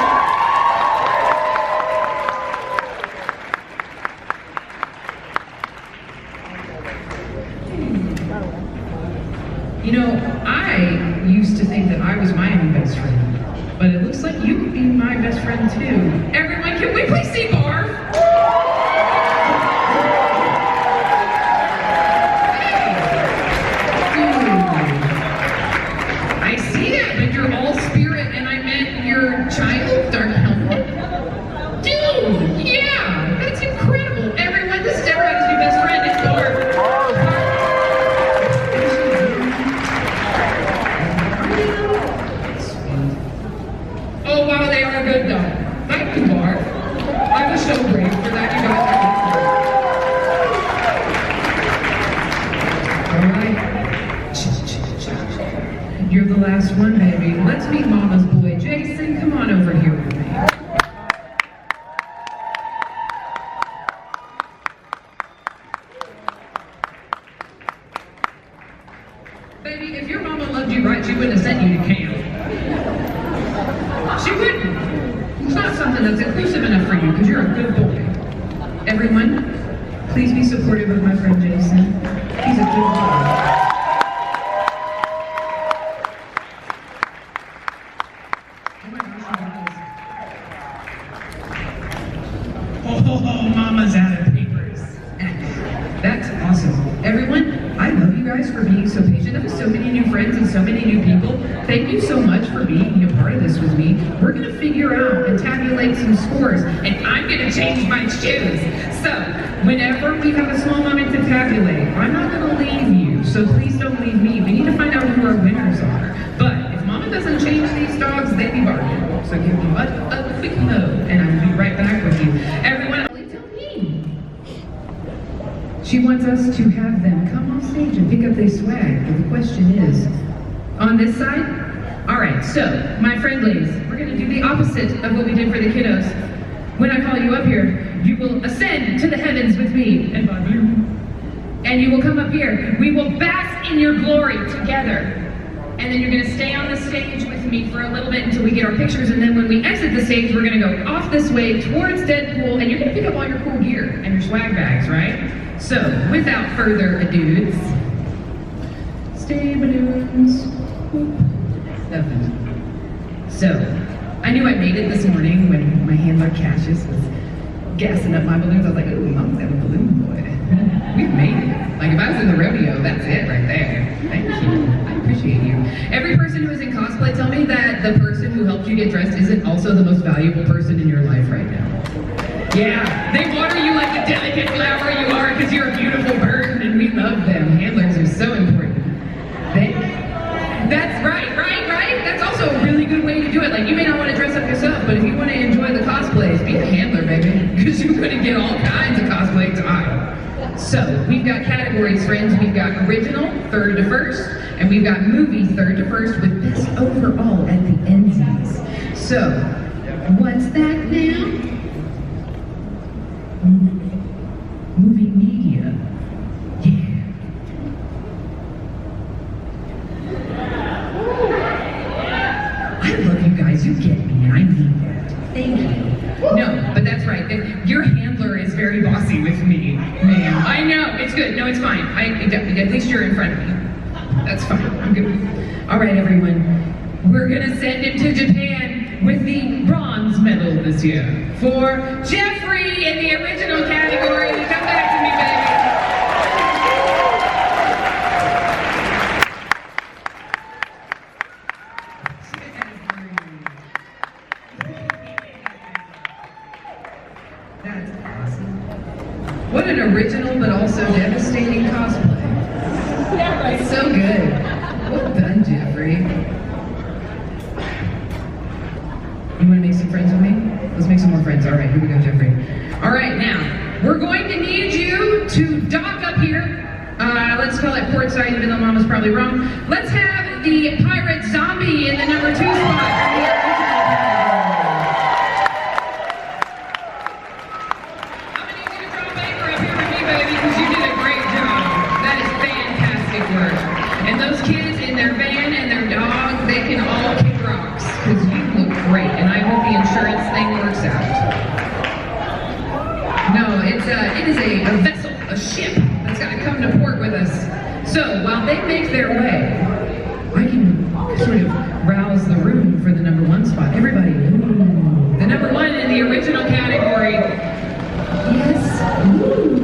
You know, I used to think that I was my own best friend, but it looks like you could be my best friend too. Everyone, can we please see Barf? I see that, but you're all spirit and I meant your child, Dark Helmet. Dude, yeah, that's incredible. Everyone, this is everybody's new best friend. It's Barf. Oh, wow, they are good though. Thank you, Barf. I was so grateful for that. You guys are all right. You're the last one, baby. Let's meet Mama's boy, Jason. Come on over here with me. Baby, if your mama loved you right, she wouldn't have sent you to camp. She wouldn't. It's not something that's inclusive enough for you because you're a good boy. Everyone, please be supportive of my friend Jason. He's a good boy. Oh, Mama's out of papers. That's awesome. Everyone, I love you guys for being so patient. That was so many new friends and so many new people. Thank you so much for being a part of this with me. We're gonna figure out and tabulate some scores, and I'm gonna change my shoes. So, whenever we have a small moment to tabulate, I'm not gonna leave you, so please don't leave me. We need to find out who our winners are. But if Mama doesn't change these dogs, they be barking. So give me a quick note, and I'll be right back with you. Everyone, tell me. She wants us to have them come off stage and pick up their swag. But the question is, on this side? All right, so, my friendlies, we're gonna do the opposite of what we did for the kiddos. When I call you up here, you will ascend to the heavens with me and Bob you. And you will come up here. We will bask in your glory together. And then you're gonna stay on the stage with me for a little bit until we get our pictures, and then when we exit the stage, we're gonna go off this way towards Deadpool, and you're gonna pick up all your cool gear and your swag bags, right? So, without further ado, stay balloons. Nothing. So, I knew I made it this morning when my handler Cassius was gassing up my balloons. I was like, ooh, Mom's got a balloon boy. We've made it. Like, if I was in the rodeo, that's it right there. Thank you. I appreciate you. Every person who is in cosplay, tell me that the person who helped you get dressed isn't also the most valuable person in your life right now. Yeah, they water you like the delicate flower you are because you're a beautiful bird and we love them. Handlers are so important. That's right. That's also a really good way to do it. Like, you may not want to dress up yourself, but if you want to enjoy the cosplays, be a handler, baby, because you're going to get all kinds of cosplay time. So, we've got categories, friends. We've got original, third to first, and we've got movie, third to first, with best overall at the endsies. So, what's that now? Movie media. Yeah. I love you guys. You get me, and I need that. Thank you. No, but that's right. Your handler is very bossy with me, ma'am. I know. It's good. No, it's fine. At least you're in front of me. That's fine. I'm good. All right, everyone. We're going to send him to Japan with the bronze medal this year for Jeffrey in the original category. Come back to me, baby. That's awesome. What an original but also devastating cosplay. So good. Well done, Jeffrey. You want to make some friends with me? Let's make some more friends. All right, here we go, Jeffrey. All right, now, we're going to need you to dock up here. Let's call it portside, even though Mama's probably wrong. Let's have the pirate zombie in the number 2 spot. And those kids in their van and their dog, they can all kick rocks because you look great. And I hope the insurance thing works out. No, it is a vessel, a ship that's got to come to port with us. So while they make their way, I can sort of rouse the room for the number one spot. Everybody, ooh. The number one in the original category. Yes. Ooh.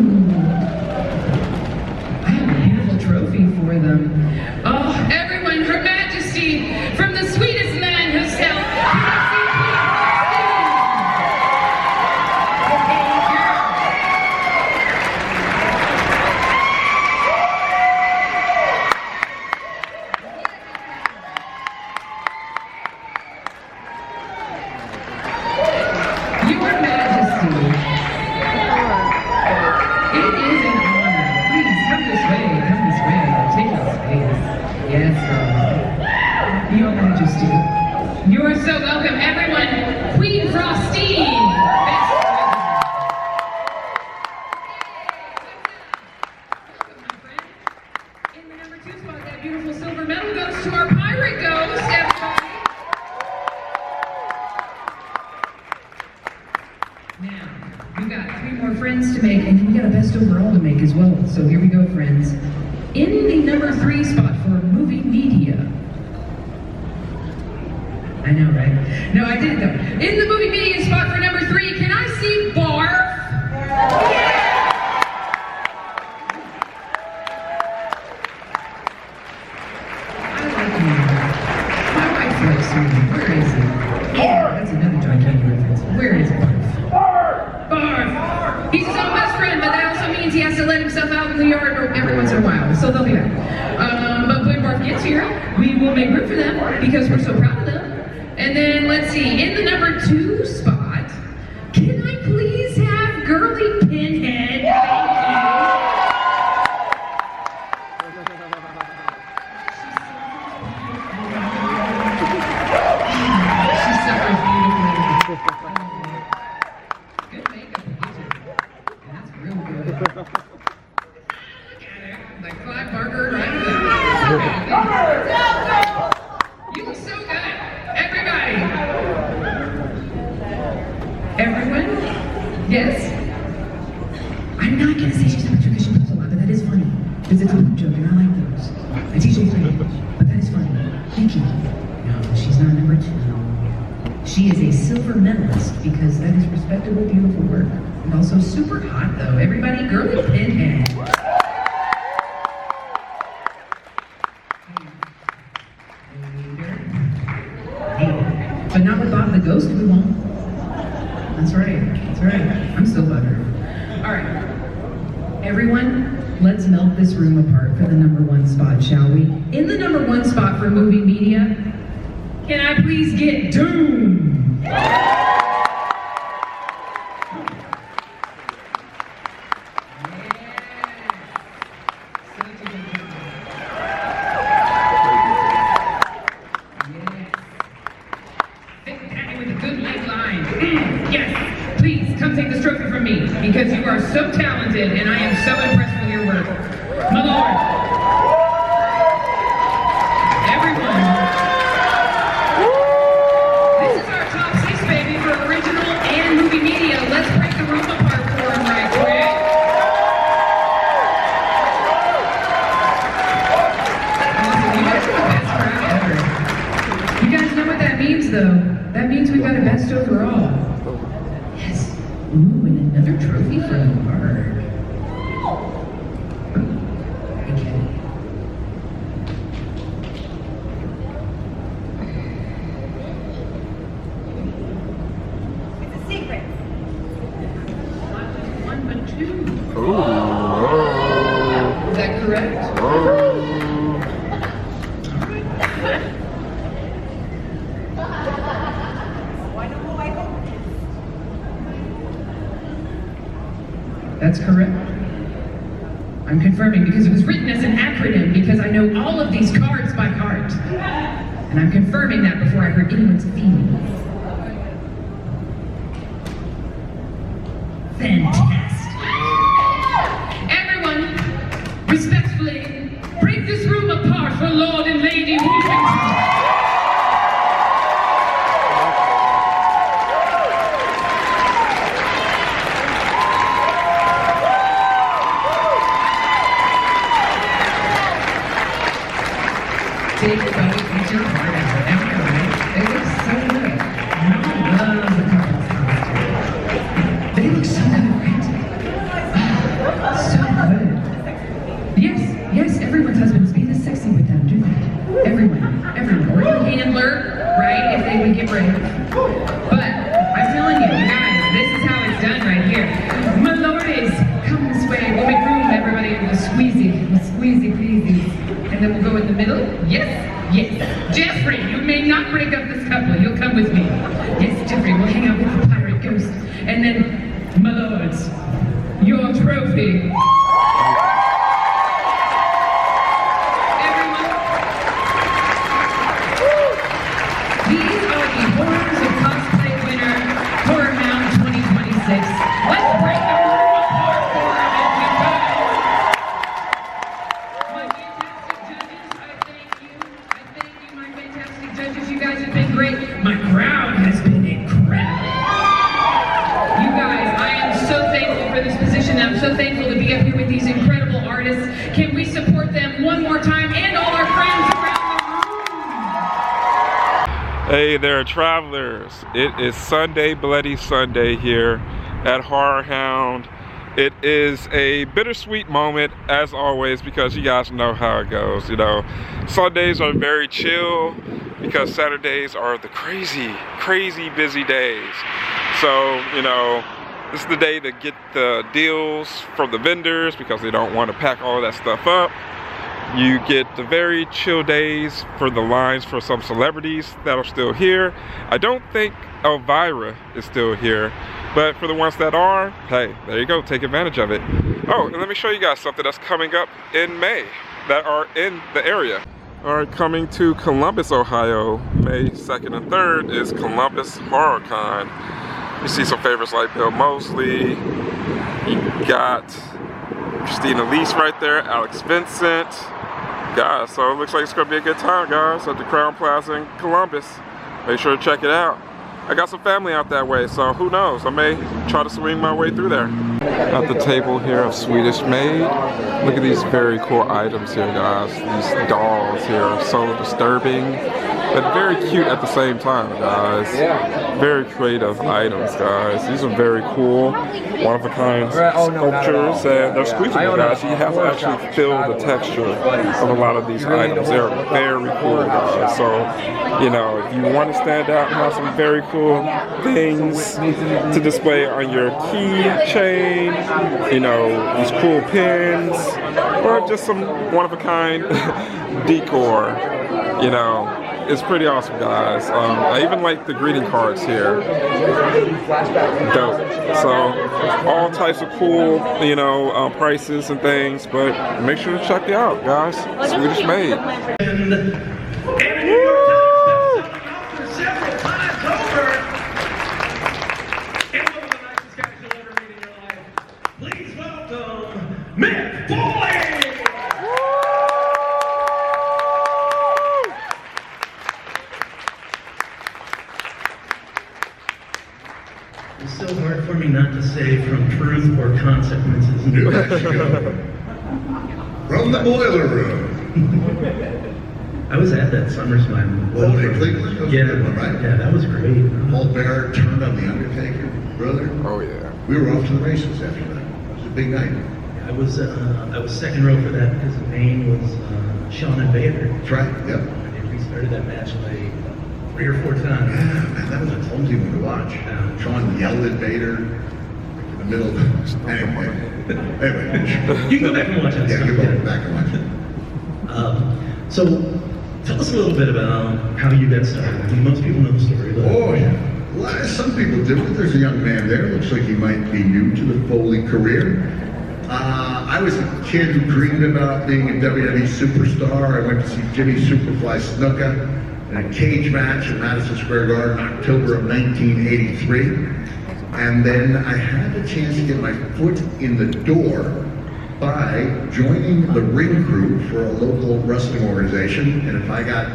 I have a beautiful trophy for them. Oh, everyone, Her Majesty, from the sweetest man himself. You are so welcome, everyone. Queen Frostine. In the number 2 spot, that beautiful silver medal goes to our pirate ghost, everybody. Now, we got 3 more friends to make, and then we got a best overall to make as well. So here we go, friends. In the number 3 spot for movie media. I know, right? No, I did it though. In the movie media spot for number 3, can I see Barf? Yeah! I like him. My wife likes him. Where is he? Yeah, that's another John Candy reference. Where is Barf? Barf! He's his own best friend, but that also means he has to let himself out in the yard every once in a while. So they'll be back. But when Barf gets here, we will make room for them because we're so proud of them. And then, let's see, in the number 2 spot, can I please have Girly Pinhead? Thank you. She suffers beautifully. Good makeup. That's real good. Look at her. Like Clive Barker right there. You look so good. Everybody! Everyone? Yes? I'm not gonna say she's number 2 because she posts a lot, but that is funny. Because it's a poop joke and I like those. I teach her three, but that is funny. Thank you. No, she's not number 2. She is a silver medalist because that is respectable, beautiful work. And also super hot though. Everybody, Girly Pinhead. But not with Bob the Ghost, we won't. That's right, that's right. I'm still buttered. All right. Everyone, let's melt this room apart for the number 1 spot, shall we? In the number 1 spot for movie media, can I please get Doom? Because you are so talented and I am so impressed with your work. My Lord. Everyone. This is our top 6, baby, for original and movie media. Let's break the room apart for them right quick. Listen, you guys are the best crowd ever. You guys know what that means, though. That means we've got a best overall. Yes. Ooh, and another trophy from Mark. Okay. It's a secret. Not just 1, but 2. Oh. Is that correct? That's correct. I'm confirming because it was written as an acronym because I know all of these cards by heart. And I'm confirming that before I hurt anyone's feelings. Fantastic. Everyone, respectfully, break this room apart for Lord and Lady Washington. Take it out, eat your heart out. Am I right? It looks so good. I love the couple's costumes. They look so good, right? So good. Yes, everyone's husbands be this sexy with them, do that. Everyone. Or your handler, right? If they would get ready. But I'm telling you, guys, this is how it's done right here. My lordies, come this way. We'll make room, everybody, with the squeezy, please. And then we'll go in the middle. Yes. Jeffrey, you may not break up this couple. You'll come with me. Yes, Jeffrey, we'll hang out with the pirate ghost. And then, my lords, your trophy. Everyone. These are the horrors of cosplay winner, HorrorHound 2026. Let's break the room apart for him as we go. My fantastic judges, I thank you. My fantastic judges, you guys have been great. My crowd has been incredible. You guys, I am so thankful for this position. I'm so thankful to be up here with these incredible artists. Can we support them one more time and all our friends around the room? Hey there, travelers. It is Sunday, Bloody Sunday here at HorrorHound. It is a bittersweet moment, as always, because you guys know how it goes. You know, Sundays are very chill because Saturdays are the crazy busy days. So, you know, this is the day to get the deals from the vendors because they don't want to pack all that stuff up. You get the very chill days for the lines for some celebrities that are still here. I don't think Elvira is still here, but for the ones that are, hey, there you go, take advantage of it. Oh, and let me show you guys something that's coming up in May that are in the area. All right, coming to Columbus, Ohio, May 2nd and 3rd is Columbus HorrorCon. You see some favorites like Bill Mosley. You got Christina Lease right there, Alex Vincent. Guys, so it looks like it's gonna be a good time, guys, at the Crown Plaza in Columbus. Make sure to check it out. I got some family out that way, so who knows? I may try to swing my way through there. At the table here of Swedish Made, look at these very cool items here, guys. These dolls here are so disturbing, but very cute at the same time, guys. Very creative items, guys. These are very cool, one-of-a-kind sculptures, and they're squeezable, guys. You have to actually feel the texture of a lot of these items. They're very cool, guys. So, you know, if you want to stand out and have some very cool things to display on your keychain, you know, these cool pins, or just some one-of-a-kind decor, you know, it's pretty awesome, guys. I even like the greeting cards here. Dope. So, all types of cool, you know, prices and things, but make sure to check it out, guys. Swedish Made. It's so hard for me not to say from truth or consequences. New Mexico. From the boiler room. I was at that SummerSlam. Oh, in Cleveland? That was a good one, right? Yeah, that was great. Paul Bearer turned on The Undertaker, brother. Oh, yeah. We were off to the races after that. It was a big night. I was second row for that because the main was Shawn and Vader. That's right, yep. And we started that match like 3 or 4 times. Yeah, man, that was a clumsy one to watch. Shawn yelled at Vader in the middle. Anyway. You can go back and watch that. Yeah, you go back and watch it. So, tell us a little bit about how you got started. I mean, most people know the story. But Oh, yeah. Well, some people do, but there's a young man there. Looks like he might be new to the Foley career. I was a kid who dreamed about being a WWE superstar. I went to see Jimmy Superfly Snuka in a cage match at Madison Square Garden in October of 1983. And then I had the chance to get my foot in the door by joining the ring crew for a local wrestling organization. And if I got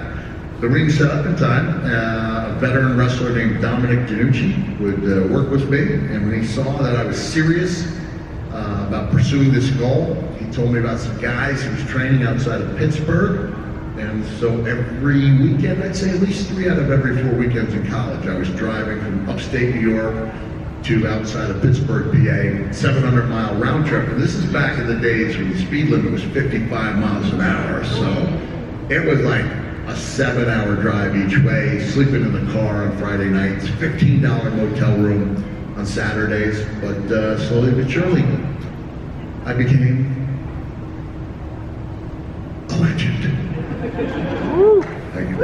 the ring set up in time, a veteran wrestler named Dominic DiNucci would work with me. And when he saw that I was serious about pursuing this goal, he told me about some guys he was training outside of Pittsburgh. And so every weekend, I'd say at least 3 out of every 4 weekends in college, I was driving from upstate New York to outside of Pittsburgh, PA, 700-mile round trip. And this is back in the days when the speed limit was 55 miles an hour. So it was like a 7-hour drive each way, sleeping in the car on Friday nights, $15 motel room on Saturdays. But slowly but surely, I became a legend. Thank you.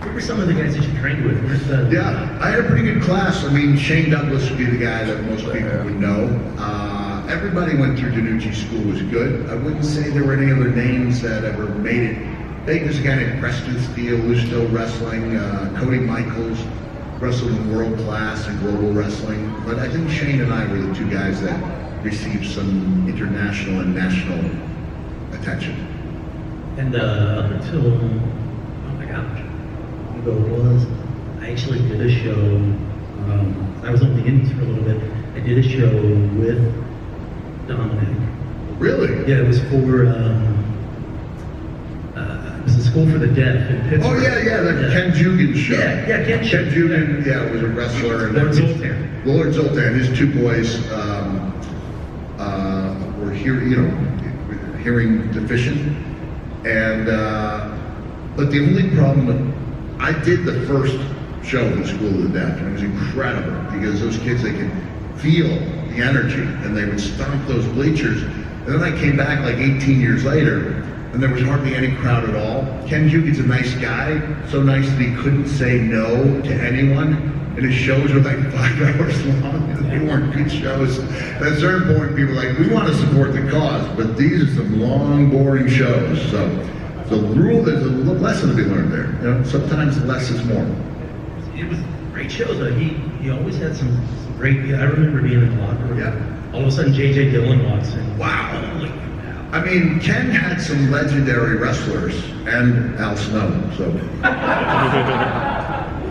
Who were some of the guys that you trained with? Yeah, I had a pretty good class. I mean, Shane Douglas would be the guy that most people would know. Everybody went through DiNucci school was good. I wouldn't say there were any other names that ever made it big. There's a guy named Preston Steele who's still wrestling. Cody Michaels wrestled in world class and global wrestling. But I think Shane and I were the 2 guys that received some international and national attention. And up until, oh my gosh, ago it was, I actually did a show, I was on the Indies for a little bit, I did a show with Dominic. Really? Yeah, it was for, it was a school for the deaf in Pittsburgh. Oh yeah, the Ken Jugan show. Yeah, Ken Jugan, was a wrestler. And Lord Zoltan. Lord Zoltan, his 2 boys were hearing deficient. And, but the only problem, I did the first show in the School of the Deaf, and it was incredible because those kids, they could feel the energy and they would stomp those bleachers. And then I came back like 18 years later and there was hardly any crowd at all. Ken Jugan's a nice guy, so nice that he couldn't say no to anyone. And his shows were like 5 hours long. They weren't good shows. At a certain point, people were like, we want to support the cause, but these are some long, boring shows. So the rule, there's a little lesson to be learned there. You know, sometimes less is more. It was great shows, though. He always had some great, I remember being in the locker room. Yeah. All of a sudden, J.J. Dillon walks in. Wow. I mean, Ken had some legendary wrestlers and Al Snow, so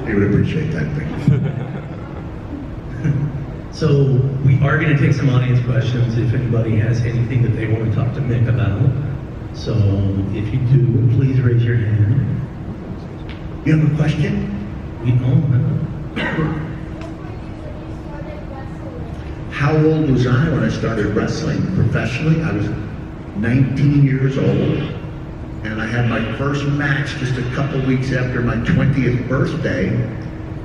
he would appreciate that thing. So we are going to take some audience questions if anybody has anything that they want to talk to Mick about. So if you do, please raise your hand. You have a question? We don't. How old was I when I started wrestling professionally? I was 19 years old, and I had my first match just a couple weeks after my 20th birthday,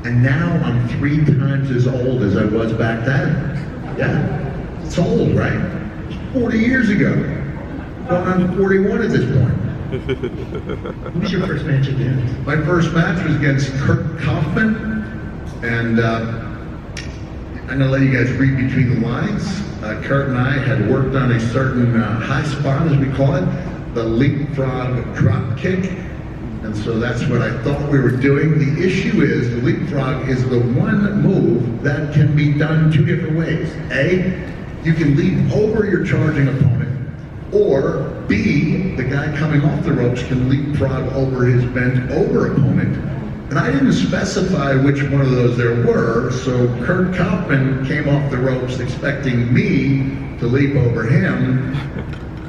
and now I'm 3 times as old as I was back then. Yeah, it's old, right? 40 years ago. Well, I'm 41 at this point. Who was your first match again? My first match was against Kurt Kaufman, and I'm going to let you guys read between the lines. Kurt and I had worked on a certain high spot, as we call it, the leapfrog drop kick. And so that's what I thought we were doing. The issue is the leapfrog is the one move that can be done 2 different ways. A, you can leap over your charging opponent, or B, the guy coming off the ropes can leapfrog over his bent over opponent. And I didn't specify which one of those there were, so Kurt Kaufman came off the ropes expecting me to leap over him.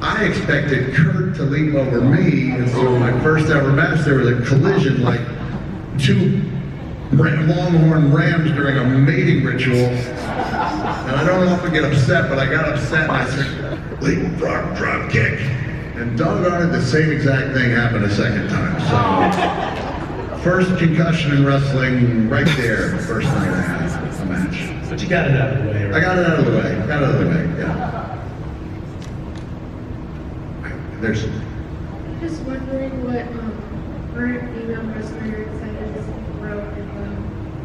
I expected Kurt to leap over me, and so my first ever match, there was a collision like 2 longhorn rams during a mating ritual. And I don't often get upset, but I got upset and I said, leapfrog drop kick. And doggone it, the same exact thing happened a second time. So, first concussion in wrestling right there, first night I had a match. But you got it out of the way, right? I got it out of the way, yeah. There's Just wondering what current female wrestler you're excited to see grow in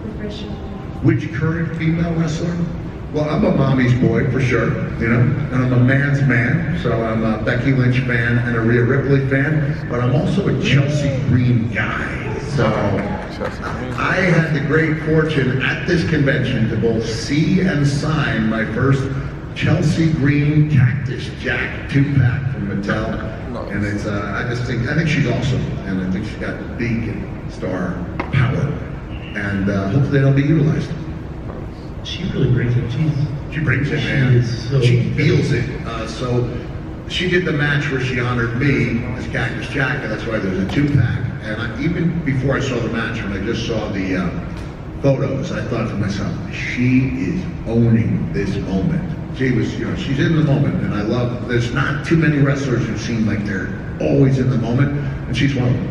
the professional. which current female wrestler? Well, I'm a mommy's boy for sure, you know, and I'm a man's man, so I'm a Becky Lynch fan and a Rhea Ripley fan, but I'm also a Chelsea Green guy. So I had the great fortune at this convention to both see and sign my first Chelsea Green Cactus Jack 2-pack from Mattel. And it's, I think she's awesome. And I think she's got big star power. And hopefully that'll be utilized. She really brings it. She brings it, man. She feels it. So she did the match where she honored me as Cactus Jack, and that's why there's a 2-pack. And even before I saw the match, when I just saw the photos, I thought to myself, she is owning this moment. She was, she's in the moment, and I love, there's not too many wrestlers who seem like they're always in the moment, and she's one of them.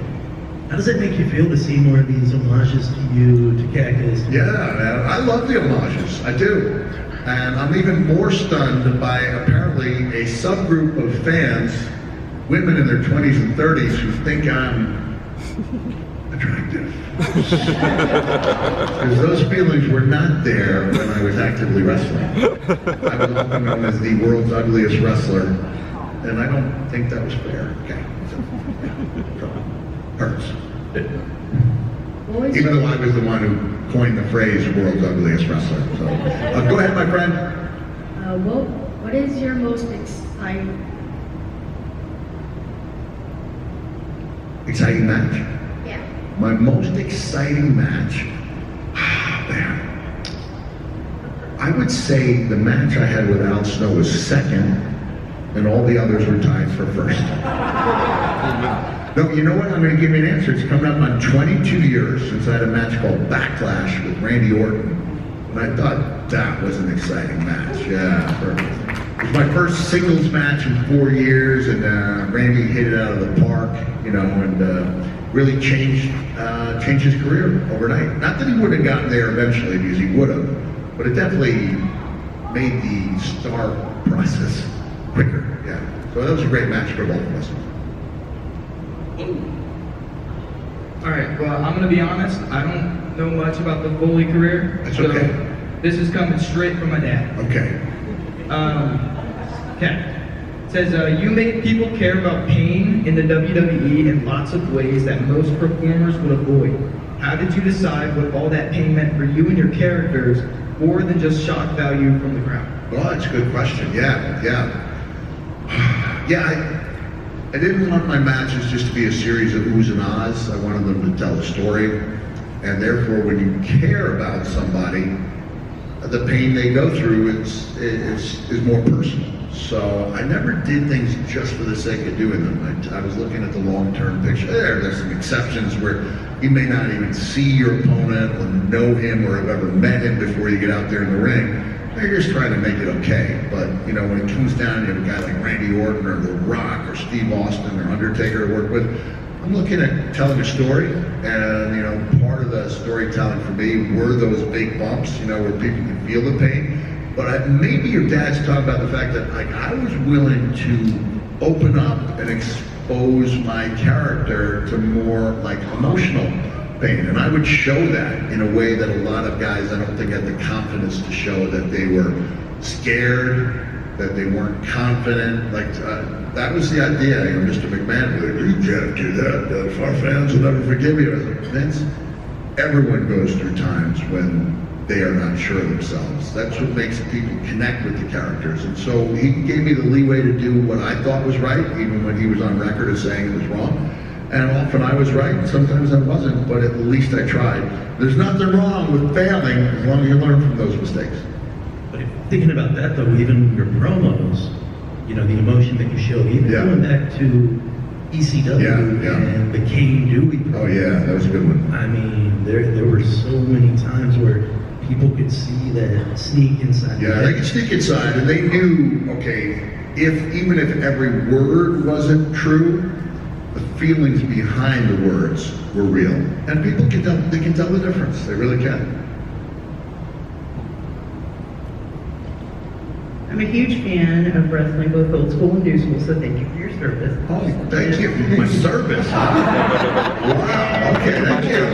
How does it make you feel to see more of these homages to you, to Cactus? Yeah, man, I love the homages, I do. And I'm even more stunned by apparently a subgroup of fans, women in their 20s and 30s, who think I'm attractive. Because those feelings were not there when I was actively wrestling. I was often known as the world's ugliest wrestler, and I don't think that was fair. Okay. So, hurts. Even though I was the one who coined the phrase world's ugliest wrestler. So, go ahead, my friend. What is your most exciting match? Yeah. My most exciting match? Man. I would say the match I had with Al Snow was second, and all the others were tied for first. No, you know what? I'm going to give you an answer. It's coming up on 22 years since I had a match called Backlash with Randy Orton. And I thought that was an exciting match. Yeah, perfect. It was my first singles match in 4 years, and Randy hit it out of the park, and really changed his career overnight. Not that he would have gotten there eventually, because he would have, but it definitely made the star process quicker. Yeah. So that was a great match for both of us. Alright, well, I'm going to be honest, I don't know much about the Foley career. That's okay. This is coming straight from my dad. Okay. It says, you made people care about pain in the WWE in lots of ways that most performers would avoid. How did you decide what all that pain meant for you and your characters, more than just shock value from the crowd? Well, that's a good question. Yeah. I didn't want my matches just to be a series of oohs and ahs. I wanted them to tell a story. And therefore, when you care about somebody, the pain they go through is more personal. So I never did things just for the sake of doing them. I was looking at the long-term picture. There's some exceptions where you may not even see your opponent or know him or have ever met him before you get out there in the ring. They're just trying to make it okay. But, when it comes down to a guy like Randy Orton or The Rock or Steve Austin or Undertaker to work with, I'm looking at telling a story. And, part of the storytelling for me were those big bumps, where people can feel the pain. But maybe your dad's talking about the fact that, I was willing to open up and expose my character to more, emotional pain. And I would show that in a way that a lot of guys, I don't think, had the confidence to show that they were scared, that they weren't confident. That was the idea. Mr. McMahon was like, you can't do that. Our fans will never forgive you. I was like, Vince, everyone goes through times when they are not sure of themselves. That's what makes people connect with the characters. And so he gave me the leeway to do what I thought was right, even when he was on record as saying it was wrong. And often I was right, sometimes I wasn't, but at least I tried. There's nothing wrong with failing as long as you learn from those mistakes. But thinking about that though, even your promos, the emotion that you show, even going back to ECW and the Kane Dewey promo. Oh yeah, that was a good one. I mean, there were so many times where people could see that sneak inside. Yeah, they could sneak inside, and they knew, okay, even if every word wasn't true, the feelings behind the words were real. And people can tell the difference. They really can. I'm a huge fan of wrestling, both old school and new school, so thank you for your service. Oh, thank you for my service. Wow, okay, thank you.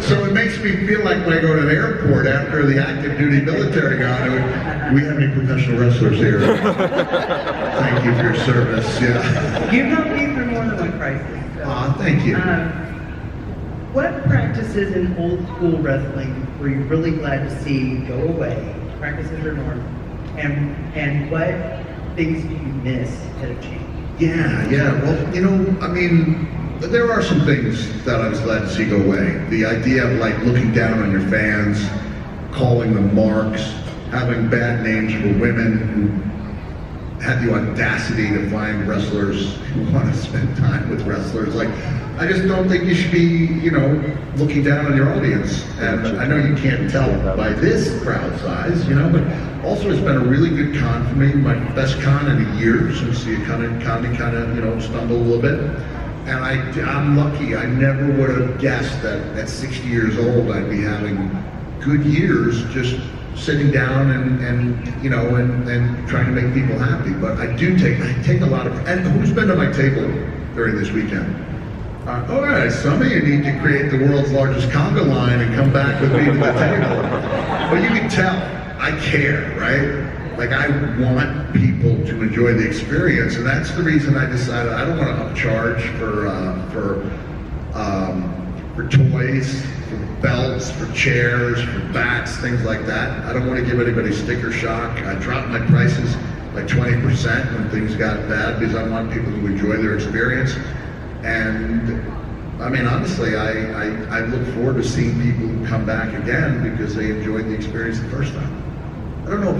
So it makes me feel like when I go to an airport after the active duty military gone, do we have any professional wrestlers here? Thank you for your service, yeah. You've helped me through more than one crisis. So, thank you. What practices in old school wrestling were you really glad to see go away? Practices are normal. And what things do you miss that have changed? Yeah. Well, you know, I mean, there are some things that I was glad to see go away. The idea of like looking down on your fans, calling them marks, having bad names for women who had the audacity to find wrestlers who want to spend time with wrestlers. Like, I just don't think you should be, you know, looking down on your audience. And I know you can't tell by this crowd size, you know, but also it's been a really good con for me, my best con in a year since the economy kind of, you know, stumbled a little bit. And I'm lucky. I never would have guessed that at 60 years old I'd be having good years just sitting down and you know, and trying to make people happy. But I take a lot of, and who's been to my table during this weekend? All right, some of you need to create the world's largest conga line and come back with me to the table. But you can tell, I care, right? Like, I want people to enjoy the experience, and that's the reason I decided I don't want to upcharge for toys, for belts, for chairs, for bats, things like that. I don't want to give anybody sticker shock. I dropped my prices by 20% when things got bad because I want people to enjoy their experience. And I mean, honestly, I look forward to seeing people who come back again because they enjoyed the experience the first time. I don't know if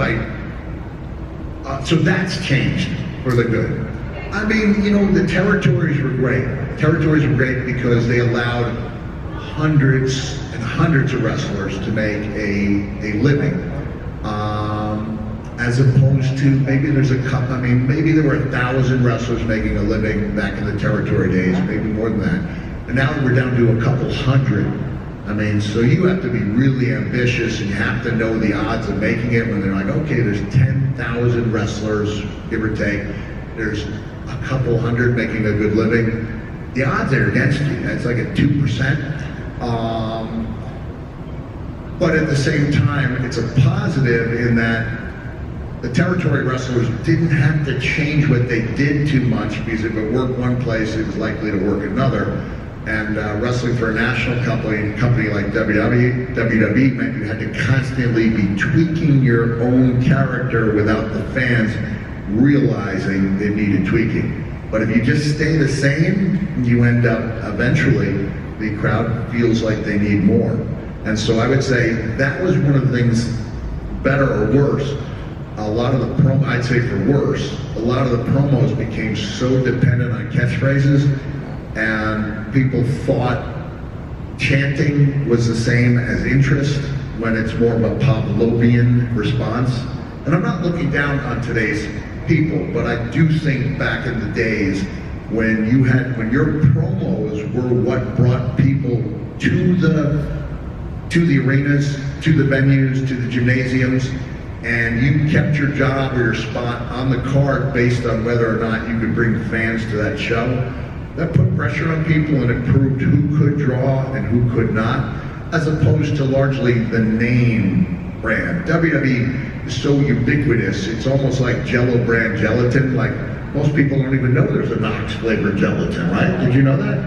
so that's changed for the good. I mean, you know, the territories were great. Territories were great because they allowed hundreds and hundreds of wrestlers to make a living, as opposed to maybe there's a couple. I mean, maybe there were 1,000 wrestlers making a living back in the territory days, maybe more than that. And now we're down to a couple hundred. I mean, so you have to be really ambitious and you have to know the odds of making it when they're like, okay, there's 10,000 wrestlers, give or take. There's a couple hundred making a good living. The odds are against you. It's like a 2%. But at the same time, it's a positive in that the territory wrestlers didn't have to change what they did too much because if it worked one place, it was likely to work another. And wrestling for a national company like WWE meant you had to constantly be tweaking your own character without the fans realizing it needed tweaking. But if you just stay the same, you end up eventually, the crowd feels like they need more. And so I would say that was one of the things, better or worse, a lot of the I'd say for worse, a lot of the promos became so dependent on catchphrases, and people thought chanting was the same as interest when it's more of a Pavlovian response. And I'm not looking down on today's people, but I do think back in the days when your promos were what brought people to the arenas, to the venues, to the gymnasiums, and you kept your job or your spot on the card based on whether or not you could bring fans to that show. That put pressure on people and it proved who could draw and who could not, as opposed to largely the name brand. WWE is so ubiquitous, it's almost like Jell-O brand gelatin. Like, most people don't even know there's a Knox flavored gelatin, right? Did you know that?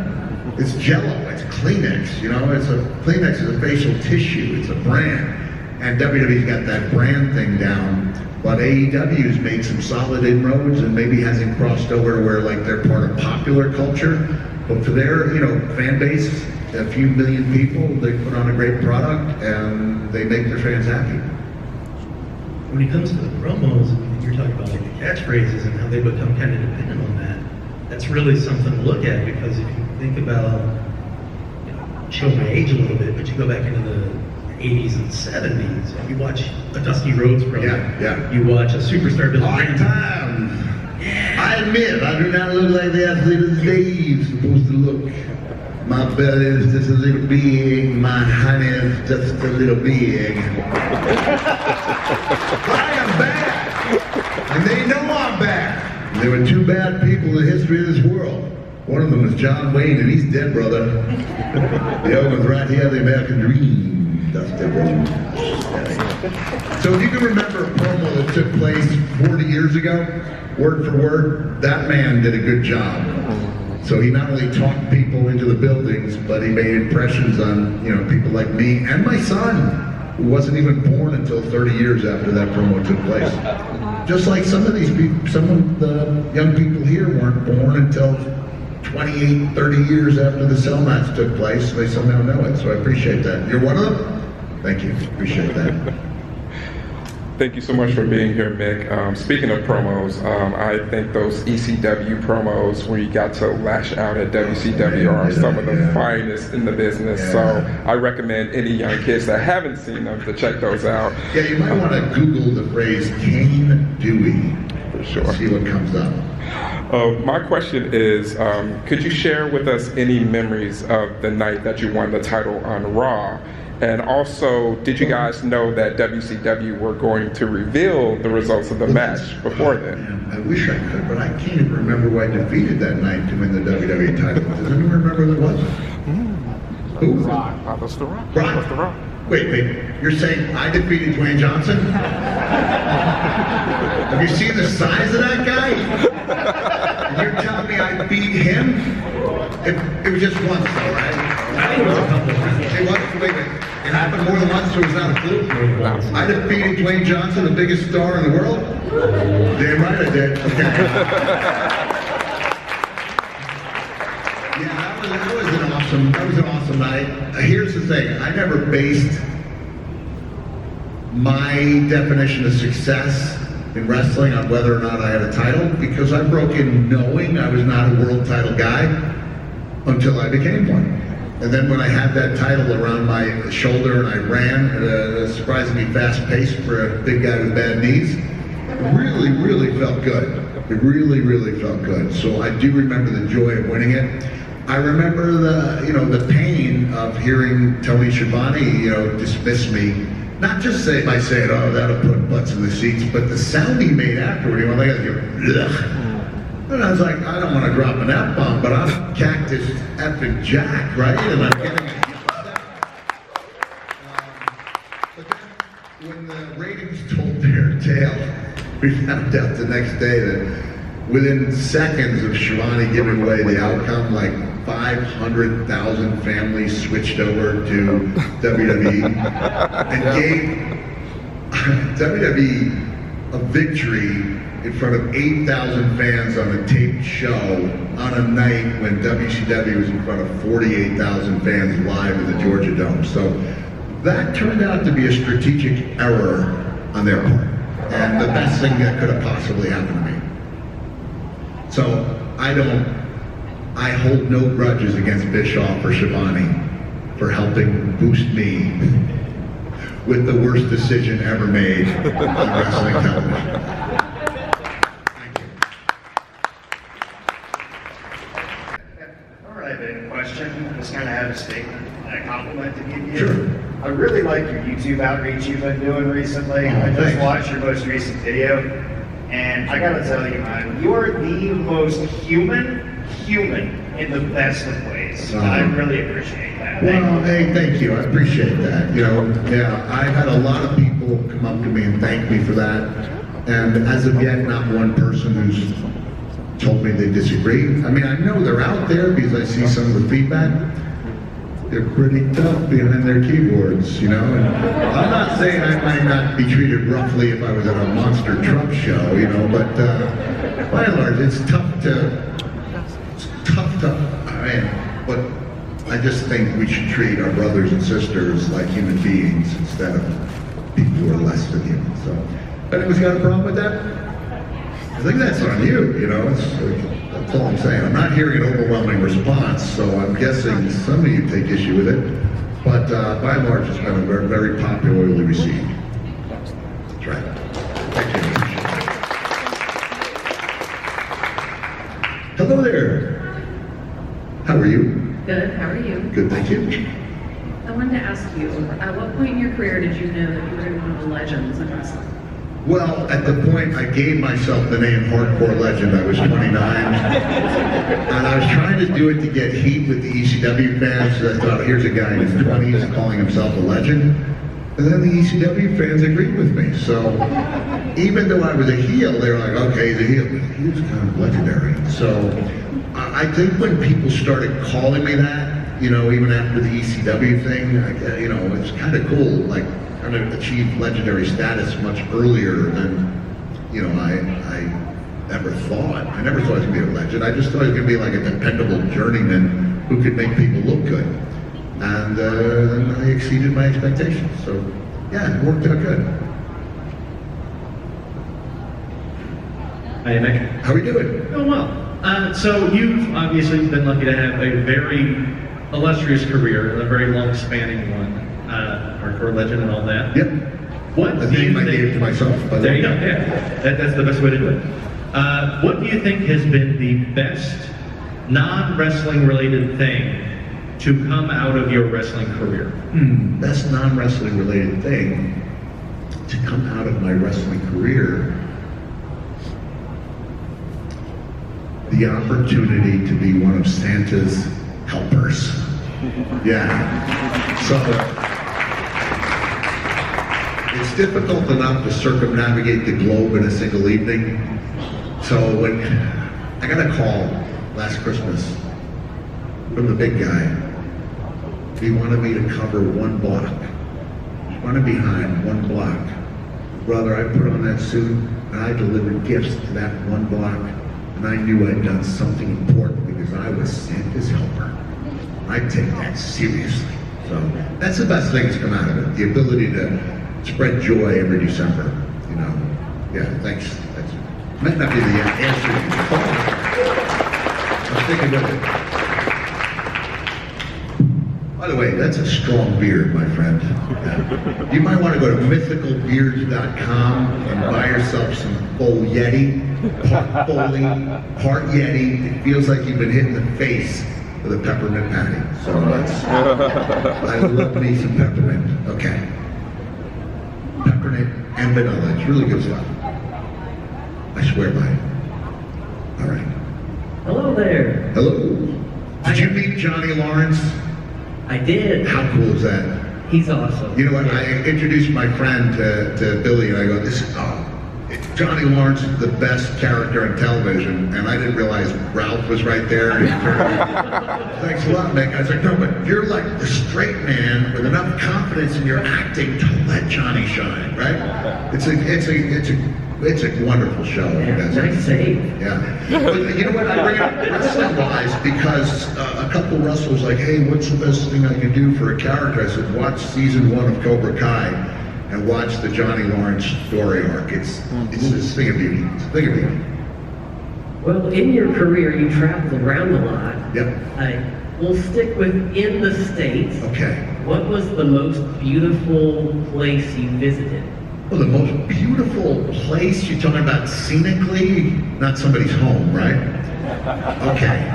It's Jell-O, it's Kleenex, you know, Kleenex is a facial tissue, it's a brand. And WWE's got that brand thing down, but AEW's made some solid inroads and maybe hasn't crossed over to where like they're part of popular culture. But for their, you know, fan base, a few million people, they put on a great product and they make their fans happy. When it comes to the promos, you're talking about like the catchphrases and how they become kind of dependent on that. That's really something to look at, because if you think about, you know, show my age a little bit, but you go back into the 80s and 70s, and you watch a Dusty Rhodes program. Yeah. You watch a superstar Bill Hard times. I admit, I do not look like the athlete of Dave's supposed to look. My belly is just a little big, my honey is just a little big. I am back, and they know I'm back. There were two bad people in the history of this world. One of them was John Wayne, and he's dead, brother. The other one's right here, the American Dream. That's different. So if you can remember a promo that took place 40 years ago, word for word, that man did a good job. So he not only talked people into the buildings, but he made impressions on, you know, people like me and my son. who wasn't even born until 30 years after that promo took place. Just like some of these people, some of the young people here weren't born until 28, 30 years after the cell match took place. They somehow know it, so I appreciate that. You're one of them? Thank you, appreciate that. Thank you so much for being here, Mick. Speaking of promos, I think those ECW promos where you got to lash out at WCW are some of the finest in the business. So I recommend any young kids that haven't seen them to check those out. Yeah, you might want to Google the phrase Kane Dewey. For sure. See what comes up. My question is, could you share with us any memories of the night that you won the title on Raw? And also, did you guys know that WCW were going to reveal the results of the match before then? Man, I wish I could, but I can't even remember who I defeated that night to win the WWE title. Does anyone remember who it was? Who? Rock. That was The Rock. Rock. That was The Rock. Wait, you're saying I defeated Dwayne Johnson? Have you seen the size of that guy? And you're telling me I beat him? It was just once though, right? I think it was a couple of times. It was, wait, it happened more than once, so it was not a fluke. I defeated Dwayne Johnson, the biggest star in the world? Damn right I did. Okay. Yeah, that was an awesome night. Here's the thing, I never based my definition of success in wrestling on whether or not I had a title, because I broke in knowing I was not a world title guy until I became one. And then when I had that title around my shoulder and I ran at a surprisingly fast pace for a big guy with bad knees, it really felt good. It really felt good. So I do remember the joy of winning it. I remember the pain of hearing Tony Schiavone, dismiss me. Not just by saying, oh, that'll put butts in the seats, but the sound he made afterward, he went like, ugh. And I was like, I don't want to drop an F-bomb, but I'm Cactus effing Jack, right? And I'm getting a but then, when the ratings told their tale, we found out the next day that within seconds of Schiavone giving away the outcome, like 500,000 families switched over to WWE and gave WWE a victory in front of 8,000 fans on a taped show on a night when WCW was in front of 48,000 fans live in the Georgia Dome. So that turned out to be a strategic error on their part, and the best thing that could have possibly happened to me. So I hold no grudges against Bischoff or Schiavone for helping boost me with the worst decision ever made on wrestling television. I just kind of have a statement and a compliment to give you. Sure. I really like your YouTube outreach you've been doing recently. I just watched your most recent video, and I gotta tell you, man, you are the most human in the best of ways. I really appreciate that. Thank you. I appreciate that. I've had a lot of people come up to me and thank me for that, and as of yet, not one person who's told me they disagree. I mean, I know they're out there because I see some of the feedback. They're pretty tough behind their keyboards, And I'm not saying I might not be treated roughly if I was at a monster truck show, but by and large, it's tough to, but I just think we should treat our brothers and sisters like human beings instead of people who are less than human. So, if anyone's got a problem with that, I think that's on you, that's all I'm saying. I'm not hearing an overwhelming response, so I'm guessing some of you take issue with it. But by and large, it's been very, very popularly received. That's right. Thank you. Hello there. How are you? Good, how are you? Good, thank you. I wanted to ask you, at what point in your career did you know that you were one of the legends in wrestling? Well, at the point I gave myself the name Hardcore Legend, I was 29. And I was trying to do it to get heat with the ECW fans, so I thought, here's a guy in his 20s calling himself a legend. And then the ECW fans agreed with me. So even though I was a heel, they were like, okay, he's a heel, but he was kind of legendary. So I think when people started calling me that, even after the ECW thing, it's kind of cool. Like, kind of achieved legendary status much earlier than, you know, I ever thought. I never thought I was going to be a legend. I just thought I was going to be like a dependable journeyman who could make people look good. And then I exceeded my expectations. So, yeah, it worked out good. Hi, Nick. How are we doing? Doing well. So you've obviously been lucky to have a very illustrious career, a very long-spanning one, hardcore legend and all that. Yep. What The do you name I think? gave to myself. By the There way. you go. Yeah, that's the best way to do it. What do you think has been the best non-wrestling related thing to come out of your wrestling career? Best non-wrestling related thing to come out of my wrestling career. The opportunity to be one of Santa's helpers. Yeah. So it's difficult enough to circumnavigate the globe in a single evening. So when I got a call last Christmas from the big guy, he wanted me to cover one block. One behind, one block. Brother, I put on that suit and I delivered gifts to that one block. And I knew I'd done something important because I was Santa's helper. I take that seriously. So that's the best thing that's come out of it. The ability to spread joy every December. You know. Yeah, thanks. That's might not be the answer to your call. I'm thinking with it. By the way, that's a strong beard, my friend. You might want to go to mythicalbeards.com and buy yourself some full Yeti, part Foley, part Yeti. It feels like you've been hit in the face with a peppermint patty. So that's, I love me some peppermint. Okay. Peppermint and vanilla. It's really good stuff. I swear by it. All right. Hello there. Hello. Did you meet Johnny Lawrence? I did. How cool is that? He's awesome. You know what? I introduced my friend to Billy, and I go, Johnny Lawrence is the best character on television, and I didn't realize Ralph was right there. Thanks a lot, Mick. I was like, no, but you're like the straight man with enough confidence in your acting to let Johnny shine, right? It's a wonderful show. Nice save. Yeah. But you know what? I bring it up wrestling-wise because a couple wrestlers like, hey, what's the best thing I can do for a character? I said, watch season 1 of Cobra Kai and watch the Johnny Lawrence story arc. It's this thing of beauty. It's a thing of beauty. Well, in your career, you traveled around a lot. Yep. We'll stick within the States. Okay. What was the most beautiful place you visited? Well, the most beautiful place, you're talking about scenically, not somebody's home, right? Okay.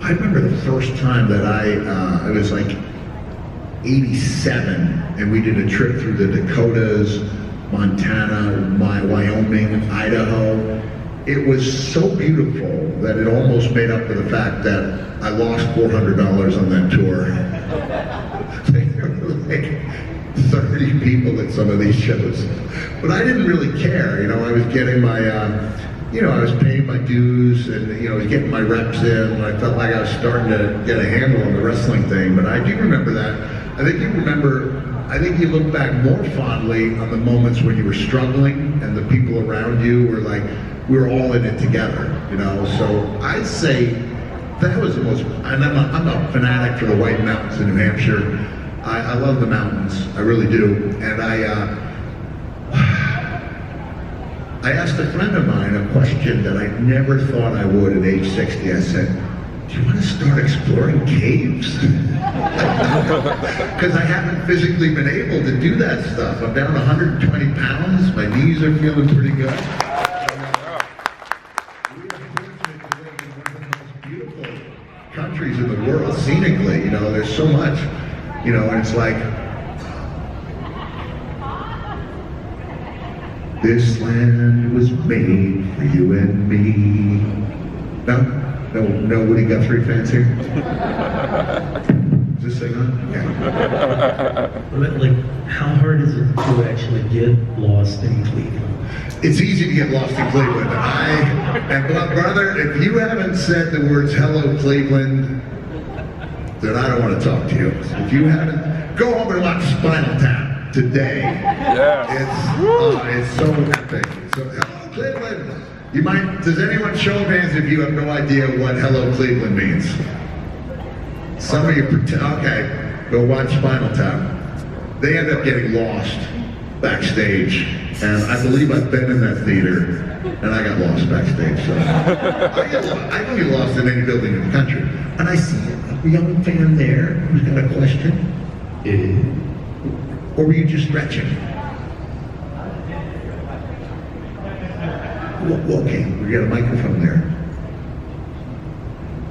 I remember the first time that I was like 87, and we did a trip through the Dakotas, Montana, Wyoming, Idaho. It was so beautiful that it almost made up for the fact that I lost $400 on that tour. There were like 30 people at some of these shows. But I didn't really care, you know, I was getting my, I was paying my dues and, I was getting my reps in, and I felt like I was starting to get a handle on the wrestling thing. But I do remember that. I think you look back more fondly on the moments when you were struggling and the people around you were like, we were all in it together, So I'd say that was the most, and I'm a fanatic for the White Mountains in New Hampshire. I love the mountains, I really do. And I asked a friend of mine a question that I never thought I would at age 60. I said, do you want to start exploring caves? Because I haven't physically been able to do that stuff. I'm down 120 pounds, my knees are feeling pretty good. Countries in the world scenically, there's so much, and it's like, this land was made for you and me. No Woody Guthrie fans here? Is this thing on? Yeah. Like, how hard is it to actually get lost in Cleveland? It's easy to get lost in Cleveland. And brother, if you haven't said the words "Hello, Cleveland" then I don't want to talk to you. If you haven't, go home and watch Spinal Tap today. Yeah. It's so epic. So, hello, Cleveland. You might, does anyone show of hands if you have no idea what Hello Cleveland means? Some of you pretend, okay, go watch Spinal Tap. They end up getting lost backstage, and I believe I've been in that theater, and I got lost backstage. So I can get lost in any building in the country. And I see a young fan there who's got a question. Or were you just stretching? Okay, we got a microphone there.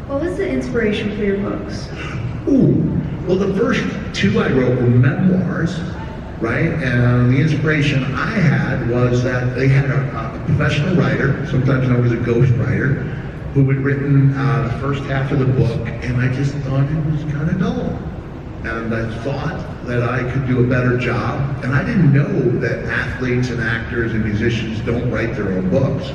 What was the inspiration for your books? Ooh, well, the first two I wrote were memoirs, right? And the inspiration I had was that they had a professional writer, sometimes known as a ghost writer, who had written the first half of the book, and I just thought it was kind of dull. And I thought that I could do a better job, and I didn't know that athletes and actors and musicians don't write their own books.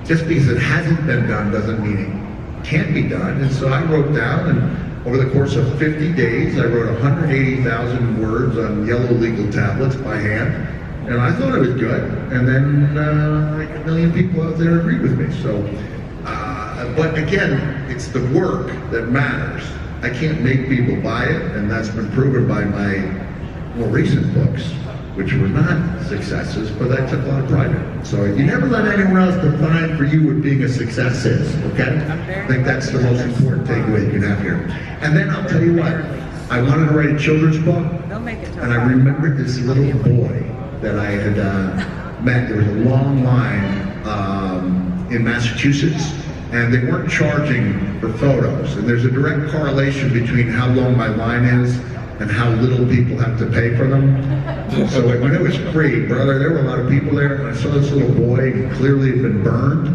Just because it hasn't been done doesn't mean it can't be done. And so I wrote down, and over the course of 50 days, I wrote 180,000 words on yellow legal tablets by hand, and I thought it was good. And then like a million people out there agreed with me. So, but again, it's the work that matters. I can't make people buy it, and that's been proven by my more recent books, which were not successes, but I took a lot of pride in it. So you never let anyone else define for you what being a success is, okay? I think that's the most important takeaway you can have here. And then I'll tell you what, I wanted to write a children's book, and I remembered this little boy that I had met. There was a long line in Massachusetts, and they weren't charging for photos. And there's a direct correlation between how long my line is and how little people have to pay for them. So when it was free, brother, there were a lot of people there, and I saw this little boy, he clearly had been burned,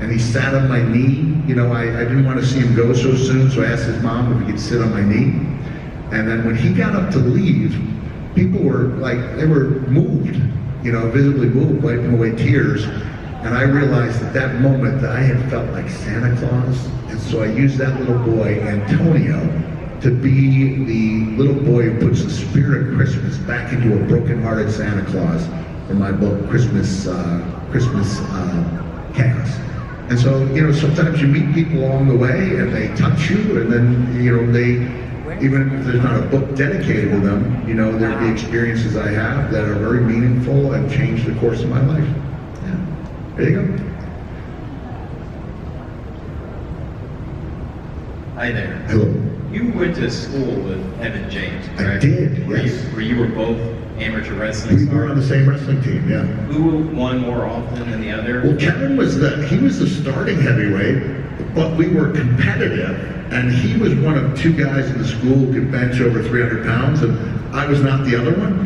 and he sat on my knee. You know, I didn't want to see him go so soon, so I asked his mom if he could sit on my knee. And then when he got up to leave, people were like, they were moved, you know, visibly moved, wiping away tears. And I realized at that moment that I had felt like Santa Claus. And so I used that little boy, Antonio, to be the little boy who puts the spirit of Christmas back into a broken-hearted Santa Claus for my book, Christmas Chaos. And so, you know, sometimes you meet people along the way and they touch you, and then, you know, they, even if there's not a book dedicated to them, you know, there are the experiences I have that are very meaningful and change the course of my life. There you go. Hi there. Hello. You went to school with Evan James, correct? I did, yes. Where you were both amateur wrestling stars? We were on the same wrestling team, yeah. Who won more often than the other? Well, Kevin was the starting heavyweight, but we were competitive, and he was one of two guys in the school who could bench over 300 pounds, and I was not the other one.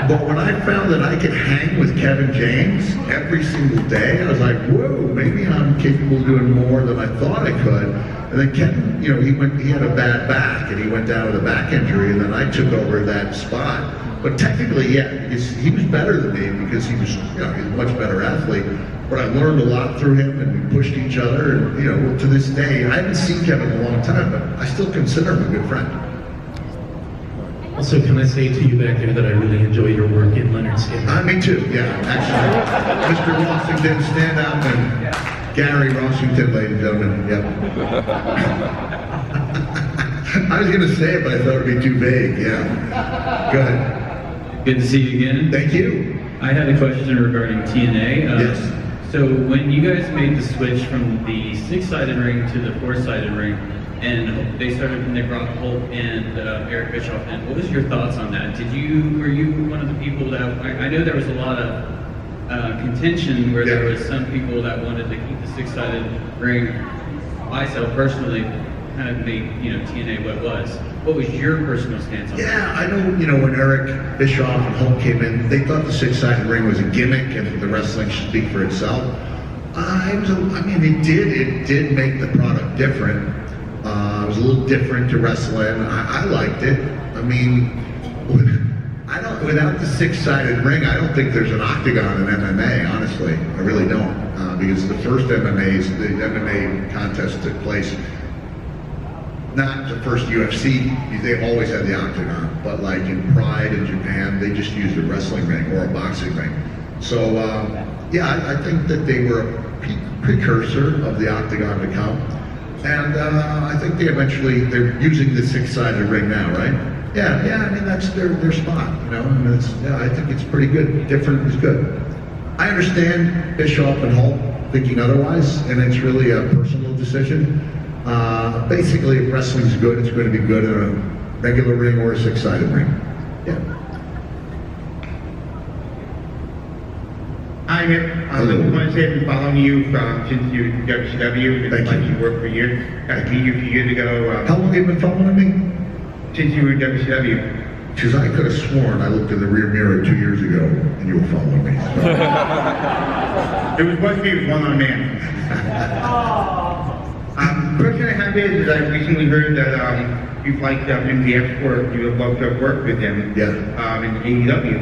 But when I found that I could hang with Kevin James every single day, I was like, whoa, maybe I'm capable of doing more than I thought I could. And then Kevin, you know, he had a bad back, and he went down with a back injury, and then I took over that spot. But technically, yeah, he was better than me because he was, you know, he's a much better athlete. But I learned a lot through him, and we pushed each other. And, you know, to this day, I haven't seen Kevin in a long time, but I still consider him a good friend. Also, can I say to you back there that I really enjoy your work in Leonard Skinner? Me too, yeah, actually. Mr. Rossington, stand up, and Gary Rossington, ladies and gentlemen, yep. I was going to say it, but I thought it would be too vague, yeah. Go ahead. Good to see you again. Thank you. I had a question regarding TNA. Yes. So when you guys made the switch from the 6-sided ring to the 4-sided ring, and they brought Hulk and Eric Bischoff in, what was your thoughts on that? Were you one of the people that, I know there was a lot of contention where there was some people that wanted to keep the 6-sided ring. Myself personally kind of made, you know, TNA what it was. What was your personal stance on that? Yeah, I know, you know, when Eric Bischoff and Hulk came in, they thought the 6-sided ring was a gimmick and the wrestling should speak for itself. It did make the product different. It was a little different to wrestle in. I liked it. I mean, without the 6-sided ring, I don't think there's an octagon in MMA, honestly. I really don't. Because the first MMA contest took place not the first UFC, they've always had the octagon, but like in Pride in Japan, they just used a wrestling ring or a boxing ring. So yeah, I think that they were a precursor of the octagon to come. And I think they're using the six-sided ring now, right? Yeah, I mean, that's their spot, you know? I mean, I think it's pretty good. Different is good. I understand Bischoff and Hulk thinking otherwise, and it's really a personal decision. Basically, if wrestling's good, it's going to be good in a regular ring or a six-sided ring. Yeah. Hi, Nick. I just want to say I've been following you since you WCW. It's like you worked for years. Got to meet you a few years ago. How long have you been following me? Since you were in WCW. Because I could have sworn I looked in the rear mirror 2 years ago and you were following me. So. It was supposed to be one on a man. Question I have is I recently heard that you've liked MDF's work. You would love to have worked with him. Yeah. In AEW.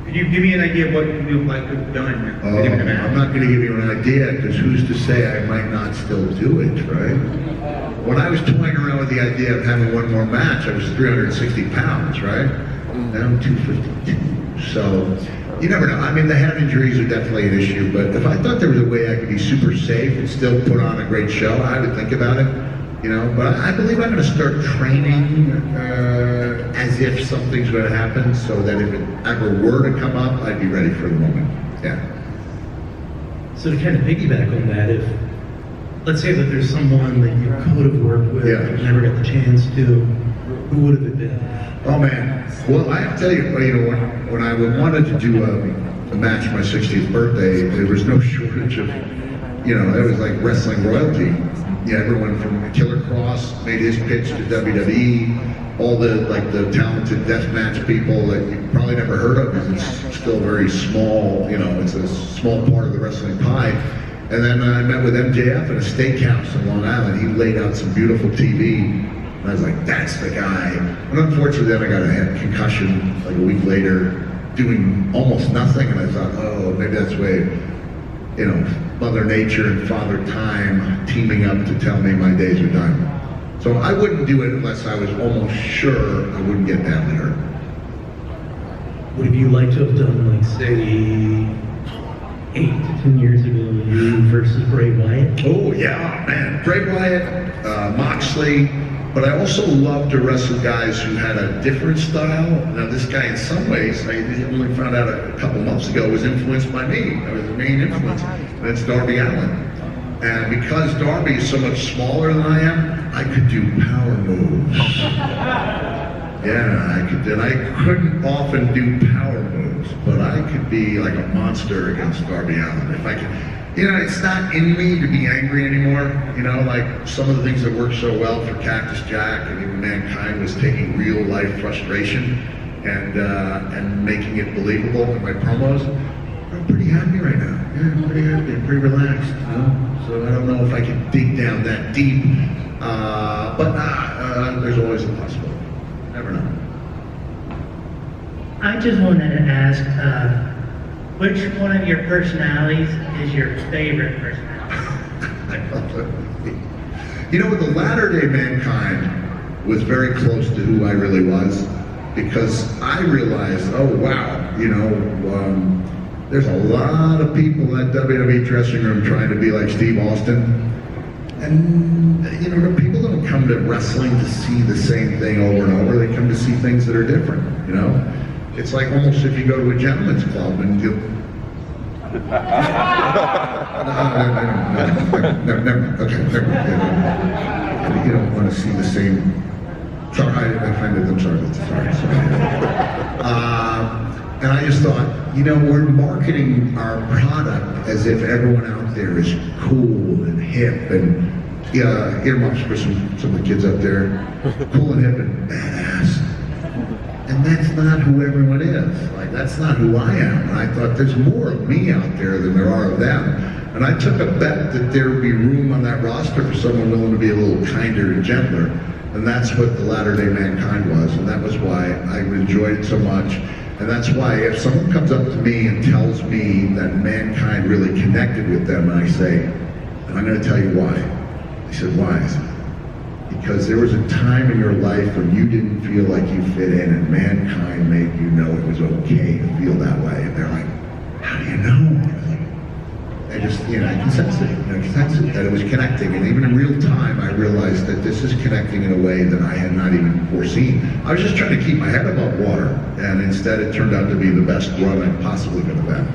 Could you give me an idea of what you would like to have done? I'm not going to give you an idea because who's to say I might not still do it, right? When I was toying around with the idea of having one more match, I was 360 pounds, right? Now I'm 252. So, you never know. I mean, the head injuries are definitely an issue, but if I thought there was a way I could be super safe and still put on a great show, I would think about it, you know? But I believe I'm going to start training as if something's going to happen so that if it ever were to come up, I'd be ready for the moment. Yeah. So to kind of piggyback on that, if let's say that there's someone that you could have worked with, but never got the chance to, who would have it been? Oh man, well I have to tell you, when I wanted to do a match for my 60th birthday, there was no shortage of, it was like wrestling royalty. Yeah, everyone from Killer Cross made his pitch to WWE, all the talented deathmatch people that you probably never heard of because it's still very small, it's a small part of the wrestling pie. And then I met with MJF at a steakhouse in Long Island. He laid out some beautiful TV. And I was like, that's the guy. And unfortunately, then I got a head concussion like a week later, doing almost nothing. And I thought, oh, maybe that's way, Mother Nature and Father Time teaming up to tell me my days are done. So I wouldn't do it unless I was almost sure I wouldn't get badly hurt. Would have you liked to have done, like, say, 8 to 10 years ago, you versus Bray Wyatt? Oh yeah, man, Bray Wyatt, Moxley, but I also love to wrestle guys who had a different style. Now this guy in some ways, I only found out a couple months ago, was influenced by me. I was the main influence, and it's Darby Allin. And because Darby is so much smaller than I am, I could do power moves. Yeah, I could, and I couldn't often do power moves, but I could be like a monster against Darby Allin. If I could, it's not in me to be angry anymore. Like some of the things that worked so well for Cactus Jack and even Mankind was taking real life frustration and making it believable in my promos. I'm pretty happy right now. Yeah, I'm pretty happy. I'm pretty relaxed. So I don't know if I can dig down that deep, but there's always a possibility. Never know. I just wanted to ask, which one of your personalities is your favorite personality? The latter-day Mankind was very close to who I really was because I realized, oh wow, there's a lot of people in that WWE dressing room trying to be like Steve Austin. And, the people don't come to wrestling to see the same thing over and over. They come to see things that are different, It's like almost if you go to a gentleman's club and you... never mind. You don't want to see the same... Sorry, I offended them. Sorry. And I just thought, we're marketing our product as if everyone out there is cool and hip and earmuffs for some of the kids up there, cool and hip and badass. And that's not who everyone is. Like, that's not who I am. And I thought there's more of me out there than there are of them. And I took a bet that there would be room on that roster for someone willing to be a little kinder and gentler. And that's what the latter-day Mankind was. And that was why I enjoyed it so much. And that's why if someone comes up to me and tells me that Mankind really connected with them, and I say, and I'm going to tell you why. He said, why? I said, because there was a time in your life when you didn't feel like you fit in, and mankind made you know it was okay to feel that way. And they're like, how do you know? I just, I can sense it. I can sense it, that it was connecting. And even in real time, I realized that this is connecting in a way that I had not even foreseen. I was just trying to keep my head above water, and instead it turned out to be the best run I possibly could have had.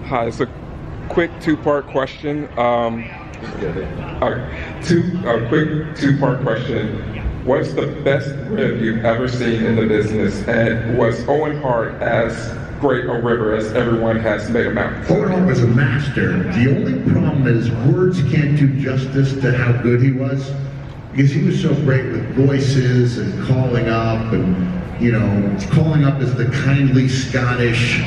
Hi, it's a quick two-part question. Quick two-part question. What's the best rib you've ever seen in the business, and was Owen Hart as great a ribber as everyone has made him out? Owen Hart was a master. The only problem is words can't do justice to how good he was, because he was so great with voices and calling up, and calling up as the kindly Scottish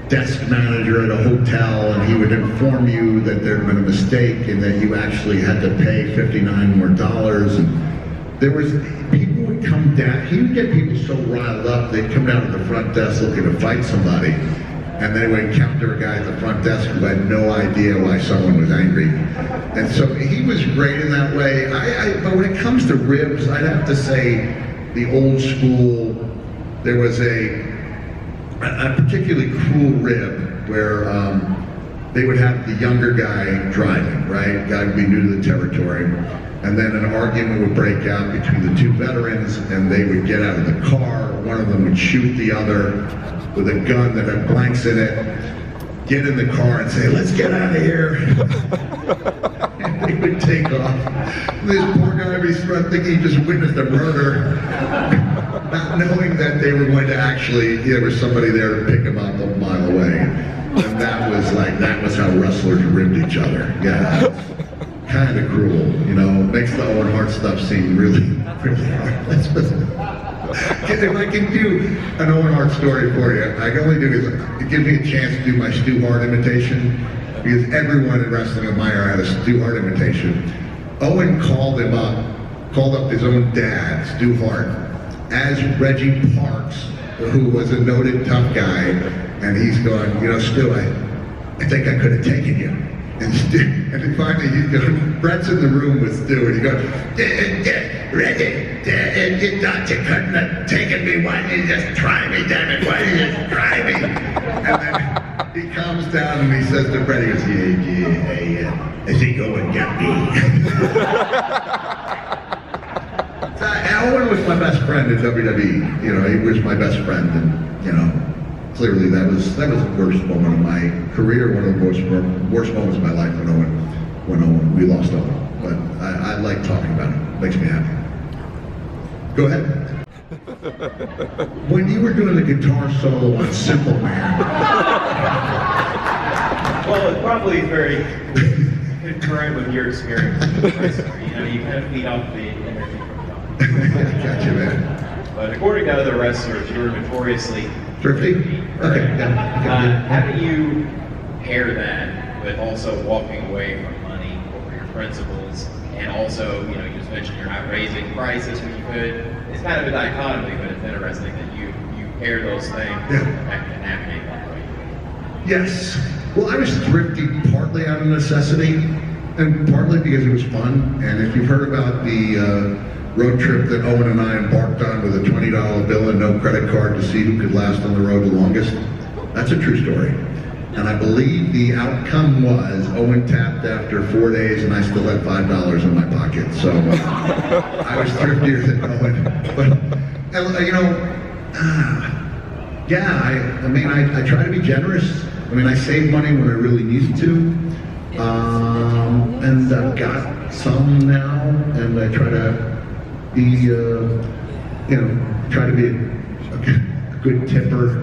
desk manager at a hotel, and he would inform you that there had been a mistake and that you actually had to pay $59 more. And there was, people would come down, he would get people so riled up, they'd come down to the front desk looking to fight somebody, and they would encounter a guy at the front desk who had no idea why someone was angry. And so he was great in that way. But when it comes to ribs, I'd have to say the old school, there was a particularly cruel rib where they would have the younger guy driving, right? Guy would be new to the territory. And then an argument would break out between the two veterans, and they would get out of the car. One of them would shoot the other with a gun that had blanks in it, get in the car and say, let's get out of here. And they would take off. And this poor guy would be thinking he just witnessed a murder, not knowing that they were going to actually, there was somebody there to pick him up a mile away. And that was how wrestlers ribbed each other. Yeah. Kind of cruel, makes the Owen Hart stuff seem really, really hard. If I can do an Owen Hart story for you, I can only do is it gives me a chance to do my Stu Hart imitation, because everyone in wrestling admire had a Stu Hart imitation. Owen called up his own dad, Stu Hart, as Reggie Parks, who was a noted tough guy, and he's going, Stu, I think I could have taken you. And then finally, Brett's in the room with Stu, and he goes, Reggie, you thought you couldn't have taken me? Why didn't you just try me, damn it? Why didn't you just try me? And then he calms down and he says to Brett, he goes, I think Owen got me. Owen was my best friend in WWE. He was my best friend, and clearly that was the worst moment of my career, one of the worst moments of my life when we lost Owen. But I like talking about it. It makes me happy. Go ahead. When you were doing the guitar solo on Simple Man. Well, it probably is very concurrent with your experience. You kind of feed off the energy from God. Gotcha, man. But according to other wrestlers, you were notoriously thrifty. Okay. How do you pair that with also walking away from money over your principles, and also, you just mentioned you're not raising prices when you could. It's kind of a dichotomy, but it's interesting that you pair those things and navigate that way. Yes. Well, I was thrifty partly out of necessity, and partly because it was fun. And if you've heard about the road trip that Owen and I embarked on with a $20 bill and no credit card to see who could last on the road the longest, that's a true story. And I believe the outcome was Owen tapped after 4 days, and I still had $5 in my pocket. So I was thriftier than Owen. But I try to be generous. I save money when I really need to, and I've got some now, and I try to be, a good tipper.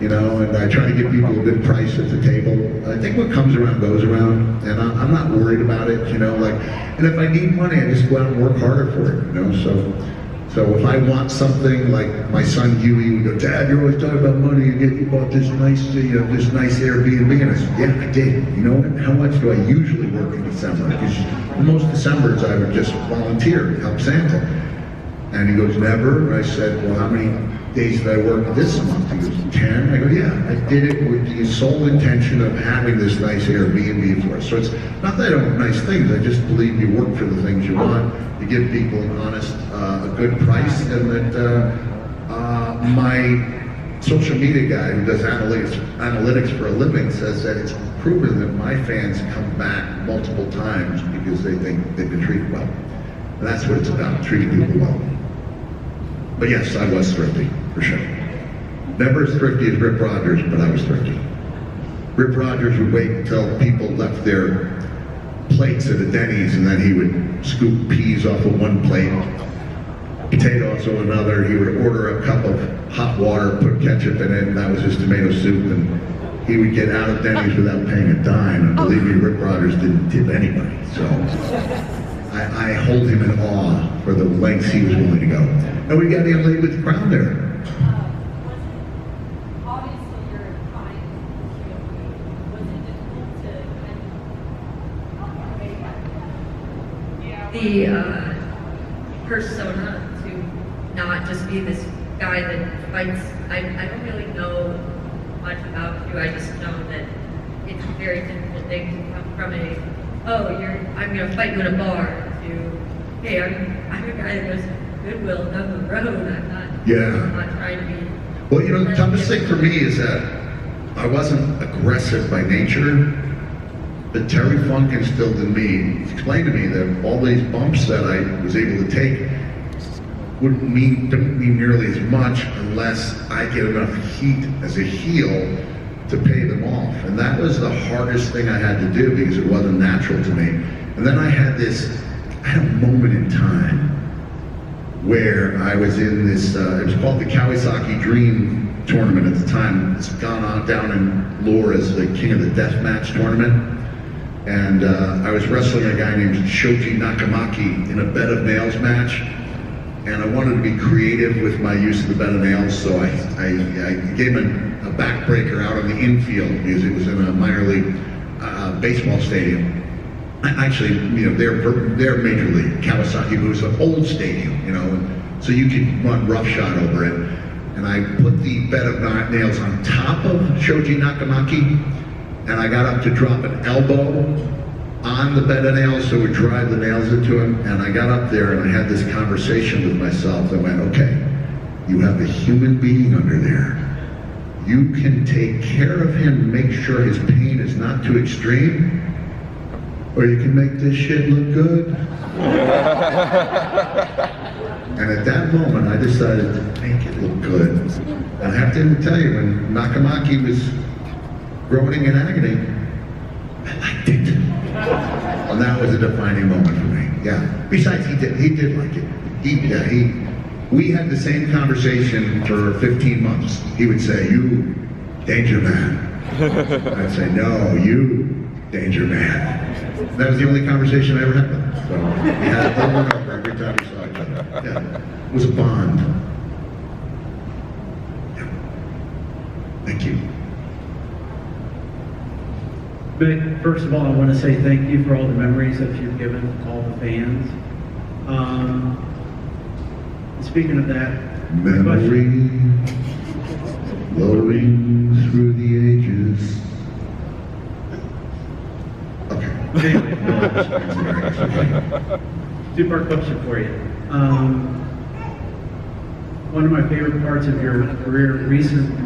And I try to give people a good price at the table. I think what comes around goes around, and I'm not worried about it, and if I need money, I just go out and work harder for it, So if I want something, like my son Huey would go, Dad, you're always talking about money, and yet you bought this nice Airbnb, and I said, yeah, I did. How much do I usually work in December? Because most Decembers I would just volunteer, help Santa. And he goes, never. And I said, well, how many days that I worked this month? He goes, 10? I go, yeah, I did it with the sole intention of having this nice Airbnb for us. So it's not that I don't want nice things, I just believe you work for the things you want, you give people an honest, a good price, and that my social media guy who does analytics for a living says that it's proven that my fans come back multiple times because they think they've been treated well. And that's what it's about, treating people well. But yes, I was thrifty, for sure. Never as thrifty as Rip Rogers, but I was thrifty. Rip Rogers would wait until people left their plates at a Denny's, and then he would scoop peas off of one plate, potatoes on another. He would order a cup of hot water, put ketchup in it, and that was his tomato soup. And he would get out of Denny's without paying a dime. And believe me, Rip Rogers didn't tip anybody. So I hold him in awe for the lengths he was willing to go. And we got the young lady with the crown there. The persona to not just be this guy that fights. I don't really know much about you. I just know that it's a very difficult thing to come from I'm going to fight you in a bar to, hey, I'm a guy that goes to Goodwill down the road. I'm not trying to be. Well, you know, the toughest thing for me is that I wasn't aggressive by nature. But Terry Funk instilled in me, explained to me that all these bumps that I was able to take don't mean nearly as much unless I get enough heat as a heel to pay them off. And that was the hardest thing I had to do because it wasn't natural to me. And then I had a moment in time where I was in this, it was called the Kawasaki Dream tournament at the time. It's gone on down in lore as the King of the Deathmatch tournament. And I was wrestling a guy named Shoji Nakamaki in a bed of nails match. And I wanted to be creative with my use of the bed of nails, so I gave him a backbreaker out on the infield because it was in a minor league baseball stadium. Actually, you know, they're major league, Kawasaki, but it was an old stadium, you know, and so you could run roughshod over it. And I put the bed of nails on top of Shoji Nakamaki, and I got up to drop an elbow on the bed of nails so it would drive the nails into him. And I got up there and I had this conversation with myself. I went, okay, you have a human being under there. You can take care of him, make sure his pain is not too extreme, or you can make this shit look good. And at that moment, I decided to make it look good. And I have to tell you, when Nakamaki was groaning in agony, I liked it. And that was a defining moment for me. Yeah. Besides, he did like it. We had the same conversation for 15 months. He would say, "You, danger man." I'd say, "No, you, danger man." That was the only conversation I ever had with him. So we had it over and over every time we saw each other. Yeah. It was a bond. Yeah. Thank you. First of all, I want to say thank you for all the memories that you've given all the fans. Speaking of that, memory flowing through the ages. Okay. Two-part question for you. One of my favorite parts of your career in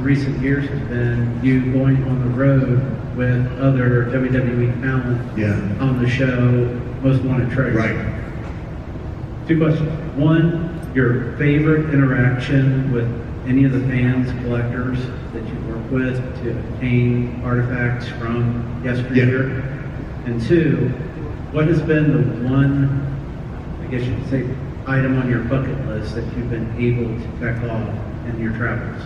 recent years has been you going on the road with other WWE talent on the show, Most Wanted Treasure. Right. Two questions. One, your favorite interaction with any of the fans, collectors that you work with to obtain artifacts from yesteryear? Yeah. And two, what has been the one, I guess you could say, item on your bucket list that you've been able to check off in your travels?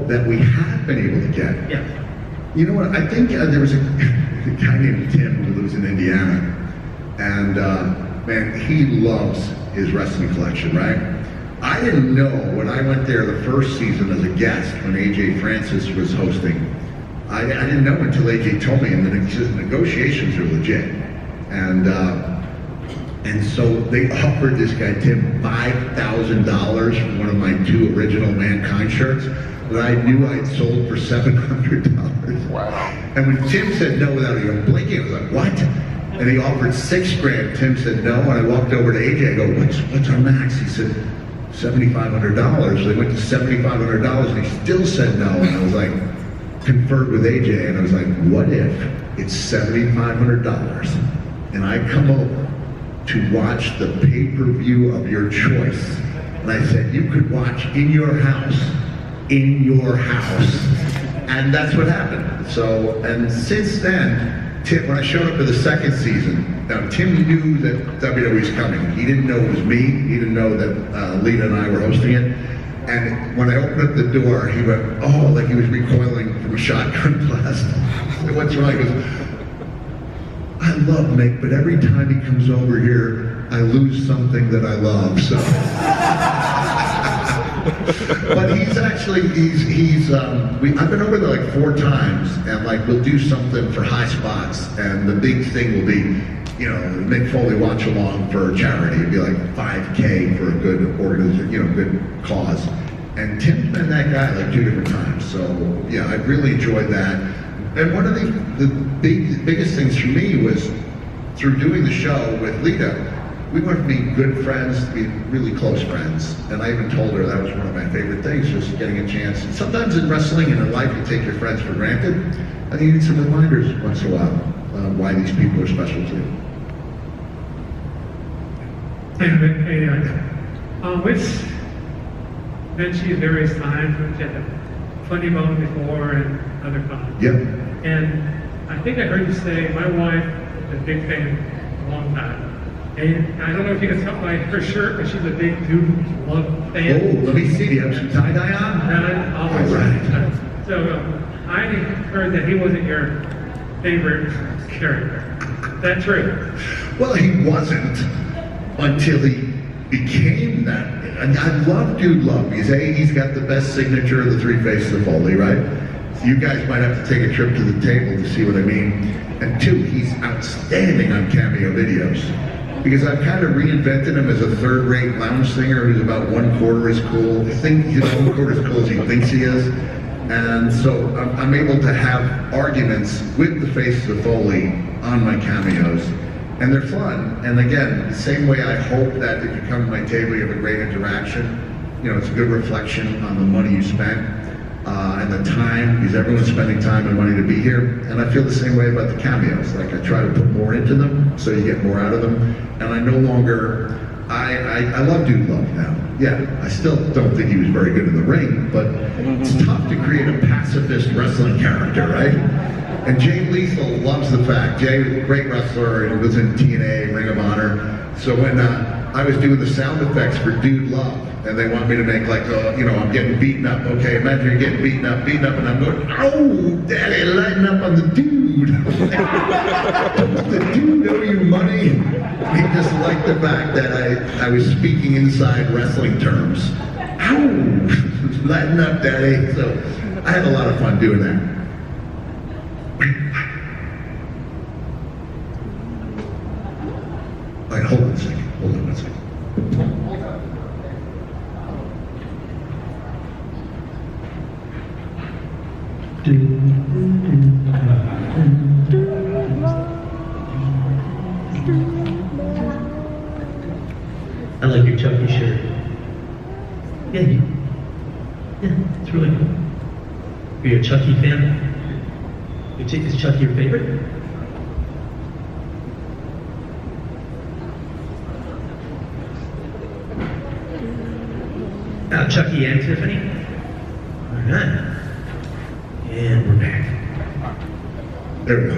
That we have been able to get? Yeah. You know what, I think there was a guy named Tim who lives in Indiana, and man, he loves his wrestling collection, right? I didn't know when I went there the first season as a guest when AJ Francis was hosting. I didn't know until AJ told me, and the negotiations are legit. And And so they offered this guy, Tim, $5,000 for one of my 2 original Mankind shirts that I knew I'd sold for $700. Wow. And when Tim said no without even blinking, I was like, what? And he offered $6,000. Tim said no, and I walked over to AJ, I go, what's our max? He said, $7,500. They went to $7,500 and he still said no. And I was like, conferred with AJ, and I was like, what if it's $7,500 and I come over to watch the pay-per-view of your choice? And I said, you could watch in your house. And that's what happened. So, and since then, Tim, when I showed up for the second season, now Tim knew that WWE was coming. He didn't know it was me. He didn't know that Lita and I were hosting it. And when I opened up the door, he went, oh, like he was recoiling from a shotgun blast. I said, what's wrong? He goes, I love Mick, but every time he comes over here, I lose something that I love. So, but he's actually, I've been over there like 4 times, and like we'll do something for high spots, and the big thing will be, you know, Mick Foley watch along for charity. It'd be like $5K for a good organization, you know, good cause. And Tim's been that guy like 2 different times. So yeah, I really enjoyed that. And one of the biggest things for me was through doing the show with Lita, we went from being good friends to being really close friends. And I even told her that was one of my favorite things, just getting a chance. And sometimes in wrestling and in life, you take your friends for granted. I think you need some reminders once in a while why these people are special to you. We've mentioned you various times, which had a funny moment before and other times. Yep. And I think I heard you say, my wife is a big fan a long time. And I don't know if you can tell by her shirt, but she's a big Dude Love fan. Oh, let me see. Do you have some tie-dye on? Always. All right. So I heard that he wasn't your favorite character. Is that true? Well, he wasn't until he became that. And I love Dude Love because A, he's got the best signature of the 3 faces of Foley, right? So you guys might have to take a trip to the table to see what I mean. And 2, he's outstanding on cameo videos. Because I've kind of reinvented him as a 3rd-rate lounge singer who's about 1/4 as cool. I think he's 1/4 as cool as he thinks he is. And so I'm able to have arguments with the faces of Foley on my cameos. And they're fun. And again, the same way I hope that if you come to my table, you have a great interaction. You know, it's a good reflection on the money you spent and the time, because everyone's spending time and money to be here. And I feel the same way about the cameos. Like I try to put more into them so you get more out of them. And I no longer, I love Dude Love now. Yeah, I still don't think he was very good in the ring, but it's tough to create a pacifist wrestling character, right? And Jay Lethal loves the fact. Jay was a great wrestler and was in TNA, Ring of Honor. So when I was doing the sound effects for Dude Love, and they want me to make like, you know, I'm getting beaten up. Okay, imagine you're getting beaten up, and I'm going, oh, daddy, lighten up on the dude. The dude owe you money. He just liked the fact that I was speaking inside wrestling terms. Ow, lighten up, daddy. So I had a lot of fun doing that. All right, hold on a second. I like your Chucky shirt. Yeah, it's really good. Are you a Chucky fan? Is Chucky your favorite? Chucky and Tiffany? All right. And we're back. There we go.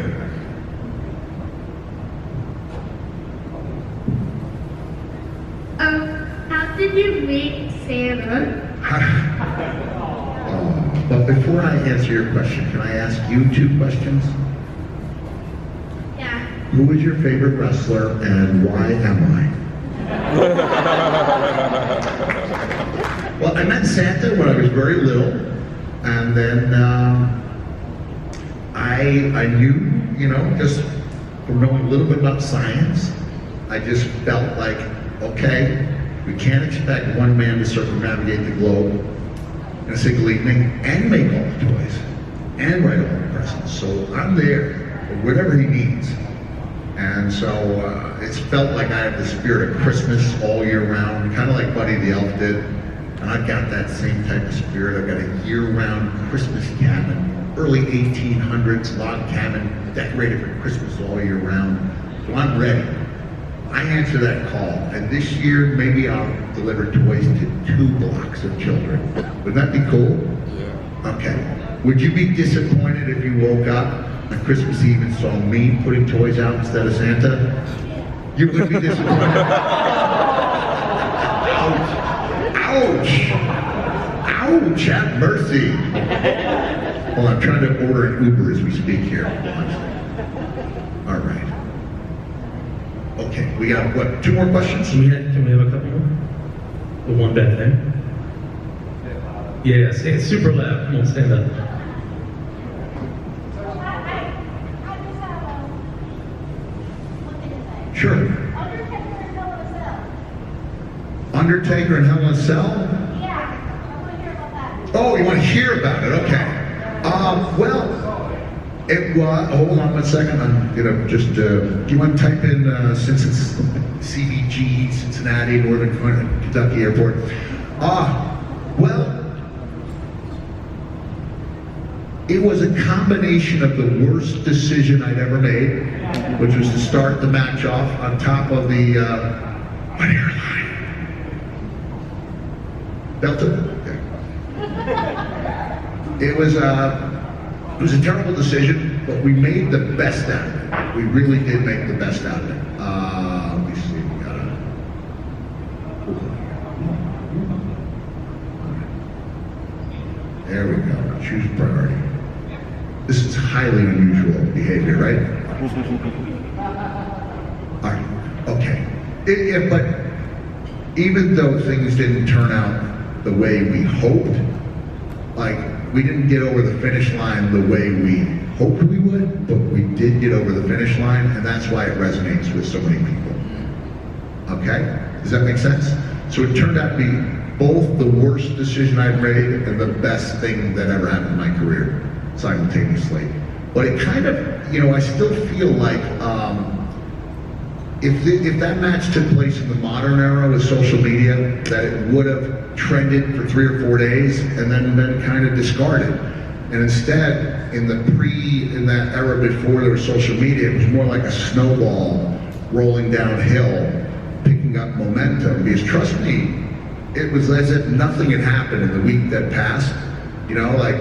How did you meet Santa? But before I answer your question, can I ask you 2 questions? Yeah. Who is your favorite wrestler and why am I? Well, I met Santa when I was very little, and then I knew, you know, just from knowing a little bit about science, I just felt like, okay, we can't expect one man to circumnavigate the globe in a single evening and make all the toys and write all the presents. So I'm there for whatever he needs. And so it's felt like I have the spirit of Christmas all year round, kind of like Buddy the Elf did. And I've got that same type of spirit. I've got a year-round Christmas cabin, early 1800s log cabin, decorated for Christmas all year round. So I'm ready. I answer that call, and this year maybe I'll deliver toys to 2 blocks of children. Would that be cool? Yeah. Okay. Would you be disappointed if you woke up on Christmas Eve and saw me putting toys out instead of Santa? You would be disappointed. Ouch! Ouch! Ouch! Have mercy! Well, I'm trying to order an Uber as we speak here. All right. Okay, we got, what, 2 more questions? Can we have a couple more? The one back there. Yeah, say it super loud. Come on, stand up. Sure. Undertaker in Hell in a Cell? Yeah. Oh, you want to hear about it? Okay. Well, it was. Hold on 1 second. I'm gonna just. Do you want to type in CVG, Cincinnati, Northern Kentucky Airport? Well, it was a combination of the worst decision I'd ever made, which was to start the match off on top of the what airline? Delta. Okay. It was a terrible decision, but we made the best out of it. We really did make the best out of it. Let me see. We got there we go. Choose priority. This is highly unusual behavior, right? All right. Okay. But even though things didn't turn out the way we hoped, like we didn't get over the finish line the way we hoped we would, but we did get over the finish line, and that's why it resonates with so many people. Okay? Does that make sense? So it turned out to be both the worst decision I've made and the best thing that ever happened in my career simultaneously. But it kind of, I still feel like if that match took place in the modern era with social media, that it would have trended for 3 or 4 days and then been kind of discarded. And instead, in that era before there was social media, it was more like a snowball rolling downhill, picking up momentum. Because trust me, it was as if nothing had happened in the week that passed. Like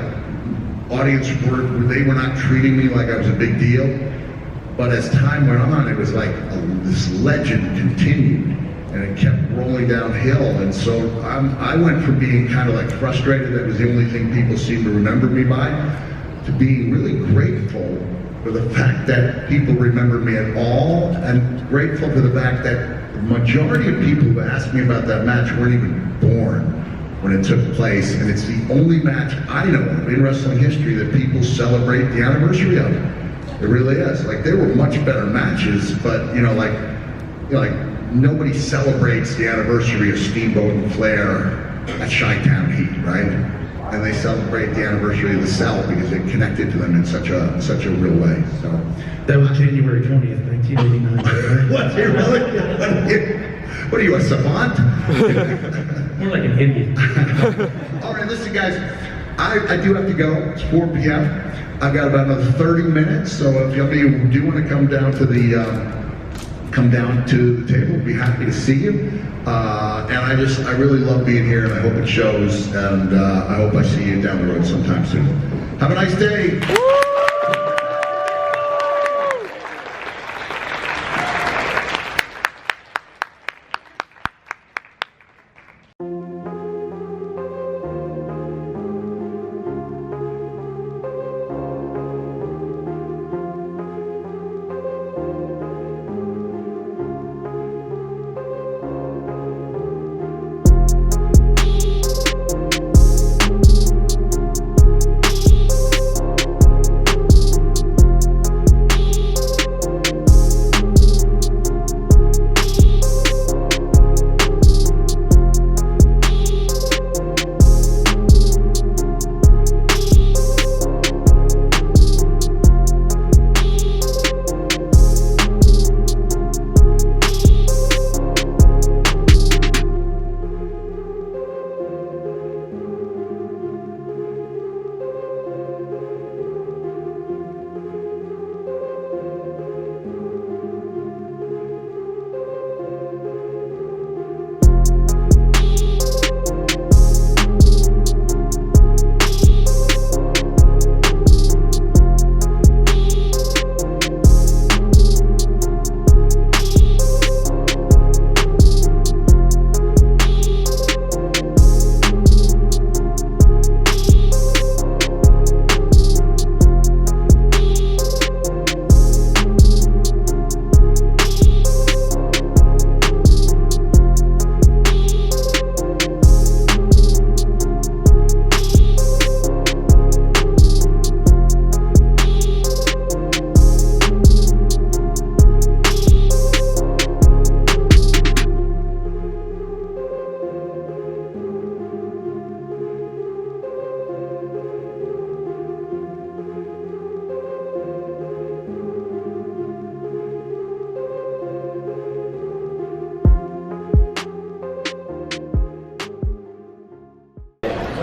audience they were not treating me like I was a big deal. But as time went on, it was like this legend continued, and it kept rolling downhill. And so I went from being kind of like frustrated that was the only thing people seemed to remember me by, to being really grateful for the fact that people remembered me at all, and grateful for the fact that the majority of people who asked me about that match weren't even born when it took place. And it's the only match I know of in wrestling history that people celebrate the anniversary of. It really is. Like, there were much better matches, but like nobody celebrates the anniversary of Steamboat and Flair at Chi-Town Heat, right? And they celebrate the anniversary of the Cell because it connected to them in such a real way. So that was January 20th, 1989. What's it really? What are you, a savant? More like an Indian. All right, listen, guys. I do have to go. It's 4 p.m. I've got about another 30 minutes, so if any of you do want to come down to the table, we'll be happy to see you. And I really love being here, and I hope it shows. And I hope I see you down the road sometime soon. Have a nice day.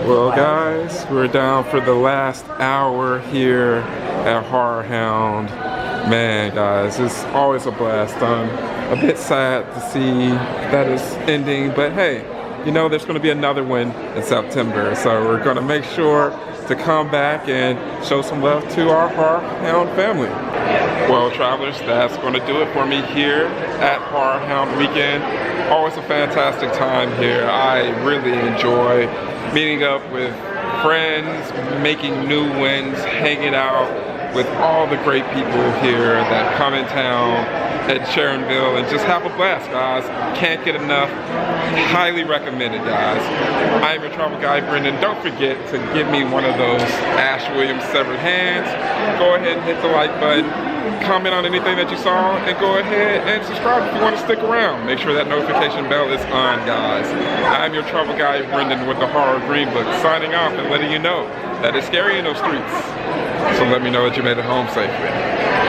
Well, guys, we're down for the last hour here at HorrorHound. Man, guys, it's always a blast. I'm a bit sad to see that it's ending, but hey, you know there's going to be another one in September, so we're going to make sure to come back and show some love to our HorrorHound family. Well, travelers, that's going to do it for me here at HorrorHound Weekend. Always a fantastic time here. I really enjoy meeting up with friends, making new ones, hanging out with all the great people here that come in town at Sharonville and just have a blast, guys. Can't get enough. Highly recommended, guys. I am your travel guide, Brendan. Don't forget to give me one of those Ash Williams severed hands. Go ahead and hit the like button. Comment on anything that you saw, and go ahead and subscribe if you want to stick around. Make sure that notification bell is on, guys. I'm your travel guide, Brendan, with the Horror Greenbook, signing off and letting you know that it's scary in those streets. So let me know that you made it home safely.